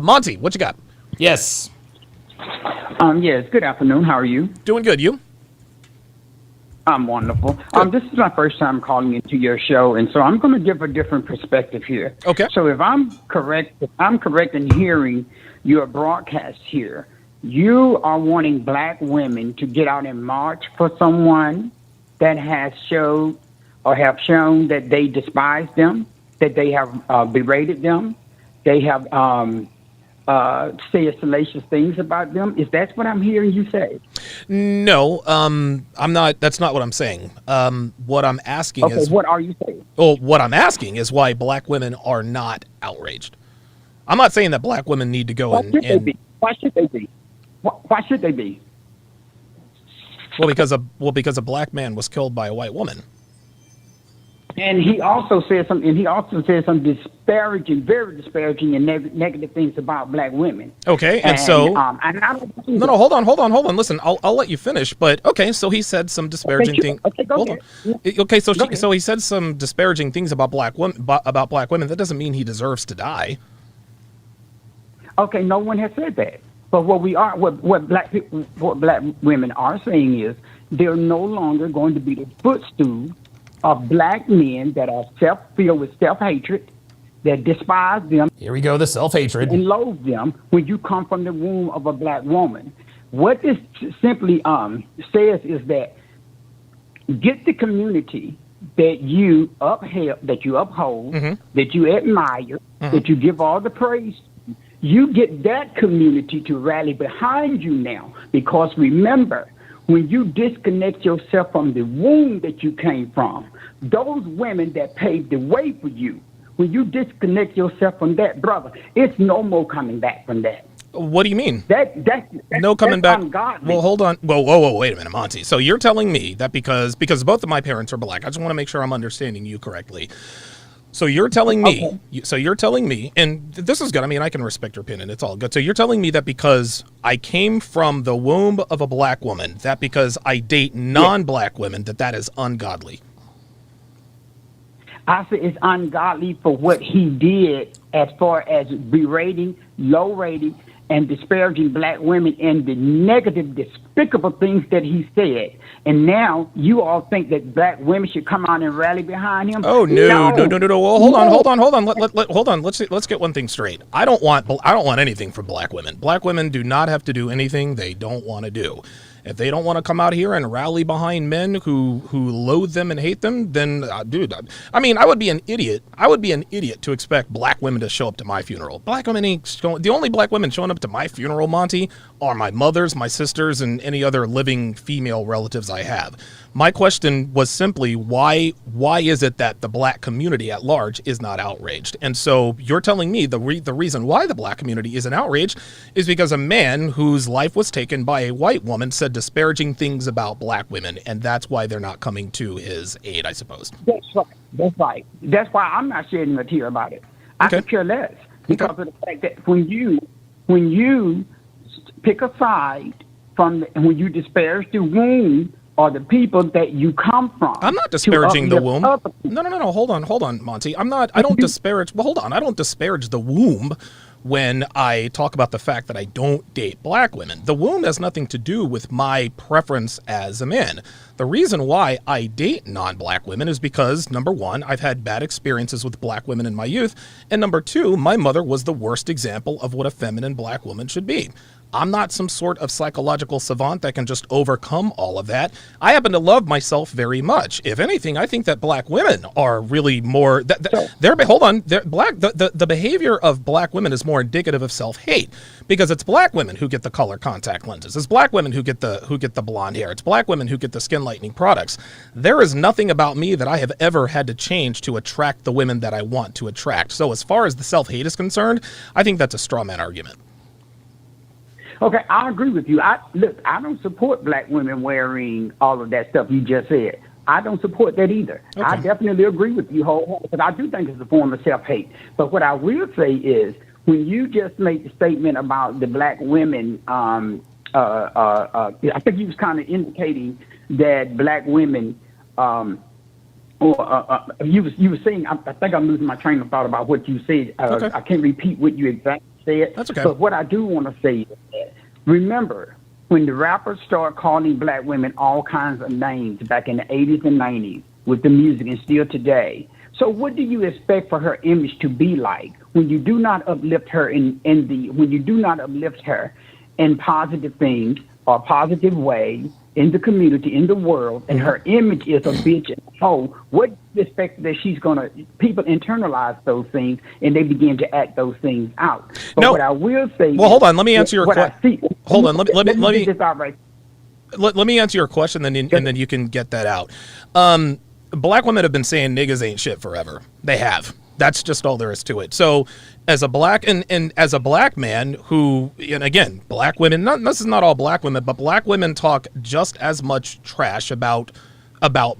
Monty, what you got? Yes. Yes, good afternoon, how are you? Doing good. You? I'm wonderful. This is my first time calling into your show, and so I'm going to give a different perspective here. Okay. So if I'm correct in hearing your broadcast here, you are wanting black women to get out and march for someone that has showed or have shown that they despise them, that they have berated them, they have said salacious things about them. Is that what I'm hearing you say? No, I'm not. That's not what I'm saying. What I'm asking is. What are you saying? Well, what I'm asking is why black women are not outraged. I'm not saying that black women need to go Why should they be? Why should they be? Why should they be? Well, because a black man was killed by a white woman. And he also said some disparaging, very disparaging and negative things about black women. Okay, and so no, hold on. Listen, I'll let you finish. But okay, so he said some disparaging things. Okay, go hold ahead. on. Okay, so he said some disparaging things about black women. That doesn't mean he deserves to die. Okay, no one has said that. But what black women are saying is they're no longer going to be the footstool of black men that are filled with self-hatred, that despise them. Here we go, the self-hatred. And loathe them when you come from the womb of a black woman. What this simply says is that get the community that you uphold, that you admire, that you give all the praise. You get that community to rally behind you now, because remember, when you disconnect yourself from the womb that you came from, those women that paved the way for you, when you disconnect yourself from that, brother, it's no more coming back from that. What do you mean? That's no coming back. Ungodly. Well, hold on. Whoa, wait a minute, Monty. So you're telling me that because both of my parents are black, I just want to make sure I'm understanding you correctly. So you're telling me, and this is good. I mean, I can respect your opinion. It's all good. So you're telling me that because I came from the womb of a black woman, that because I date non-black women, that is ungodly. I say it's ungodly for what he did as far as berating, low rating, and disparaging black women and the negative, despicable things that he said. And now you all think that black women should come out and rally behind him? Oh no. Well, hold on. Let's get one thing straight. I don't want anything from black women. Black women do not have to do anything they don't want to do. If they don't want to come out here and rally behind men who loathe them and hate them, then, dude, I mean, I would be an idiot. I would be an idiot to expect black women to show up to my funeral. Black women the only black women showing up to my funeral, Monty, are my mothers, my sisters, and any other living female relatives I have. My question was simply, why is it that the black community at large is not outraged? And so you're telling me the reason why the black community isn't outraged is because a man whose life was taken by a white woman said disparaging things about black women, and that's why they're not coming to his aid, I suppose. That's right. That's why I'm not shedding a tear about it. I could care less, because of the fact that when you pick a side when you disparage the womb or the people that you come from. I'm not disparaging the womb. No. Hold on, Monty. I don't disparage. Well, hold on. I don't disparage the womb when I talk about the fact that I don't date black women. The womb has nothing to do with my preference as a man. The reason why I date non-black women is because, number one, I've had bad experiences with black women in my youth, and number two, my mother was the worst example of what a feminine black woman should be. I'm not some sort of psychological savant that can just overcome all of that. I happen to love myself very much. If anything, I think that black women are really more. The behavior of black women is more indicative of self-hate, because it's black women who get the color contact lenses. It's black women who get the blonde hair. It's black women who get the skin lightening products. There is nothing about me that I have ever had to change to attract the women that I want to attract. So as far as the self-hate is concerned, I think that's a straw man argument. Okay, I agree with you. I don't support black women wearing all of that stuff you just said. I don't support that either. Okay. I definitely agree with you wholeheartedly, because I do think it's a form of self-hate. But what I will say is, when you just made the statement about the black women, I think you was kind of indicating that black women, you were saying, I think I'm losing my train of thought about what you said. Okay. I can't repeat what you exactly said. That's okay. But what I do want to say is that, remember, when the rappers start calling black women all kinds of names back in the 80s and 90s with the music, and still today. So what do you expect for her image to be like when you do not uplift her when you do not uplift her in positive things or positive ways in the community, in the world, and her image is a bitch and a hoe? What do you expect that people internalize those things and they begin to act those things out? But what I will say. Well, hold on. Let me answer your question. Hold on. Let me get this out right. Let me answer your question, and then you can get that out. Black women have been saying niggas ain't shit forever. They have. That's just all there is to it. So as a black and as a black man who, and again, black women, this is not all black women, but black women talk just as much trash about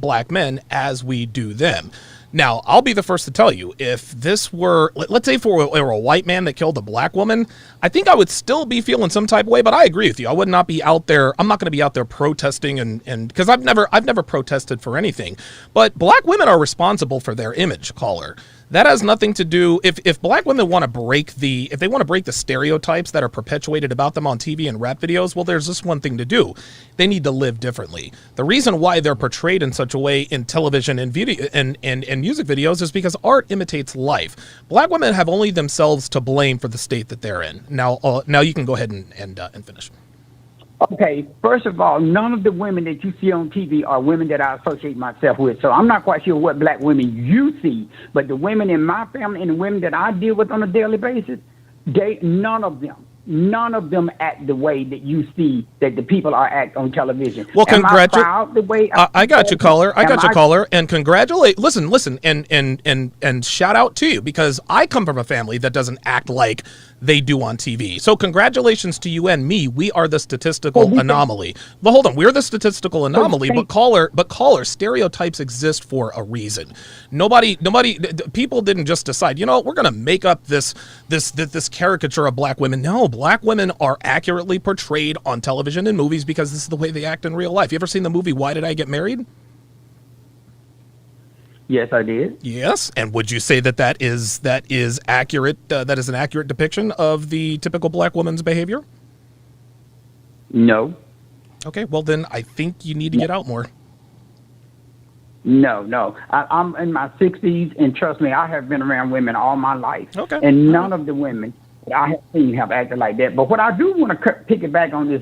black men as we do them. Now, I'll be the first to tell you, if this were, let's say if it were a white man that killed a black woman, I think I would still be feeling some type of way, but I agree with you. I would not be out there. I'm not going to be out there protesting and because I've never protested for anything, but black women are responsible for their image, caller. That has nothing to do. If black women want to break the stereotypes that are perpetuated about them on TV and rap videos, well, there's just one thing to do. They need to live differently. The reason why they're portrayed in such a way in television and video and music videos is because art imitates life. Black women have only themselves to blame for the state that they're in. Now you can go ahead and finish. Okay, first of all, none of the women that you see on TV are women that I associate myself with. So I'm not quite sure what black women you see, but the women in my family and the women that I deal with on a daily basis, none of them act the way that you see that the people are act on television. Well, congratulations. I got you, caller. And congratulate. Listen, and shout out to you, because I come from a family that doesn't act like they do on TV. So congratulations to you and me. We are the statistical anomaly. But hold on, we're the statistical anomaly. But caller, stereotypes exist for a reason. People didn't just decide, we're going to make up this caricature of black women. No, black women are accurately portrayed on television and movies because this is the way they act in real life. You ever seen the movie Why Did I Get Married? Yes, I did. Yes, and would you say that is accurate? That is an accurate depiction of the typical black woman's behavior? No. Okay, well then I think you need to get out more. No. I'm in my 60s, and trust me, I have been around women all my life. Okay. And none of the women that I have seen have acted like that. But what I do want to pick it back on is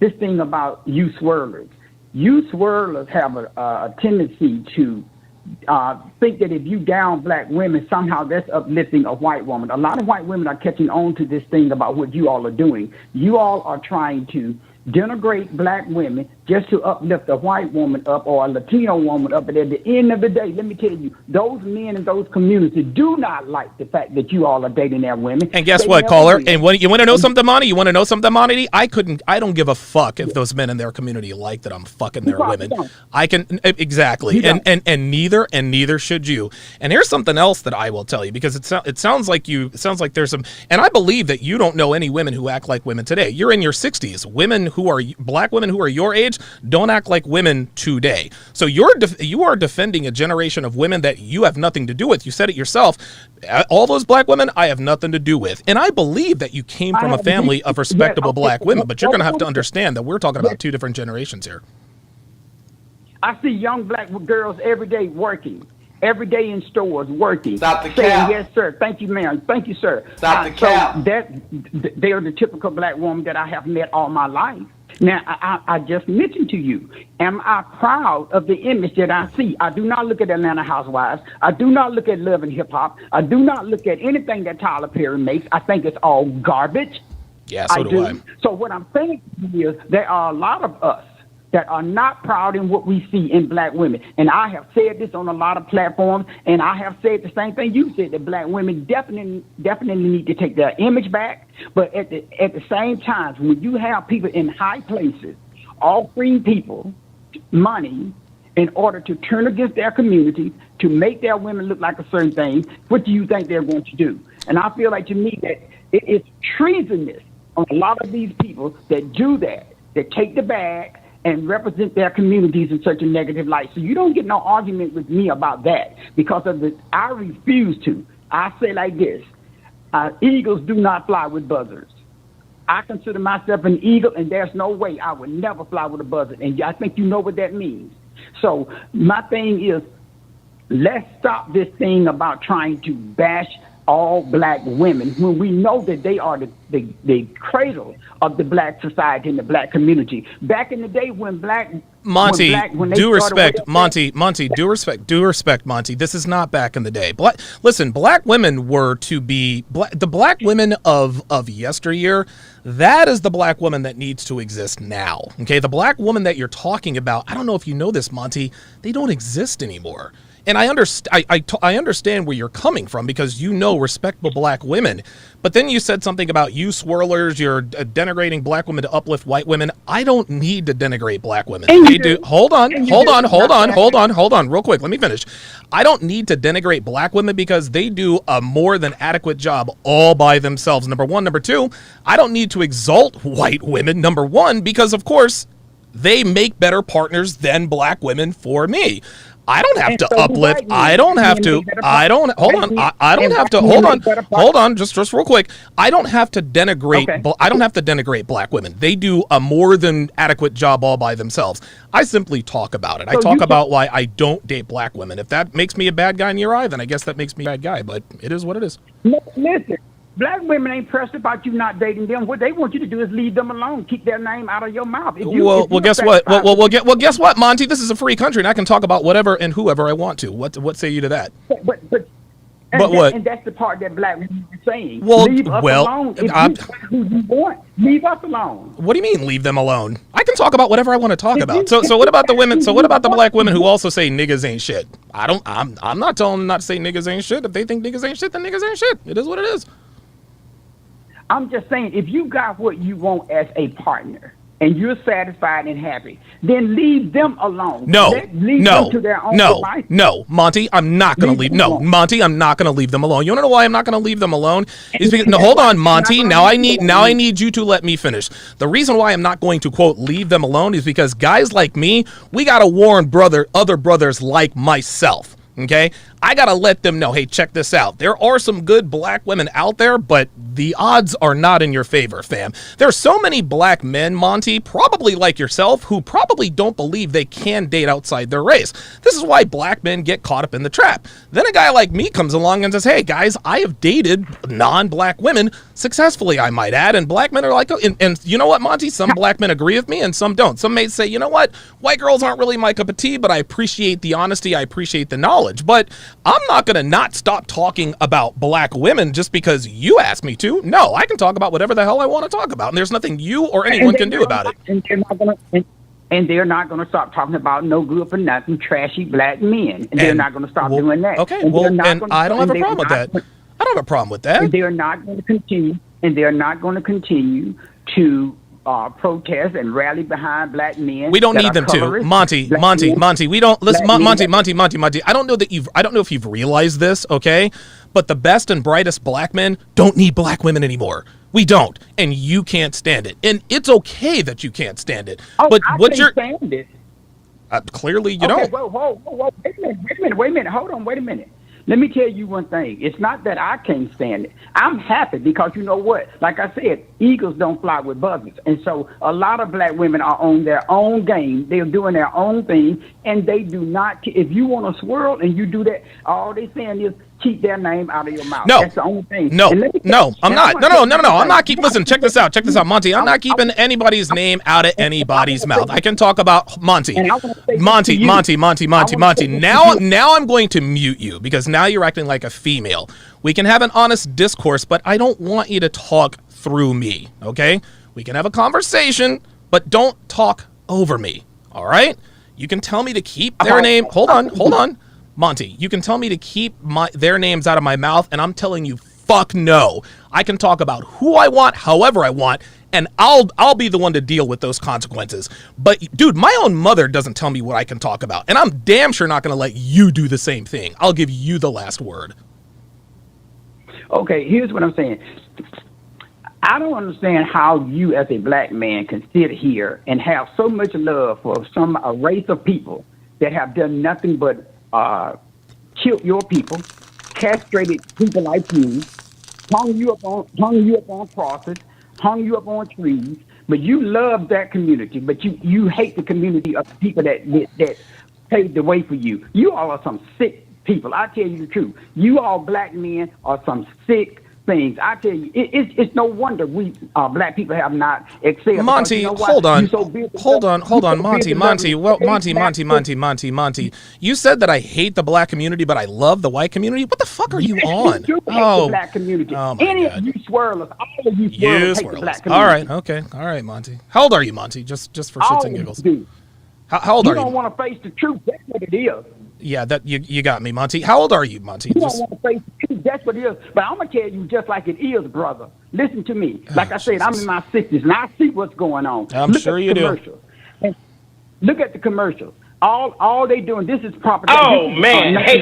this thing about you swirlers. You swirlers have a tendency to think that if you down black women, somehow that's uplifting a white woman. A lot of white women are catching on to this thing about what you all are doing. You all are trying to denigrate black women just to uplift a white woman up or a Latino woman up. But at the end of the day, let me tell you, those men in those communities do not like the fact that you all are dating their women. And guess what, caller? And when you want to know something, Monty? You want to know something, Monty? I don't give a fuck if those men in their community like that I'm fucking their women. I can exactly, and neither should you. And here's something else that I will tell you, because it sounds like there's some, and I believe that you don't know any women who act like women today. You're in your 60s. Black women who are your age don't act like women today. So you are defending a generation of women that you have nothing to do with. You said it yourself. All those black women I have nothing to do with. And I believe that you came from a family of respectable black women, but you're going to have to understand that we're talking about two different generations here. I see young black girls every day working. Every day in stores working. Stop the saying, cap. Yes, sir. Thank you, ma'am. Thank you, sir. Stop the cap. So they are the typical black woman that I have met all my life. Now, I just mentioned to you, am I proud of the image that I see? I do not look at Atlanta Housewives. I do not look at Love and Hip Hop. I do not look at anything that Tyler Perry makes. I think it's all garbage. Yeah, so do I. So what I'm saying is there are a lot of us that are not proud in what we see in black women. And I have said this on a lot of platforms, and I have said the same thing you said, that black women definitely need to take their image back. But at the same time, when you have people in high places offering people money in order to turn against their community, to make their women look like a certain thing, what do you think they're going to do? And I feel like, to me, that it's treasonous on a lot of these people that do that take the bag and represent their communities in such a negative light. So you don't get no argument with me about that, because I refuse to. I say like this, eagles do not fly with buzzards. I consider myself an eagle, and there's no way I would never fly with a buzzard. And I think you know what that means. So my thing is, let's stop this thing about trying to bash all black women when we know that they are the cradle of the black society and the black community. Back in the day when Monty, do respect, Monty, do respect, Monty. This is not back in the day. Black women were to be the black women of yesteryear. That is the black woman that needs to exist now. Okay, the black woman that you're talking about, I don't know if you know this, Monty, they don't exist anymore. And I understand where you're coming from, because you know respectable black women. But then you said something about you swirlers, you're denigrating black women to uplift white women. I don't need to denigrate black women. They do. Hold on, real quick. Let me finish. I don't need to denigrate black women because they do a more than adequate job all by themselves. Number one. Number two, I don't need to exalt white women. Number one, because of course, they make better partners than black women for me. I don't have And to so do uplift. white men. I don't have to. I don't. Hold on. I don't have to. Hold on. Just real quick. I don't have to denigrate. I don't have to denigrate black women. They do a more than adequate job all by themselves. I simply talk about it. I talk about why I don't date black women. If that makes me a bad guy in your eye, then I guess that makes me a bad guy. But it is what it is. Listen, black women ain't pressed about you not dating them. What they want you to do is leave them alone. Keep their name out of your mouth. Well, guess what? Guess what, Monty? This is a free country, and I can talk about whatever and whoever I want to. What say you to that? But what? And that's the part that black women are saying. Well, leave us alone. If who you want, leave us alone. What do you mean, leave them alone? I can talk about whatever I want to talk about. So what about the women? So what about the black women who also say niggas ain't shit? I'm not telling them not to say niggas ain't shit. If they think niggas ain't shit, then niggas ain't shit. It is what it is. I'm just saying, if you got what you want as a partner and you're satisfied and happy, then leave them alone. Leave them to their own devices. No, Monty, I'm not going to leave. No, Monty, I'm not going to leave them alone. You want to know why I'm not going to leave them alone? Is because no, hold on, Monty. Now I need you to let me finish. The reason why I'm not going to quote leave them alone is because guys like me, we got to warn other brothers like myself. Okay, I gotta let them know, hey, check this out. There are some good black women out there, but the odds are not in your favor, fam. There's so many black men, Monty, probably like yourself, who probably don't believe they can date outside their race. This is why black men get caught up in the trap. Then a guy like me comes along and says, hey, guys, I have dated non-black women successfully, I might add, and black men are like, and you know what, Monty? Some black men agree with me and some don't. Some may say, you know what? White girls aren't really my cup of tea, but I appreciate the honesty. I appreciate the knowledge. But I'm not going to not stop talking about black women just because you asked me to. No, I can talk about whatever the hell I want to talk about, and there's nothing you or anyone can do about it. And they're not going to stop talking about no good for nothing, trashy black men. And they're not going to stop doing that. Okay, and I don't have a problem with that. I don't have a problem with that. And they're not going to continue. And they're not going to continue to protest and rally behind black men. We don't need them to. Monty. We don't listen. Monty. I don't know if you've realized this, okay? But the best and brightest black men don't need black women anymore. We don't, and you can't stand it, and it's okay that you can't stand it. But what you're stand it. Clearly, you don't. Whoa! Wait a minute. Hold on. Wait a minute. Let me tell you one thing. It's not that I can't stand it. I'm happy because you know what? Like I said, eagles don't fly with buzzards. And so a lot of black women are on their own game. They're doing their own thing, and they do not. If you want to swirl and you do that, all they're saying is keep their name out of your mouth. No. That's the only thing. No, I'm not. No. I'm not keeping. Listen, check this out, Monty. I'm not keeping anybody's name out of anybody's mouth. I can talk about Monty. Monty. Now I'm going to mute you because now you're acting like a female. We can have an honest discourse, but I don't want you to talk through me, okay? We can have a conversation, but don't talk over me, all right? You can tell me to keep their name. Hold on. Monty, you can tell me to keep their names out of my mouth, and I'm telling you, fuck no. I can talk about who I want, however I want, and I'll be the one to deal with those consequences. But, dude, my own mother doesn't tell me what I can talk about, and I'm damn sure not going to let you do the same thing. I'll give you the last word. Okay, here's what I'm saying. I don't understand how you as a black man can sit here and have so much love for a race of people that have done nothing but killed your people, castrated people like you, hung you up on crosses, hung you up on trees, but you love that community, but you hate the community of the people that paved the way for you. You all are some sick people. I tell you the truth. You all black men are some sick things. I tell you, it's no wonder we black people have not excelled. Monty, you know hold on, Monty. Well, Monty. You said that I hate the black community, but I love the white community. What the fuck are you on? The black community. Any of you swirlers, all of you swirlers hate the black community. All right, Monty. How old are you, Monty? Just for shits and giggles. How old are you? You don't want to face the truth. That's what it is. Yeah, that you got me, Monty. How old are you, Monty? You don't want to face the truth. That's what it is. But I'm gonna tell you just like it is, brother. Listen to me. Like I said, I'm in my 60s and I see what's going on. I'm sure you do. And look at the commercials. All they doing. This is propaganda. Oh man! Hey!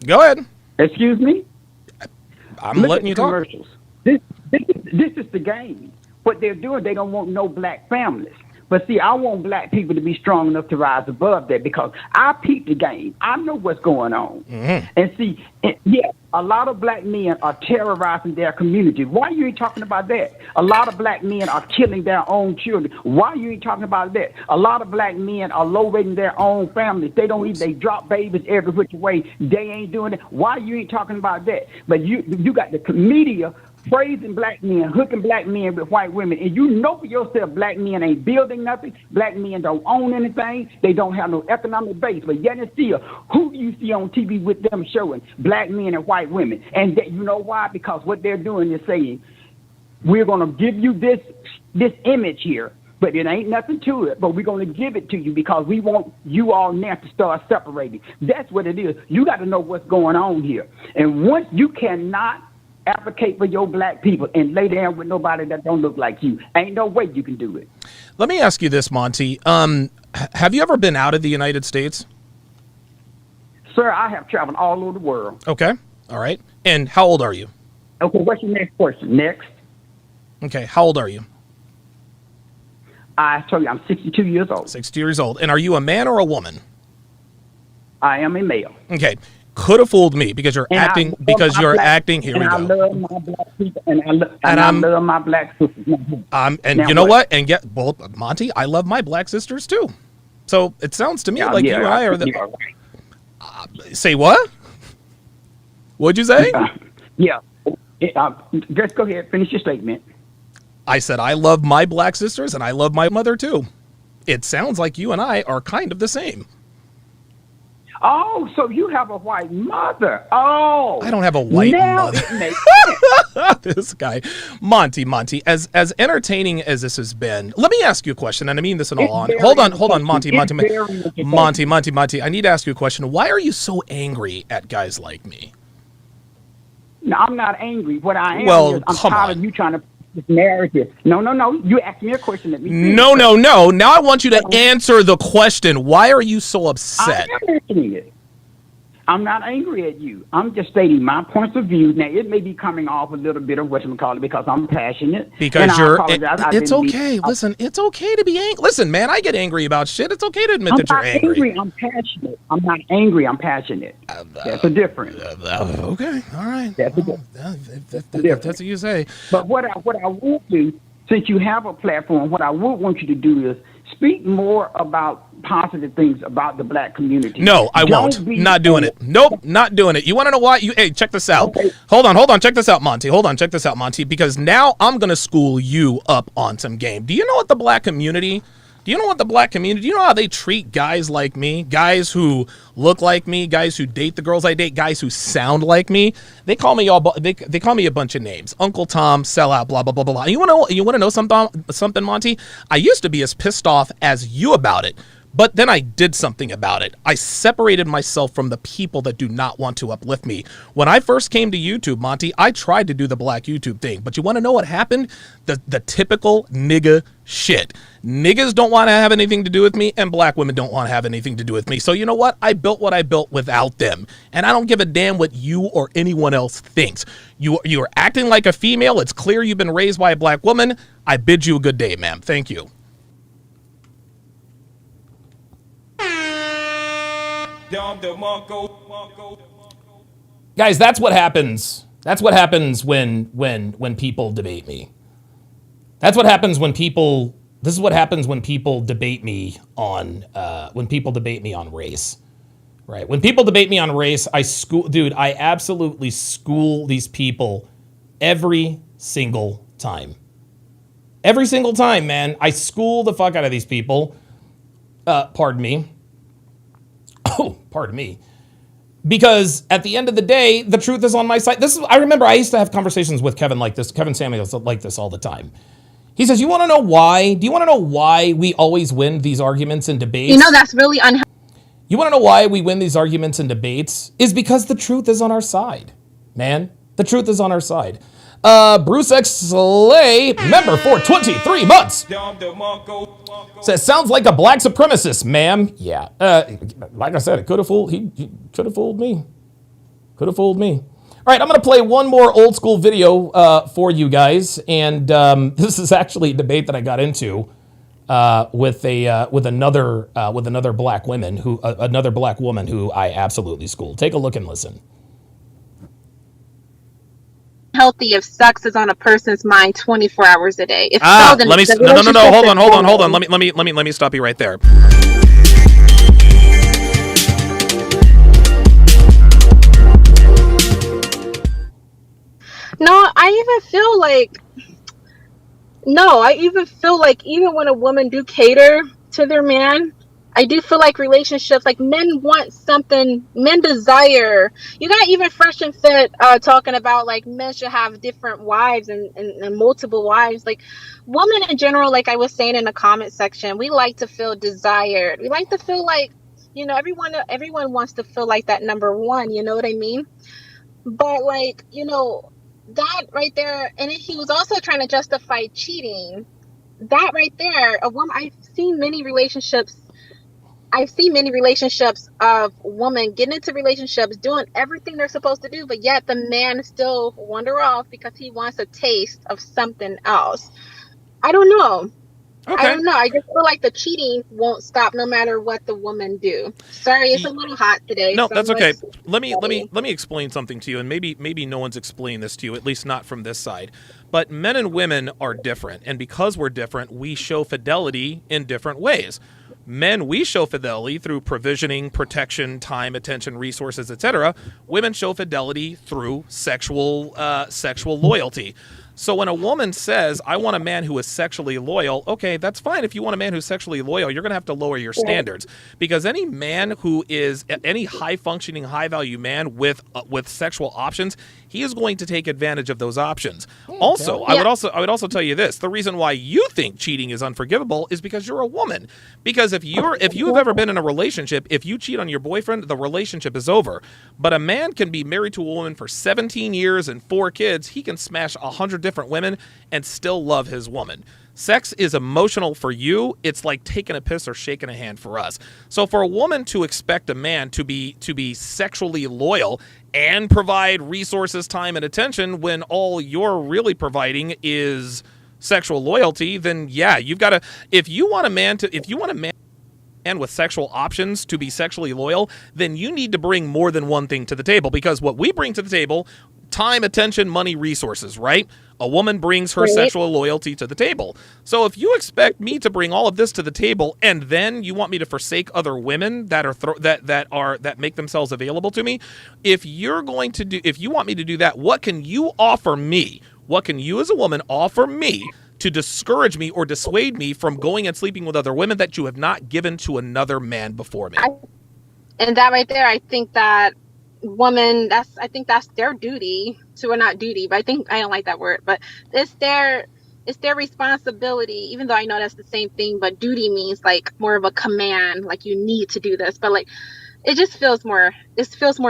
Go ahead. Excuse me. I'm letting you talk. Commercials. This is the game. what they're doing, they don't want no black families. But see, I want black people to be strong enough to rise above that because I peep the game. I know what's going on. And see, a lot of black men are terrorizing their community. Why you ain't talking about that? A lot of black men are killing their own children. Why you ain't talking about that? A lot of black men are low-rating their own families. They don't even, they drop babies every which way. They ain't doing it. Why you ain't talking about that? But you got the media praising black men, hooking black men with white women, and you know for yourself black men ain't building nothing, black men don't own anything, they don't have no economic base, but yet and still, who do you see on TV with them showing black men and white women? And that, you know why? Because what they're doing is saying, we're going to give you this image here, but it ain't nothing to it, but we're going to give it to you because we want you all now to start separating. That's what it is. You got to know what's going on here. And once you cannot advocate for your black people and lay down with nobody that don't look like you, ain't no way you can do it. Let me ask you this, Monty. Have you ever been out of the United States? Sir, I have traveled all over the world. Okay. All right. And how old are you? Okay, what's your next question? Next. Okay. How old are you? I told you I'm 62 years old. 62 years old. And are you a man or a woman? I am a male. Okay. Could have fooled me because you're acting. Here we go. I love my black people, and I love my black sisters. And now you know what? And well, Monty, I love my black sisters too. So it sounds to me like you and I are the. Say what? What'd you say? Just go ahead. Finish your statement. I said I love my black sisters and I love my mother too. It sounds like you and I are kind of the same. Oh, so you have a white mother. Oh. I don't have a white mother. It makes sense. This guy. Monty, as entertaining as this has been, let me ask you a question, and I mean this in all honesty. Hold on, Monty. I need to ask you a question. Why are you so angry at guys like me? No, I'm not angry. What I am is I'm tired of you trying to this narrative. No. You asked me a question. Let me No. Now I want you to answer the question. Why are you so upset? I am answering it. I'm not angry at you. I'm just stating my points of view. Now, it may be coming off a little bit of whatchamacallit because I'm passionate. Because it's okay. Listen, it's okay to be angry. Listen, man, I get angry about shit. It's okay to admit that you're angry. I'm passionate. I'm not angry. I'm passionate. That's a difference. Okay. All right. That's a difference. That's what you say. But what I would do, since you have a platform, what I would want you to do is speak more about positive things about the black community. No, I won't. Not doing it. Nope, not doing it. You want to know why? Hey, check this out. Okay. Hold on. Check this out, Monty. Because now I'm going to school you up on some game. Do you know what the black community? Do you know how they treat guys like me? Guys who look like me, guys who date the girls I date, guys who sound like me. They call me they call me a bunch of names. Uncle Tom, sellout, blah blah blah blah blah. You want to know something, Monty? I used to be as pissed off as you about it. But then I did something about it. I separated myself from the people that do not want to uplift me. When I first came to YouTube, Monty, I tried to do the black YouTube thing. But you want to know what happened? The typical nigga shit. Niggas don't want to have anything to do with me, and black women don't want to have anything to do with me. So you know what? I built what I built without them. And I don't give a damn what you or anyone else thinks. You're acting like a female. It's clear you've been raised by a black woman. I bid you a good day, ma'am. Thank you. Guys, that's what happens. That's what happens when people debate me. That's what happens when people. This is what happens when people debate me on race. Right? When people debate me on race, I absolutely school these people every single time. Every single time, man. I school the fuck out of these people. Pardon me. Oh, pardon me. Because at the end of the day, the truth is on my side. I remember I used to have conversations with Kevin like this, Kevin Samuels like this all the time. He says, you want to know why? Do you want to know why we always win these arguments and debates? You know, that's really unhealthy. You want to know why we win these arguments and debates? Is because the truth is on our side, man. The truth is on our side. Bruce X Slay, member for 23 months. Says, sounds like a black supremacist, ma'am. Yeah. Like I said, he could have fooled me. All right, I'm going to play one more old school video for you guys, and this is actually a debate that I got into with another black woman who I absolutely schooled. Take a look and listen. Healthy if sex is on a person's mind 24 hours a day. If so, then let me the no. relationship Hold is on. Let me stop you right there. No, I even feel like even when a woman do cater to their man, I do feel like relationships, like men want something, men desire. You got even Fresh and Fit talking about like men should have different wives and multiple wives. Like women in general, like I was saying in the comment section, we like to feel desired. We like to feel like, everyone wants to feel like that number one, you know what I mean? But like, that right there, and then he was also trying to justify cheating. That right there, a woman, I've seen many relationships of women getting into relationships, doing everything they're supposed to do, but yet the man still wander off because he wants a taste of something else. I don't know. Okay. I don't know. I just feel like the cheating won't stop no matter what the woman do. Sorry, it's a little hot today. No, so that's I'm okay. like, Let me explain something to you, and maybe no one's explained this to you, at least not from this side. But men and women are different, and because we're different, we show fidelity in different ways. Men, we show fidelity through provisioning, protection, time, attention, resources, etc. Women show fidelity through sexual loyalty. So when a woman says, I want a man who is sexually loyal, okay, that's fine. If you want a man who's sexually loyal, you're going to have to lower your standards, because any man who is any high-functioning, high-value man with sexual options, he is going to take advantage of those options. Also, I would also tell you this: the reason why you think cheating is unforgivable is because you're a woman. Because if you've ever been in a relationship, if you cheat on your boyfriend, the relationship is over. But a man can be married to a woman for 17 years and 4 kids. He can smash 100 different women and still love his woman. Sex is emotional for you. It's like taking a piss or shaking a hand for us. So for a woman to expect a man to be sexually loyal and provide resources, time, and attention when all you're really providing is sexual loyalty, then yeah, you've got to. If you want a man with sexual options to be sexually loyal, then you need to bring more than one thing to the table, because what we bring to the table, time, attention, money, resources, right? A woman brings her sexual loyalty to the table. So if you expect me to bring all of this to the table and then you want me to forsake other women that make themselves available to me, if you want me to do that, what can you offer me? What can you as a woman offer me to discourage me or dissuade me from going and sleeping with other women that you have not given to another man before me? And that right there, I think that woman, I think that's their duty or not duty, but I don't like that word, but it's their responsibility, even though I know that's the same thing, but duty means like more of a command, like you need to do this, but like it feels more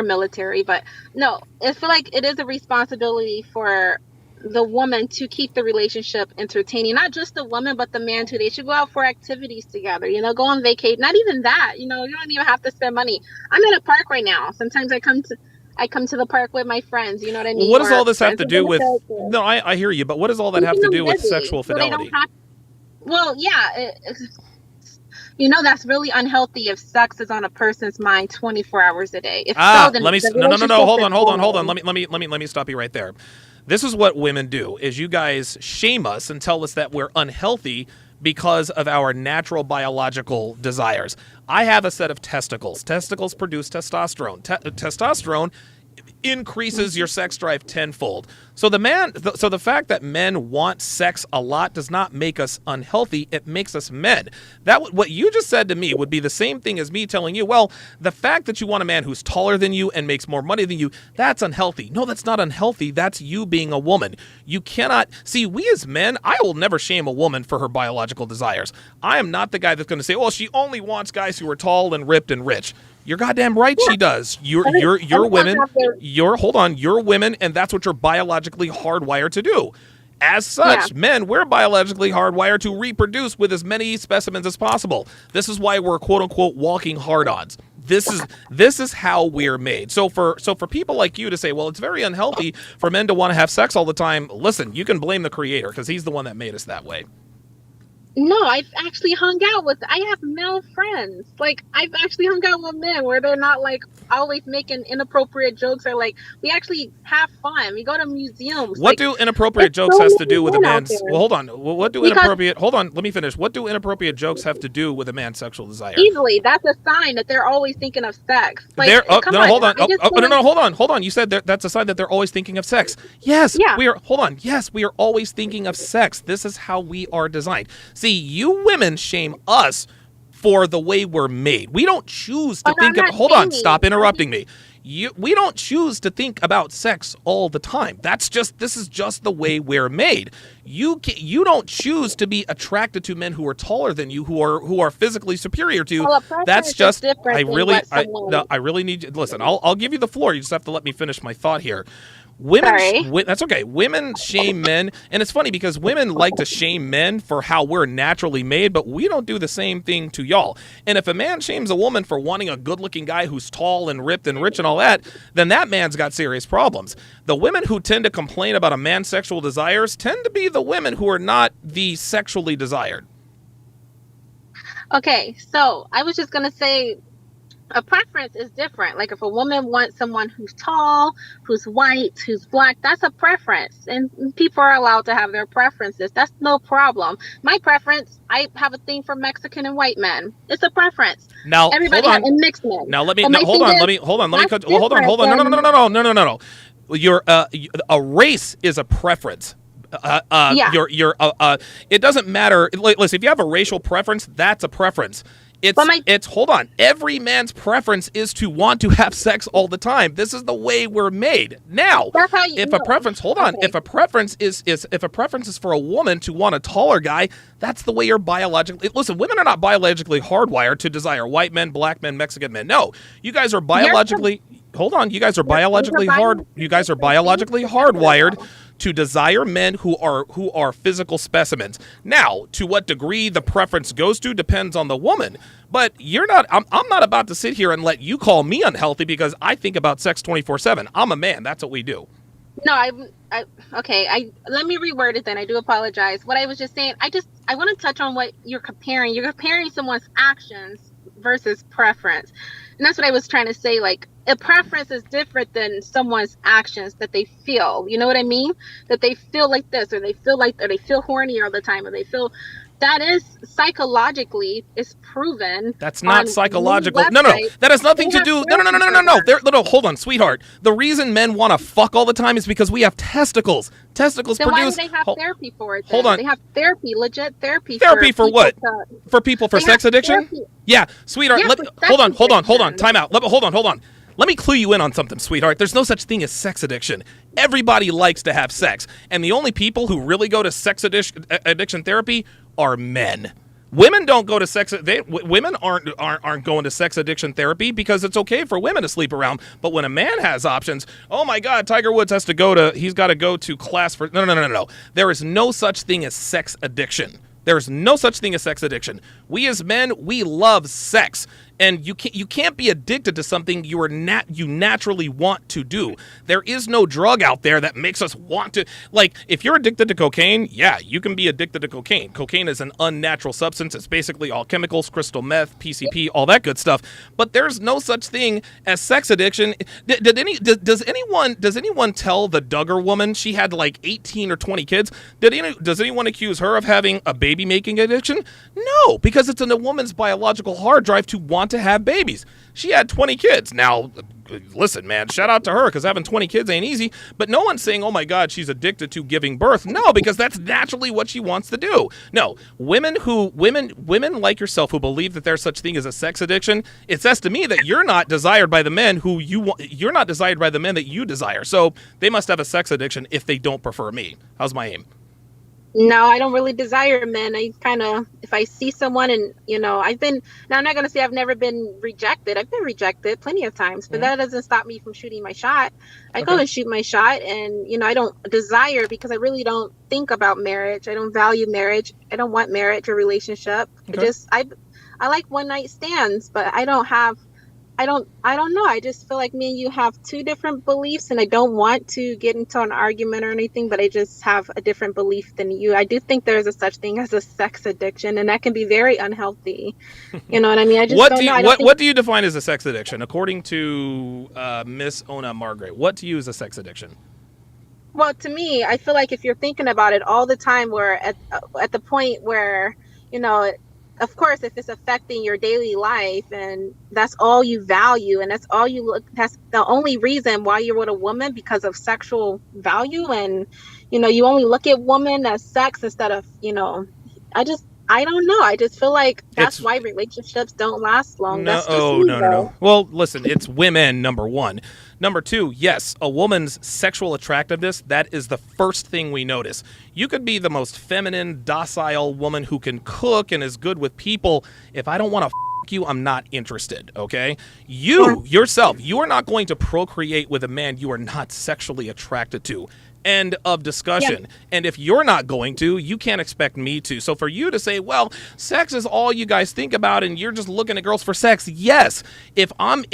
military. But no, I feel like it is a responsibility for the woman to keep the relationship entertaining, not just the woman but the man too. They should go out for activities together, go on vacate. Not even that, you don't even have to spend money. I'm in a park right now. Sometimes I come to the park with my friends, you know what I mean? Well, what does all this have to do with no, I hear you, but what does all that have to do with sexual fidelity? That's really unhealthy if sex is on a person's mind 24 hours a day. Hold on. Let me stop you right there. This is what women do, is you guys shame us and tell us that we're unhealthy because of our natural biological desires. I have a set of testicles. Testicles produce testosterone. Testosterone increases your sex drive tenfold. So the fact that men want sex a lot does not make us unhealthy. It makes us men. What you just said to me would be the same thing as me telling you, well, the fact that you want a man who's taller than you and makes more money than you, that's unhealthy. No, that's not unhealthy. That's you being a woman. You cannot see, we as men, I will never shame a woman for her biological desires. I am not the guy that's going to say, well, she only wants guys who are tall and ripped and rich. You're goddamn right she does. You're women. You're women, and that's what you're biologically hardwired to do. As such, men, we're biologically hardwired to reproduce with as many specimens as possible. This is why we're quote-unquote walking hard-ons. This is how we're made. So for people like you to say, well, it's very unhealthy for men to want to have sex all the time. Listen, you can blame the creator because he's the one that made us that way. No, I've actually hung out with. I have male friends. Like I've actually hung out with men where they're not like always making inappropriate jokes or like we actually have fun. We go to museums. What do inappropriate jokes has to do with a man's? Well, hold on. What do inappropriate? Hold on. Let me finish. What do inappropriate jokes have to do with a man's sexual desire? Easily, that's a sign that they're always thinking of sex. Like, come no, on, hold on. I just No, hold on. You said that's a sign that they're always thinking of sex. Yes. Yeah. We are. Hold on. Yes, we are always thinking of sex. This is how we are designed. See, you women shame us for the way we're made. We don't choose to think of. Hold on. Stop interrupting me. We don't choose to think about sex all the time. This is just the way we're made. You don't choose to be attracted to men who are taller than you, who are physically superior to you. Well, That's just different I than really what someone- I really need you. Listen, I'll give you the floor. You just have to let me finish my thought here. Women, that's okay. Women shame men, and it's funny because women like to shame men for how we're naturally made, but we don't do the same thing to y'all. And if a man shames a woman for wanting a good-looking guy who's tall and ripped and rich and all that, then that man's got serious problems. The women who tend to complain about a man's sexual desires tend to be the women who are not the sexually desired. Okay, so I was just gonna say a preference is different. Like if a woman wants someone who's tall, who's white, who's black, that's a preference. And people are allowed to have their preferences. That's no problem. My preference, I have a thing for Mexican and white men. It's a preference. Now, everybody hold on. and mixed men. Now let me But my hold thing on. is, Let me hold on. Let me that's cut. Well, hold on. Hold on. No. different than- Your a race is a preference. Yeah. It doesn't matter. Listen, if you have a racial preference, that's a preference. It's hold on. Every man's preference is to want to have sex all the time. This is the way we're made. Now, if a preference is for a woman to want a taller guy, that's the way you're biologically. Listen, women are not biologically hardwired to desire white men, black men, Mexican men. No, you guys are biologically. Hold on, you guys are biologically hardwired to desire men who are physical specimens. Now, to what degree the preference goes to depends on the woman. But I'm not about to sit here and let you call me unhealthy because I think about sex 24/7. I'm a man. That's what we do. No, okay. Let me reword it then. I do apologize. What I was just saying, I want to touch on what you're comparing. You're comparing someone's actions versus preference. And that's what I was trying to say. Like, a preference is different than someone's actions that they feel. You know what I mean? That they feel like this, or they feel horny all the time, or they feel. That is psychologically is proven. That's not psychological. No. That has nothing to do. No. Hold on, sweetheart. The reason men want to fuck all the time is because we have testicles. Testicles then produce. Why do they have therapy for it? Hold on. They have therapy, legit therapy. Therapy for what? For people for sex addiction? Therapy. Yeah, sweetheart. Yeah, Hold on. Time out. Hold on. Let me clue you in on something, sweetheart. There's no such thing as sex addiction. Everybody likes to have sex. And the only people who really go to sex addiction therapy are men. Women don't go to women aren't going to sex addiction therapy because it's okay for women to sleep around. But when a man has options, oh my God, Tiger Woods he's got to go to class for no. There is no such thing as sex addiction. There is no such thing as sex addiction. We as men, we love sex. And you can't be addicted to something you naturally want to do. There is no drug out there that makes us want to. Like, if you're addicted to cocaine, yeah, you can be addicted to cocaine. Cocaine is an unnatural substance. It's basically all chemicals, crystal meth, PCP, all that good stuff. But there's no such thing as sex addiction. Does anyone tell the Duggar woman she had like 18 or 20 kids? Does anyone accuse her of having a baby making addiction? No, because it's in a woman's biological hard drive to want to have babies. She had 20 kids. Now, listen, man, shout out to her because having 20 kids ain't easy. But no one's saying, oh my God, she's addicted to giving birth. No, because that's naturally what she wants to do. No, women like yourself who believe that there's such thing as a sex addiction, it says to me that you're not desired by the men you're not desired by the men that you desire. So they must have a sex addiction if they don't prefer me. How's my aim? No, I don't really desire men. I kind of, if I see someone and, now I'm not going to say I've never been rejected. I've been rejected plenty of times, but that doesn't stop me from shooting my shot. I go and shoot my shot and, I don't desire because I really don't think about marriage. I don't value marriage. I don't want marriage or relationship. Okay. I like one night stands, but I don't have I don't know. I just feel like me and you have two different beliefs, and I don't want to get into an argument or anything, but I just have a different belief than you. I do think there's a such thing as a sex addiction, and that can be very unhealthy. You know what I mean? I just don't know. What do you define as a sex addiction? According to Miss Ona Margaret, what to you is a sex addiction? Well, to me, I feel like if you're thinking about it all the time, we're at the point where, you know, of course, if it's affecting your daily life and that's all you value and that's all you look, that's the only reason why you're with a woman, because of sexual value, and, you know, you only look at women as sex instead of, you know, I don't know. I just feel like that's why relationships don't last long. No. Well, listen, it's women, number one. Number two, yes, a woman's sexual attractiveness, that is the first thing we notice. You could be the most feminine, docile woman who can cook and is good with people. If I don't want to you, I'm not interested, okay? You, yourself, you are not going to procreate with a man you are not sexually attracted to. End of discussion. Yeah. And if you're not going to, you can't expect me to. So for you to say, well, sex is all you guys think about and you're just looking at girls for sex. Yes. If I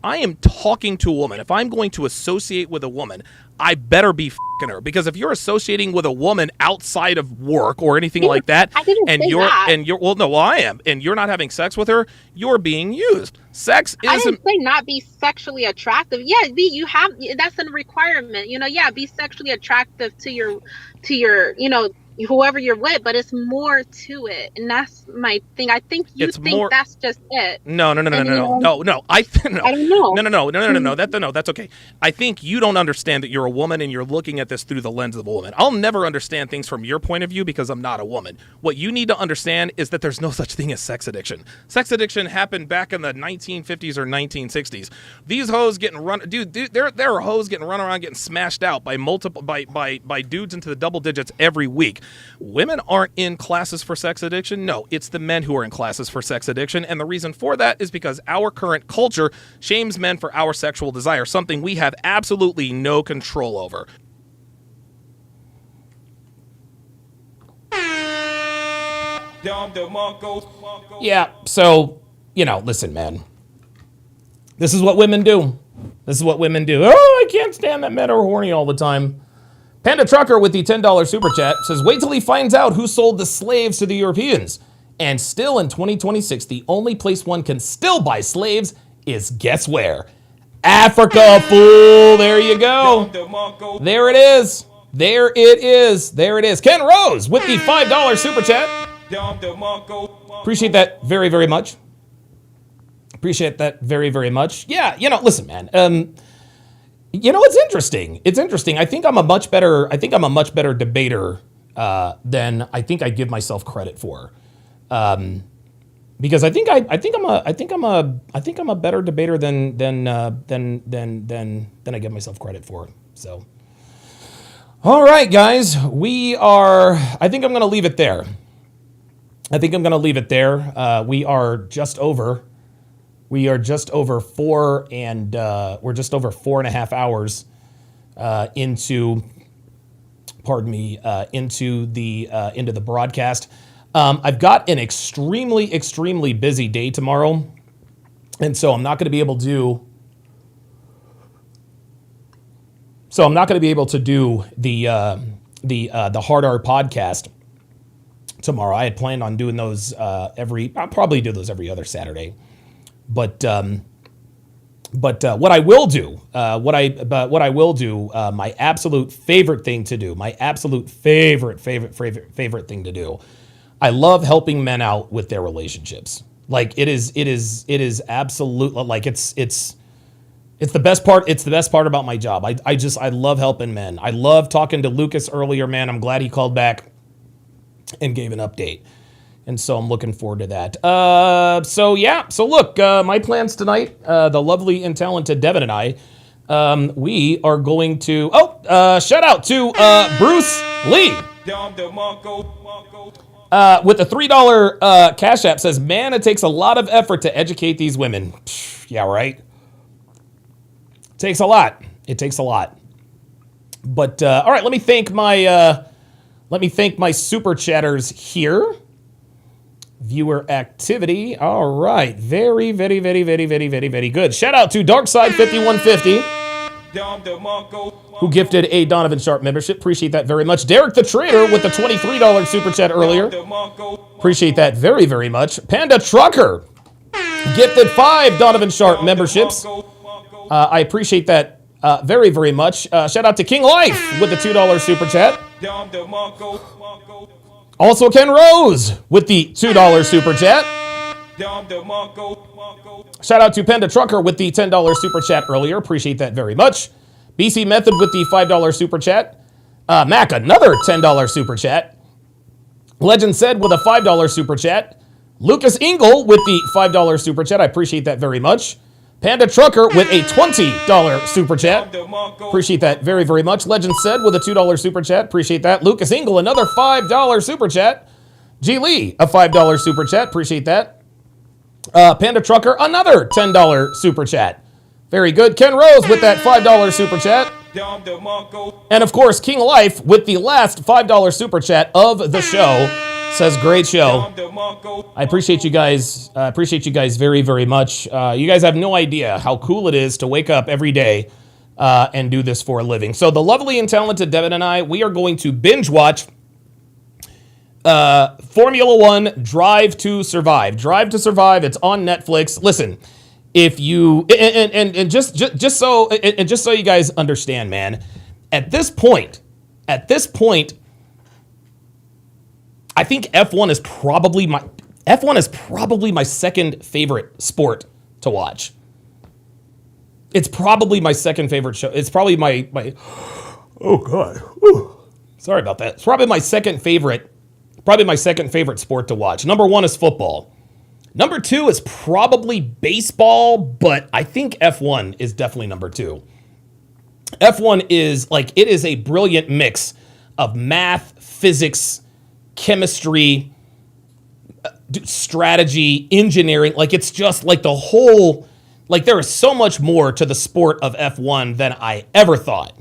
am talking to a woman, if I'm going to associate with a woman, I better be f***ing her, because if you're associating with a woman outside of work or anything like that, I am, and you're not having sex with her, you're being used. Sex is. I didn't say not be sexually attractive. Yeah, that's a requirement. You know, yeah, be sexually attractive to your, you know, whoever you're with, but it's more to it, and that's my thing. I think that's just it. No. I don't know. That's okay. I think you don't understand that you're a woman and you're looking at this through the lens of a woman. I'll never understand things from your point of view because I'm not a woman. What you need to understand is that there's no such thing as sex addiction. Sex addiction happened back in the 1950s or 1960s. These hoes getting run, dude, there are hoes getting run around getting smashed out by by dudes into the double digits every week. Women aren't in classes for sex addiction. No, it's the men who are in classes for sex addiction. And the reason for that is because our current culture shames men for our sexual desire, something we have absolutely no control over. Yeah, so, you know, listen, man. This is what women do. Oh, I can't stand that men are horny all the time. Panda Trucker with the $10 super chat says, wait till he finds out who sold the slaves to the Europeans. And still in 2026, the only place one can still buy slaves is, guess where? Africa, fool. There you go. There it is. Ken Rose with the $5 super chat. Appreciate that very, very much. Yeah, you know, listen, man. You know, it's interesting. I think I'm a much better debater than I think I give myself credit for. Because I think I'm a better debater than I give myself credit for. So, all right, guys, I think I'm going to leave it there. We are just over 4.5 hours into the broadcast. I've got an extremely busy day tomorrow, and so I'm not going to be able to do. So I'm not going to be able to do the Hard R podcast tomorrow. I had planned on doing those I'll probably do those every other Saturday. But what I will do, my absolute favorite thing to do, favorite thing to do, I love helping men out with their relationships. Like it is absolute, like it's the best part. It's the best part about my job. I love helping men. I love talking to Lucas earlier, man. I'm glad he called back and gave an update. And so I'm looking forward to that. So look, my plans tonight, the lovely and talented Devin and I, we are going to, shout out to Bruce Lee. With the $3 Cash App says, man, it takes a lot of effort to educate these women. Yeah, right. It takes a lot. But, all right, let me thank my super chatters here viewer activity. All right. Very, very, very, very, very, very, very good. Shout out to Darkside5150, who gifted a Donovan Sharp membership. Appreciate that very much. Derek the Trader with the $23 super chat earlier. Appreciate that very, very much. Panda Trucker gifted 5 Donovan Sharp memberships. I appreciate that very, very much. Shout out to King Life with the $2 super chat. Also, Ken Rose with the $2 super chat. Shout out to Panda Trucker with the $10 super chat earlier. Appreciate that very much. BC Method with the $5 super chat. Mac, another $10 super chat. Legend Said with a $5 super chat. Lucas Engel with the $5 super chat. I appreciate that very much. Panda Trucker with a $20 super chat. Appreciate that very, very much. Legend Said with a $2 super chat. Appreciate that. Lucas Engel, another $5 super chat. G. Lee, a $5 super chat. Appreciate that. Panda Trucker, another $10 super chat. Very good. Ken Rose with that $5 super chat. And of course, King Life with the last $5 super chat of the show. Says great show. I appreciate you guys. Appreciate you guys very, very much. You guys have no idea how cool it is to wake up every day and do this for a living. So the lovely and talented Devin and I, we are going to binge watch Formula One Drive to Survive. Drive to Survive. It's on Netflix. Listen, if you and just so you guys understand, man, at this point. I think F1 is probably my second favorite sport to watch. It's probably my second favorite show. It's probably my oh god. Whew. Sorry about that. It's probably my second favorite sport to watch. Number 1 is football. Number 2 is probably baseball, but I think F1 is definitely number 2. F1 is it is a brilliant mix of math, physics, chemistry, strategy, engineering. It's just the whole, there is so much more to the sport of F1 than I ever thought.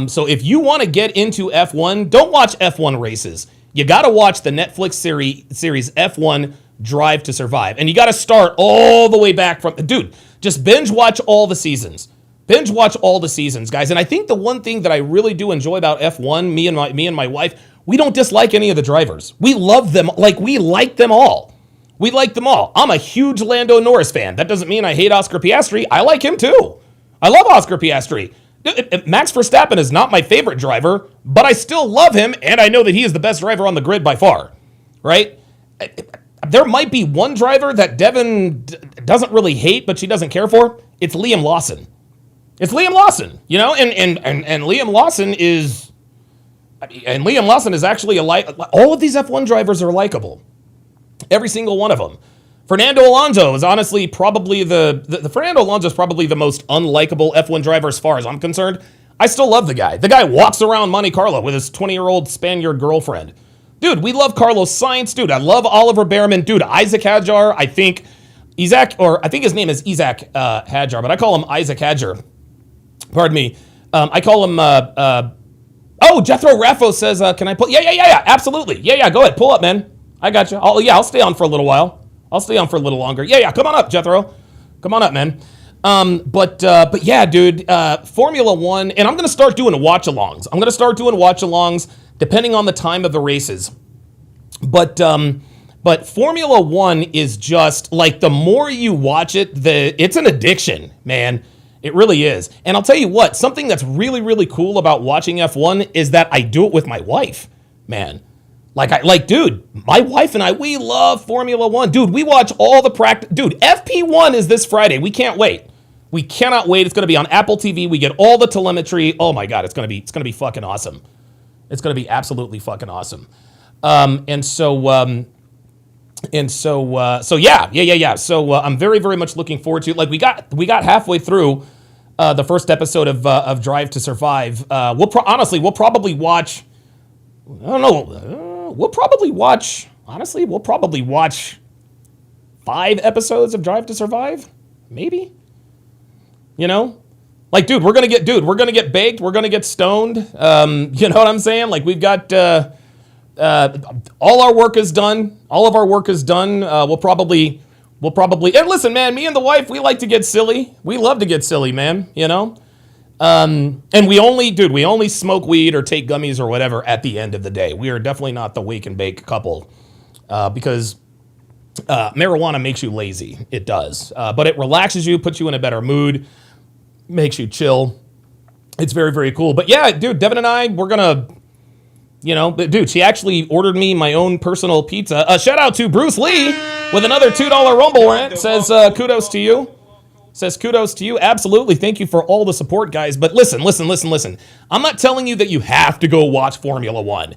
So if you want to get into F1, don't watch F1 races. You got to watch the Netflix series F1 Drive to Survive. And you got to start all the way back from, dude, just binge watch all the seasons. Binge watch all the seasons, guys. And I think the one thing that I really do enjoy about F1, me and my wife, we don't dislike any of the drivers. We love them. We like them all. We like them all. I'm a huge Lando Norris fan. That doesn't mean I hate Oscar Piastri. I like him too. I love Oscar Piastri. Max Verstappen is not my favorite driver, but I still love him, and I know that he is the best driver on the grid by far, right? There might be one driver that Devin doesn't really hate, but she doesn't care for. It's Liam Lawson. It's Liam Lawson, you know, and Liam Lawson is... And Liam Lawson is actually all of these F1 drivers are likable. Every single one of them. Fernando Alonso is honestly probably Fernando Alonso is probably the most unlikable F1 driver as far as I'm concerned. I still love the guy. The guy walks around Monte Carlo with his 20-year-old Spaniard girlfriend. Dude, we love Carlos Sainz. Dude, I love Oliver Behrman. Dude, Isaac Hadjar. I think his name is Isaac Hadjar, but I call him Isaac Hadjar. Pardon me. I call him... Jethro Raffo says, can I pull? Yeah, absolutely. Yeah, go ahead. Pull up, man. I got you. I'll stay on for a little while. I'll stay on for a little longer. Yeah, come on up, Jethro. Come on up, man. But yeah, dude, Formula One, and I'm going to start doing watch-alongs. Depending on the time of the races. But Formula One is just, the more you watch it, it's an addiction, man. It really is. And I'll tell you what, something that's really, really cool about watching F1 is that I do it with my wife, man. Dude, my wife and I, we love Formula One. Dude, we watch all the practice. Dude, FP1 is this Friday. We can't wait. We cannot wait. It's going to be on Apple TV. We get all the telemetry. Oh my God, it's going to be fucking awesome. It's going to be absolutely fucking awesome. So yeah. So I'm very, very much looking forward to. We got halfway through the first episode of Drive to Survive. We'll probably watch. I don't know. We'll probably watch 5 episodes of Drive to Survive, maybe. You know, dude, we're gonna get baked. We're gonna get stoned. You know what I'm saying? We've got. all our work is done. All of our work is done. We'll probably. And listen, man. Me and the wife, we like to get silly. We love to get silly, man. You know. And we only smoke weed or take gummies or whatever at the end of the day. We are definitely not the wake and bake couple, because marijuana makes you lazy. It does, but it relaxes you, puts you in a better mood, makes you chill. It's very, very cool. But yeah, dude, Devin and I, we're gonna, dude, she actually ordered me my own personal pizza. Shout out to Bruce Lee with another $2 Rumble rant. Says kudos to you. Says kudos to you. Absolutely. Thank you for all the support, guys. But listen. I'm not telling you that you have to go watch Formula One.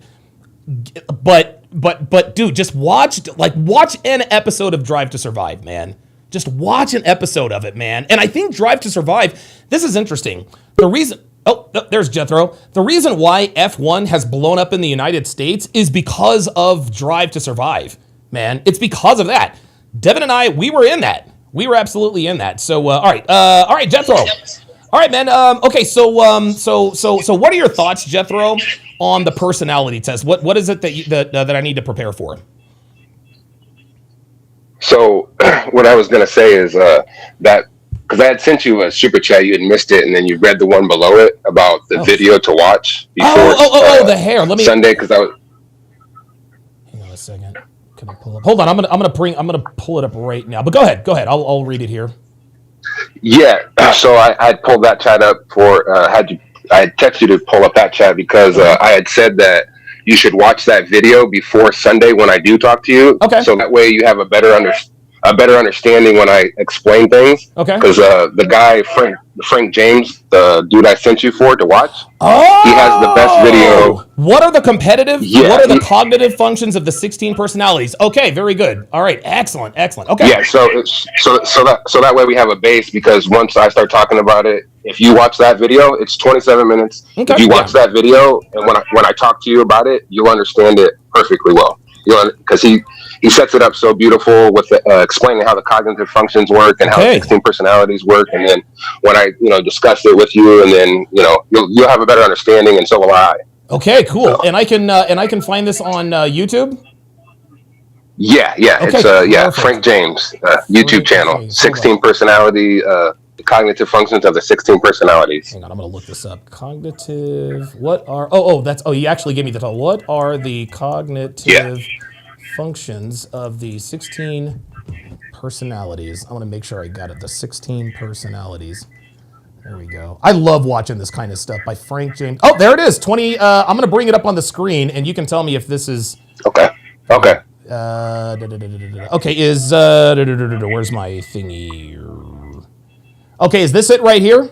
But dude, just watch an episode of Drive to Survive, man. Just watch an episode of it, man. And I think Drive to Survive, this is interesting. There's Jethro. The reason why F1 has blown up in the United States is because of Drive to Survive, man. It's because of that. Devin and I, we were in that. We were absolutely in that. So, all right, Jethro. All right, man. Okay, so what are your thoughts, Jethro, on the personality test? What is it that I need to prepare for? So, what I was gonna say is that because I had sent you a super chat, you had missed it, and then you read the one below it about the video to watch before. The hair. Let me Sunday because I was. Hang on a second. Can I pull up? Hold on. I'm gonna pull it up right now. But go ahead. I'll read it here. Yeah. So I pulled that chat up for I had texted you to pull up that chat because I had said that you should watch that video before Sunday when I do talk to you. Okay. So that way you have a better understanding when I explain things. Okay. Because the guy Frank James, the dude I sent you for to watch, he has the best video. What are the cognitive functions of the 16 personalities? Okay, very good. All right, excellent. Okay. Yeah, so that way we have a base, because once I start talking about it, if you watch that video, it's 27 minutes. Okay. If you watch that video, and when I talk to you about it, you'll understand it perfectly well. Because he sets it up so beautiful with explaining how the cognitive functions work and how 16 personalities work, and then when I discuss it with you, and then you'll have a better understanding, and so will I. Okay, cool. And I can find this on YouTube. Yeah, okay, it's Frank James YouTube channel, 16 personality. The cognitive functions of the 16 personalities. Hang on, I'm going to look this up. Cognitive, you actually gave me the title. What are the cognitive functions of the 16 personalities? I want to make sure I got it. The 16 personalities. There we go. I love watching this kind of stuff by Frank James. Oh, there it is. 20. I'm going to bring it up on the screen, and you can tell me if this is... Okay. Okay, where's my thingy? Okay, is this it right here?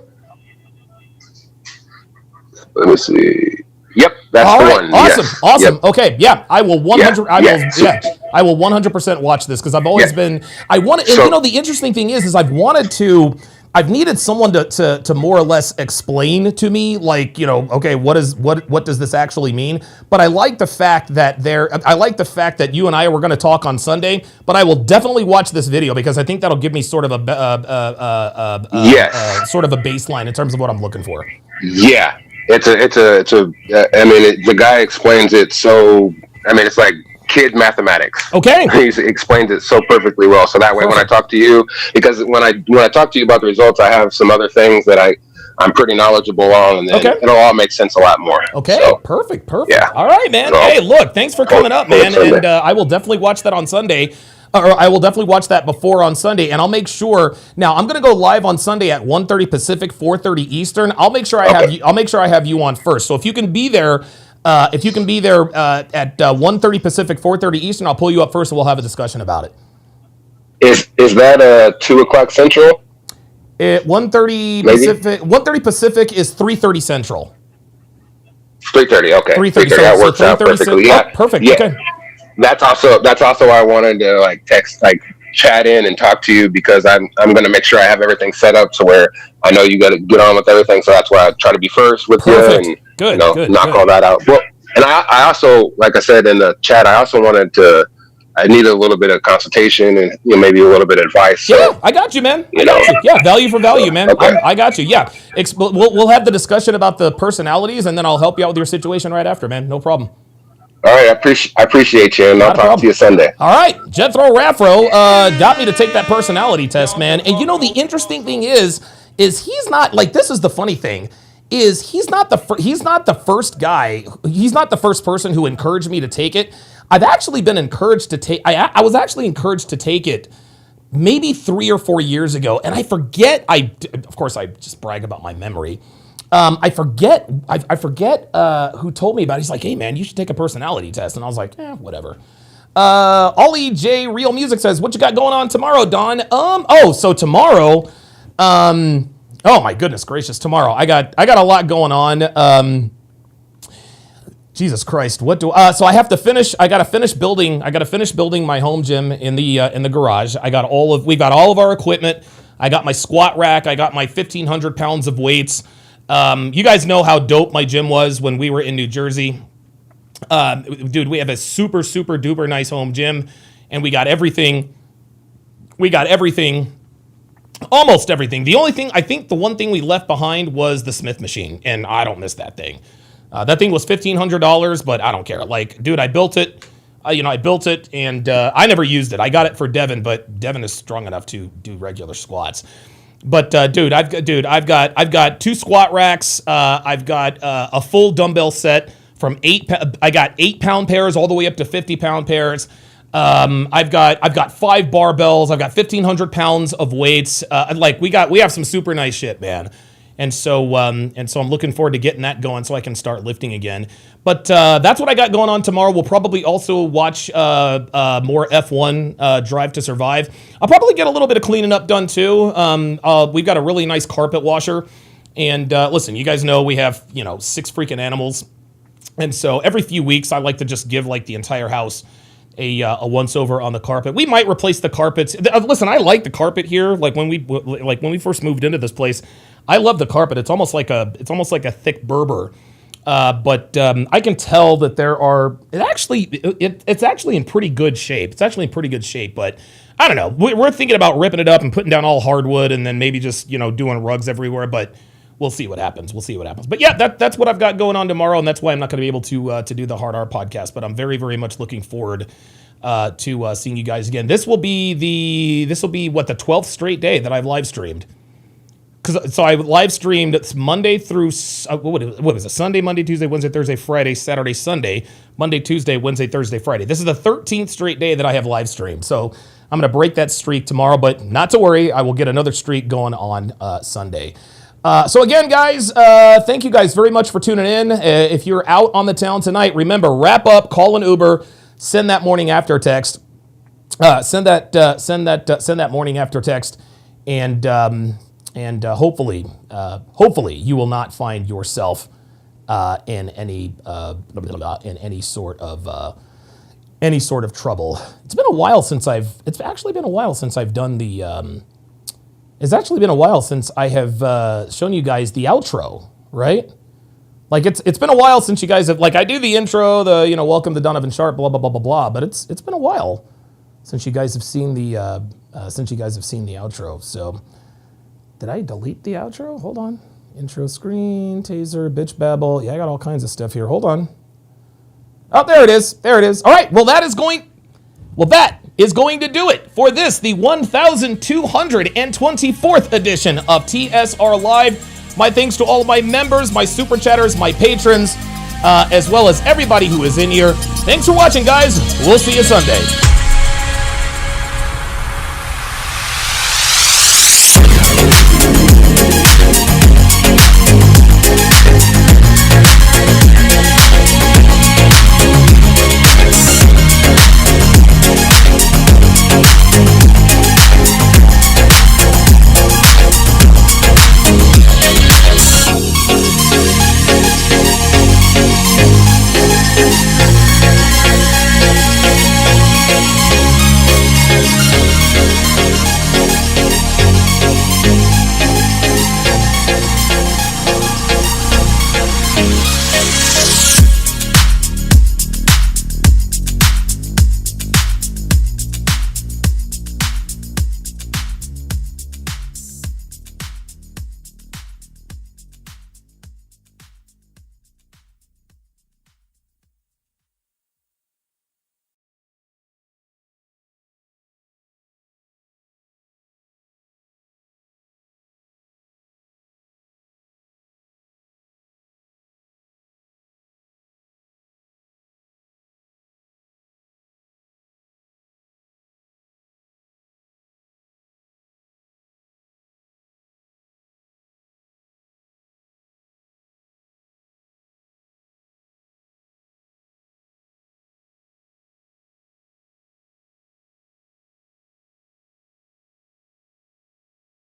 Let me see. Yep, that's the one. Awesome. Yep. Okay, yeah, I will 100. I will 100% watch this because I've always been. I want to. The interesting thing is I've needed someone to more or less explain to me, like, okay, what does this actually mean? But I like the fact that you and I were going to talk on Sunday, but I will definitely watch this video because I think that'll give me sort of sort of a baseline in terms of what I'm looking for. Yeah, the guy explains it so, it's like kid mathematics. Okay. He explains it so perfectly well. So that way, when I talk to you, because when I talk to you about the results, I have some other things that I'm pretty knowledgeable on, and then it'll all make sense a lot more. Okay. So, perfect. Yeah. All right, man. Hey, look, thanks for coming up, man. And I will definitely watch that on Sunday. Or I will definitely watch that before on Sunday, and I'll make sure. Now I'm going to go live on Sunday at 1:30 Pacific, 4:30 Eastern. I'll make sure I have you on first. So if you can be there. At 1:30 Pacific, 4:30 Eastern, I'll pull you up first and we'll have a discussion about it. Is that 2 o'clock Central? 1:30 Pacific. 1:30 Pacific is 3:30 Central. 3:30. Okay. 3:30. So that works out perfectly. Yeah. Perfect. Yeah. Okay. That's also why I wanted to chat in and talk to you, because I'm going to make sure I have everything set up so where I know you got to get on with everything. So that's why I try to be first with you and knock all that out. Well, and I also, like I said in the chat, I need a little bit of consultation and maybe a little bit of advice. Yeah, I got you, man. Yeah, value for value, man. Okay. I got you. Yeah, we'll have the discussion about the personalities, and then I'll help you out with your situation right after, man. No problem. All right, I appreciate you, and I'll talk to you Sunday. All right, Jethro Raffro got me to take that personality test, man. And you know the interesting thing is he's not like, this is the funny thing, is he's not the first guy, he's not the first person who encouraged me to take it. I've actually been encouraged to take. I was actually encouraged to take it maybe 3 or 4 years ago, and I forget. Of course I just brag about my memory. I forget who told me about it. He's like, hey man, you should take a personality test. And I was like, whatever. Ollie J Real Music says, what you got going on tomorrow, Don? So tomorrow, oh my goodness gracious, tomorrow I got a lot going on. Jesus Christ, what do so I have to finish? I got to finish building my home gym in the garage. We've got all of our equipment. I got my squat rack. I got my 1,500 pounds of weights. You guys know how dope my gym was when we were in New Jersey. Dude, we have a super, super duper nice home gym, and we got everything. Almost everything. The only thing, I think the one thing we left behind was the Smith machine, and I don't miss that thing. That thing was $1,500, but I don't care. Like, dude, I built it. I built it, and I never used it. I got it for Devin, but Devin is strong enough to do regular squats. But dude, I've got 2 squat racks. I've got a full dumbbell set from I got 8-pound pairs all the way up to 50-pound pairs. I've got 5 barbells. I've got 1,500 pounds of weights. We have some super nice shit, man. And so I'm looking forward to getting that going so I can start lifting again. But that's what I got going on tomorrow. We'll probably also watch more F1 Drive to Survive. I'll probably get a little bit of cleaning up done too. We've got a really nice carpet washer. And listen, you guys know we have 6 freaking animals. And so every few weeks I like to just give like the entire house a once over on the carpet. We might replace the carpets. Listen, I like the carpet here. Like when we first moved into this place, I love the carpet. It's almost like a thick Berber. But I can tell that it's actually in pretty good shape. It's actually in pretty good shape, but I don't know. We're thinking about ripping it up and putting down all hardwood and then maybe just, doing rugs everywhere, but we'll see what happens. But yeah, that's what I've got going on tomorrow, and that's why I'm not going to be able to do the Hard R podcast, but I'm very, very much looking forward to seeing you guys again. This will be the 12th straight day that I've live streamed. So I live streamed Monday through what was it? Sunday, Monday, Tuesday, Wednesday, Thursday, Friday, Saturday, Sunday, Monday, Tuesday, Wednesday, Thursday, Friday. This is the 13th straight day that I have live streamed. So I'm going to break that streak tomorrow, but not to worry, I will get another streak going on Sunday. So again, guys, thank you guys very much for tuning in. If you're out on the town tonight, remember, wrap up, call an Uber, send that morning after text. Send that morning after text, and hopefully you will not find yourself in any sort of trouble. It's actually been a while since I have shown you guys the outro, right? Like it's been a while since you guys have, like, I do the intro, welcome to Donovan Sharp, blah blah blah blah blah, but it's been a while since you guys have seen the outro. So did I delete the outro? Hold on. Intro screen, taser, bitch babble. Yeah, I got all kinds of stuff here. Hold on. Oh, there it is. All right. Well, that is going to do it for this, the 1,224th edition of TSR Live. My thanks to all of my members, my super chatters, my patrons, as well as everybody who is in here. Thanks for watching, guys. We'll see you Sunday.